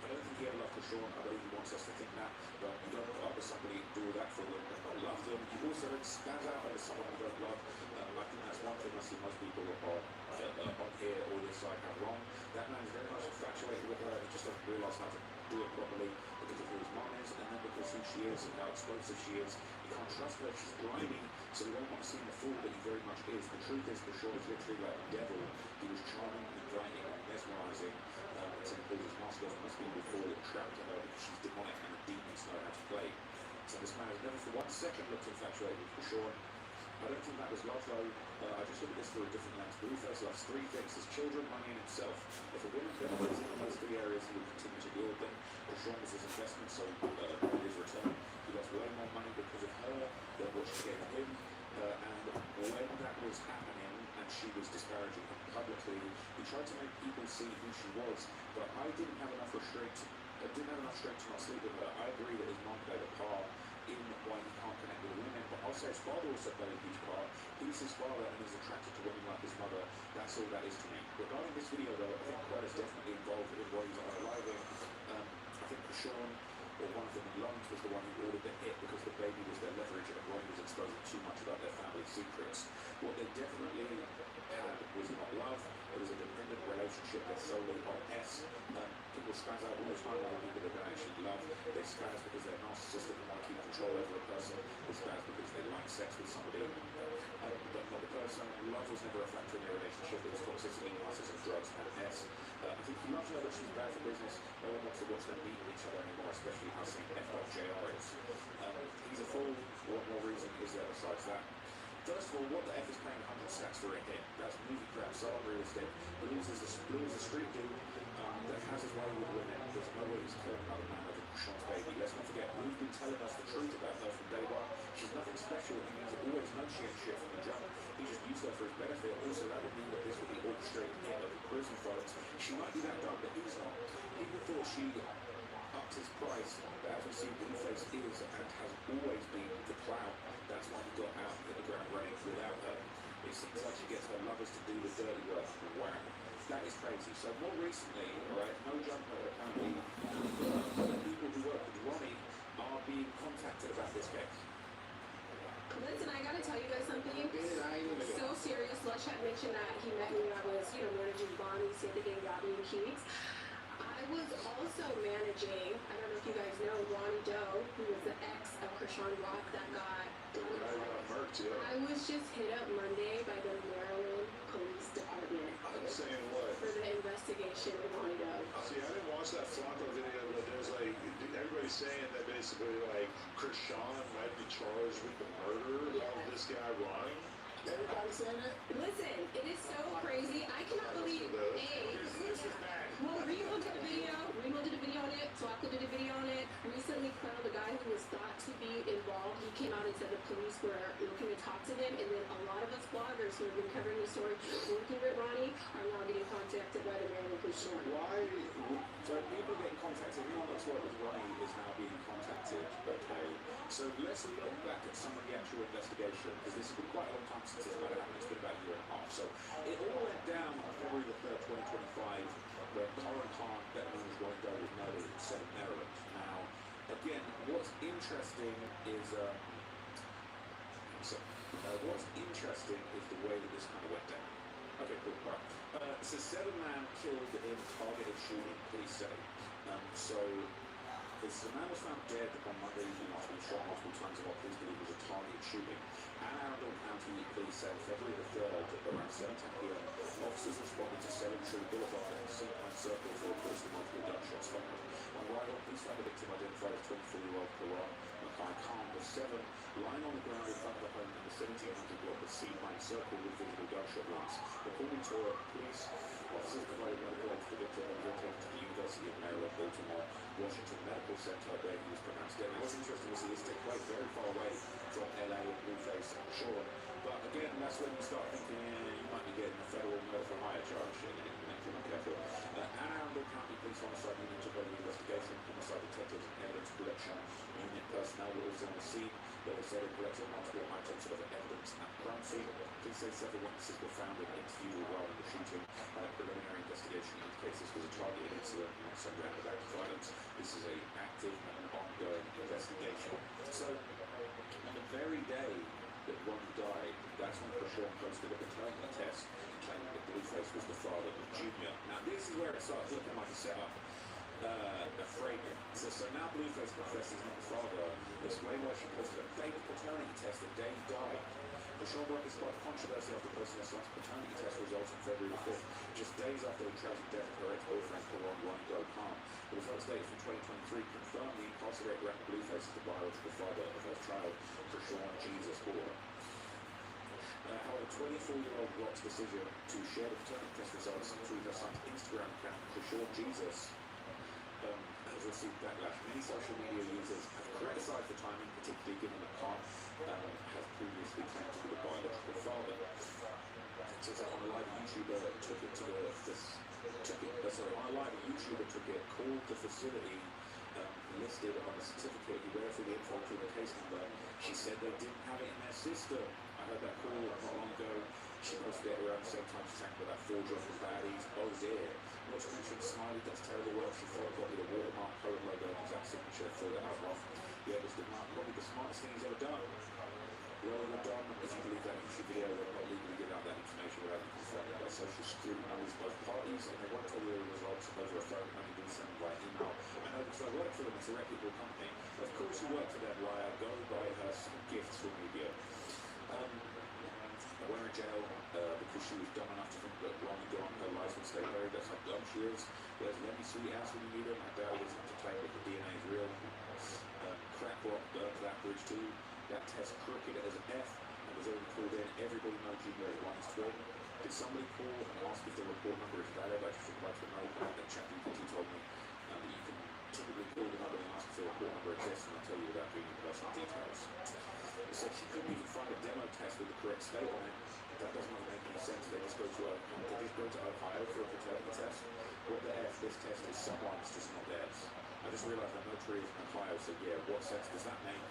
I don't think he ever loved Sean. I believe he wants us to think that, but you don't put up with somebody and do all that for them and not love them. You also don't stand out over someone you don't love. I think that's one thing I see most people on here or this side have wrong. That man is very much infatuated with her. He just doesn't realise how to do it properly because of who his mom is and then because who she is and how explosive she is. You can't trust her. She's grimy, so you don't want to see him the fool that he very much is. The truth is, Sean is literally like the devil. He was charming, inviting, and mesmerising. Until he pulled his mask off and must be before it trapped her because she's demonic and the demons know how to play. So this man has never for 1 second looked infatuated with Sean. I don't think that was love though. I just look at this through a different lens. Blueface loves 3 things: his children, money, and himself. If a woman benefits in those 3 areas, he will continue to yield them. Sean was his investment, so his return. He lost way more money because of her than what she gave him. And when that was happening and she was disparaging him publicly, he tried to make people see who she was. But I didn't have enough strength to not sleep with her. I agree that his mom played a part in why he can't connect with women, but I'll say his father also played a huge part. He's his father and he's attracted to women like his mother. That's all that is to me. Regarding this video though, I think Quell is definitely involved in what he's unaliving. I think Sean, or one of them, Lund, was the one who ordered the hit because the baby was their leverage and Ronnie was exposing too much about their family secrets. What they definitely had was not love. It was a dependent relationship that's solely on S. People spaz out all the time on people they don't actually love. They spaz because they're narcissistic and want to keep control over a person. They spaz because they like sex with somebody, but not the person. Love was never a factor in their relationship. It was toxicity, narcissism, drugs, and S. I think he loves her, but she's bad for business. No one wants to watch them beating each other anymore, especially how seeing F besides that. First of all, what the F is paying 100 stacks for a hit? That's movie crap, so unrealistic. Blue is a street dude that has his way with women. There's no way he's killing another man over Sean's baby. Let's not forget, Blue's been telling us the truth about her from day one. She's nothing special. He means always known she ain't shit from the jump. He just used her for his benefit. Also, that would mean that this would be orchestrated hit of the prison folks. She might be that dumb, but he's not. People thought she upped his price, but as we see, Blueface is and has always been the clown. That's why he got out in the ground running without her. It seems like she gets her lovers to do the dirty work. Wow. That is crazy. So more recently, right, no jumper apparently, people who work with Ronnie are being contacted about this case. Listen, I gotta tell you guys something. So serious. Lush had mentioned that he met me when I was, managing Bonnie, Cynthia, Gabby, and Keeks. I was also managing, I don't know if you guys know, Ronnie Doe, who was the ex of Krishan Rock that got murked, yeah. I was just hit up Monday by the Maryland Police Department. I'm saying what? For the investigation of Ronnie Doe. See, I didn't watch that Flacco video, but there's like, everybody's saying that basically, like, Krishan might be charged with the murder of this guy, Ronnie. Everybody saying that? Listen, it is so crazy. I cannot believe, well, Remo did a video on it, Flacco did a video on it. Recently, Clell, the guy who was thought to be involved, he came out and said the police were looking to talk to them, and then a lot of us bloggers who have been covering the story, working with Ronnie, are now getting contacted by the Maryland Police Department. Why? So people getting contacted, everyone that's worked with Ronnie is now being contacted, okay? So let's look back at some of the actual investigation, because this has been quite a long time since this matter happened. It's been about a year and a half. So it all went down on February the 3rd, 2025, where Corin Khan, better known as Ronnie Doe, was murdered in Southern Maryland. Now, again, what's interesting is the way that this kind of went down. Okay, cool. Right. So 7-man killed in targeted shooting, police say. The man was found dead on Monday evening after being shot multiple times in what police believe was a targeted shooting. Anne Arundel County Police said February the 3rd, around 7:10 p.m., officers responded to 7 Tree Boulevard and St. Pine Circle for reports of multiple gunshots fired. On arrival, police found the victim identified as 24-year-old Karan Mackay Khan, was 7, lying on the ground in front of the home in the 1700 block of St. Pine Circle with visible gunshot wounds. According to police, officers provided medical aid for the victim and were taken to the University of Maryland, Baltimore, Washington Medical Center, where he was pronounced dead. Now, what's interesting is this takes place very far away from LA and Blueface and Sean. But again, that's when you start thinking, you might be getting a federal murder for hire charge if you're not careful. Anne Arundel County Police Homicide Unit took over the investigation. Homicide detectives and evidence collection unit personnel were also on the scene. They were said to collect multiple items of evidence at the crime scene. Police say several witnesses were found and interviewed while in the shooting. Preliminary investigation indicates this was a targeted incident, not some roundabout violence. This is an active and ongoing investigation. So, on the very day that Ronnie died, that's when Krishan posted a paternity test claiming that Blueface was the father of Junior. Now, this is where it starts looking like a setup. A framing. So now Blueface confesses he's not the father. Explain why she posted a fake paternity test the day he died. Krishan broke his spot controversy after posting her son's paternity test results on February the 5th, just days after the tragic death of her ex-boyfriend, Ronnie Doe Khan. The results dated from 2023 confirmed the incarcerated rapper Blueface as the biological father of her child, Krishan Jesus Hall. However, 24-year-old Rock's decision to share the paternity test results through her son's Instagram account, Krishan Jesus, has received backlash. Many social media users have criticised the timing, particularly given that Khan has previously claimed to be the biological father. So it's like on a live YouTuber took it, called the facility, listed on the certificate. He ran through the info through the case number. She said they didn't have it in their system. I heard that call not long ago. She posted it around the same time she talked about 4 drugs and baddies. Oh dear. Not to mention Smiley does terrible work. She photocopied a watermark code logo and exact signature, filled it out wrong. Yeah, it was probably the smartest thing he's ever done. Well done, if you believe that YouTube video, they're not legally giving out that information without you confirming it by social security numbers of both parties, and they won't tell you the results over a phone, only do send by email. I know because I work for them, it's a reputable company. Of course you work for them, Raya. Go buy her some gifts from media. We're in jail because she was dumb enough to think that Ronnie got on her license stay buried. That's how dumb she is. There's Lemmy Sweethouse when you need him. I doubt it isn't to claim that the DNA is real. Crack rock burned that bridge too. That test as crooked as F and was already called in. Everybody knows Junior at 1 is 12. Did somebody call and ask if the report number is valid? I just replied to no, and ChatGPT told me that you can typically call the number and ask if the report number exists, and I'll tell you without giving you personal details. So she couldn't even find a demo test with the correct state on it. That doesn't even make any sense. They just go to Ohio for a paternity test. What the F? This test is someone's, just not theirs. I just realised that no tree is in Ohio, so yeah, what sense does that make?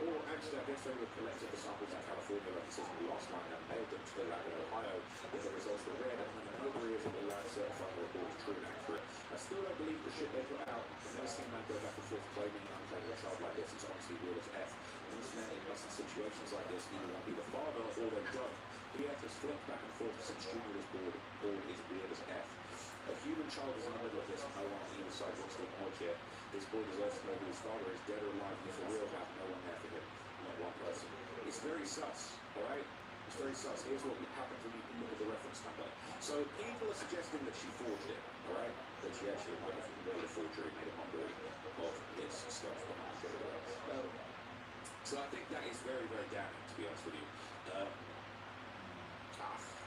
Or actually, I guess they would have collected the samples in California, like it says in the last line, and mailed them to the lab in Ohio, where the results were read, and when the notary is at the lab certifying the report is true and accurate. I still don't believe the shit they put out. I've never seen a man go back and forth claiming and unclaiming a child like this. It's honestly real as F. Most men in situations like this either won't be the father or they don't. The F has flipped back and forth since Junior was born. Born is weird as F. A human child is in the middle of this, and no one on either side wants to acknowledge it. This boy deserves to know who his father is, dead or alive, and for real, have no one there for him, not one person. It's very sus, alright? It's very sus. Here's what happens when you look at the reference number. So people are suggesting that she forged it, alright? That she actually might have made a forgery, made a mockery of this stuff. So I think that is very, very damning, to be honest with you.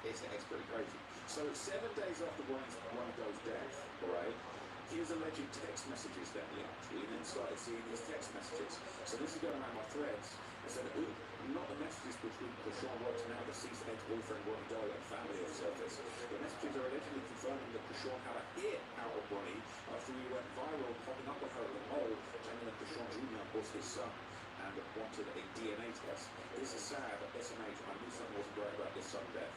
It's pretty crazy. So 7 days after Ronnie Doe's death, alright, his alleged text messages then linked. We then started seeing these text messages. So this is going around my threads. I said, ooh, not the messages between Krishan Rock's now deceased ex-boyfriend Ronnie Doe and family have surfaced. The messages are allegedly confirming that Krishan had a hit out of Ronnie after he went viral, popping up with her at the mall, claiming that Krishan Jr. was his son and wanted a DNA test. This is sad. At SMH, I knew something wasn't right about this sudden death.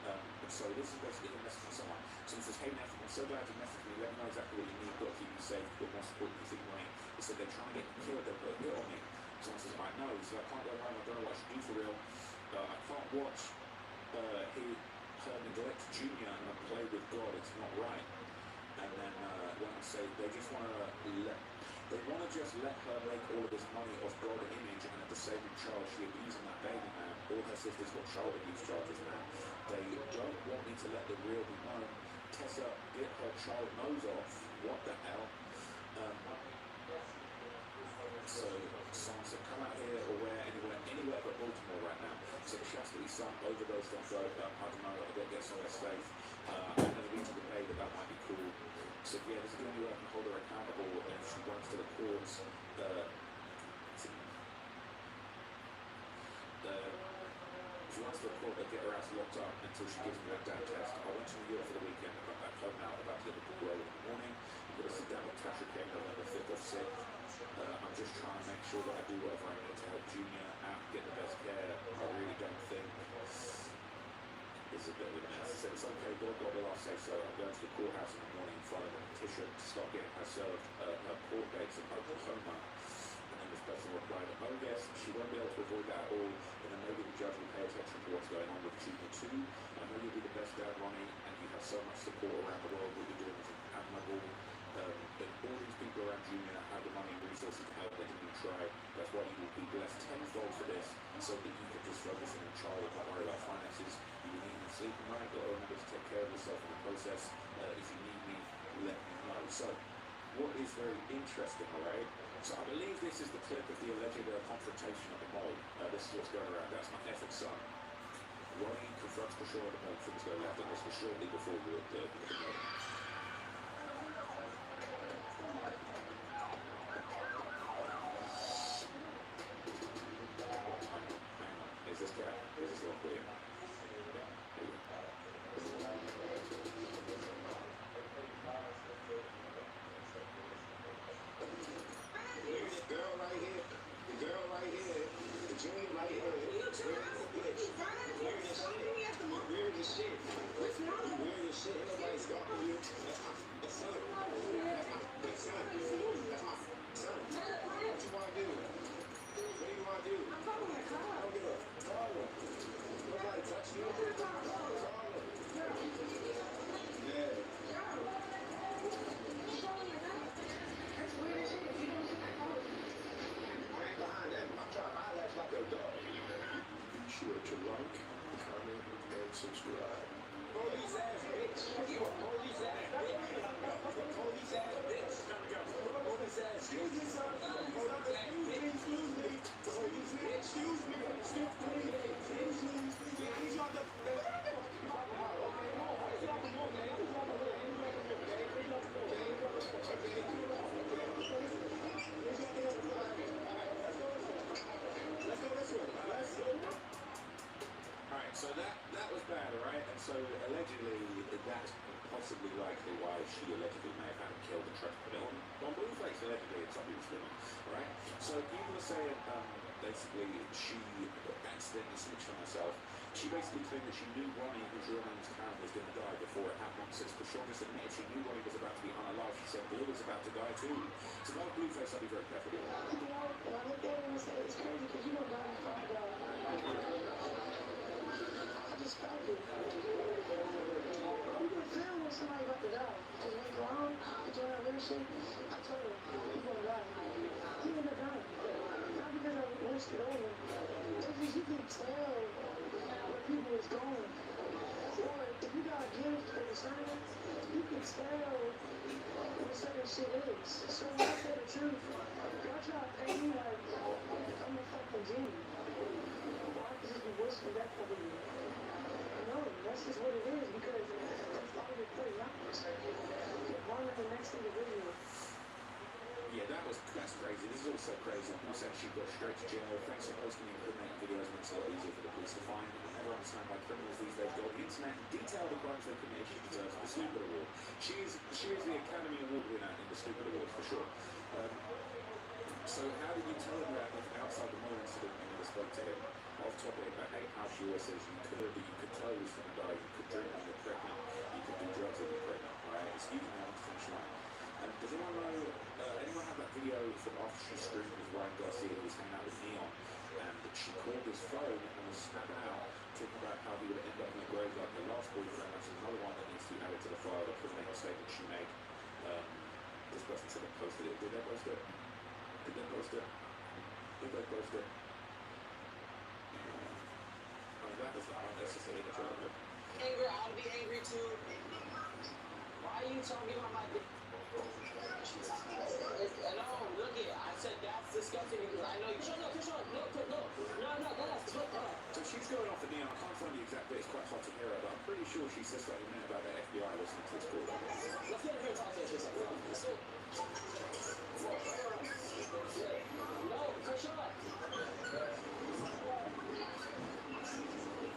And so this is basically a message from someone. So he says, hey Nathan, I'm so glad you messaged me. Let me know exactly what you need. Got to keep me safe. But more important, you think right. He said they're trying to get me killed. They're putting it on me. Someone says, I know. So I can't go home. I don't know what I should do for real. I can't watch her neglect Junior and play with God. It's not right. And then when I say they just want to just let her make all of this money off God image and a disabled child, she abusing that baby, man. All her sisters got child abuse charges, man. They don't want me to let the real be known. Tessa bit her child nose off. What the hell? So someone said, come out here or anywhere but Baltimore right now. So Chastity's son overdosed on dope. I don't know, I've got to get somewhere safe. I've never been to the Bay, but that might be cool. So yeah, this is the only way I can hold her accountable, and if she runs to the courts, if she runs to the court, they'll get her ass locked up until she gives me that damn test. I went to New York for the weekend, I got back home now, about to Liverpool road in the morning. I'm going to sit down with Tasha King November 5th or 6th. I'm just trying to make sure that I do whatever I need to help Junior out, get the best care. I really don't think it's a bit of a mess. I said, it's okay, God will say so. I'm going to the courthouse in the morning, filing a petition to start getting her served her court dates in Oklahoma. And then this person replied, oh yes, she won't be able to avoid that at all, and then maybe the judge will pay attention to what's going on with Junior too. I know you'll be the best dad, Ronnie, and you have so much support around the world. What you're doing is admirable. But all these people around Junior have the money and resources to help. They didn't even try. That's why you will be blessed tenfold for this, so that you can just focus on your child and not worry about finances. You will need to sleep at night, but remember to take care of yourself in the process. If you need me, let me know. So, what is very interesting, alright? So I believe this is the clip of the alleged confrontation at the mall. This is what's going around. That's my effing son. Ronnie confronts Krishan at the mall. Things go left, and this was shortly before the murder. Is this cat? Is this one clear? Sure to like, comment, and subscribe. Police ass bitch. You a police ass bitch. Police ass bitch. Police ass bitch. Excuse me. Police bitch. possibly likely why she allegedly may have had him killed and tried to put it on Blueface allegedly and some people's feeling, right? So people are saying basically she accidentally snitched on herself. She basically claimed that she knew Ronnie, whose real name is Karen, was going to die before it happened. Since Krishan just admitted she knew Ronnie was about to be unalive, she said Bill was about to die too. So that was Blueface, I'll be very careful. You know, when I look at it and say it's crazy because you don't die before I die. I just felt it. You can feel when somebody about to die. Because later on, doing that weird shit, I told him, you're going to die. He ended up dying. Not because I wished it over. It's just you can tell where people is going. Or if you got a gift for discernment, you can tell what certain shit is. So when I say the truth, y'all try to pay me like I'm a fucking genie. Or I could just be disrespectful to you. No, that's just what it is because that's all you're putting out. You're harming the next individual. Yeah, that's crazy. This is also crazy. People said she got straight to jail. Thanks for posting the incriminating videos, makes it a lot easier for the police to find. I never understand why criminals these days go on the internet and detail the crimes they committed. She deserves the Stupid Award. She is the Academy Award winner in the Stupid Awards for sure. So how did you tell him that outside the mall incident when you spoke to him? Off topic, I hate how she always says you could tell he was going to die, you could drink when you're pregnant, you could do drugs when you're pregnant, right? Excuse me, I want to finish line. Does anyone know, anyone have that video from after she screamed with Ryan Garcia who was hanging out with Neon, and she called his phone and was snapping out, talking about how he would end up in the grave like the last boyfriend, which is another one that needs to be added to the file, the criminal statement she made. This person said they posted it. Did they post it? Did they post it? Did they post it? That was not unnecessary. Angry, I'll be angry too. Why are you talking about my dick? No, look it. I said that's disgusting because I know you. Shut up, no, that's what. So she's going off the Neon. I can't find the exact bit. It's quite hard to hear her, but I'm pretty sure she says something about the FBI listening to this call. Let's get her talk to her. No, Krishan.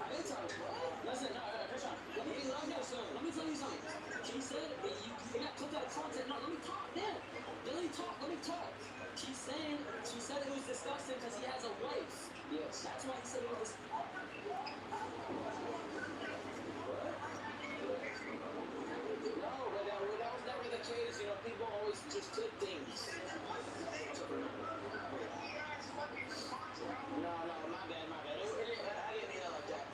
I didn't tell her. Listen, no, Krishan. Let me tell you something. She said that you cannot put that content. No, let me talk then. Let me talk. She said it was disgusting because he has a wife. Yes. That's why he said it was. What? No, but that was never the case. You know, people always just put things. No, my bad. I didn't mean it like that.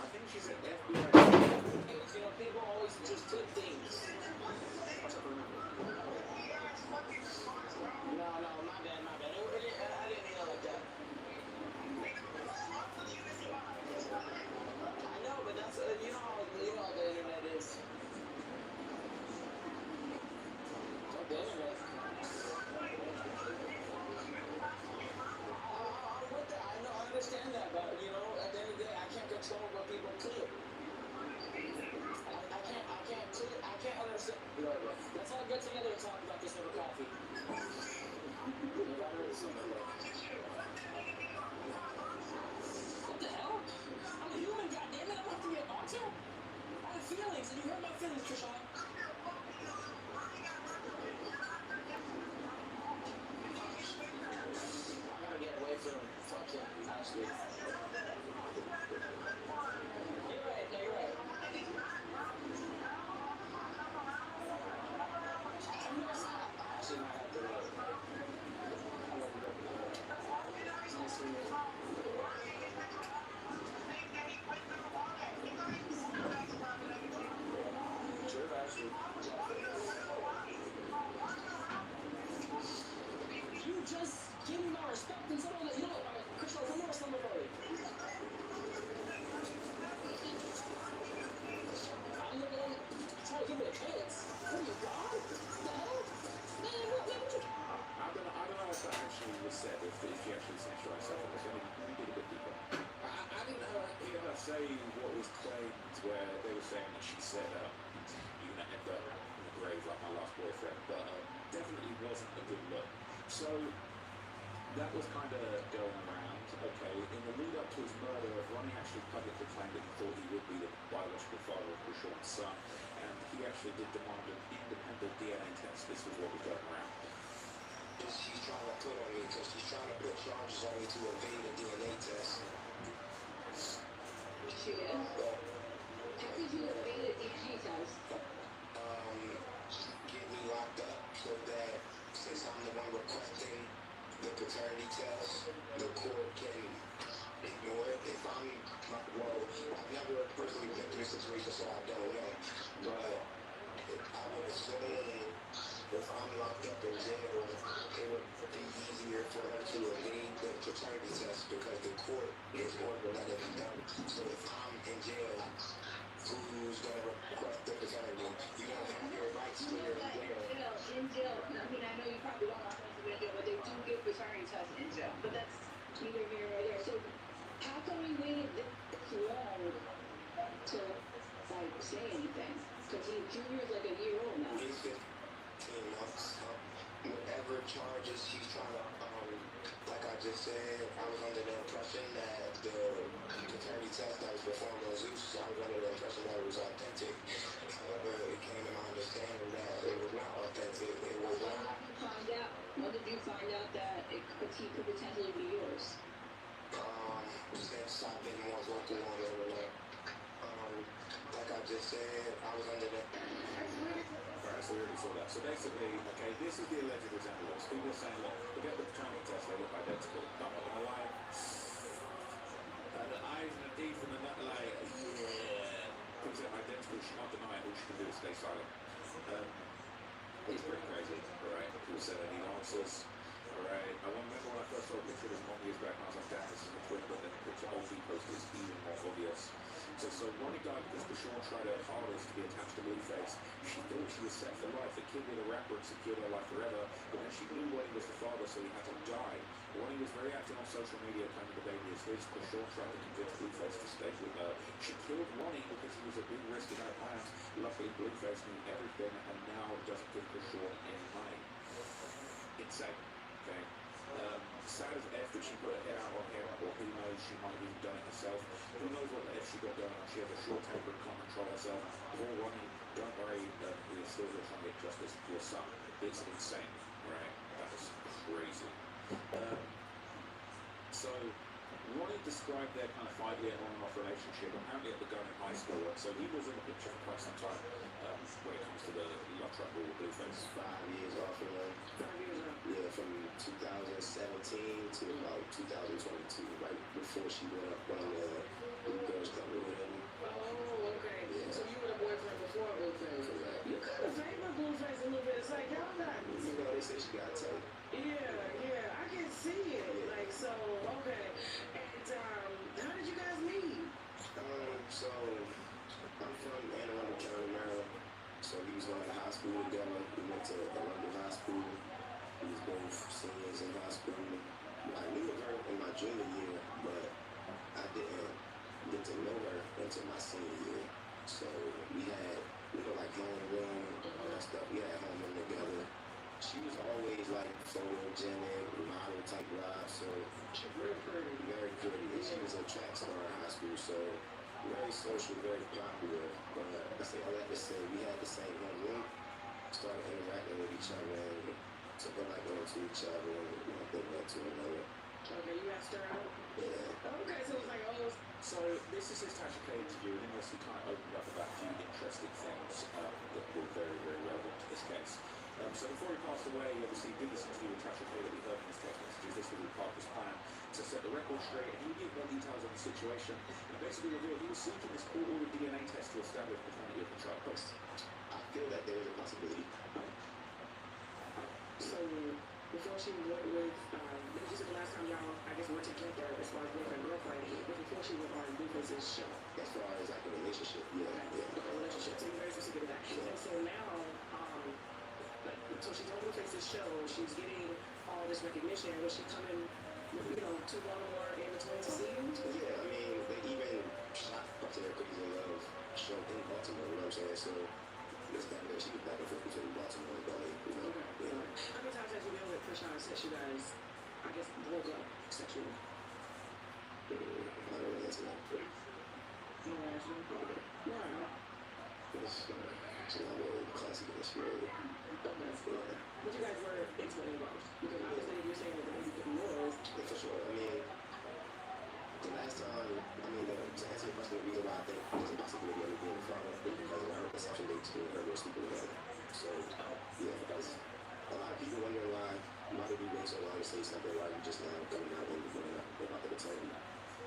I think she said FBI. You know, people always just put things. No, my bad. I didn't mean it like that. I know, but that's you know how the internet is. The internet. I'm with that. I know, I understand that, but you know, at the end of the day, I can't control what people click. I can't understand. Let's all get together and talk about this over coffee. What the hell? I'm a human, goddammit. I'm not to be an auto. I have feelings, and you hurt my feelings, Krishan. I gotta get away from fucking Ashley. You're right. Actually, might have to wait. Nice to meet you. Sure, Ashley. You just give me my respect and someone that you know, Krishan, come here, somebody. I'm looking at it, trying to give me a chance. What are you, God? What the hell? Man, what you? I don't know if that actually was said, if she actually snitched on herself. Let me dig a bit deeper. I didn't hear her say what was claimed, where they were saying that she said, you're going to end up in the grave like my last boyfriend, but definitely wasn't a good look. So, that was kind of going around. Okay, in the lead up to his murder, Ronnie actually publicly claimed that he thought he would be the biological father of Krishan's son, and he actually did demand an independent DNA test. This was what was going around. She's trying to put on me because she's trying to put charges on me to evade a DNA test. She is? How could you evade a DNA test? Get me locked up so that since I'm the one requesting the paternity test, the court can ignore it. If I'm, well, I've never personally been through a situation, so I don't know. But I would assume if I'm locked up in jail, it would be easier for her to evade the paternity test because the court is going to let it be done. So if I'm in jail, who's going to request the paternity? You don't have your rights when you're in jail. In jail, I mean, I know you probably don't want friends to be in jail, but they do give paternity tests in jail. But that's neither here nor there. So how come you waited this long to, like, say anything? Because Junior is like a year old now. He's 15 months. Whatever charges she's trying to, like I just said, I was under the impression that the paternity test that was performed on Zeus, I was under the impression that it was authentic. However, it came to my understanding that it was not authentic. It was not. When did you find out that he could potentially be yours? Since I've been more vocal on it, like I just said, I was under the. Alright, so we already saw that. So basically, okay, this is the alleged resemblance. People are saying, look, forget the paternity test, they look identical. I'm not gonna lie. The eyes and the teeth and the nut, like, yeah. People say identical, she can't deny it, all she can do is stay silent. It's pretty crazy, alright? People say they need answers. Alright, I remember when I first saw a picture of his mom years back, and I was like, damn, this is a twin, but then the picture of the post is even more obvious. So Ronnie died because Krishan tried her hardest to be attached to Blueface. She thought she was set for life. The kid with a rapper had secured her life forever, but then she knew Ronnie was the father, so he had to die. Ronnie was very active on social media claiming the baby is his. Krishan tried to convince Blueface to stay with her. She killed Ronnie because he was a big risk in her plans. Luckily, Blueface knew everything and now doesn't give Krishan any money. Insane. Okay. Sad as F that she put her head out on him, or who knows, she might have even done it herself. Who knows what the F she got going on? She has a short temper and can't control herself. Poor Ronnie, don't worry, we are still trying to get justice for your son. It's insane, right? That was crazy. So, Ronnie described their kind of 5-year on and off relationship, apparently at the gun in high school, and so he was in the picture for quite some time when it comes to the love triangle with Blueface. 5 years off of them. 5 years off. Yeah, from 2017 to about 2022, right before she went up on the Blue Girls Club with him. Oh, okay. Yeah. So you were the boyfriend before Blueface. Correct. You kind of favor Blueface a little bit. It's like, y'all not. You know, they say she got tight. Yeah, I can see it. Yeah. Like, so, okay. And how did you guys meet? So I'm from Anne Arundel County, Maryland. So we was going to high school together. We went to Arundel High School. We was both seniors in high school. I knew of her in my junior year, but I didn't get to know her until my senior year. So we had, like homeroom, all that stuff. We had homeroom together. She was always like photogenic, model type vibe. So She's very pretty. very pretty. And she was a track star in high school. So very social, very popular. But I say all that to say we had the same homeroom. Started interacting with each other and took a liking to each other and one thing led to another. Okay, you asked her out? Yeah. Okay, so it's like, oh. So this is his Tasha K interview, and he kind of opened up about a few interesting things that were very, very relevant to this case. So before he passed away, obviously he did this interview with Tasha K that we heard in his text messages. This was part of his plan to set the record straight, and he would give more details on the situation and basically revealed he was seeking this court-ordered DNA test to establish paternity of the child. I feel that there is a possibility. So before she went with, you said the last time y'all, I guess, went together as far as boyfriend and girlfriend, but before she went on Blueface's show. As far as like a relationship, yeah. Okay, relationship. So you're very specific with that. And so now, so she's on Blueface's show, she's getting all this recognition. Was she coming, to Baltimore in between to see you? Yeah, I mean, they even shot up to their Cookies and Love show in Baltimore, you know what I'm saying? So it's back there, she was back and forth between Baltimore and Bali, you know? Okay. Yeah. How many times have you been with Krishan since you guys I guess, broke up sexually? I don't really answer that. No answer. Why? It's not really classic in this really. Okay. But you guys were intimately involved. Because obviously you're saying that the baby could be yours. Yeah, for sure. I mean, the last time, to answer your question, the reason why I think there's a possibility of me being a father is because of our conception dates when her were sleeping together. So, yeah, because a lot of people wondering why did we wait so long to say something, why are you just now coming out and going up about the paternity.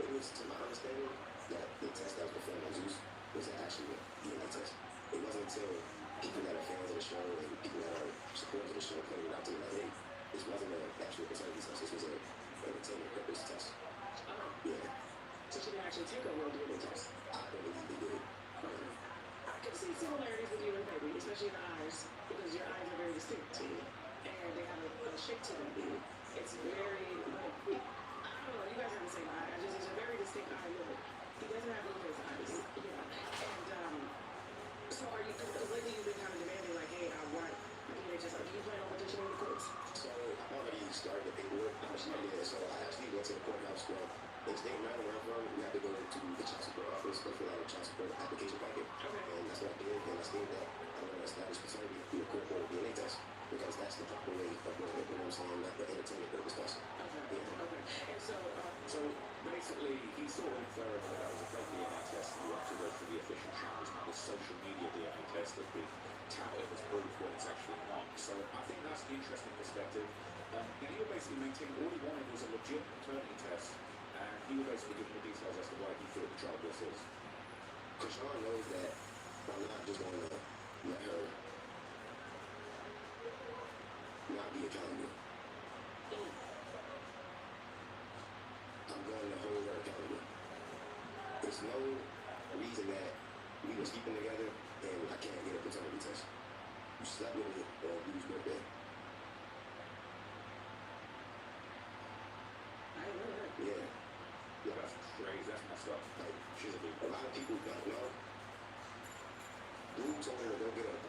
It was, to my understanding, that the test that was performed on Zeus was actually a DNA test. It wasn't until people that are fans of the show and people that are supporters of the show pointed out to me like, hey, this wasn't an actual paternity test, this was an entertainment purpose test. Yeah. So she didn't actually take a real DNA test? I believe they did. I can see similarities with you and baby, especially in the eyes, because your eyes are very distinct to you, and they have a shape to them. It's very, I don't know, you guys have the same eye. It's a very distinct eye look. He doesn't have Blueface eyes, and so are you? Because lately you've been kind of demanding, like, hey, I want DNA test. Do you plan on petitioning the courts? So I already started the paperwork. So I actually went to the courthouse. Well, in the state around where I'm from, we have to go to the child support office to fill out a child support application packet. And that's what I did. And I stated that I want to establish paternity through a court order DNA test because that's the proper way of doing it. You know what I'm saying? Not the entertainment purpose test. Okay. And So basically, he sort of inferred that that was a fake DNA test and you have to go through the official channels, not the social media DNA test that we touted as proof when it's actually not. So I think that's an interesting perspective. And he would basically maintain all he wanted was a legit paternity test, and he would basically give the details as to why he thought the child was his. Krishan knows that I'm not just going to let her not be accountable. I'm going to hold her accountable. There's no reason that we were sleeping together and I can't get a paternity test. You slept with me on Blue's birthday. Yeah. That's crazy. That's messed up. Like, she's a big a lot of people don't know. Blue told her to go get up.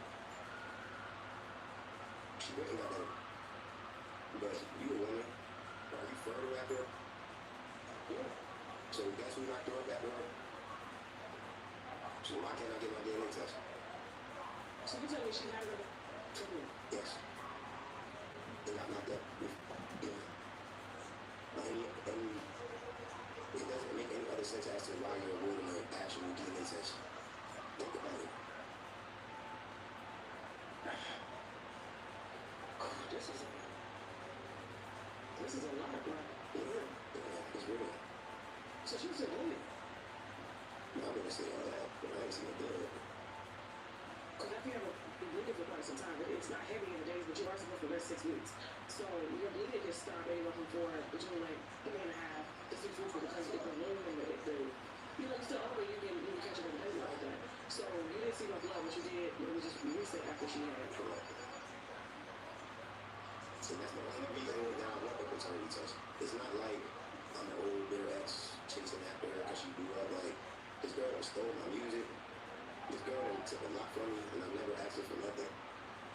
She went and got up. But you a woman. Are you further after her? Yeah. So guess who knocked her up after her? So why can't I get my DNA test? so you tell me she had her children? Yes. They got knocked up. Yeah. It doesn't make any other sense as to why you're avoiding an actual DNA test. Think about it. This is a lot, bro. Yeah, it's real. So she was a bully. I'm gonna say all that, but I ain't seen it blood. Because after you have been bleeding for quite some time, it's not heavy in the days, but you are supposed to rest 6 weeks. So your bleeding can stop anywhere from between like 3.5 to 6 weeks because it's the wound and you still all the way you can catch it in the baby like that. So you didn't see no blood, but you did. It was just recent after she had it. Correct. So that's the only reason that I want a paternity test. It's not like I'm an old bitter ex chasing after her because she grew up. Like, this girl done stole my music. This girl done took a lot from me and I never asked her for nothing.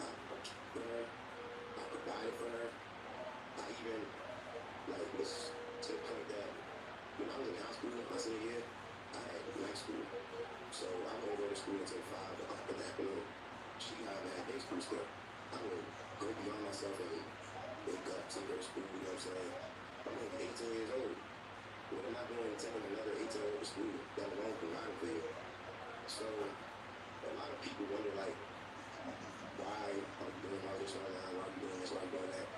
I cooked for her. I provided for her. I even, was to the point that when I was in high school, my senior year, I had night school. So I wouldn't go to school until 5 o'clock in the afternoon. She had day school still. I would go beyond myself and wake up, take her to school, you know what I'm saying? I'm only 18 years old. What am I doing taking another 18-year-old to school that alone providing for you? So a lot of people wonder why are you doing all this right now? Why are you doing this? Why are you doing that?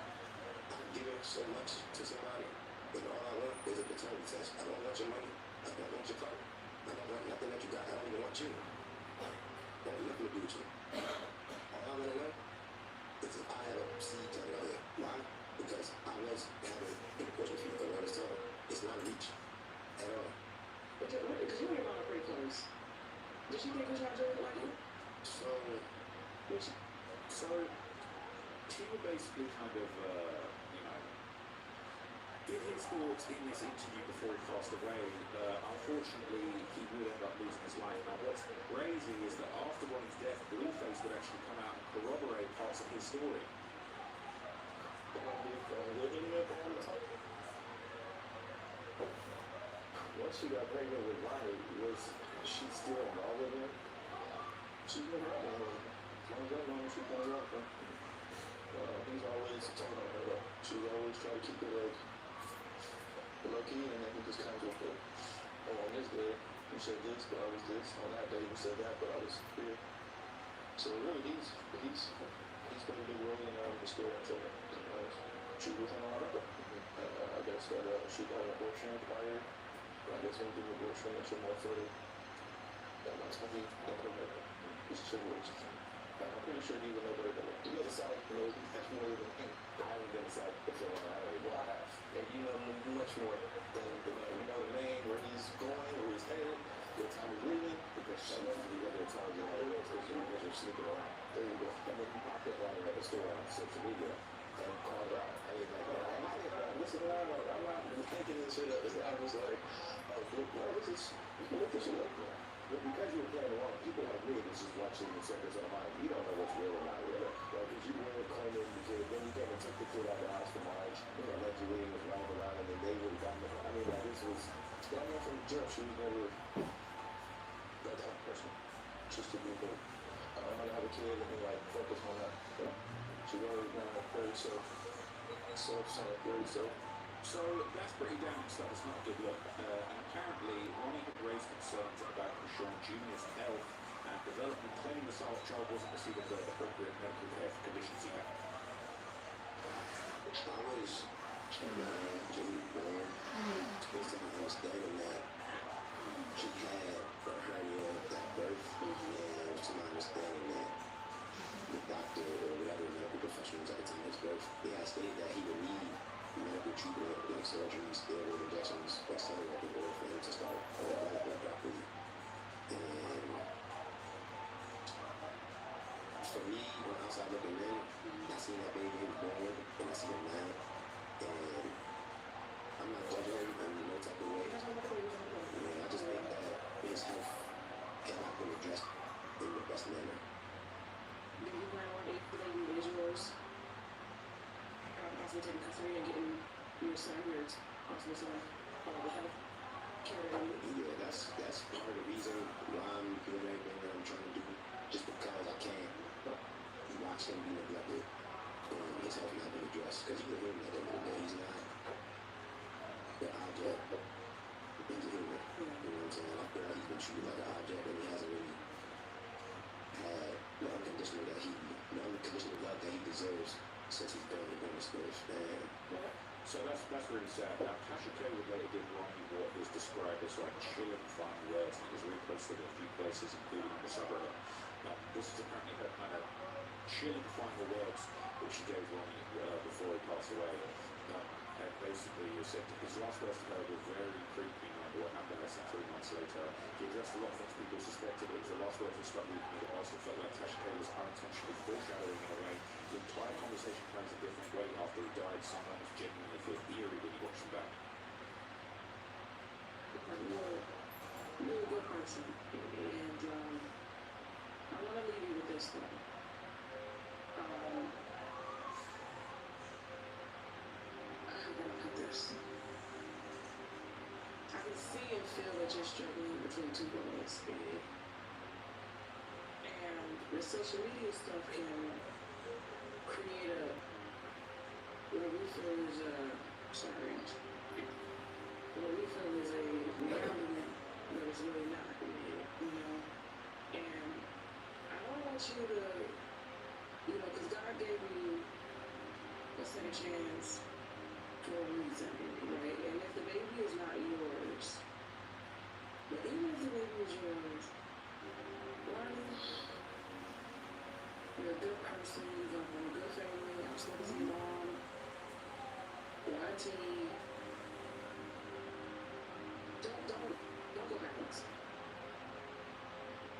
I'm giving so much to somebody, and all I want is a paternity test. I don't want your money. I don't want your car. I don't want nothing that you got. I don't even want you. I don't want nothing to do with you. All I want to know is if I have a seed coming out here. Why? Because I was having intercourse with you for the longest time. It's not a reach at all. Because you and your mom are pretty close. Did she think you tried to do it like you? So he would basically kind of, give his thoughts in this interview before he passed away. Unfortunately, he would end up losing his life. Now, what's crazy is that after Ronnie's death, Blueface would actually come out and corroborate parts of his story. she got pregnant with Ronnie, was she still involved with him? She's been running with him. As long as I know, she's been walking. He's always told on her, though. She's always tried to keep it like low key, and then he just comes with the, oh, on this day, you said this, but I was this. On that day, you said that, but I was here. So really, he's played a big role in the story until she was on a lot of it. I guess that she got an abortion prior. I guess when you do an abortion, it's more further. That's when he implemented his privilege. I'm pretty sure he would know better than me. You know the South, you know, he's familiar with him. I haven't been to South before, I have. And you know much more than you know the name, where he's going, where he's headed, what time he's leaving. Because she knows the other times you know, because you're sneaking around. There you go. And then he popped up while at the store on social media and called out. I was like, listen, I'm not thinking this shit up. I was like, look this shit up. But because you were playing along, people like me that's just watching the circus online, you don't know what's real or not real. Like, if you were claiming the kid, then you came and took the kid out of the house for March, allegedly, and was running around, and then they would have gotten the, I mean, like, this was, I know from the jump, she was never that type of person. Just to be good. I'm gonna have a kid and be like, focus on that. She's always been very self-centered, very self. So that's pretty damning stuff. It's not a good look. And apparently, Ronnie had raised concerns about Krishan Jr.'s health and development, claiming the child wasn't receiving the appropriate medical care for conditions he had. I was Jimmy born, based on my understanding that she had a hernia at birth, and to my understanding that the doctor or whatever medical professionals at the time of his birth, they had stated that he would need medical treatment, like surgery, steroid injections, etc., in order for him to start developing properly. And for me, when outside looking in, I seen that baby was born, and I see him now, and I'm not judging him in no type of way. I just think that his health had not been addressed in the best manner. Do you plan on if the baby is yours? Possibly taking custody and getting your son, your possible son, all the health care that he needs? Yeah, that's part of the reason why I'm doing everything that I'm trying to do, just because I can't watch him be neglected and his health not being addressed, because he's a human at the end of the day. He's not the object. He's a human. You know what I'm saying? I feel like he's been treated like an object, and he hasn't really had the unconditional love that he deserves since he's been in this earth. So that's really sad. Now, Tasha K would later give Ronnie what is described as like chilling final words. He was really close to it in a few places, including in the suburb. Now, this is apparently her kind of chilling final words which she gave Ronnie before he passed away. And basically, he said his last words to her were very creepy. What happened less than 3 months later. He addressed a lot of things people suspected. It was the last words that struck me that also felt like Tasha K was unintentionally foreshadowing in a way. The entire conversation plays a different way after he died. Some moments genuinely feel eerie when you watch them back. You're a good person, and I want to leave you with this though. How can I put this? I can see and feel that you're struggling between two worlds. And the social media stuff can create what we feel is what we feel is a grounding that is really not, you know? And I don't want you to, because God gave you a second chance for a reason, right? And if the baby is not yours, but even if the baby is yours, one, you're a good person, you come from a good family, I'm supposed to see your mom, your auntie. Don't go backwards.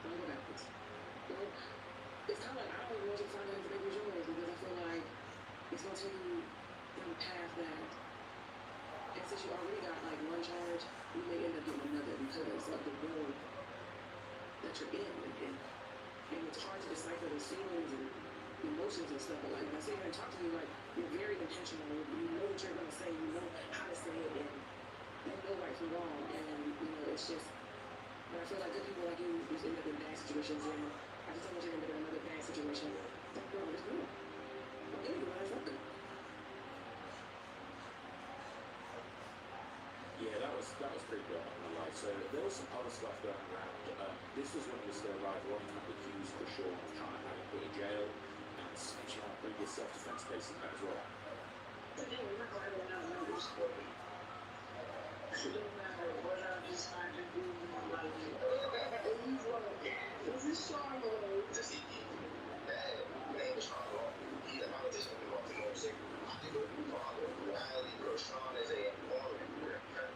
Don't go backwards. It's kind of like, I don't even want you to find out if the baby is yours, because I feel like it's going to take you down the path that, and since you already got like one charge, you may end up getting another because of the road that you're in. And it's hard to decipher those feelings and emotions and stuff. But like, when I sit here and talk to you, like, you're very intentional. You know what you're going to say. You know how to say it. And you know right from wrong. And it's just, but I feel like good people like you just end up in bad situations, and I just don't want you to end up in another bad situation. That girl is good. Anyway, it's okay. Yeah, that was pretty good, I'm not gonna lie. So there was some other stuff going around. This was when he was still alive. Ronnie had accused Krishaw of trying to have him put in jail, and she had a previous self-defense case in that as well. Today, we're not going to have numbers for me. It don't matter what I decide to do in my life. This is Charlotte. This is my name is Charlotte. He's a politician in Baltimore City. Father, Riley Gershon is a woman.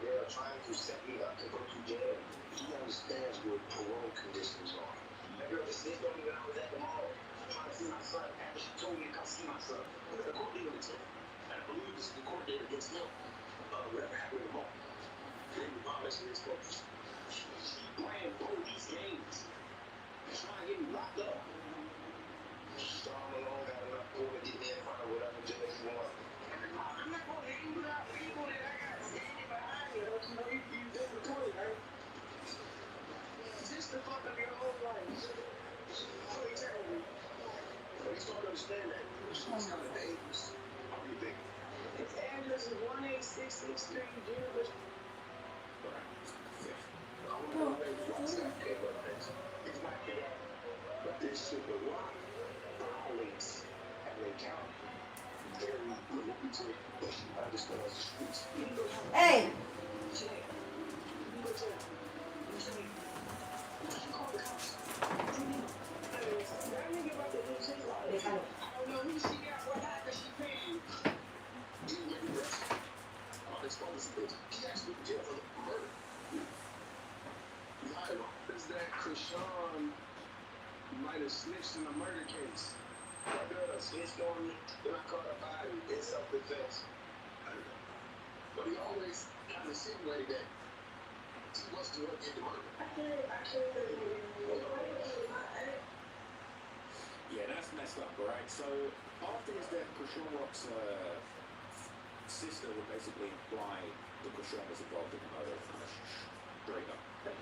They're trying to set me up to go to jail. He understands what parole conditions are. That girl just snitched on me when I was at the mall. Trying to see my son after she told me to come see my son. Look at the court date on the 10th. And I believe this is the court date against him. Whatever happened in the mall. They demolished his folks. She playing police games. Trying to get me locked up. Storm alone got enough pull to get me in front of whatever judge you want. I'm not going to hang without people that I got standing behind me. Don't you know you did the point, right? Just the fuck of your whole life. Please tell me. You start to understand that. It's kind of dangerous. How do you think? Its address is 18663 Juniper. But this shit will rock violates LA County. Very limited. I understand the streets. Hey! I don't know who she got, what happened, she paid. He actually in jail for the murder. Is that Krishan might have snitched in a murder case? My girl snitched on me, then I caught a body in self-defense. But he always kind of insinuated that he was the one in the murder. Yeah, that's messed up, right? So after his death, Krishaw Rock's sister would basically imply that Krishaw was involved in the murder. Straight up.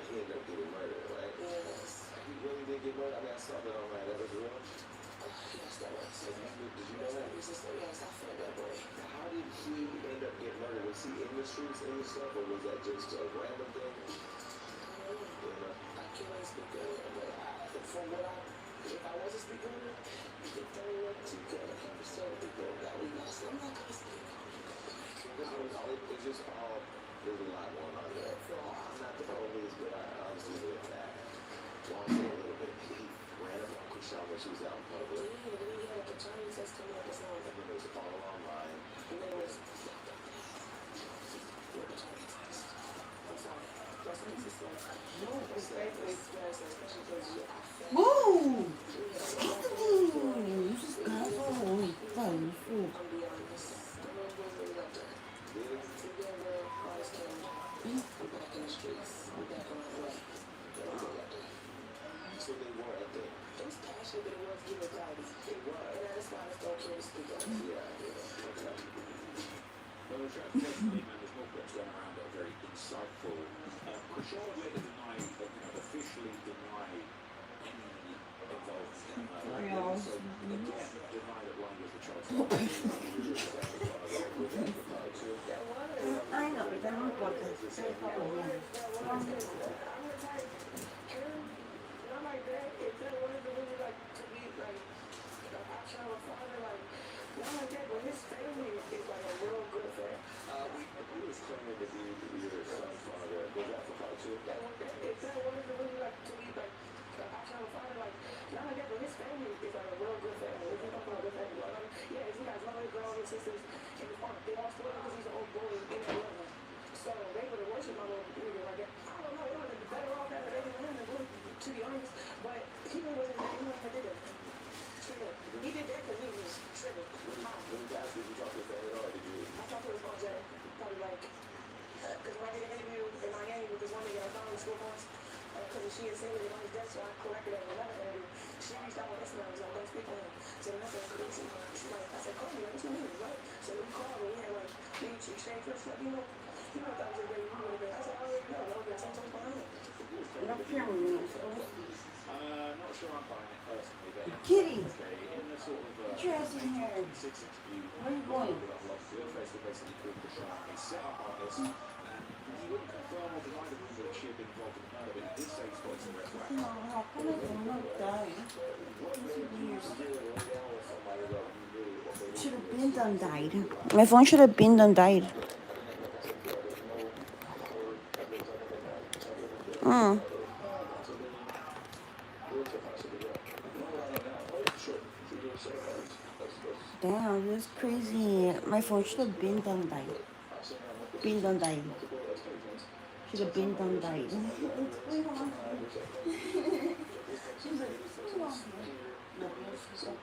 He ended up getting murdered, right? Yes. He really did get murdered? I mean, I saw that online. That was real? Yes, that was. Did you know that? Yes, I felt that way. How did he end up getting murdered? Was he in the streets and stuff, or was that just a random thing? I can't really speak on it, but from what if I wasn't speaking on it, if they were too good, I'm so people that we lost. I'm not gonna speak on it. It's just all, there's a lot going on there. I'm not the police, but I honestly believe that. Want to say a little bit, he ran up on Krishan when she was out in public. Yeah, then he had a paternity test coming up or something. And then there was a follow online. And then there was paternity test. I'm sorry. That's what this is like. No, it's very especially because Woo! This is kind of fun. So they were at the. It was passionate, but it was giving cloudy. It was. And that's why I don't care to speak on it. Yeah. Okay. Well, unfortunately, man, there's more clips going around that are very insightful. Krishaw would later deny, officially deny any involvement in the murder. So, again, deny that Ronnie was the child. I know, but then I'm going to say a couple of them. I'm like that. If that wanted to really like to be like a child father, like not like that, but his family is like a real good family. He was claiming to be your son's father. Was that for part two? If that wanted to really like to be like a child father, like not like that, but his family is like a real good family. If you talk about a good family, like, yeah, he got one of his brothers and sisters and his mom. They all split up because he's an old boy in that level. So they would have worshipped my little nigga like that. I don't know, it would have been better off that they didn't have him, to be honest. But he wasn't that, he wasn't that nigga. He did that because he was tripping. When you guys, did you talk to his family or did you? I talked to his mom, Jay, probably like, because when I did an interview in Miami with this one nigga, I found his school boss, because she had seen me on his death, so I corrected her in another interview. She reached out on Instagram, so I don't speak on him. So then I said, she's like, I said, call me, like, what you mean, right? So we called, and we had like, we exchanged first, like, you know. You know, that was a great movie. I said, oh, yeah, that was that sometimes behind it. Not camera moves. Not sure I'm buying it personally, but You're kidding. okay, in the sort of Get your ass in here. 26 interview, Where are you going? Blueface would basically call Krishan a set-up artist, and he wouldn't confirm or deny the rumor that she had been involved in the murder, but he did say he spotted some red flags. No, how come I don't die? Should have been done died. My phone should have been done died. Damn, that's crazy. My phone should have been done died. Been done died. Should have been done died. Wait, hold on. She's like, what's going on here? Nothing else to say.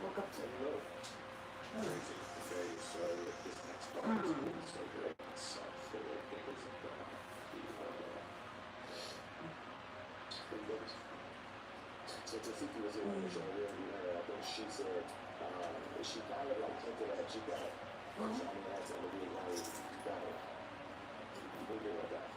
Woke up to So Vercetti was in the show where I think she said she probably like hinted that she got Johnny Hanson to be married. What do you about that?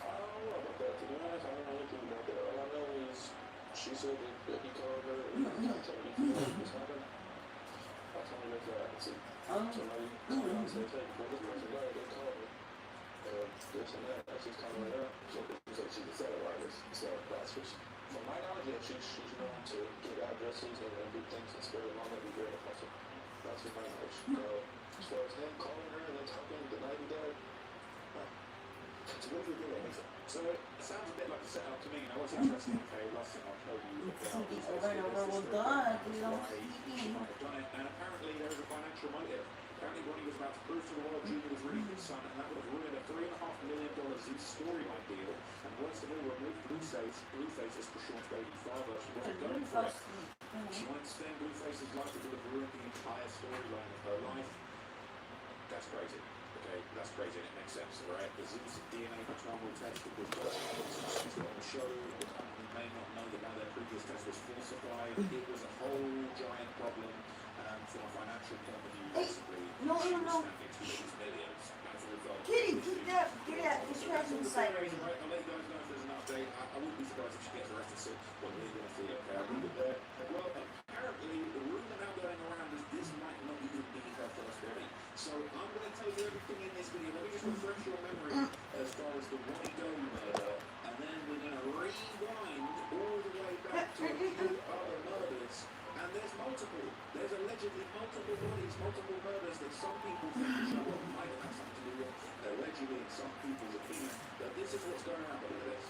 I don't know about that. To be honest, I don't know anything about that. All I know is she said that he called her and told me this happened. I told her that somebody called her and said, hey, before this person died, they called her. This and that. That's just kind of like that. So she's a seller artist. So that's what from my knowledge, yeah, she's known to get addresses and do things and spare the moment, be very impressive. That's what my knowledge. As far as him calling her and then talking the night he died, so what do you think that makes sense? So it sounds a bit like a setup to me. You know what's interesting? Okay, last thing I'll tell you about TV over and over. Well done. You know, TV. I've done it, and apparently there is a financial motive. Apparently Ronnie was about to prove to the world Junior was really his son, and that would have ruined a $3.5 million Zeus storyline deal. And worse than all, removed Blueface as Krishan's baby father. She wasn't going for it. She wanted to spend Blueface's life, it would have ruined the entire storyline of her life. That's crazy. Okay, that's crazy and it makes sense, right? The Zeus DNA paternal test that was just on the show, the company may not know that now their previous test was falsified. It was a whole giant problem from a financial point of view, basically. No. Millions as a result. Kitty, get that. Get your ass inside already. Right, I'll let you guys know if there's an update. I wouldn't be surprised if she gets arrested soon. Well, we're going to see. Okay, I'll leave it there. Well, apparently, the rumor now going around is this might not even be her first wedding. So I'm going to tell you everything in this video. Let me just refresh your memory as far as the Ronnie Doe murder, and then we're going to rewind all the way back to a few other murders. And there's multiple. There's allegedly multiple bodies, multiple murders that some people think might have something to do with. Allegedly, in some people's opinion, but this is what's going on. Look at this.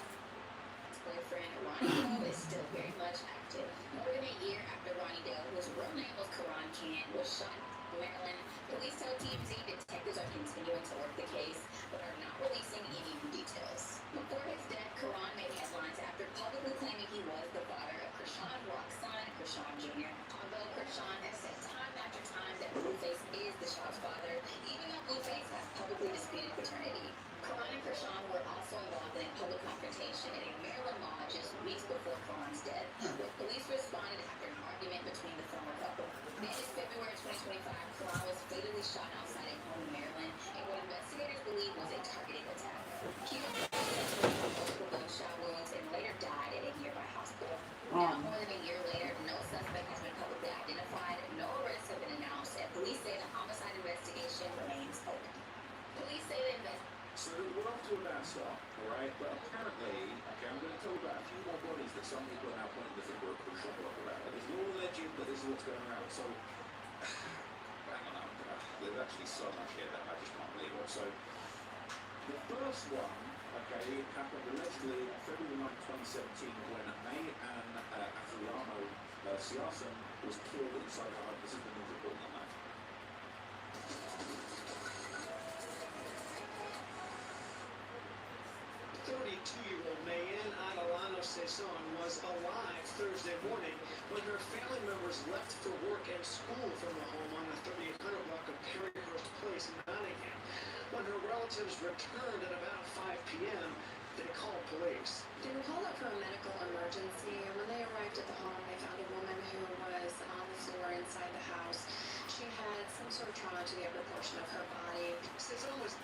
Boyfriend Ronnie Doe is still very much active. More than a year after Ronnie Doe, whose real name was Karan Khan, was shot in Maryland, police tell TMZ detectives are continuing to work the case, but are not releasing any new details. Before his death, Karan made headlines after publicly claiming he was the father of Krishan Rock's son, Krishan Jr. Although Krishan has said time after time that Blueface is the child's father, even though Blueface has publicly disputed paternity. Karan and Krishan were also involved in a public confrontation in a Maryland mall just weeks before Karan's death, where police responded after an argument between the former couple. Then in February 2025, Karan was fatally shot outside a home in Maryland in what investigators believe was a targeted attack. He was multiple gunshot wounds and later died at a nearby hospital. Now, more than a year later, no suspect has been publicly identified, no arrests have been announced, and police say the homicide investigation remains open. Police say the investigation. So we're off to a bad start, alright? But apparently, okay, I'm going to tell you about a few more bodies that some people are now pointing to think were a crucial block about. There's no legend, but this is what's going around. So, hang on, there's actually so much here that I just can't believe it. So, the first one, okay, happened allegedly on February 9, 2017 when May and Afiliano Siasen was killed inside her home. This is the news reporting on that. 32-year-old Mayan Adelano Saison was alive Thursday morning when her family members left for work and school from the home on the 3800 block of Perryhurst Place in Nottingham. When her relatives returned at about 5 p.m., they called police. They were called up for a medical emergency, and when they arrived at the home, they found a woman who was on the floor inside the house. She had some sort of trauma to the upper portion of her body. Saison was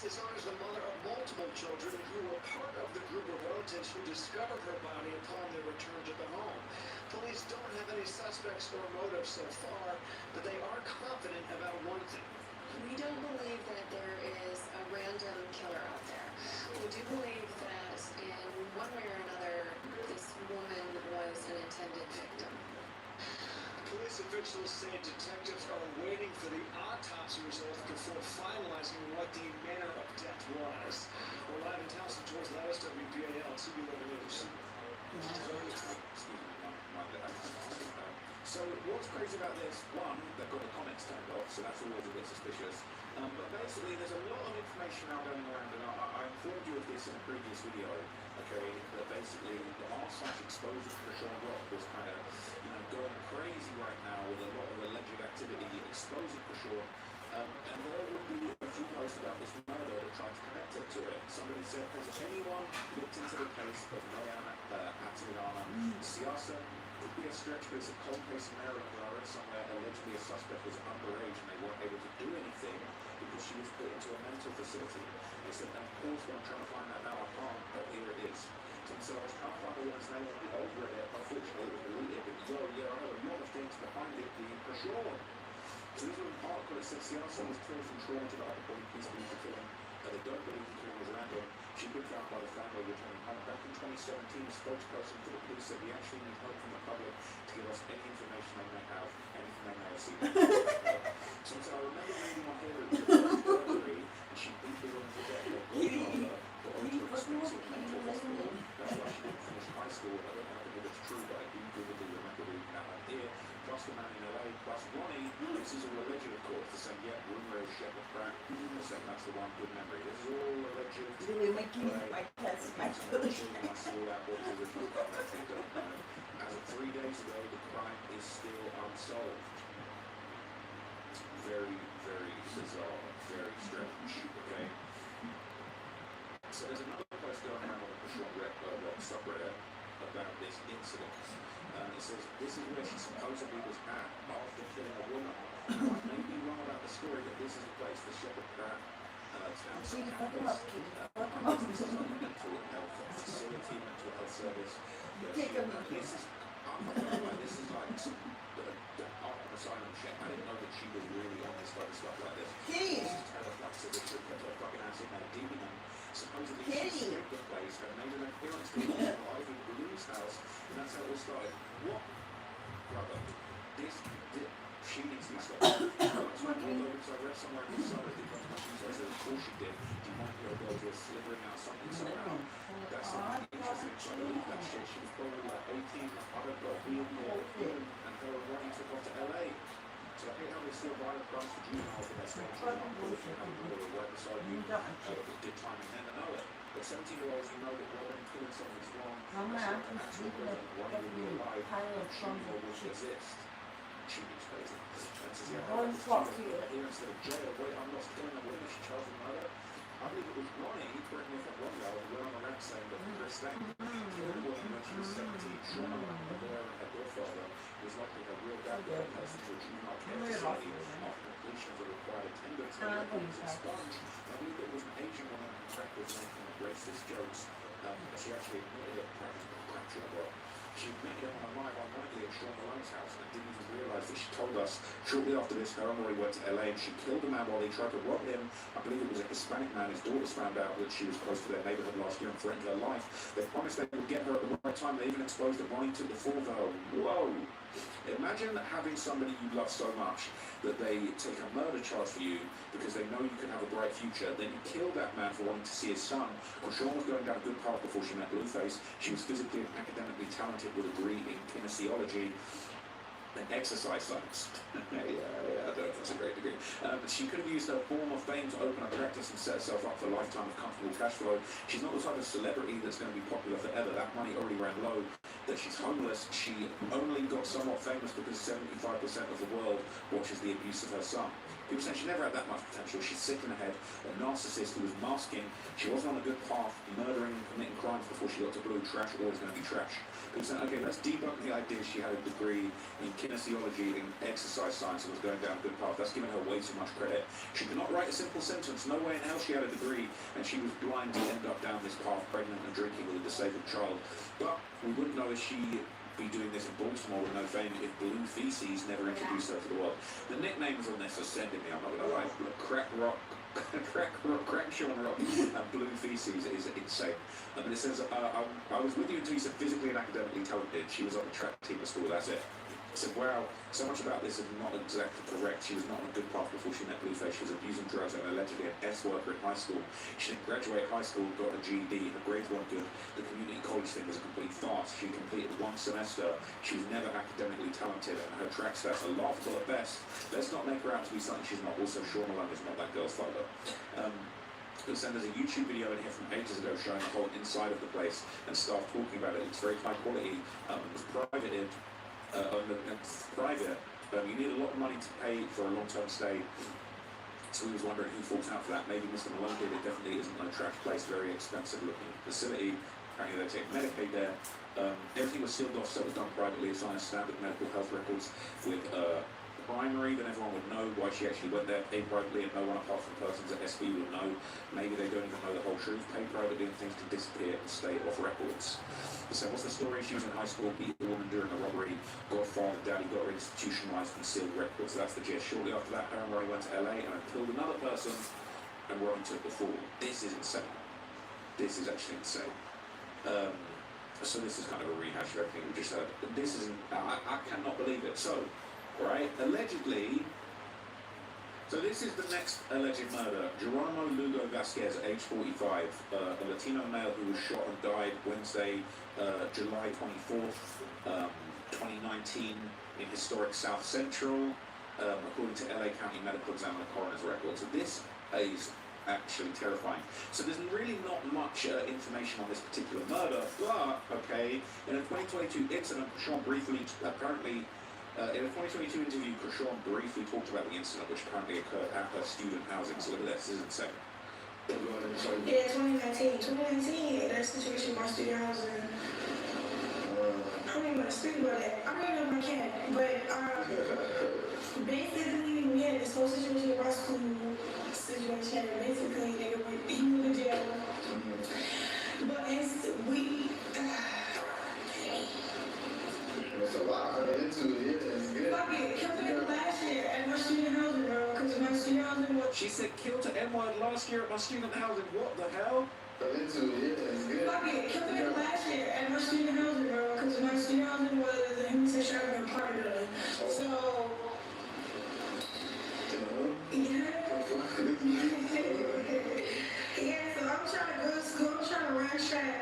Cezanne is the mother of multiple children who were part of the group of relatives who discovered her body upon their return to the home. Police don't have any suspects or motives so far, but they are confident about one thing. We don't believe that there is a random killer out there. We do believe that in one way or another, this woman was an intended victim. Police officials say detectives are waiting for the autopsy results before finalizing what the manner of death was. We're live in Towson towards Lattice, WPAL, TV Local News. So what's crazy about this? One, they've got the comments turned off, so that's always a bit suspicious. But basically, there's a lot of information now going around, and I informed you of this in a previous video. Okay, that basically the r/exposure for Sean Rock was kind of, going crazy right now with a lot of alleged activity exposing for Sean. And there will be a few posts about this murder that tries to connect it to it. Somebody said, has anyone looked into the case of Mariana Atiliana Siasa? Could be a stretch, but it's a cold case in Maryland where I read somewhere allegedly a suspect was underage and they weren't able to do anything because she was put into a mental facility. They said, of course, when I'm trying to find that now, I can't, but here it is. So I was trying to find the woman's name on the old Reddit. Unfortunately, it was deleted, but I know a lot of things behind it being for sure. So this was an article that said Siasa was killed from trauma to the upper body piece being the killing. They don't believe the killing was random. She'd been found by the family returning home. Back in 2017, a spokesperson for the police said we actually need help from the public to give us any information they may have, anything they may have seen. So I remember reading on here that burglary, and she beat the woman to death. Her godfather got her to expensive mental hospital. That's why she didn't finish high school. I don't know if it's true, but I do vividly remember reading that idea. Plus the man in LA, plus Ronnie. This is all alleged, of course. They're saying, yeah, rumor is Shepherd Pratt. They're saying that's the one good memory. This is all alleged. Really making my test my I saw that what the original comment they don't know. As of 3 days ago, the crime is still unsolved. Very, very bizarre. Very strange. Okay. So there's another post going around on the Sean Rock subreddit about this incident. It says, this is where she supposedly was at after killing a woman. I may be wrong about the story, but this is a place for Shepherd Pratt. It's down to campus. This is like a mental health facility, mental health service. This is, I'm not gonna lie, this is like some Arkham Asylum shit. I didn't know that she was really on this type of stuff like this. This is terrifying. So they should put her fucking ass in there, demon them. Supposedly she escaped the place and made an appearance to the Ivy Blue's house, and that's how it all started. What? Brother, she needs to be stopped. So I called over because I read somewhere in the summer that she says that of course she did. Do you want her to go to slithering out something somehow? That's something interesting. So I believe that shit. She was probably like 18, I don't know, weird more, and her and Ronnie took off to LA. So I hate how they still violent crimes for juveniles when they're staying in juvenile court and have a brother right beside you with good timing and know it. But 17-year-olds, you know that when killing someone is wrong, that's not an actual prison. Ronnie will be alive, and juvenile will exist. Shooting's crazy. And says, yeah, here instead of jail, wait, I'm not killing a woman, she charged with murder. I believe it was Ronnie, correct me if I'm wrong, though, who went on the rant saying that Chris Stang killed a woman when she was 17, Shauna, her lawyer and her godfather, was likely a real bad guy person to a juvenile care facility after completion of the required attendance and was expunged. I believe it was an Asian woman who practiced making racist jokes, but she actually admitted it practically crap well. She admitted it on a live ironically at Sean Malone's house and didn't even realise that she told us shortly after this her and Rory went to LA and she killed a man while they tried to rob him. I believe it was a Hispanic man. His daughters found out that she was close to their neighbourhood last year and threatened her life. They promised they would get her at the right time. They even exposed that Ronnie took the fall of her. Whoa! Imagine having somebody you love so much that they take a murder charge for you because they know you can have a bright future. Then you kill that man for wanting to see his son. Well, Sean was going down a good path before she met Blueface. She was physically and academically talented with a degree in kinesiology and exercise science. That's a great degree. She could have used her form of fame to open a practice and set herself up for a lifetime of comfortable cash flow. She's not the type of celebrity that's going to be popular forever. That money already ran low. That she's homeless. She only got somewhat famous because 75% of the world watches the abuse of her son. People saying she never had that much potential. She's sick in the head, a narcissist who was masking. She wasn't on a good path, murdering and committing crimes before she got to Blue. Trash, always going to be trash. People saying, okay, let's debunk the idea she had a degree in kinesiology and exercise science and was going down a good path. That's giving her way too much credit. She could not write a simple sentence. No way in hell she had a degree, and she was blind to end up down this path, pregnant and drinking with a disabled child. But we wouldn't know if she be doing this in Baltimore with no fame if Blue Feces never introduced her to the world. The nicknames on this are sending me, I'm not gonna lie. Crack Sean Rock and Blue Feces is insane. But it says, I was with you until you said physically and academically talented. She was on the track team at school, that's it. I said, wow, so much about this is not exactly correct. She was not on a good path before she met Blueface. She was abusing drugs and allegedly an S-worker in high school. She didn't graduate high school, got a GED, her grades weren't good. The community college thing was a complete farce. She completed one semester. She was never academically talented, and her track stats are laughable at best. Let's not make her out to be something she's not. Also, Sean Malone is not that girl's father. There's a YouTube video in here from ages ago showing the whole inside of the place and staff talking about it. It's very high quality. It was privated. Private, you need a lot of money to pay for a long-term stay. So he was wondering who falls out for that. Maybe Mr. Malone did. It definitely isn't no trash place. Very expensive-looking facility. Apparently they take Medicaid there. Everything was sealed off, so it was done privately. It's on a standard medical health records with primary, then everyone would know why she actually went there, paid privately, and no one apart from persons at SB would know. Maybe they don't even know the whole truth. Paid privately and things can disappear and stay off records. So what's the story? She was in high school, beat a woman during a robbery, got father, daddy, got her institutionalized and sealed records. So that's the gist. Shortly after that, her and Ronnie went to LA and killed another person, and Ronnie took the fall. This is insane. This is actually insane. So this is kind of a rehash of everything we just heard. This is, I cannot believe it. So, right, allegedly, so this is the next alleged murder. Geronimo Lugo Vasquez, age 45, a Latino male who was shot and died Wednesday, July 24th, 2019 in historic South Central, according to LA County Medical Examiner Coroner's records. So this is actually terrifying. So there's really not much information on this particular murder, but, okay, in a 2022 incident, Sean briefly, apparently, in a 2022 interview, Krishan briefly talked about the incident which apparently occurred at her student housing. So look at this is insane. Yeah, 2019. 2019, that situation in my student housing. I don't even want to speak about that. I don't know if I can, but basically, we had this whole situation in my school situation. Basically, he moved to jail. But It's a lot to get into, yeah. Fuck it, killed it last year at my student housing, bro, because my student housing was... She said killed to N-word last year at my student housing. What the hell? Fuck it, killed it last year at my student housing, bro, because my student housing was a human sexual part of it. So... Yeah, so I'm trying to go to school, I'm trying to run track.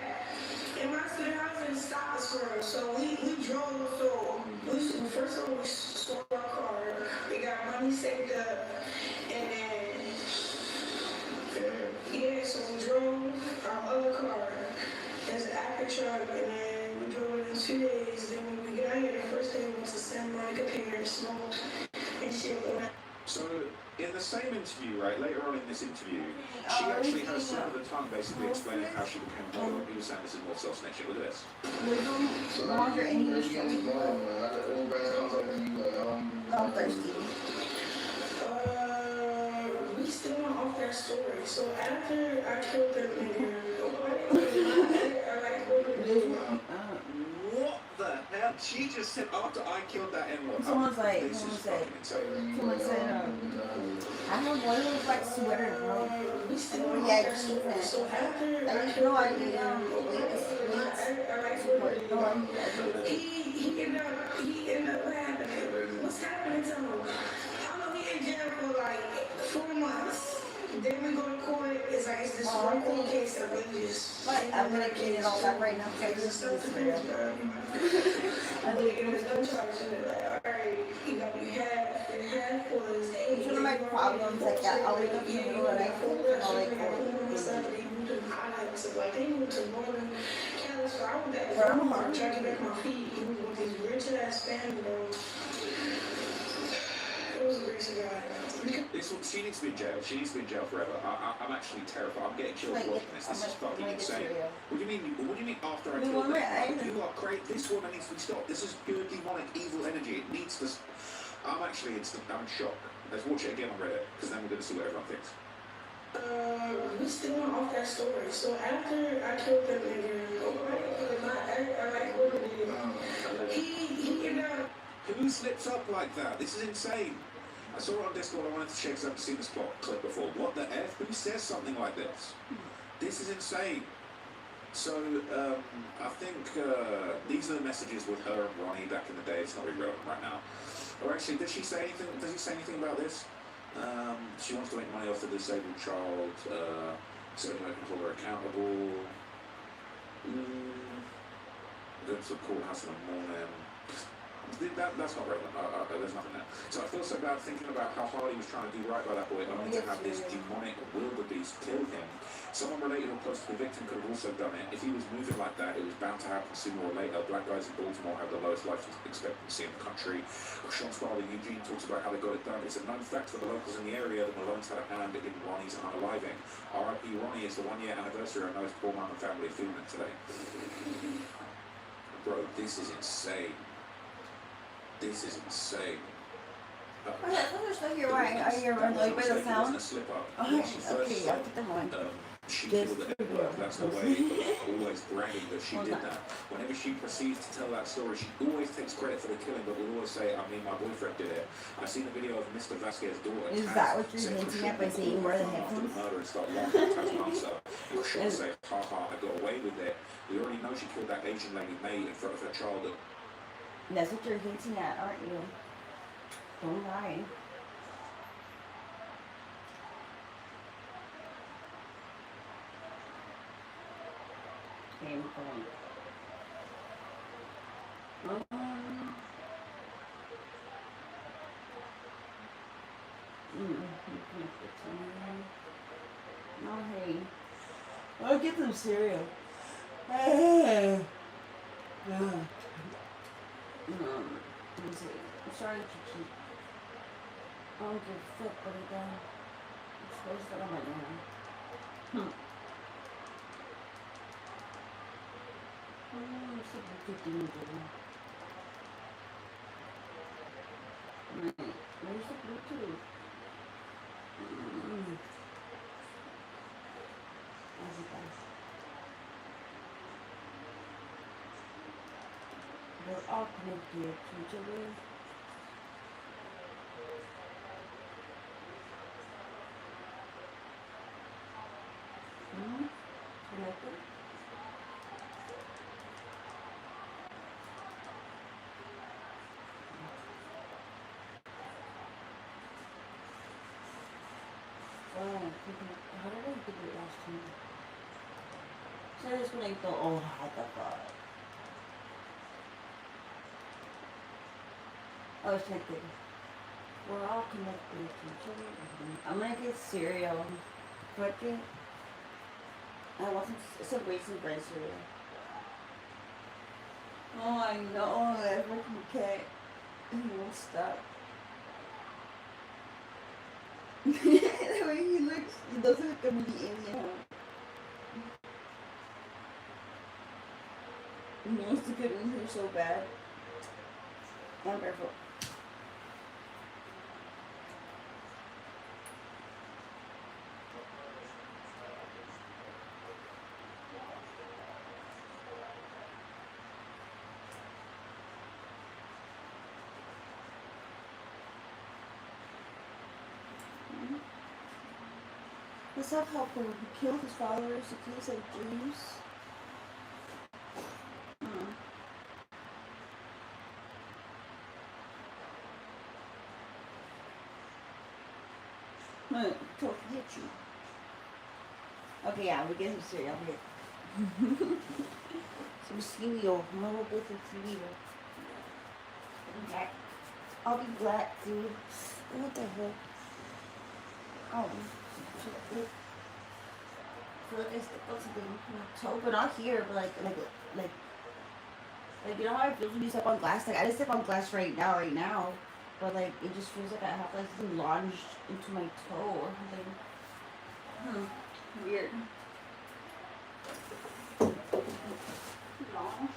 And my student housing stopped us for us, so we drove, first of all, we sold our car, we got money saved up, and then, yeah, so we drove our other car, as an Acura truck, and then we drove it in 2 days, then when we got here, the first day we went to Santa Monica Pier and smoked, and shit. So, in the same interview, right, later on in this interview, she actually had a slip of the tongue basically explaining how she became a model. He was saying this is more self-snitching. Look at this. Longer English. I'm thirsty. We still went off that story. So after I killed that nigga, what the hell? She just said after I killed that N-word. Someone said, I have one of those like sweater, bro. Yeah, Jesus. So after I had no idea. He ended up, what happened? What's happening to him? I know he in jail for like 4 months. Then we go to court, it's this one court case that we just... I'm gonna get it all back right now. I think it was no charge in it. Like, alright, you know, you had was... It's one of my problems, like that. I'll wake up in the middle of the night, I'll like, like they moved to Northern California, so I went back to Walmart trying to get back my feet. We went with this rich ass family, bro. was the grace of God. She needs to be in jail. She needs to be in jail forever. I'm actually terrified. I'm getting chills watching this. This is fucking insane. What do you mean? What do you mean after I killed her? You are crazy. This woman needs to be stopped. This is pure demonic, evil energy. It needs to. I'm actually in shock. Let's watch it again on Reddit because then we're going to see what everyone thinks. We still went off that story. So after I killed that nigga, I like what he ended up. Who slips up like that? This is insane. I saw it on Discord. I wanted to check because I haven't seen this clip before. What the F? Who says something like this? This is insane. So, I think these are the messages with her and Ronnie back in the day. It's not really relevant right now. Or actually, does he say anything about this? She wants to make money off the disabled child, so anyone can hold her accountable. Go to the courthouse in the morning. That's not relevant. There's nothing there. So I feel so bad thinking about how hard he was trying to do right by that boy, only to have this demonic wildebeest kill him. Someone related or close to the victim could have also done it. If he was moving like that, it was bound to happen sooner or later. Black guys in Baltimore have the lowest life expectancy in the country. Sean's father, Eugene, talks about how they got it done. It's a known fact for the locals in the area that Malone's had a hand in Ronnie's unaliving. R.I.P. Ronnie is the 1-year anniversary. I know his poor mum and family are feeling it today. Bro, this is insane. This is insane. You're right. Are you annoyed by the sound? Okay, I'll put them on. She killed it at work. That's the way. Always bragging that she did that. Whenever she proceeds to tell that story, she always takes credit for the killing, but will always say, I mean, my boyfriend did it. I've seen the video of Mr. Vasquez's daughter. Is that what you're hinting at by saying where the headphones? Murder and start laughing at Taz's answer. And she'll say, ha ha, I got away with it. We already know she killed that Asian lady, May, in front of her child. That's what you're hinting at, aren't you? Don't lie. Okay, I'm going. Oh, hey. I'll get them cereal. Let me see. I'm sorry to keep. I don't give a fuck what I done. It's supposed to come right now. It's like 15 minutes. Right. Where's the Bluetooth? How's it guys? They're all connected to each other. Connected. How did I do it last time? So I just like the oh what the fuck. Oh, it's connected. We're all connected to each other. I'm gonna get cereal. Fuck it. I want some raisin bread cereal. Oh, I know that fucking cat. He won't stop. The way he looks, he doesn't look like the alien. He wants to get in here so bad. I'm careful. Let's have help him. He killed his followers. He kills their dreams. Told to hit you. Okay, yeah, we'll get him cereal here. Some cereal. I'm gonna get some cereal. Okay. I'll be black, dude. What the hell? Oh. I feel like I stepped on something in my toe, but not here, but like you know how I feel when you step on glass? Like I just step on glass right now, but but like it just feels like I have like something lodged into my toe or something. Weird. Lodged.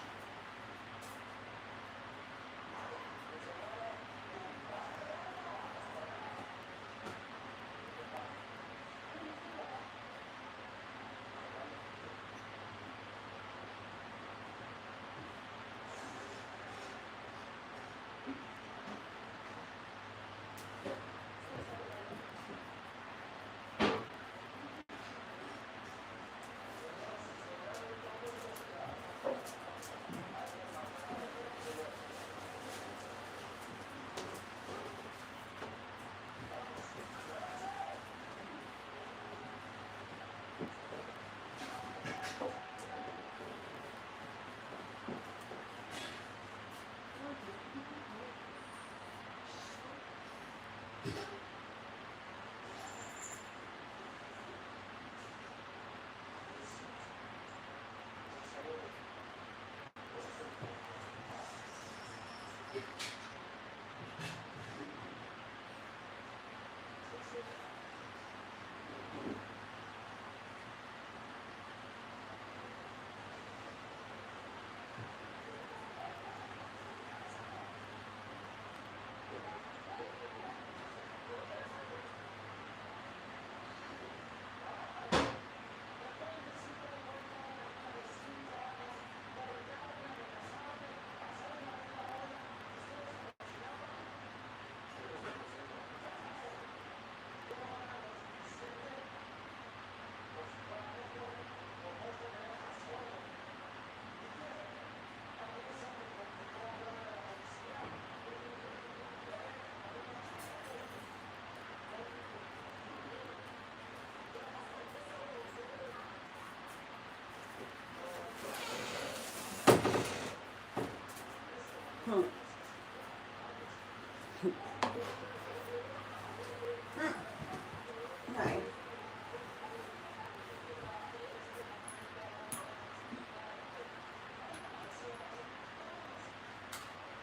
Right.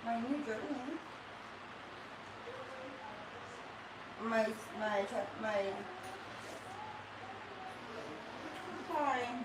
My new journey. My hi.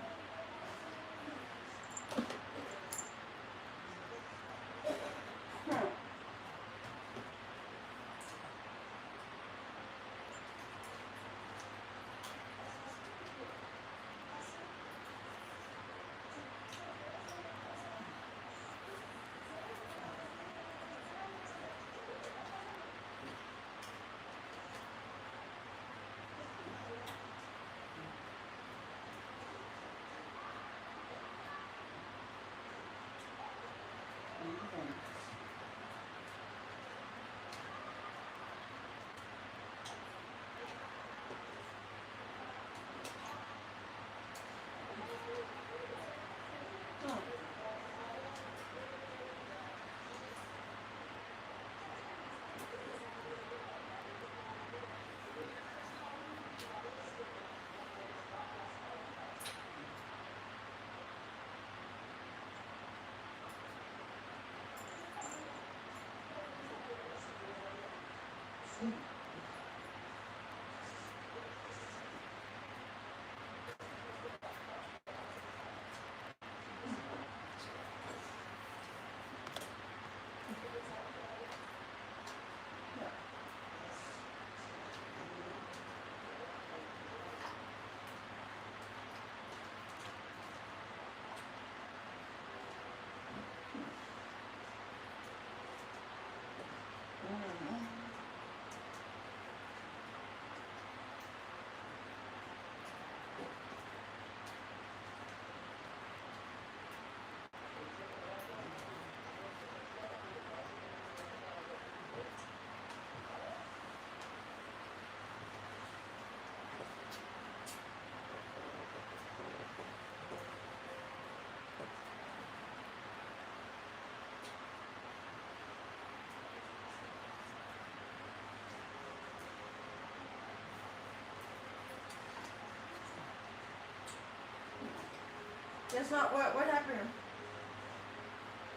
That's not what happened?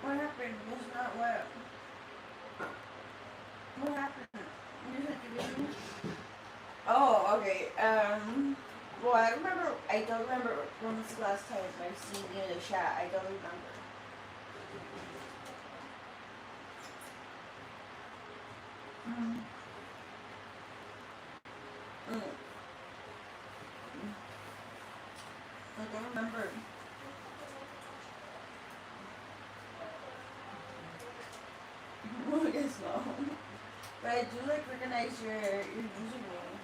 What happened? That's not what. What happened? Oh, okay. Well, I don't remember when was the last time I've seen you in the chat. I don't remember. Mm. Mm. I don't remember. I guess no. But I do like recognize your username.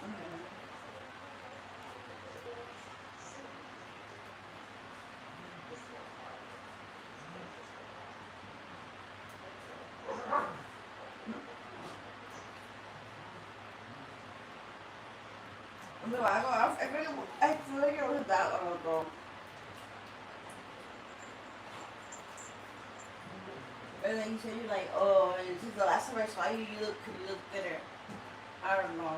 Mm. No, I feel like it was that long ago. And then you said you're like, oh, this is the last time I saw you. You look bitter. I don't know.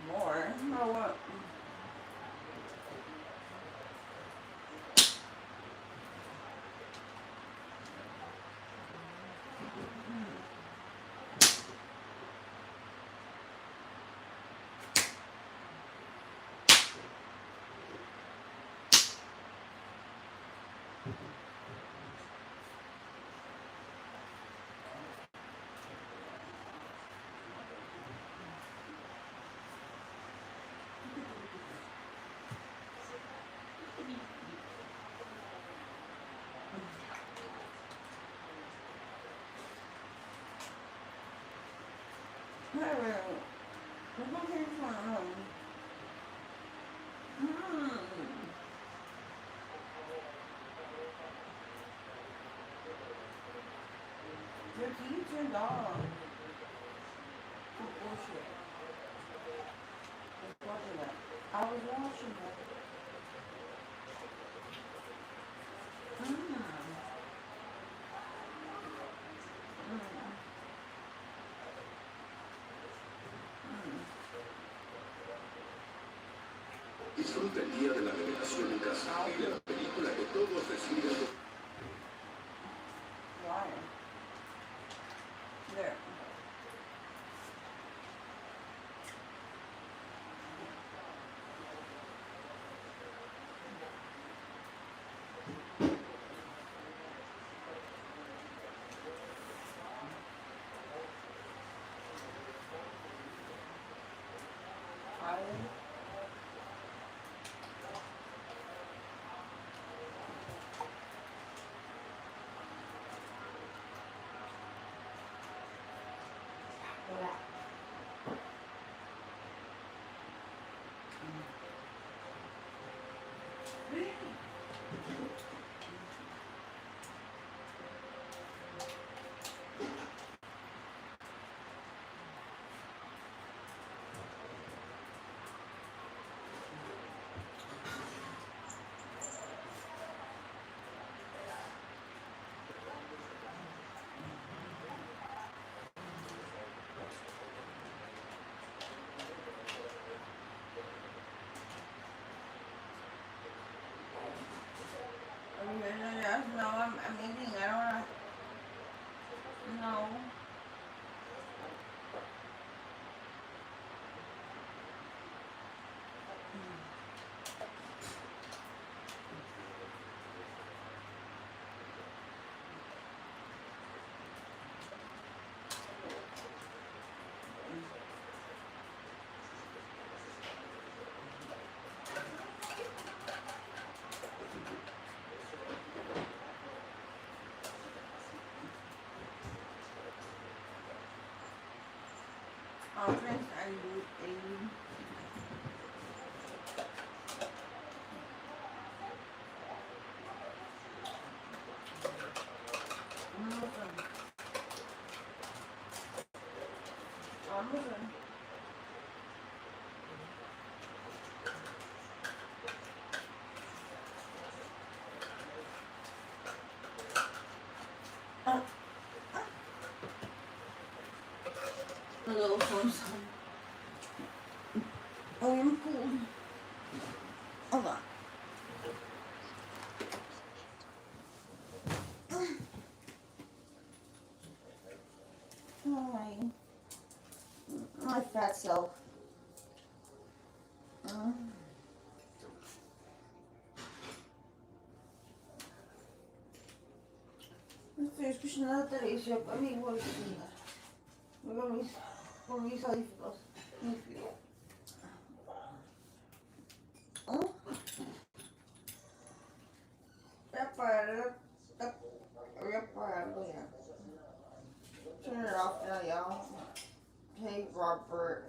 More? More what? I don't know. Look what came from. Your TV turned off. What bullshit. I was watching that. I was watching that. Disfruta el día de la revelación en casa y de la película que todos deciden. Why? There. No, I'm eating. I don't wanna. No. conference and do a Amazon. A little phone sound. Oh, I'm cool. Hold on. Oh, my fat self. Estoy escuchando la televisión con mi bolsita. Con mis audífonos. Voy a apagarlo ya. Turn it off now, y'all. Hey, Robert.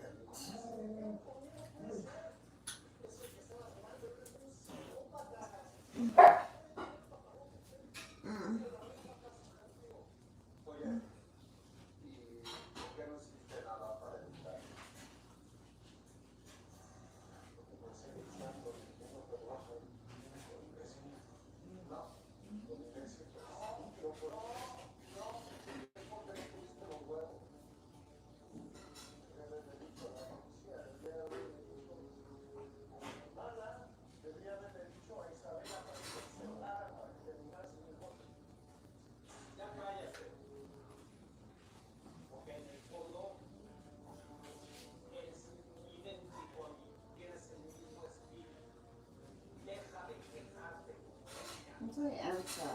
What's my answer?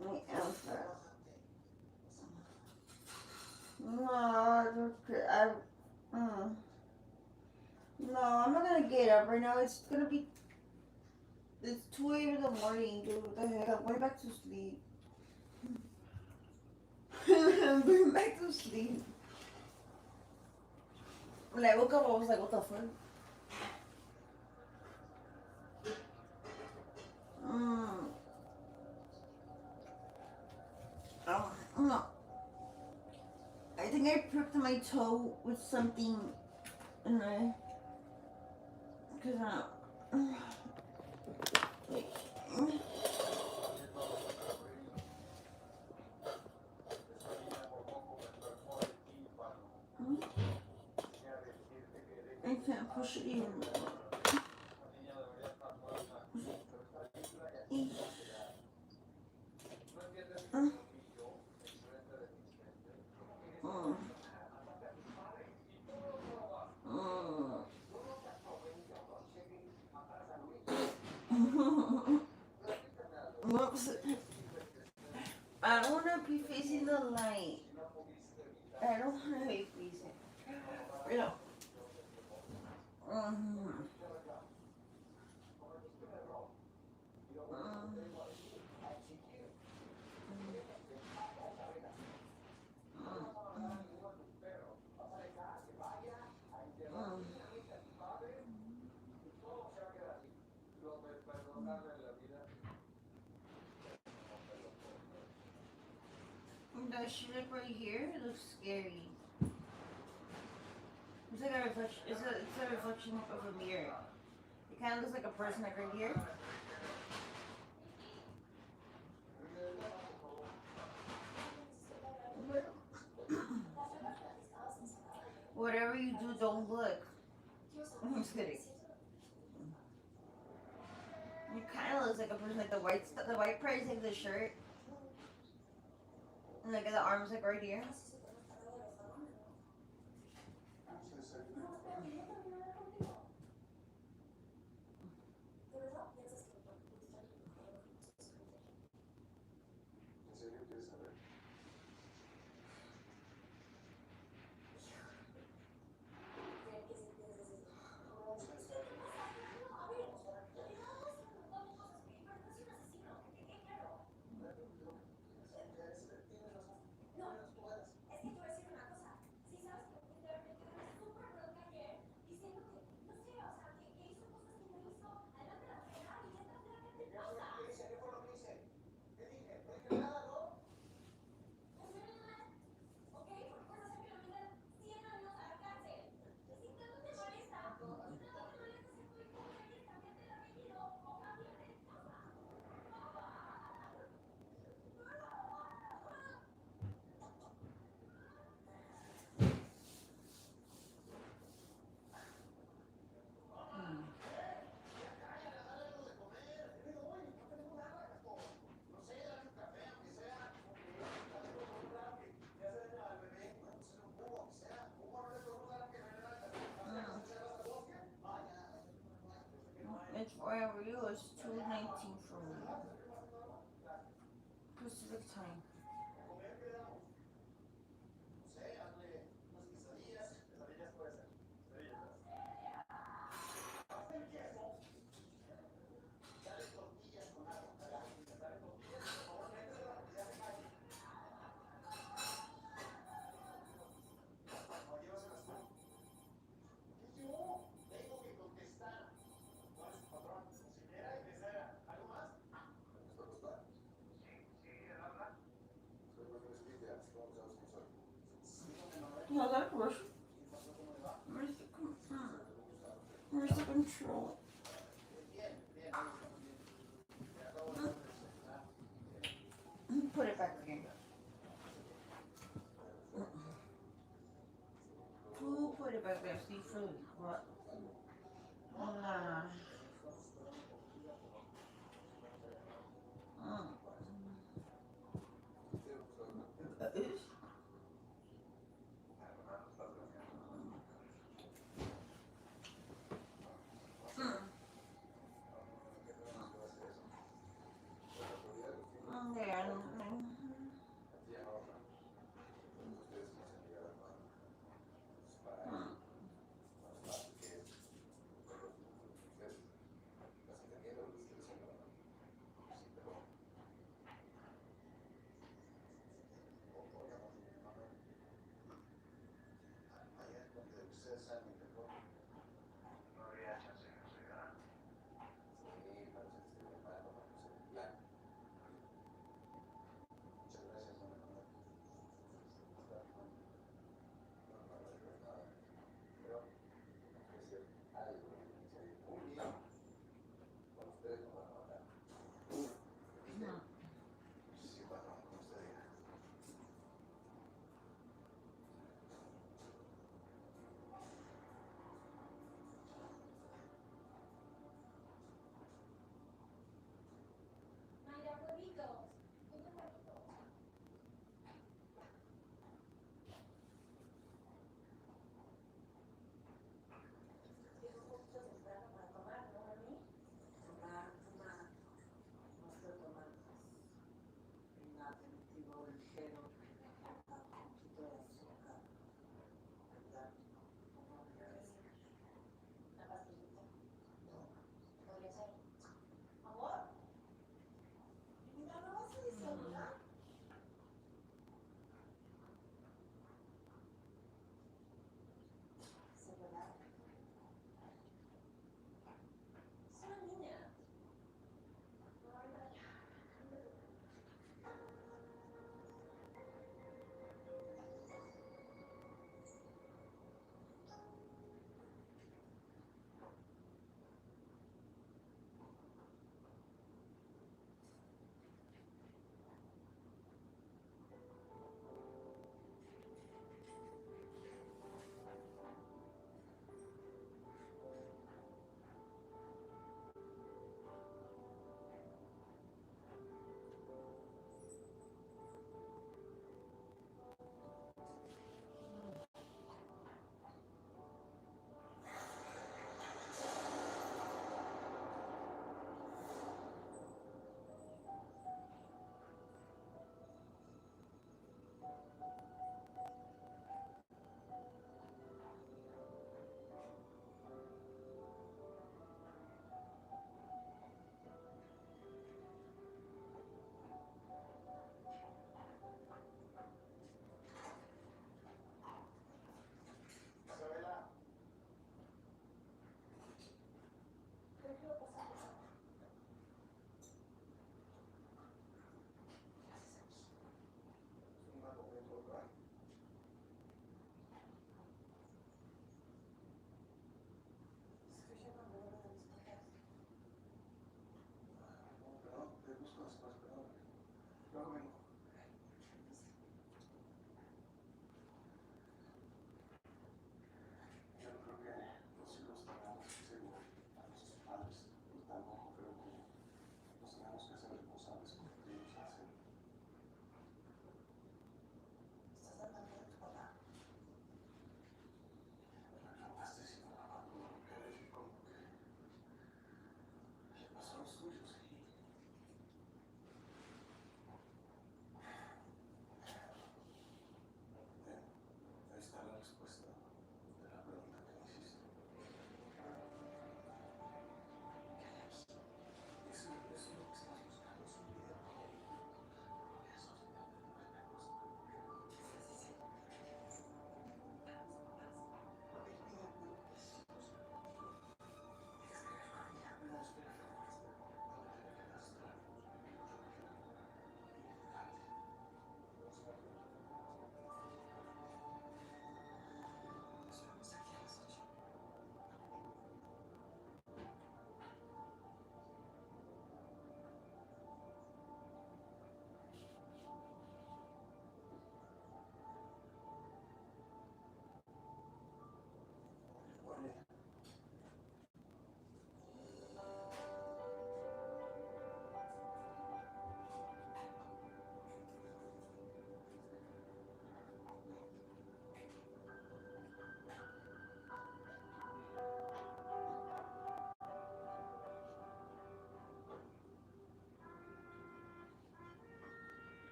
My answer. No, I'm not gonna get up right now. It's 2 a.m. in the morning, dude. What the heck? I'm going back to sleep. I'm going back to sleep. When I woke up, I was like, what the fuck? No. I think I pricked my toe with something in there. Because I can't push it even more. Whoops. I don't want to be facing the light. I don't want to be facing. No. That shit right here looks scary. It's like a reflection. It's a reflection of a mirror. It kind of looks like a person like right here. Whatever you do, don't look. I'm just kidding. It kind of looks like a person, like the white part is like the shirt, and like the arms like right here. It's for you. It's 2:19 for me. Pacific time. How's that work? Where's the control? Put it back again. Who put it back there? See for what? Nah.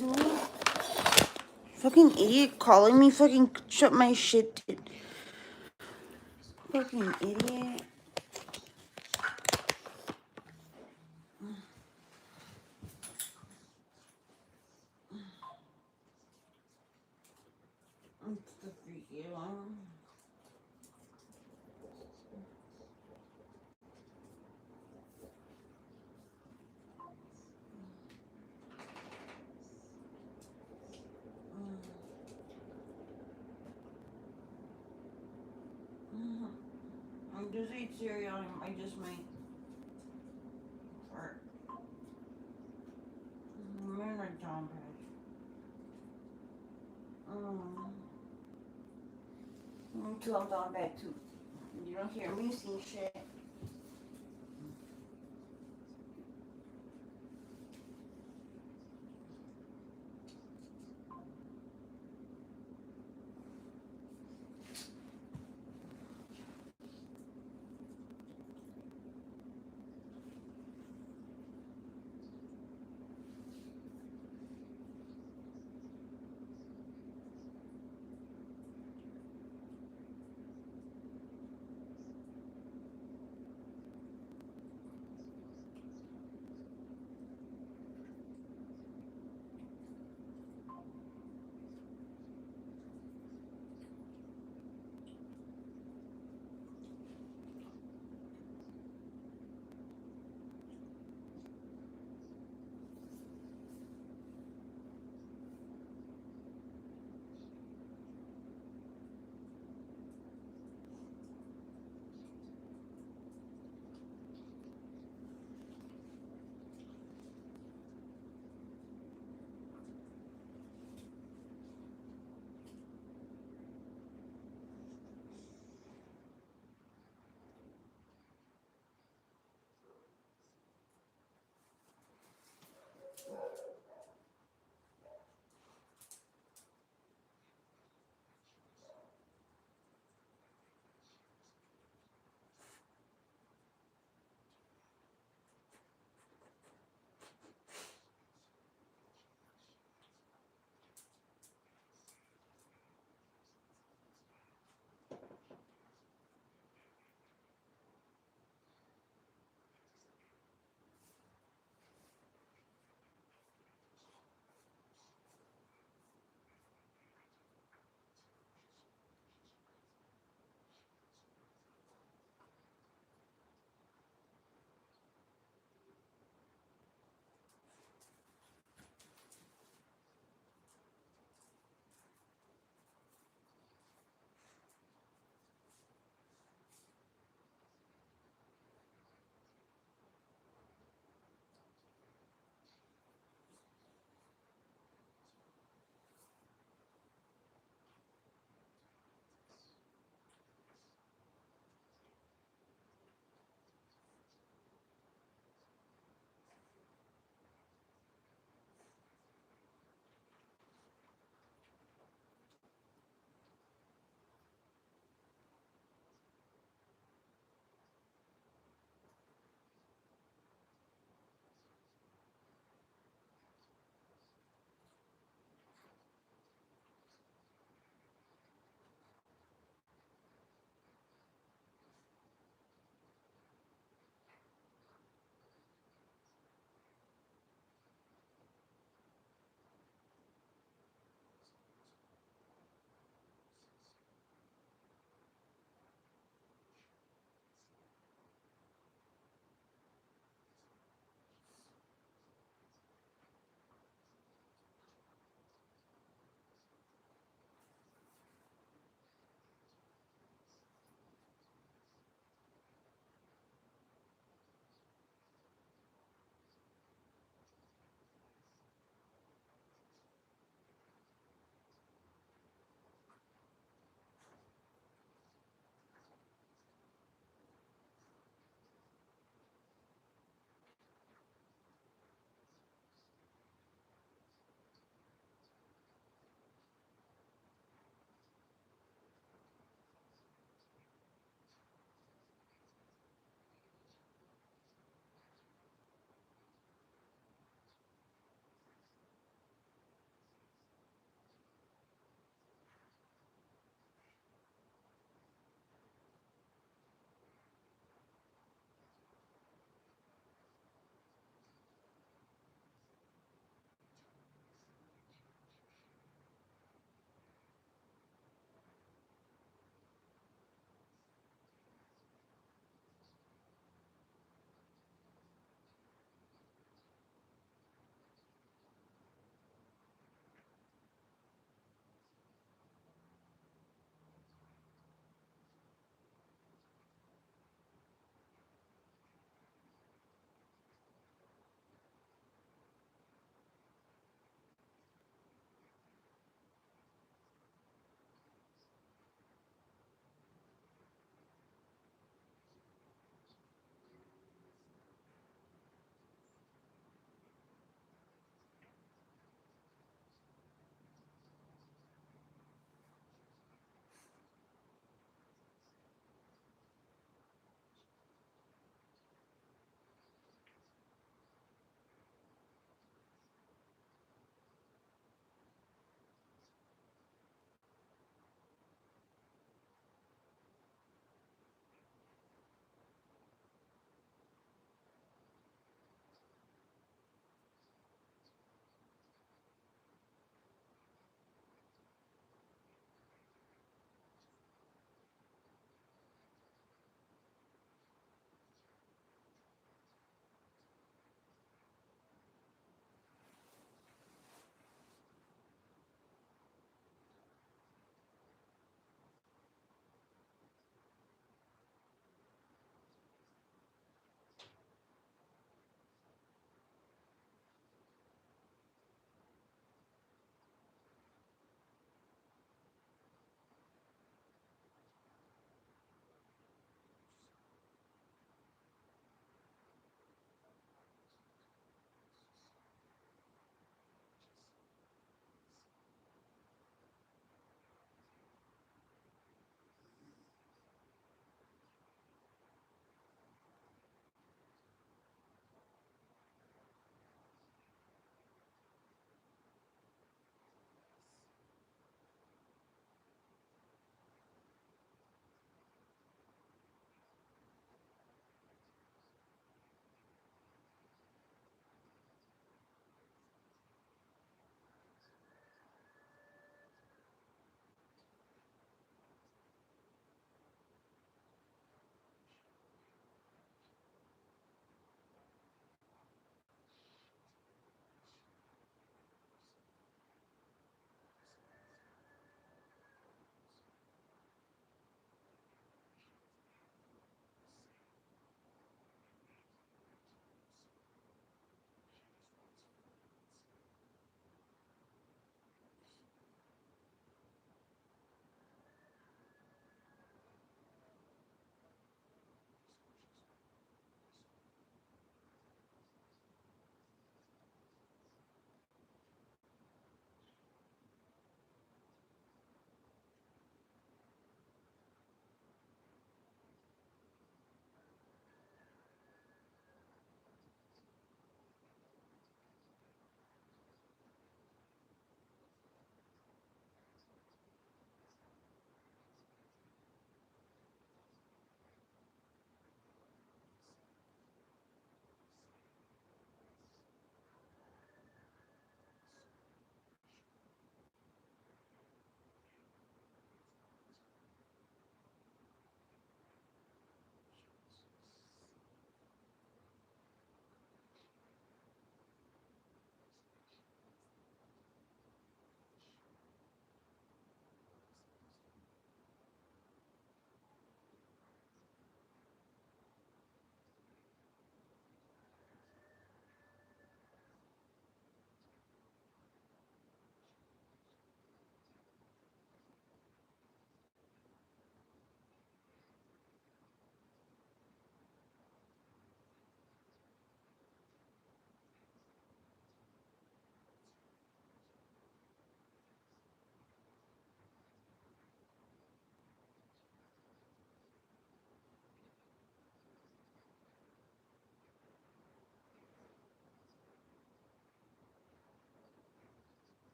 dude. Fucking idiot calling me. Fucking shut my shit, dude. Fucking idiot. It's the freaky one. I'm just eat cereal. I just might fart. I'm in a John patch. Me too, I'm down bad too. You don't hear me sing shit.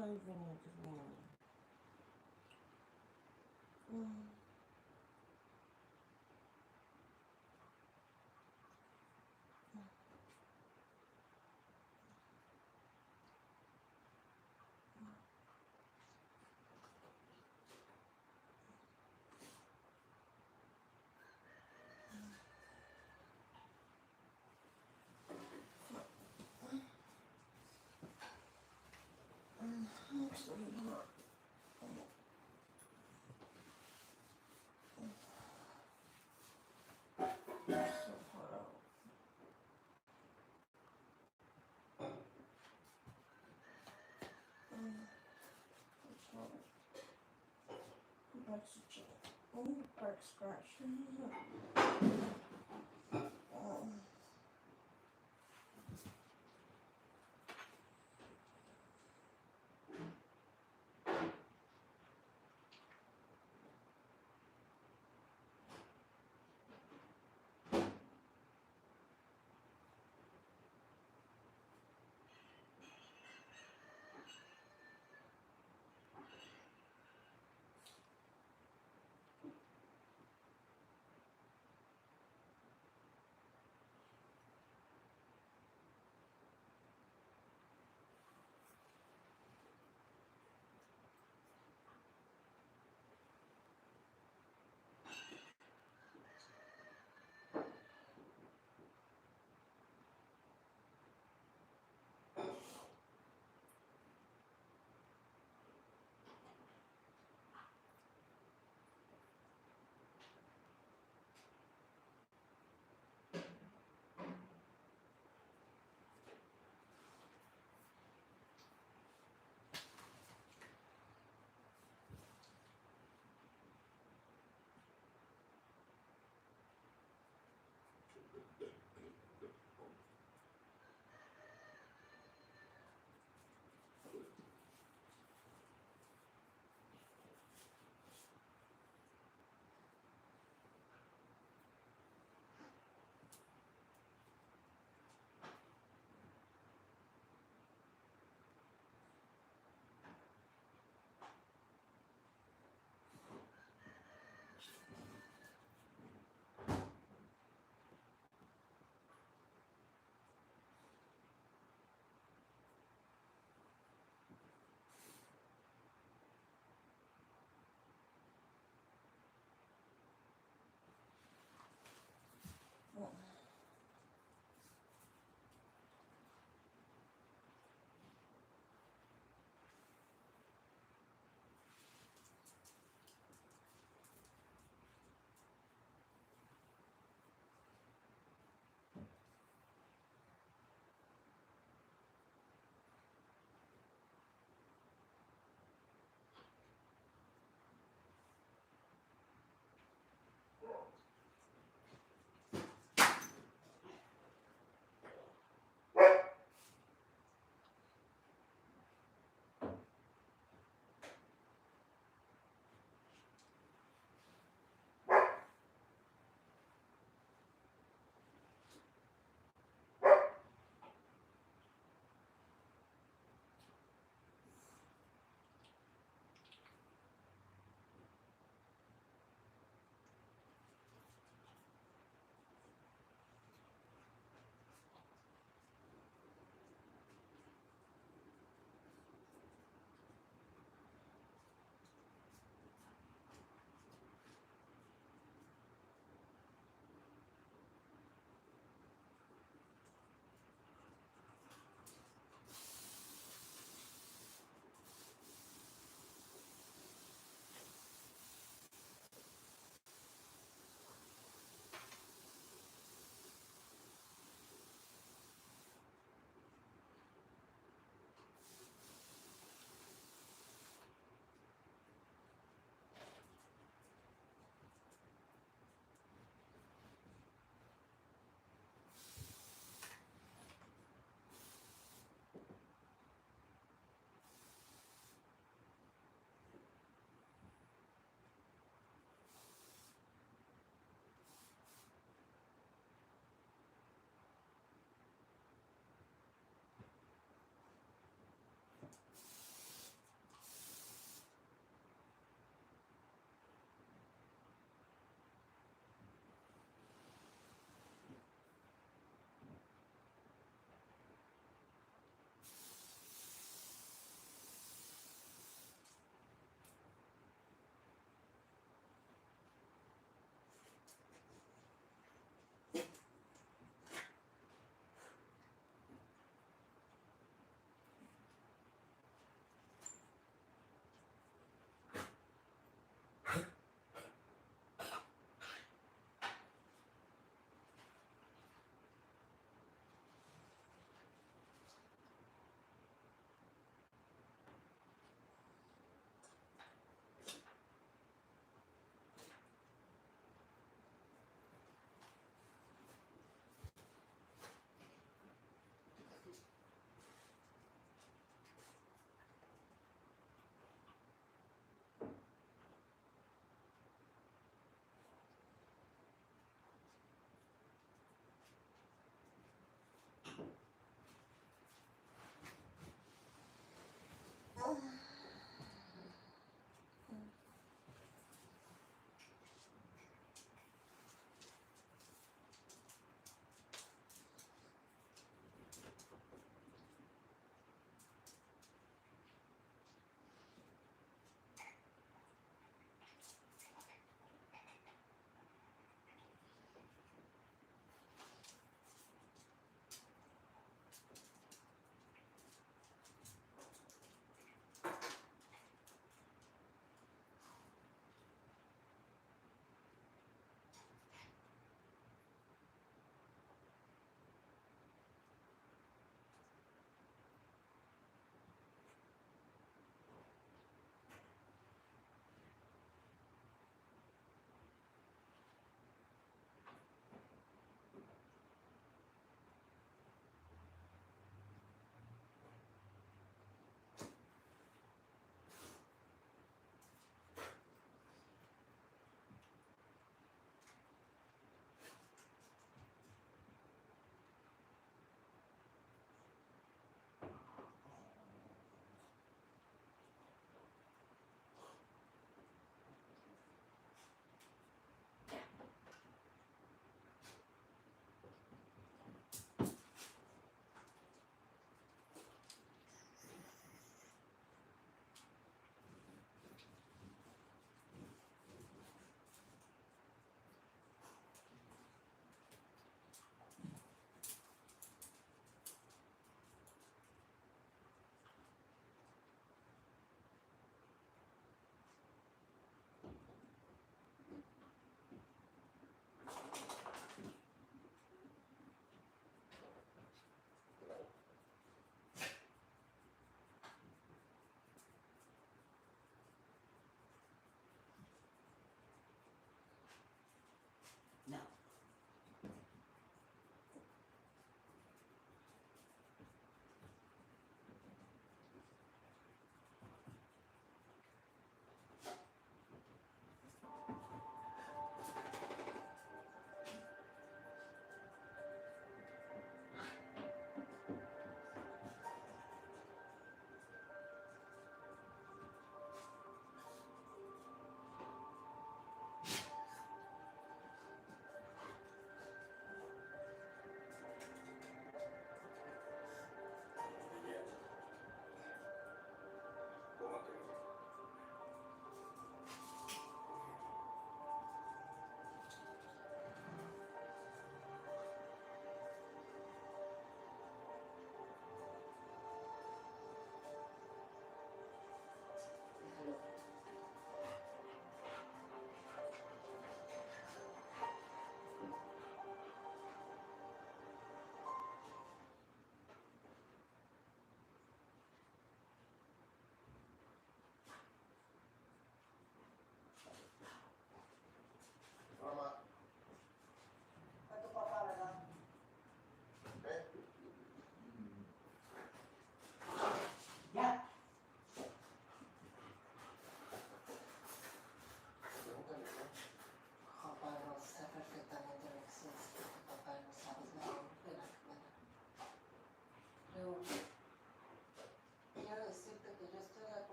don't even know the name. Back scratch.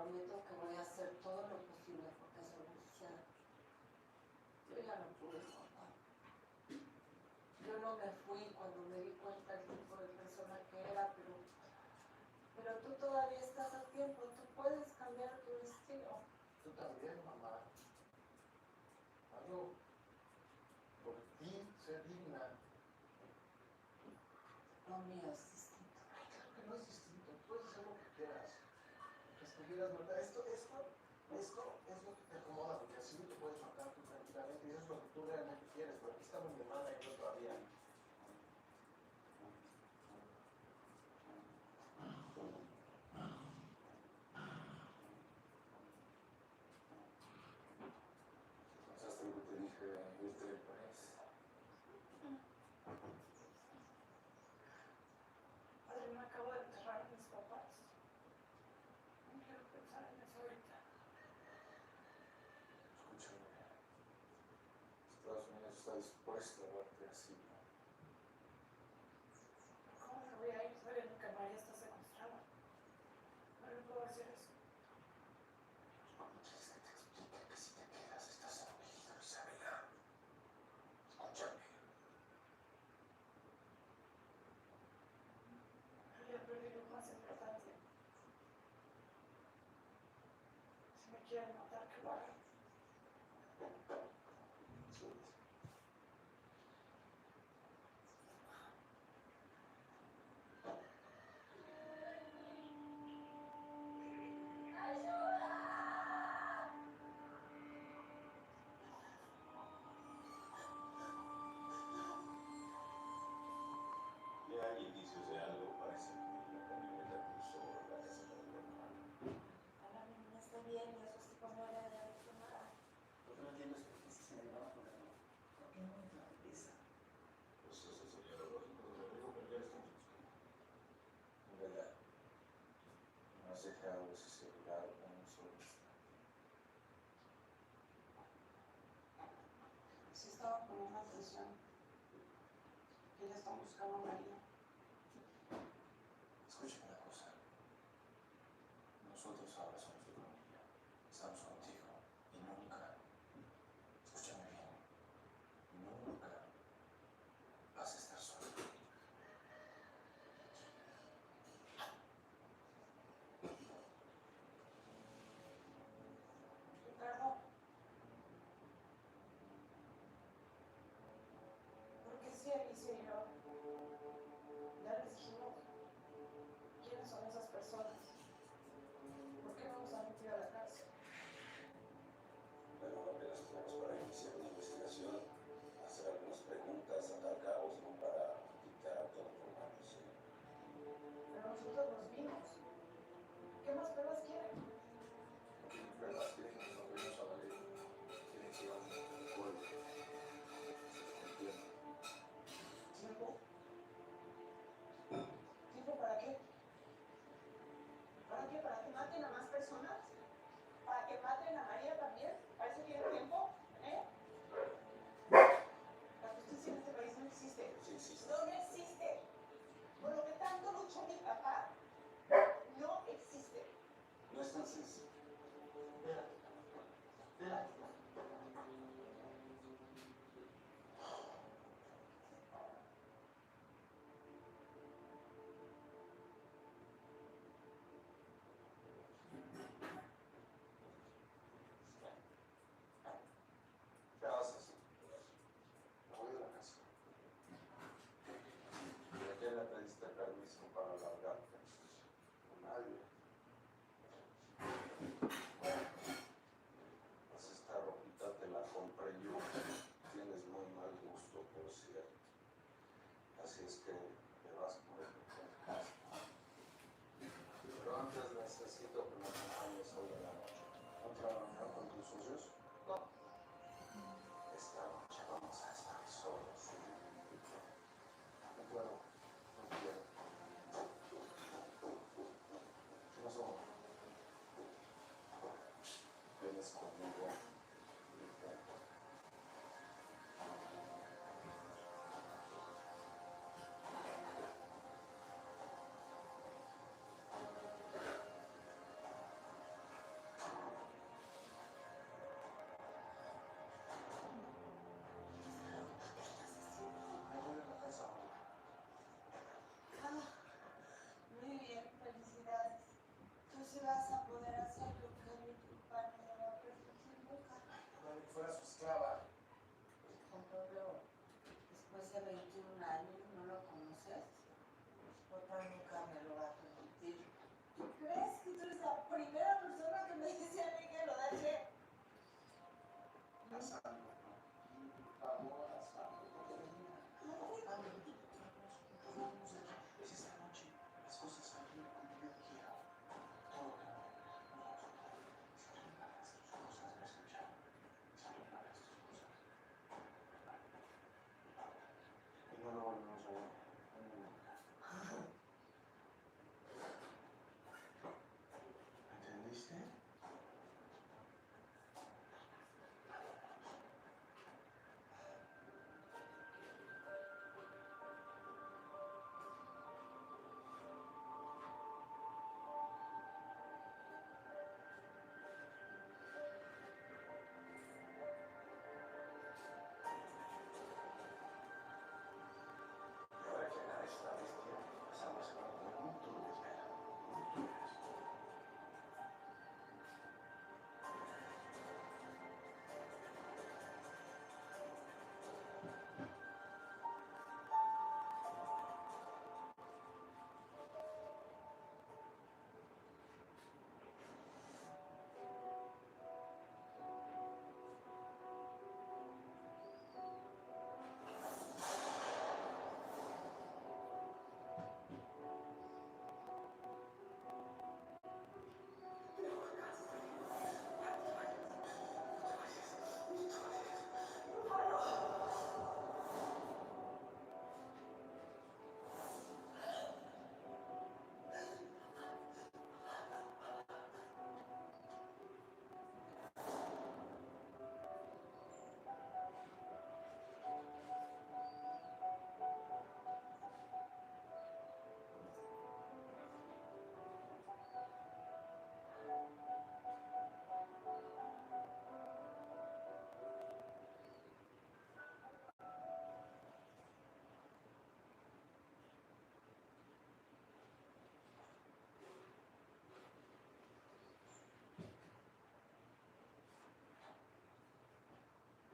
prometo que voy a hacer todo lo posible porque se beneficiara. Yo ya no pude soltar. Yo no me fui cuando me di cuenta el tipo de persona que era, pero tú todavía estás a tiempo, tú puedes cambiar tu destino. Tú también, mamá. Hazlo por ti, ser digna. Lo mío es distinto. Claro que no es distinto, puedes hacer lo que quieras. Escogieras, ¿verdad? Esto es lo que te acomoda, porque así te puedes matar tú tranquilamente y eso es lo que tú realmente quieres, pero aquí estamos mi hermana y yo todavía. ¿Pensaste lo que te dije de irte del país? Padre, me acabo de enterrar a mis papás. No quiero pensar en eso ahorita. Escúchame. Estados Unidos está dispuesto a darte asilo. ¿Cómo me voy a ir sabiendo que María está secuestrada? No puedo hacer eso. ¿Cómo quieres que te explique que si te quedas estás en peligro, Isabela? Escúchame. Había perdido lo más importante. Si me quieren matar, que lo hagan. Ya hay indicios de algo, parece que la camioneta cruzó la casa de mi hermano. Ahora mi niña está bien y eso sí como era de haber nada. Lo que no entiendo es por qué se negaba con él. ¿Por qué no es la belleza? Pues eso sería lo lógico, lo único que ya estamos buscando. En verdad, no has dejado ese celular con un solo instante. Sí estaba poniendo atención. Que ya están buscando a María. Escúchame una cosa. Nosotros ahora somos tu familia. Estamos contigo. Y nunca, escúchame bien, nunca vas a estar solo. Ricardo. Porque si Alicia y yo ya les dijimos quiénes son esas personas. ¿Por qué no nos han metido a la cárcel? Pero apenas tenemos para iniciar una investigación, hacer algunas preguntas, sacar cabos, no para dictar todo formal, ¿sí? Pero nosotros los vimos. ¿Qué más pruebas quieren? No quieren pruebas, quieren que nos volvemos a la ley. Quieren que vamos a un pueblo. ¿Entienden? ¿Tiempo? ¿Tiempo para qué? ¿Para qué? ¿Para que maten a más personas? ¿Para que maten a María también? ¿Para eso tienen tiempo? ¿Eh? La justicia en este país no existe. Sí existe. No existe. Por lo que tanto luchó mi papá, no existe. No es tan sencillo. Espérate. Espérate. ¿Qué haces? Me voy de la casa. ¿De qué le pediste permiso para largarte? A nadie. Pues esta ropita te la compré yo. Tienes muy mal gusto, por cierto. Así es que te vas por el casa. Pero antes necesito que me acompañes hoy en la noche. ¿Otra reunión con tus socios? No. Esta noche vamos a estar solos. No puedo, no quiero. ¿Qué pasó? Vienes conmigo.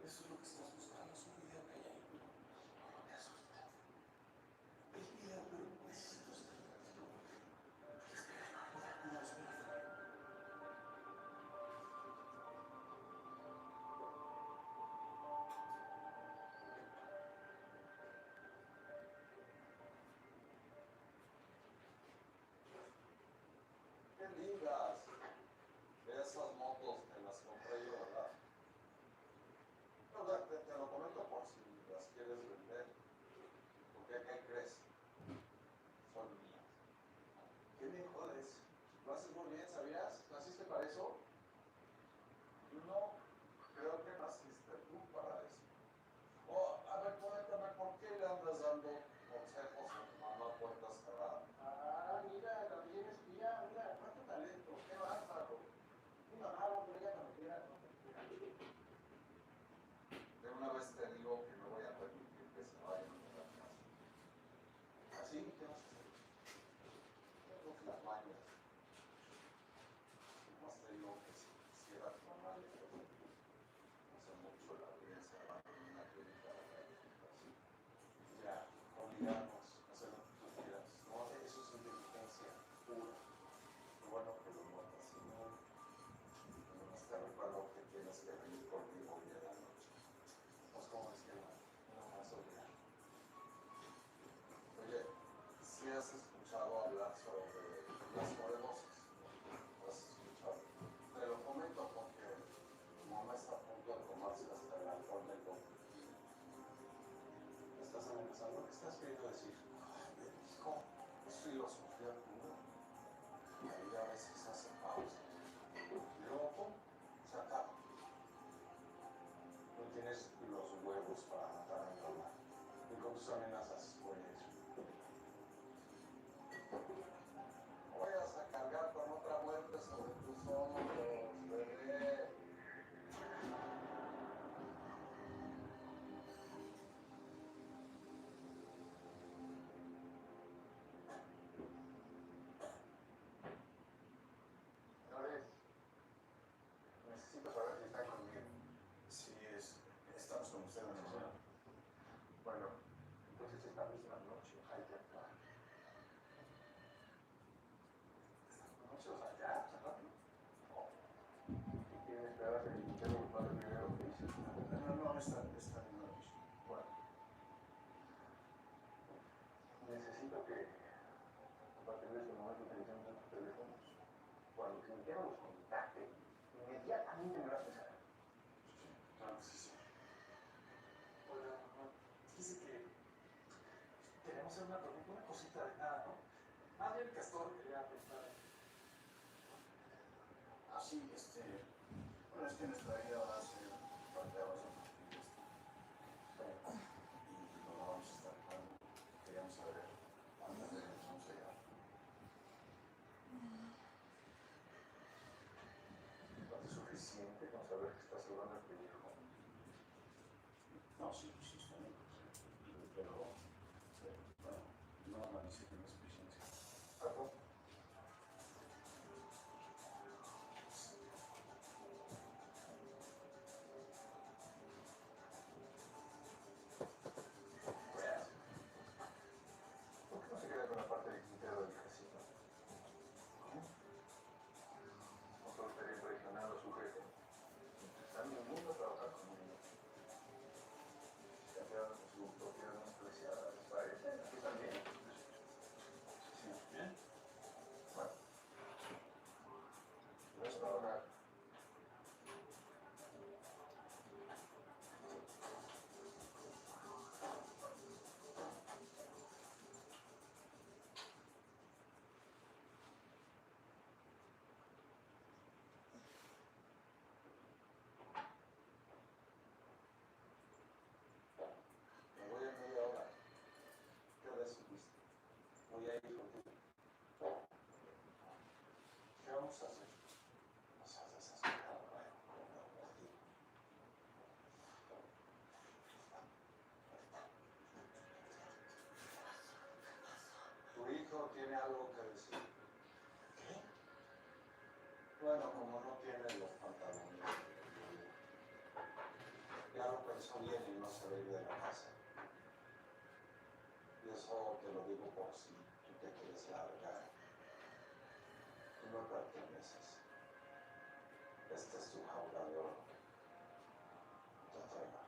Eso es lo que estás buscando, es un video que hay ahí. No te asustes. El video, pero necesito explicártelo. Espera, no, espera. Qué lindas. De esas motos te las compré yo, ¿verdad? No, te lo comento por si las quieres vender. Porque, ¿qué crees? Son mías. ¿Qué me jodes? Lo haces muy bien, ¿sabías? ¿Naciste para eso? No, creo que naciste tú para eso. Oh, a ver, cuéntame, ¿por qué le andas dando consejos a tu mamá a puertas cerradas? Ah, mira, la bien espía, mira, cuánto talento, qué bárbaro. Una mala, pero ella no me quiera, no me quiera. De una vez te digo que no voy a permitir que se vayan de la casa. ¿Así? ¿Qué vas a hacer? No te las bañas. Más te digo que si quisiera tu mamá le hace mucho la vi encerrada en una clínica de rehabilitación. Ya, obligarnos a hacer lo que tú quieras. No, eso es inteligencia pura. Lo bueno que lo notas, si no, nomás te recuerdo que tienes que venir conmigo hoy en la noche. Pues como es que no más olvidar. Oye, ¿sí has escuchado hablar sobre las morenosas? ¿Lo has escuchado? Te lo comento porque tu mamá está a punto de tomarse hasta el alcohol del hombre. ¿Estás amenazando? ¿Qué estás queriendo decir? Ay, hijo, es filosofía pura. Ahí a veces hace pausa. Y luego, pum, se acaba. No tienes los huevos para matar a mi mamá. Y con tus amenazas voy a ir. No vayas a cargar con otra muerte sobre tus hombros, bebé. Señores, necesito saber si están conmigo. Sí, estamos con ustedes, ¿no? Bueno, entonces esta misma noche hay que actuar. ¿Esta noche? O sea, ya, rápido. No. ¿Quieren esperar a que el intento culpable primero que dice? No, esta misma noche. Bueno. Necesito que a partir de este momento utilicemos estos teléfonos. Cuando Quintero los contacte, inmediatamente me vas a saber. Claro que sí. Oiga, fíjese que queremos hacer una cosita de nada, ¿no? Más bien Castor quería pensar. Ah, sí, bueno, es que nuestra vida va a ser planteada sobre y no la vamos a estar jugando. Queríamos saber cuántas veces vamos a llegar. ¿No es suficiente con saber que estás salvando al pellejo? No, sí, está bien. Pero, bueno, no analicé que no es suficiencia. ¿Perdón? ¿Por qué no se queda con la parte de Quintero del casino? ¿No solo estaría impresionando a su jefe? Está en el mundo a trabajar conmigo. Se ha quedado con su propiedad más preciada, ¿les parece? ¿Aquí también? Sí, ¿bien? Bueno, no es trabajar. Me voy en media hora. ¿Qué decidiste? Voy a ir contigo. ¿Qué vamos a hacer? No seas desesperado, Tu hijo tiene algo que decir. ¿Qué? Bueno, como no tiene los pantalones, ya lo eso te lo digo por si tú te quieres largar. Tú no perteneces. Esta es tu jaula de oro. Te atrevas.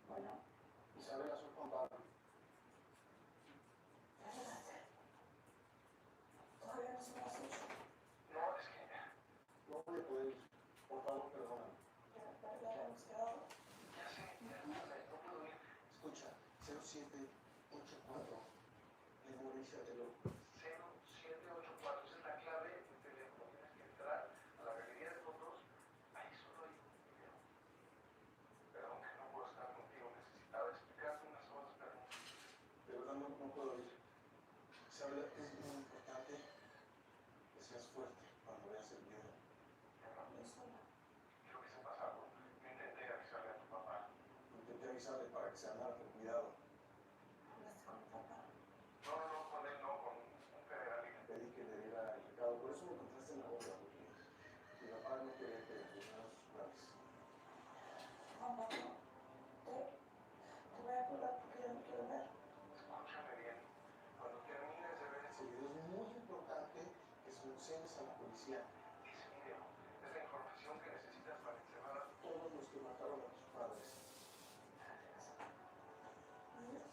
Bueno, Isabela, soy Juan Pablo. Todavía no se me has hecho. No, es que no voy a poder ir. Por favor, perdóname. Ya hemos quedado. Ya sé, no puedo ir. Escucha, 0784. Es Mauricio, te lo... 0784, esa es la clave del teléfono. Tienes que entrar a la galería de fotos. Ahí solo hay un video. Perdón que no puedo estar contigo. Necesitaba explicarte unas cosas, pero... De verdad no puedo ir. Isabela, es muy importante que seas fuerte cuando veas el video. Yo sola. Quiero que sepas algo. Yo intenté avisarle a tu papá. Intenté avisarle para que se armara con cuidado. ¿Hablaste con tu papá? No, con él no, con un federal. Y le pedí que le diera el recado. Por eso me encontraste en la boda, porque mi papá no quería que le pusieras graves. Juan Pablo, te voy a acordar porque ya no quiero ver. Escúchame bien. Cuando termines de ver ese video es muy importante que se lo enseñes a la policía. Ese video es la información que necesitas para encerrar a todos los que mataron a tus padres. Adiós.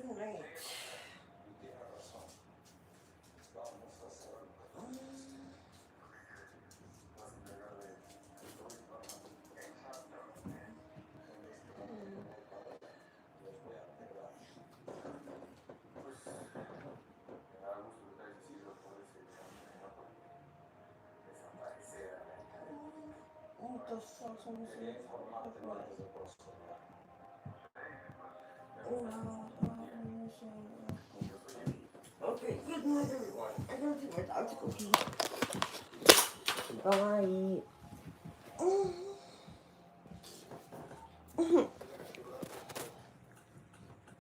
Good night. What the fuck's on this? Okay, good night everyone. I gotta take my dog to go pee. Bye.